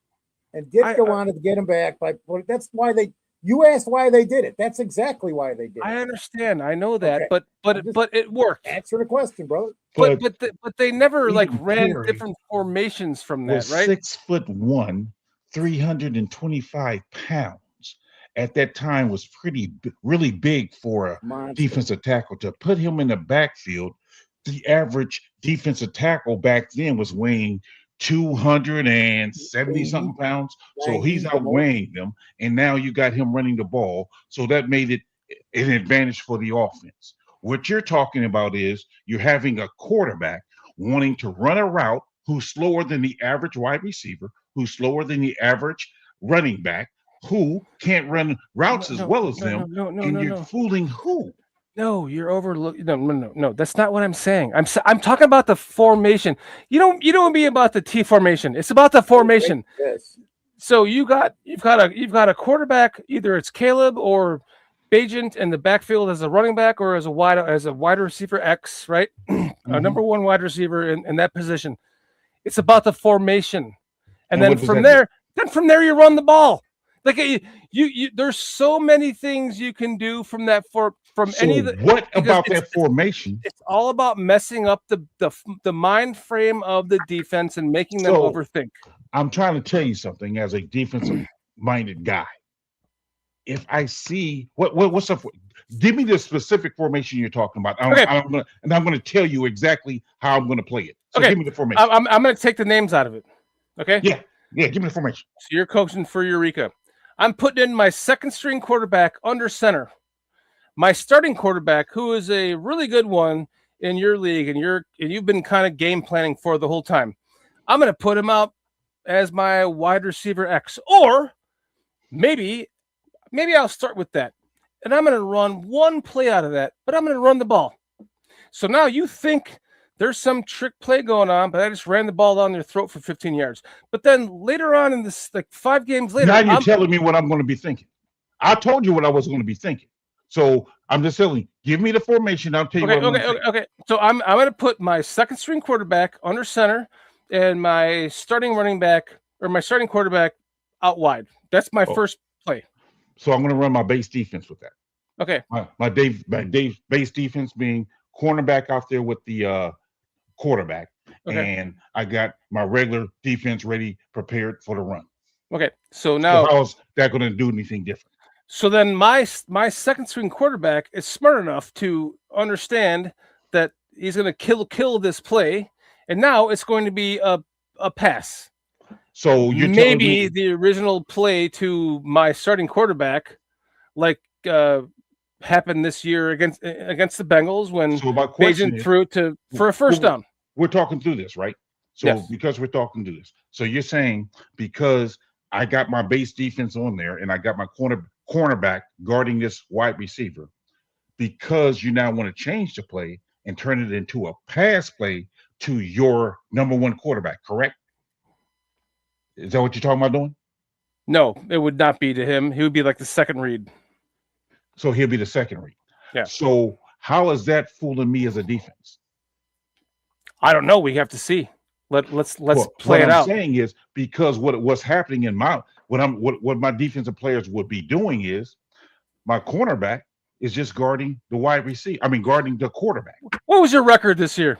And Ditko wanted to get him back that's why you asked why they did it. That's exactly why they did it. I understand. I know that, okay. but it worked. Answer the question, brother. But they never ran different formations from that, right? 6'1", 325 pounds. At that time was really big for a defensive tackle. To put him in the backfield, the average defensive tackle back then was weighing 270 something pounds. So he's outweighing them. And now you got him running the ball. So that made it an advantage for the offense. What you're talking about is you're having a quarterback wanting to run a route who's slower than the average wide receiver, who's slower than the average running back, who can't run routes as well as them, No, and you're fooling who? No, you're overlooking. No. That's not what I'm saying. I'm talking about the formation. You don't be about the T formation. It's about the formation. Yes. So you've got a quarterback. Either it's Caleb or Bagent in the backfield as a running back or as a wide receiver X, right? A number one wide receiver in that position. It's about the formation, and then from there you run the ball. Like you there's so many things you can do from that any of the. What about that formation? It's all about messing up the mind frame of the defense and making them overthink. I'm trying to tell you something as a defensive minded guy. If I see what's up, give me the specific formation you're talking about. I'm going to tell you exactly how I'm going to play it. So give me the formation. I'm going to take the names out of it. Okay. Yeah. Give me the formation. So you're coaching for Eureka. I'm putting in my second string quarterback under center. My starting quarterback, who is a really good one in your league, and you've been kind of game planning for the whole time. I'm going to put him out as my wide receiver X, or maybe I'll start with that, and I'm going to run one play out of that, but I'm going to run the ball. So now you think there's some trick play going on, but I just ran the ball down their throat for 15 yards. But then later on in this, like 5 games later, now you're telling me what I'm going to be thinking. I told you what I was going to be thinking. So I'm just telling you, give me the formation. I'll tell you Okay. So I'm going to put my second string quarterback under center and my starting running back or my starting quarterback out wide. That's my first play. So I'm going to run my base defense with that. Okay. My base defense being cornerback out there with the quarterback. Okay. And I got my regular defense ready, prepared for the run. Okay. So now how's that going to do anything different? So then my second string quarterback is smart enough to understand that he's going to kill this play, and now it's going to be a pass. So you're maybe the original play to my starting quarterback, like happened this year against the Bengals when Bagent threw it for a first down. We're talking through this, right? So yes. Because we're talking through this, so you're saying because I got my base defense on there and I got my cornerback guarding this wide receiver, because you now want to change the play and turn it into a pass play to your number one quarterback, correct? Is that what you're talking about doing? No, it would not be to him. He would be like the second read. So he'll be the second read. Yeah. So how is that fooling me as a defense? I don't know. We have to see. Let's play it out. What I'm saying is because what's happening in what my defensive players would be doing is my cornerback is just guarding the wide receiver. I mean, guarding the quarterback. What was your record this year?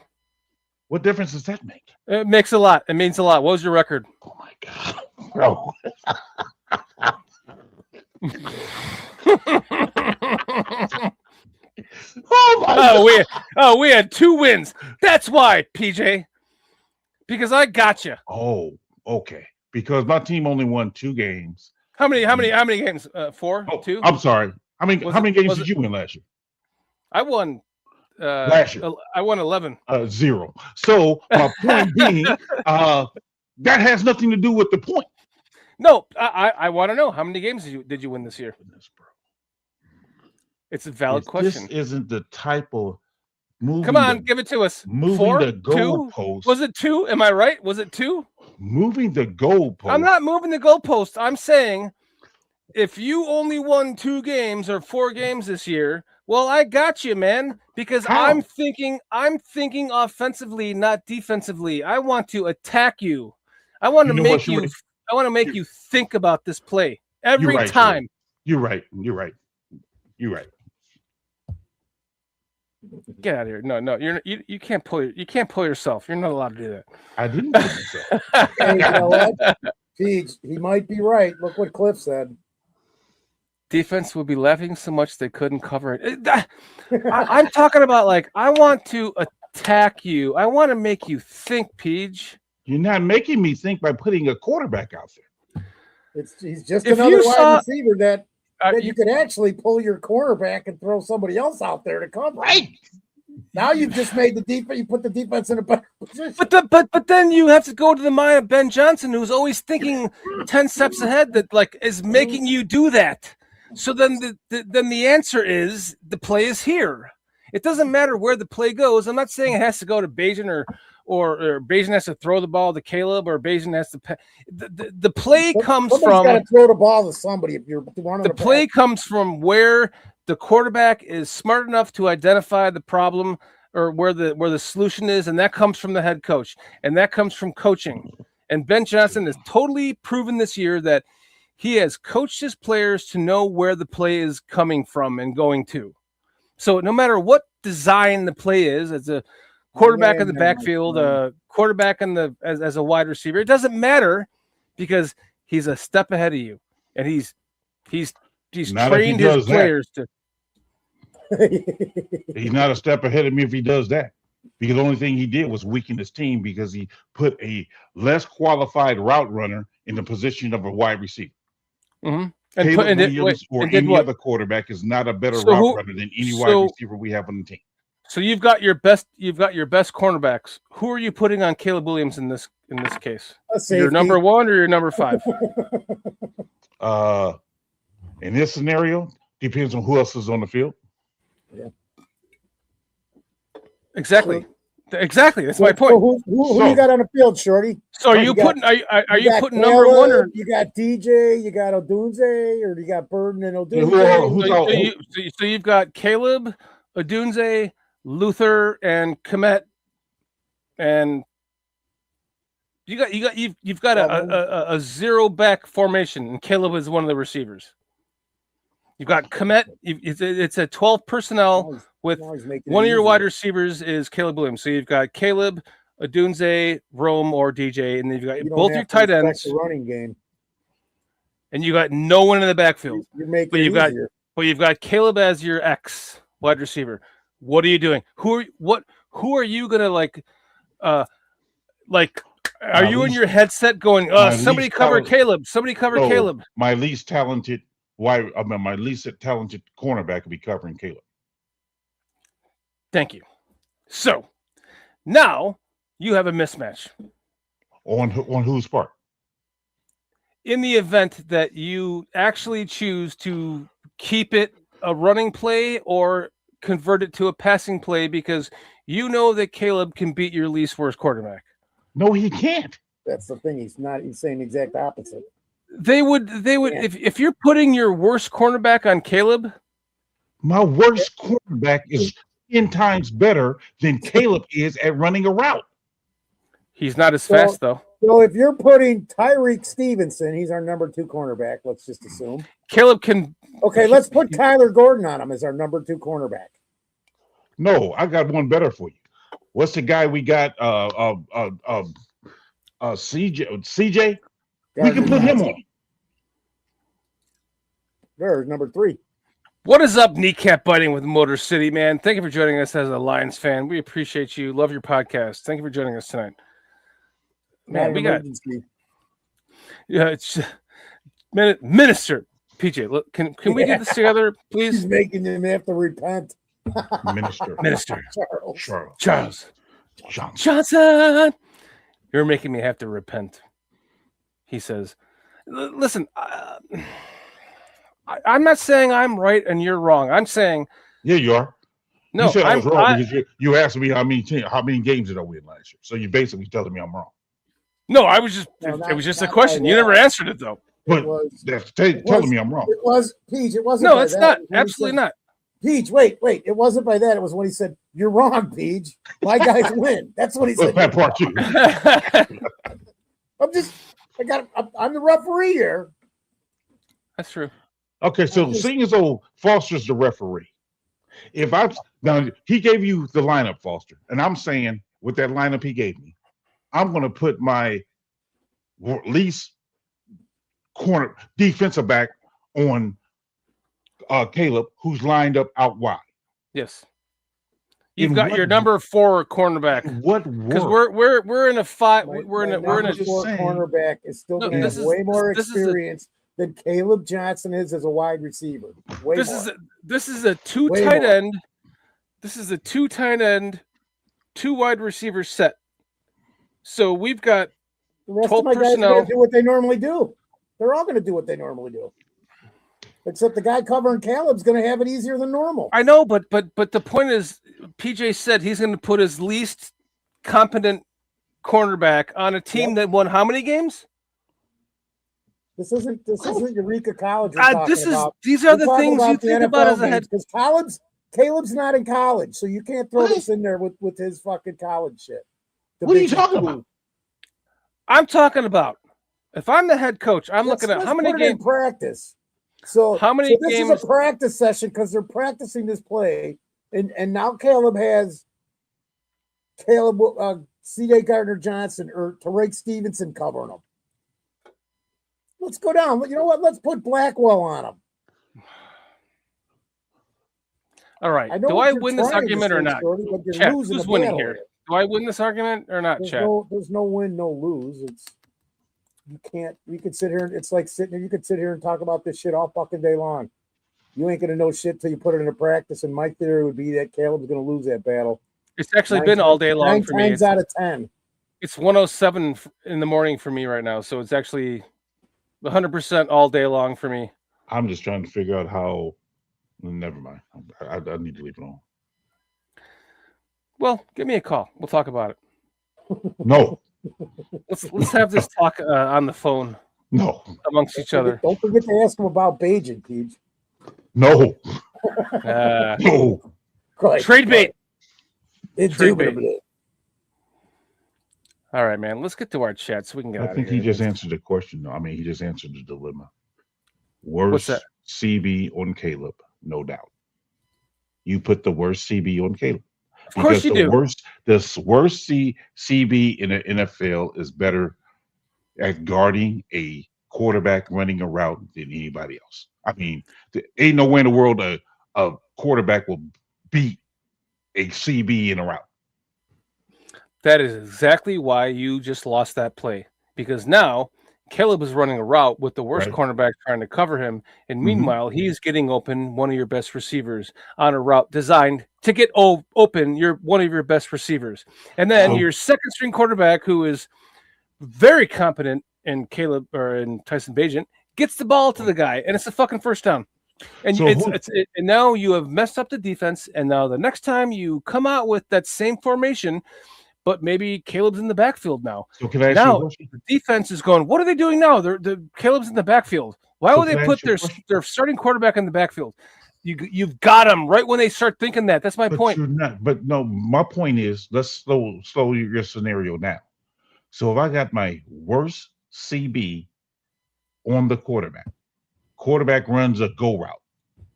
What difference does that make? It makes a lot. It means a lot. What was your record? Oh my God, bro. We had 2 wins. That's why, PJ. Because I got you. Oh, okay. Because my team only won 2 games. How many games? 4? 2? I'm sorry. How many games did you win last year? I won last year. I won 11. 0. So my point being, that has nothing to do with the point. No, I want to know how many games did you win this year? It's a valid question. This isn't the type of moving. Come on, give it to us. Moving 4? the goalpost. Was it 2? Am I right? Was it 2? Moving the goalpost. I'm not moving the goalpost. I'm saying if you only won 2 games or 4 games this year, well, I got you, man. Because I'm thinking offensively, not defensively. I want to attack you. I want to make you. I want to make you think about this play every time. You're right. Get out of here! No, you can't pull yourself. You're not allowed to do that. I didn't pull myself. Hey, you know what? He might be right. Look what Cliff said. Defense would be laughing so much they couldn't cover it. I'm talking about I want to attack you. I want to make you think, Peach. You're not making me think by putting a quarterback out there. He's just another wide receiver that you could actually pull your cornerback and throw somebody else out there to cover. Right. Now you've just made the defense. You put the defense in a better position. But then you have to go to the mind of Ben Johnson, who's always thinking 10 steps ahead. That like is making you do that. So then the answer is the play is here. It doesn't matter where the play goes. I'm not saying it has to go to Bagent or Bagent has to throw the ball to Caleb or Bagent has to. The play comes from. Got to throw the ball to somebody if you're running. The play comes from where the quarterback is smart enough to identify the problem or where the solution is, and that comes from the head coach, and that comes from coaching. And Ben Johnson has totally proven this year that he has coached his players to know where the play is coming from and going to. So no matter what design the play is, as a quarterback in the backfield, a quarterback as a wide receiver, it doesn't matter because he's a step ahead of you, and he's trained his players to. He's not a step ahead of me if he does that, because the only thing he did was weaken his team because he put a less qualified route runner in the position of a wide receiver. Mm-hmm. Any other quarterback is not a better route runner than any wide receiver we have on the team. So you've got your best cornerbacks. Who are you putting on Caleb Williams in this case? Your number 1 or your number 5? In this scenario, depends on who else is on the field. Yeah. Exactly. That's my point. Who you got on the field, Shorty? So are you putting number 1 or you got DJ, you got Odunze, or you got Burden and Odunze? So you've got Caleb, Odunze, Luther, and Komet, and you've got a zero back formation, and Caleb is one of the receivers. You've got Komet. It's a 12 personnel with one of your wide receivers is Caleb Williams. So you've got Caleb, Odunze, Rome, or DJ, and then you've got both your tight ends. The running game, and you got no one in the backfield. You've got Caleb as your X wide receiver. What are you doing? Who are you gonna like? Are you in your headset going? Somebody cover Caleb. Somebody cover Caleb. My least talented cornerback will be covering Caleb. Thank you. So now you have a mismatch. On whose part? In the event that you actually choose to keep it a running play or convert it to a passing play because you know that Caleb can beat your least worst quarterback. No, he can't. That's the thing. He's saying the exact opposite. They would if you're putting your worst cornerback on Caleb. My worst cornerback is 10 times better than Caleb is at running a route. He's not as fast though. So if you're putting Tyreek Stevenson, he's our number 2 cornerback. Let's just assume Caleb can. Okay, let's put Kyler Gordon on him as our number 2 cornerback. No, I got one better for you. What's the guy we got? CJ. We can put him on. There's number 3. What is up, kneecap biting with Motor City, man? Thank you for joining us as a Lions fan. We appreciate you. Love your podcast. Thank you for joining us tonight. Man, we got. Yeah, it's Minister PJ. Look, can we get this together, please? He's making him have to repent. Minister Charles Johnson. You're making me have to repent. He says, "Listen, I'm not saying I'm right and you're wrong. I'm saying, yeah, you are. No, you said I was wrong because you asked me how many games did I win last year. So you're basically telling me I'm wrong. No, I was just. It was just a question. You never answered it though. But that's telling me I'm wrong. It was Peach. It wasn't. No, it's not. Absolutely not. Peach, wait. It wasn't by that. It was when he said, "You're wrong, Peach. My guys win." That's what he said. That part too. I'm the referee here. That's true. Okay, so seeing as though Foster's the referee, now he gave you the lineup, Foster, and I'm saying with that lineup he gave me, I'm going to put my least corner defensive back on Caleb, who's lined up out wide. Yes, you've got your number 4 cornerback. What? Because we're in a fight. We're in a 4 cornerback is still going to have way more experience than Caleb Johnson is as a wide receiver. This is a 2 tight end This is a 2 tight end, 2 wide receiver set. So we've got The rest 12 of my guys are personnel. going to do what they normally do. They're all going to do what they normally do. Except the guy covering Caleb's going to have it easier than normal. I know, but the point is, PJ said he's going to put his least competent cornerback on a team that won how many games? This isn't Eureka College. We're talking about. These are We're the talking things you the think NFL about as a head. Because Caleb's not in college, so you can't throw this in there with his fucking college shit. What are you talking about? I'm talking about if I'm the head coach, I'm looking at how many games in practice. So how many this games is a practice session because they're practicing this play, and now Caleb C.J. Gardner-Johnson or Tariq Stevenson covering him. Let's go down. You know what? Let's put Blackwell on him. All right. Do I win this argument or not? Shorty, Chat, who's winning here? Do I win this argument or not, Chat? There's no win, no lose. We could sit here and it's like sitting here. You could sit here and talk about this shit all fucking day long. You ain't gonna know shit till you put it into practice. And my theory would be that Caleb's gonna lose that battle. It's actually been all day long for me. 9 times out of 10. It's 1:07 in the morning for me right now, so it's actually 100% all day long for me. I'm just trying to figure out how. Never mind. I need to leave it alone. Well, give me a call. We'll talk about it. No. Let's have this talk on the phone. No. Amongst each other. Don't forget to ask him about Bagent, Peach. No. No. Trade bait. Indubitably. All right, man. Let's get to our chat so we can get out of here. I think he just answered the question. I mean, he just answered the dilemma. Worst CB on Caleb, no doubt. You put the worst CB on Caleb. Of course you do. The worst CB in the NFL is better at guarding a quarterback running a route than anybody else. I mean, there ain't no way in the world a quarterback will beat a CB in a route. That is exactly why you just lost that play. Because now Caleb is running a route with the worst cornerback trying to cover him. And meanwhile, he's getting open one of your best receivers on a route designed to get open one of your best receivers. And then your second string quarterback, who is very competent in Caleb or in Tyson Bagent, gets the ball to the guy, and it's a fucking first down. And and now you have messed up the defense. And now the next time you come out with that same formation, but maybe Caleb's in the backfield now. So can I ask now you a question? the defense is going, what are they doing now? The Caleb's in the backfield. Why would they put their starting quarterback in the backfield? You've got them right when they start thinking that. That's my point. You're not. But no, my point is, let's slow your scenario down. So if I got my worst CB on the quarterback runs a go route.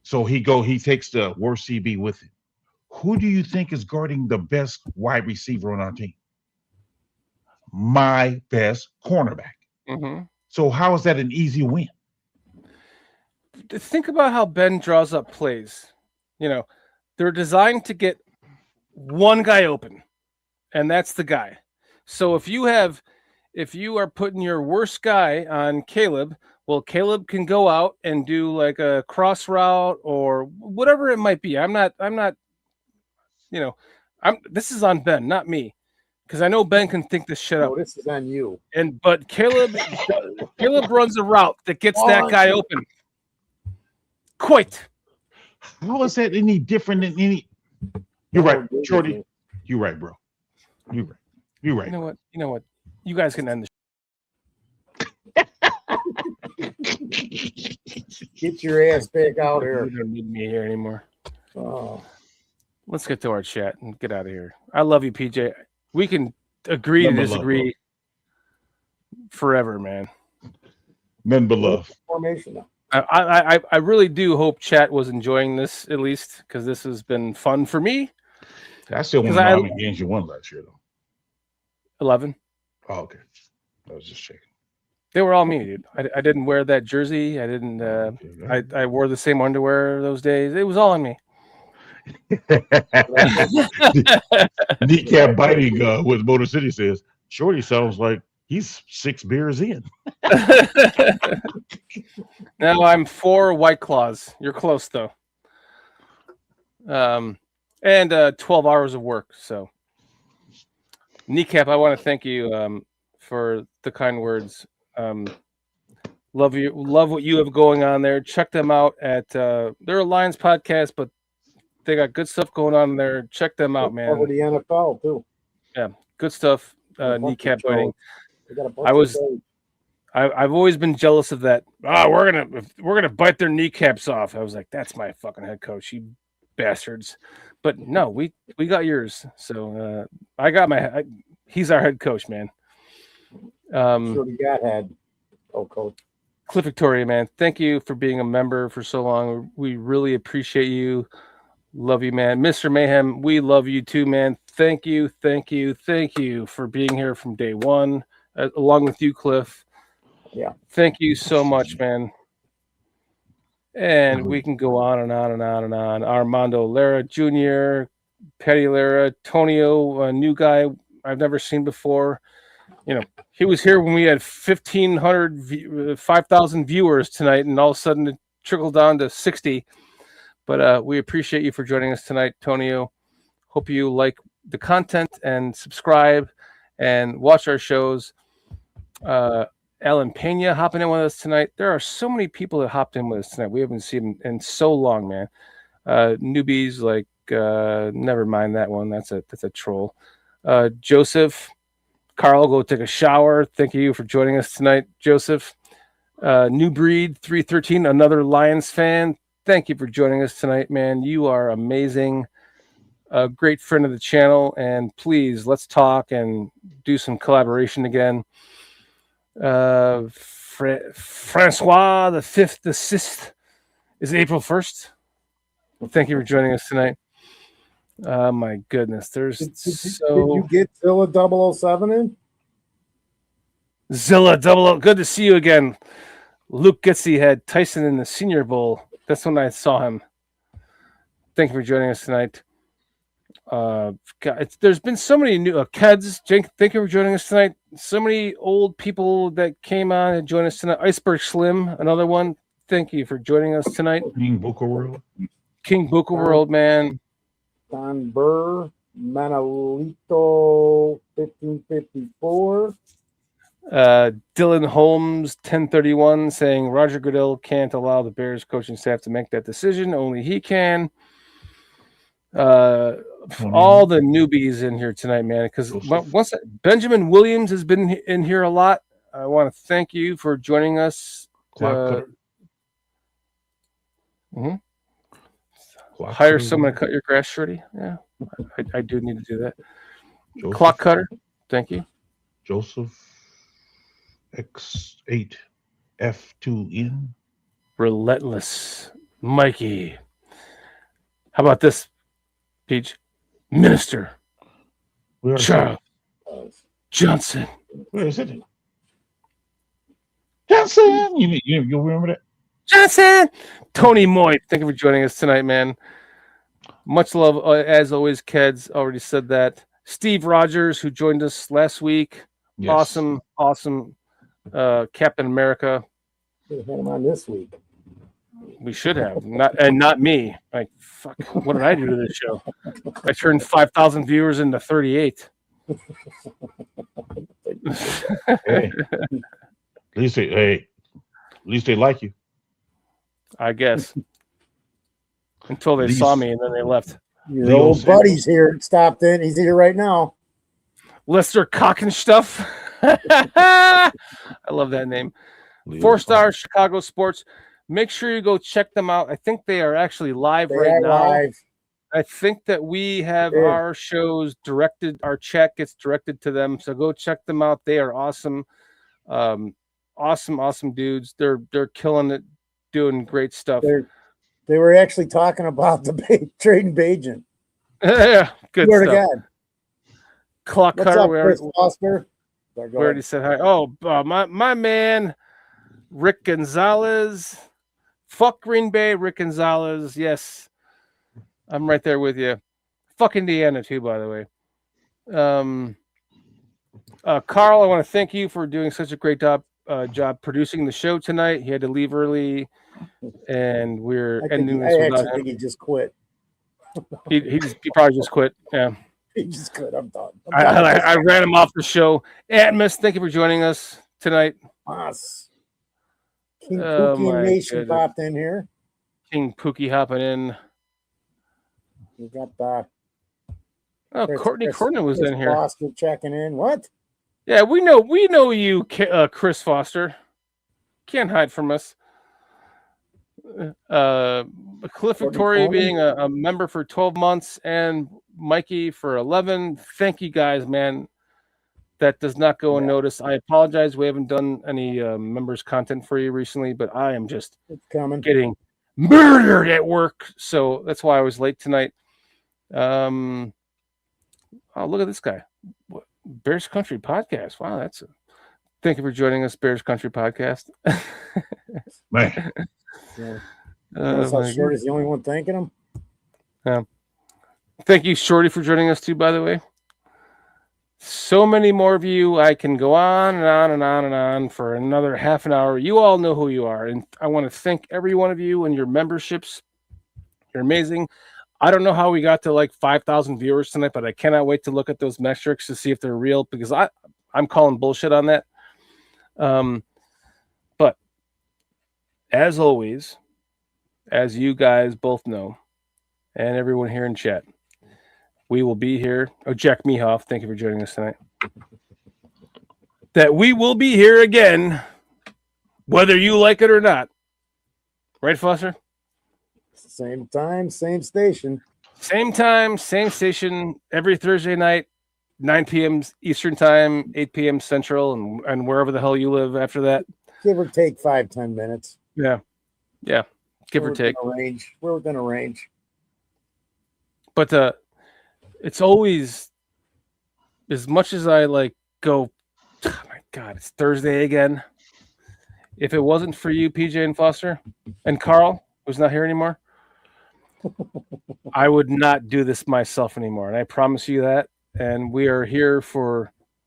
So he takes the worst CB with him. Who do you think is guarding the best wide receiver on our team? My best cornerback. Mm-hmm. So how is that an easy win? Think about how Ben draws up plays. You know, they're designed to get one guy open, and that's the guy. So if you are putting your worst guy on Caleb, well, Caleb can go out and do like a cross route or whatever it might be. I'm not, this is on Ben, not me. Because I know Ben can think this shit up. This is on you. But Caleb runs a route that gets that guy open. Quite. How is that any different than any? You're right, Shorty. You're right, bro. You're right. You know what? You guys can end the Get your ass back out here. You don't need me here anymore. Oh. Let's get to our chat and get out of here. I love you, PJ. We can agree to disagree forever, man. Men beloved. Formation. I really do hope chat was enjoying this at least, because this has been fun for me. I still want to know how many games you won last year, though. 11. Oh, okay. I was just checking. They were all me, dude. I didn't wear that jersey. I didn't. I wore the same underwear those days. It was all on me. Kneecap biting with Motor City says Shorty sounds like he's 6 beers in. Now I'm 4 White Claws. You're close though. and 12 hours of work. So, Kneecap, I want to thank you for the kind words. Love what you have going on there. Check them out at they're a Lions podcast, but they got good stuff going on there. Check them out, man. Over the NFL too. Yeah, good stuff. Kneecap biting. I've always been jealous of that. We're gonna bite their kneecaps off. I was like, that's my fucking head coach, you bastards. But no, we got yours. So I got he's our head coach, man. Sure we got head. Oh, coach. Cliff Victoria, man, thank you for being a member for so long. We really appreciate you. Love you, man. Mr. Mayhem, we love you too, man. Thank you for being here from day one, along with you, Cliff. Yeah. Thank you so much, man. And we can go on and on and on and on. Armando Lara Jr., Petty Lara, Tonio, a new guy I've never seen before. He was here when we had 1,500, 5,000 viewers tonight, and all of a sudden it trickled down to 60. But we appreciate you for joining us tonight, Tonio. Hope you like the content and subscribe and watch our shows. Alan Pena hopping in with us tonight. There are so many people that hopped in with us tonight. We haven't seen them in so long, man. Newbies like never mind that one. That's a troll. Joseph, Carl, go take a shower. Thank you for joining us tonight, Joseph. New Breed 313, another Lions fan. Thank you for joining us tonight, man. You are amazing. A great friend of the channel, and please let's talk and do some collaboration again. Francois the 5th, the 6th is April 1st. Thank you for joining us tonight. Oh my goodness, there's Did you get Zilla 007 in? Zilla 00. Good to see you again. Luke Getsy had Tyson in the Senior Bowl. That's when I saw him. Thank you for joining us tonight. There's been so many new Keds. Jake, thank you for joining us tonight. So many old people that came on and joined us tonight. Iceberg Slim, another one. Thank you for joining us tonight. King Booker World. King Booker World, man. Don Burr, Manolito, 1554. Dylan Holmes, 1031, saying Roger Goodell can't allow the Bears coaching staff to make that decision. Only he can. All the newbies in here tonight, man. Because once Benjamin Williams has been in here a lot, I want to thank you for joining us. Hire someone to cut your grass, Shreddy. Yeah, I do need to do that. Joseph, Clock cutter. Thank you. Joseph X8F2N. Relentless Mikey. How about this, Peach? Minister Charles Johnson. Where is it? Johnson. You remember that? Johnson. Tony Moy. Thank you for joining us tonight, man. Much love, as always. Keds already said that. Steve Rogers, who joined us last week. Yes. Awesome. Captain America. We had him on this week. We should have, not me. Like, fuck, what did I do to this show? I turned 5,000 viewers into 38. Hey, at least they like you. I guess. Until they saw me and then they left. Your old buddy's here. Stopped in. He's here right now. Lester Cockenstuff. I love that name. 4-star Chicago Sports. Make sure you go check them out. I think they are actually live right now. Live. I think that we have our shows directed. Our chat gets directed to them. So go check them out. They are awesome. Awesome dudes. They're killing it, doing great stuff. They were actually talking about the trading Bagent. Yeah, good Swear stuff. to God. Clock What's cutter. up, Chris Foster? We already said hi. Oh, my man, Rick Gonzalez. Fuck Green Bay, Rick Gonzalez. Yes, I'm right there with you. Fuck Indiana too, by the way. Carl, I want to thank you for doing such a great job producing the show tonight. He had to leave early, and we're ending this without him. I think he just quit. He probably just quit. Yeah. He just quit. I'm done. I ran him off the show. Edmunds, thank you for joining us tonight. Us. King Oh, Pookie my Nation goodness. popped in here. King Pookie hopping in. We got Courtney Corner was in here. Foster checking in. What? Yeah, we know you, Chris Foster. Can't hide from us. Cliff Victoria being a member for 12 months and Mikey for 11. Thank you guys, man. That does not go unnoticed. I apologize. We haven't done any members content for you recently, but I am just getting murdered at work. So that's why I was late tonight. Oh, look at this guy. Bears Country Podcast. Wow, thank you for joining us, Bears Country Podcast. Man. Shorty's the only one thanking him. Yeah. Thank you, Shorty, for joining us too, by the way. So many more of you. I can go on and on and on and on for another half an hour. You all know who you are. And I want to thank every one of you and your memberships. You're amazing. I don't know how we got to like 5,000 viewers tonight, but I cannot wait to look at those metrics to see if they're real, because I'm calling bullshit on that. But as always, as you guys both know, and everyone here in chat, we will be here. Oh, Jack Mehoff, thank you for joining us tonight. That we will be here again, whether you like it or not. Right, Foster? Same time, same station. Same time, same station, every Thursday night, 9 p.m. Eastern Time, 8 p.m. Central, and wherever the hell you live after that. Give or take 5-10 minutes. Yeah. Give or take. We're within a range. But it's always, as much as I go, oh my God, it's Thursday again. If it wasn't for you, PJ and Foster, and Carl, who's not here anymore, I would not do this myself anymore. And I promise you that. And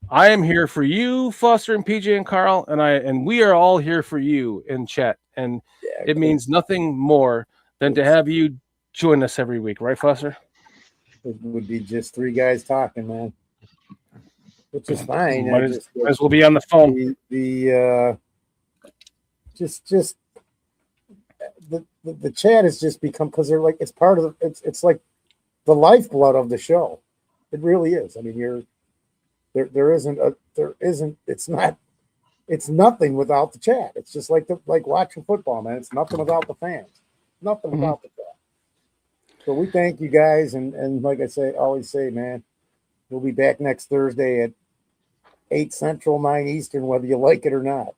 I am here for you, Foster and PJ and Carl, and we are all here for you in chat. And it means nothing more than to have you join us every week, right, Foster? It would be just three guys talking, man. Which is fine. Might as well be on the phone. The chat has just become, because they're like, it's part of it's like the lifeblood of the show. It really is. I mean, it's nothing without the chat. It's just like watching football, man. It's nothing without the fans. Nothing without the chat. So we thank you guys, and like I always say, man, we'll be back next Thursday at 8 Central, 9 Eastern, whether you like it or not.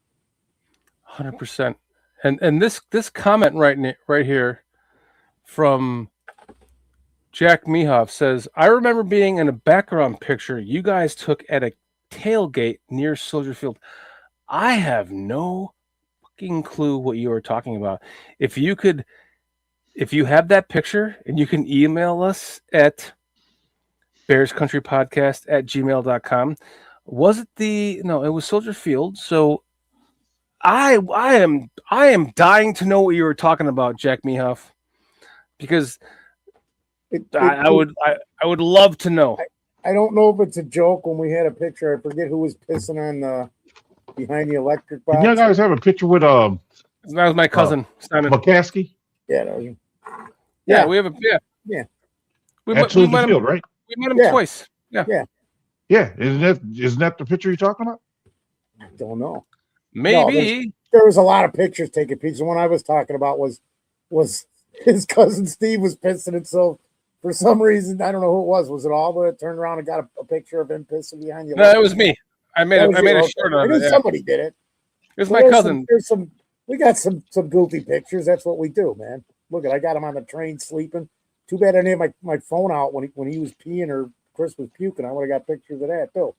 100%. And this comment right here from Jack Mehoff says, I remember being in a background picture you guys took at a tailgate near Soldier Field. I have no fucking clue what you are talking about. If you have that picture and you can email us at bearscountrypodcast@gmail.com. Was it it was Soldier Field. So I am dying to know what you were talking about, Jack Mehoff, because I would love to know. I don't know if it's a joke when we had a picture. I forget who was pissing on behind the electric box. You guys have a picture with that was my cousin Simon McCaskey. Yeah, we have a We met him, right? We met him twice. Yeah. Isn't that the picture you're talking about? I don't know. Maybe no, there was a lot of pictures taken. The one I was talking about was his cousin Steve was pissing it. So for some reason, I don't know who it was. Was it Alba that turned around and got a picture of him pissing behind you? No, it was me. I made a shirt on it. Somebody did it. It was my cousin. We got some goofy pictures. That's what we do, man. Look, I got him on the train sleeping. Too bad I didn't have my phone out when he was peeing or Chris was puking. I would have got pictures of that too.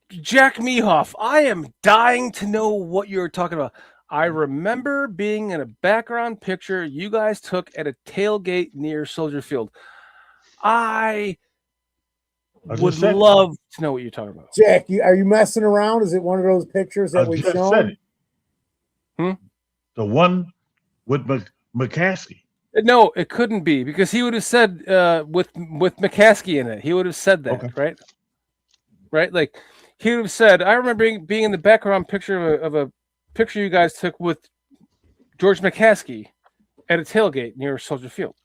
Jack Mehoff, I am dying to know what you're talking about. I remember being in a background picture you guys took at a tailgate near Soldier Field. I would love to know what you're talking about. Jack, are you messing around? Is it one of those pictures that we've shown? The one with McCaskey. No, it couldn't be because he would have said with McCaskey in it. He would have said that, Okay. right? Right? Like he would have said, I remember being in the background picture of a picture you guys took with George McCaskey at a tailgate near Soldier Field.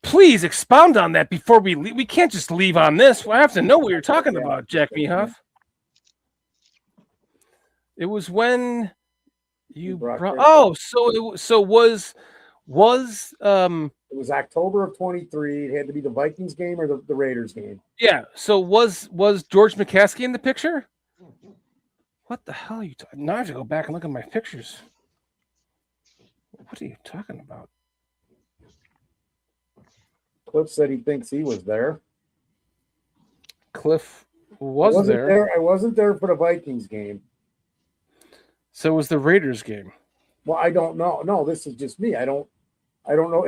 Please expound on that before we leave. We can't just leave on this. I have to know what you're talking about, Jack Mehoff. It was when you brought. Oh, so was it was October of 23. It had to be the Vikings game or the Raiders game. Yeah. So was George McCaskey in the picture? What the hell are you talking? Now I have to go back and look at my pictures. What are you talking about? Cliff said he thinks he was there. Cliff was there. I wasn't there for the Vikings game. So it was the Raiders game. Well, I don't know. No, this is just me. I don't know.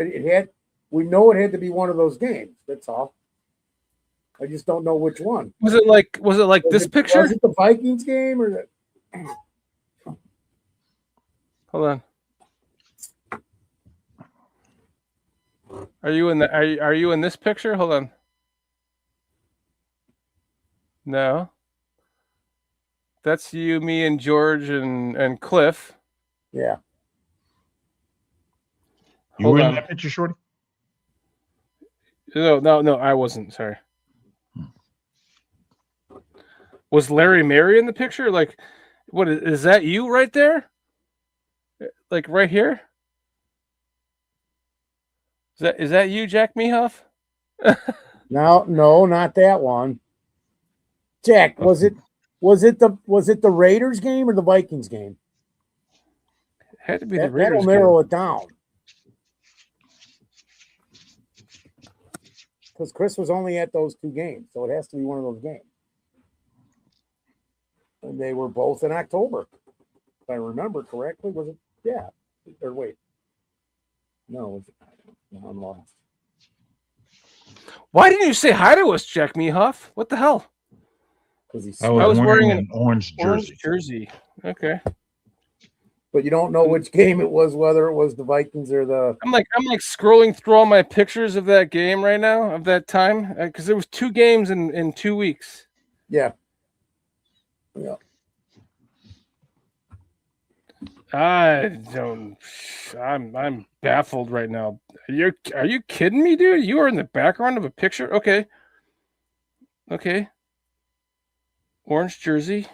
We know it had to be one of those games. That's all. I just don't know which one. Was it like this picture? Was it the Vikings game or the... Hold on. Are you in the are you in this picture? Hold on. No. That's you, me, and George and Cliff. Yeah. You were in that picture, Shorty? No, I wasn't. Sorry. Was Larry Mary in the picture? Like, what is that? You right there? Like right here? Is that you, Jack Mehoff? No, not that one. Jack, was it the Raiders game or the Vikings game? It had to be the Raiders. That'll narrow it down. Because Chris was only at those two games, so it has to be one of those games. And they were both in October, if I remember correctly. Was it? Yeah. Or wait. No, I'm lost. Why didn't you say hi to us, Jack Mehoff? What the hell? Because I was wearing an orange jersey. Okay. But you don't know which game it was, whether it was the Vikings or the. I'm like scrolling through all my pictures of that game right now, of that time, because there was two games in 2 weeks. Yeah. Yeah. I'm baffled right now. Are you kidding me, dude? You are in the background of a picture? Okay. Orange jersey.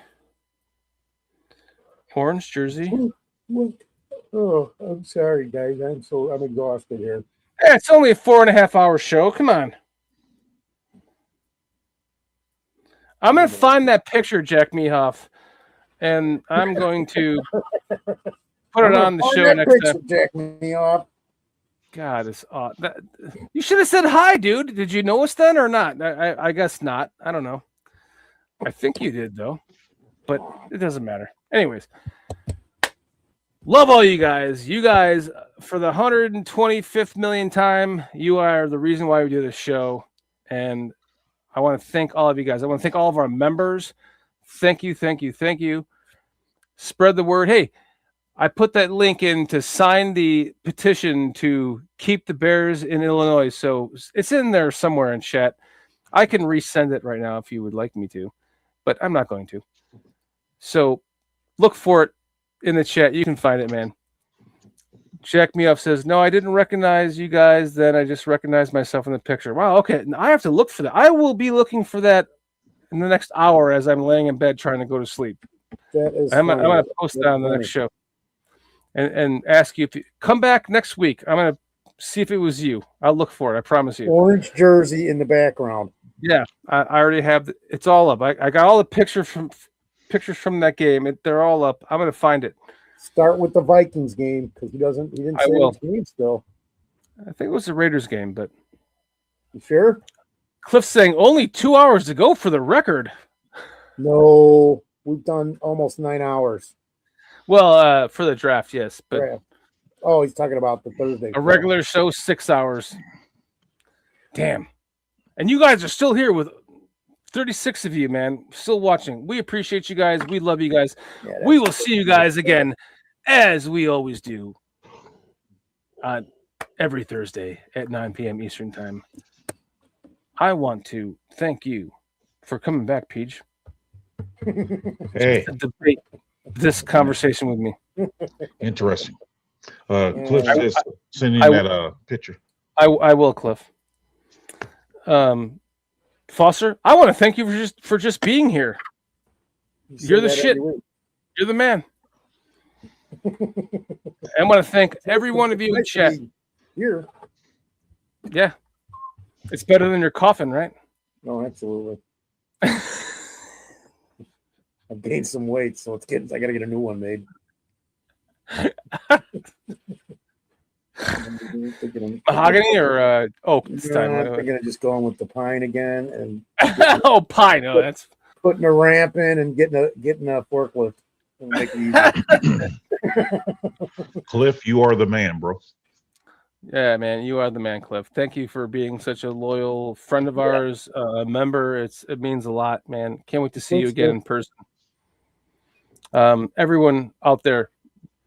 What? Oh, I'm sorry, guys. I'm exhausted here. Yeah, it's only a 4.5 hour show. Come on. I'm going to find that picture, Jack Mehoff, and I'm going to put it on the show next time. Jack Mehoff. God, it's odd. You should have said hi, dude. Did you know us then or not? I guess not. I don't know. I think you did, though, but it doesn't matter. Anyways, love all you guys. You guys, for the 125th million time, you are the reason why we do this show, and I want to thank all of you guys. I want to thank all of our members. Thank you. Spread the word. Hey, I put that link in to sign the petition to keep the Bears in Illinois. So it's in there somewhere in chat. I can resend it right now if you would like me to, but I'm not going to. So look for it in the chat. You can find it, man. Jack Mehoff says, no, I didn't recognize you guys. Then I just recognized myself in the picture. Wow, okay. I have to look for that. I will be looking for that in the next hour as I'm laying in bed trying to go to sleep. That is I'm going to post that on the next show and ask you if you come back next week. I'm going to see if it was you. I'll look for it. I promise you. Orange jersey in the background. Yeah, I already have. It's all up. I got all the pictures from that game. They're all up. I'm going to find it. Start with the Vikings game because he didn't say which game still. I think it was the Raiders game, but you sure? Cliff's saying only 2 hours to go for the record. No, we've done almost 9 hours. Well, for the draft, yes, but he's talking about the Thursday. A regular show, 6 hours. Damn. And you guys are still here with 36 of you, man, still watching. We appreciate you guys. We love you guys. We will see you guys again as we always do on every Thursday at 9 p.m. Eastern Time, I want to thank you for coming back, Peach. Hey, To debate this conversation with me. interesting. Cliff says sending I- that picture. I will, Cliff. Foster, I want to thank you for just being here. You're the shit. You're the man. I want to thank every one of you in chat. Here. Yeah. It's better than your coffin, right? No, absolutely. I've gained some weight, so I gotta get a new one made. Mahogany or oak this time? I'm thinking of just going with the pine again and oh, pine. No, that's putting a ramp in and getting a forklift. It'll make it easy. Cliff, you are the man, bro. Yeah, man, you are the man, Cliff. Thank you for being such a loyal friend of ours, member. It means a lot, man. Can't wait to see you again in person. Everyone out there,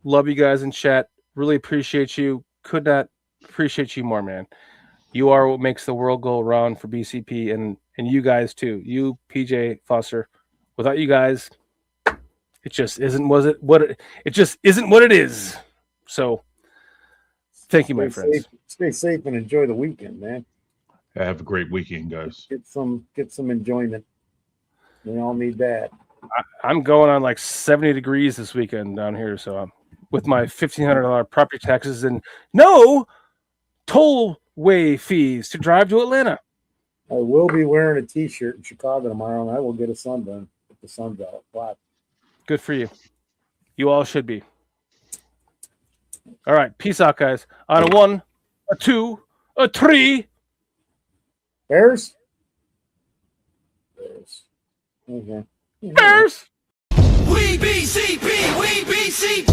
love you guys in chat. Really appreciate you. Could not appreciate you more, man. You are what makes the world go around for BCP, and you guys too. You, PJ, Foster. Without you guys, it just isn't. It just isn't what it is. So. Thank you, my friends. Stay safe and enjoy the weekend, man. Have a great weekend, guys. Get some enjoyment. We all need that. I'm going on like 70 degrees this weekend down here, so I'm with my $1,500 property taxes and no tollway fees to drive to Atlanta. I will be wearing a T-shirt in Chicago tomorrow, and I will get a sunburn if the sun's out. Wow. Good for you. You all should be. All right, peace out, guys. On a 1, a 2, a 3. Bears? Okay. Bears! We BCP, we BCP.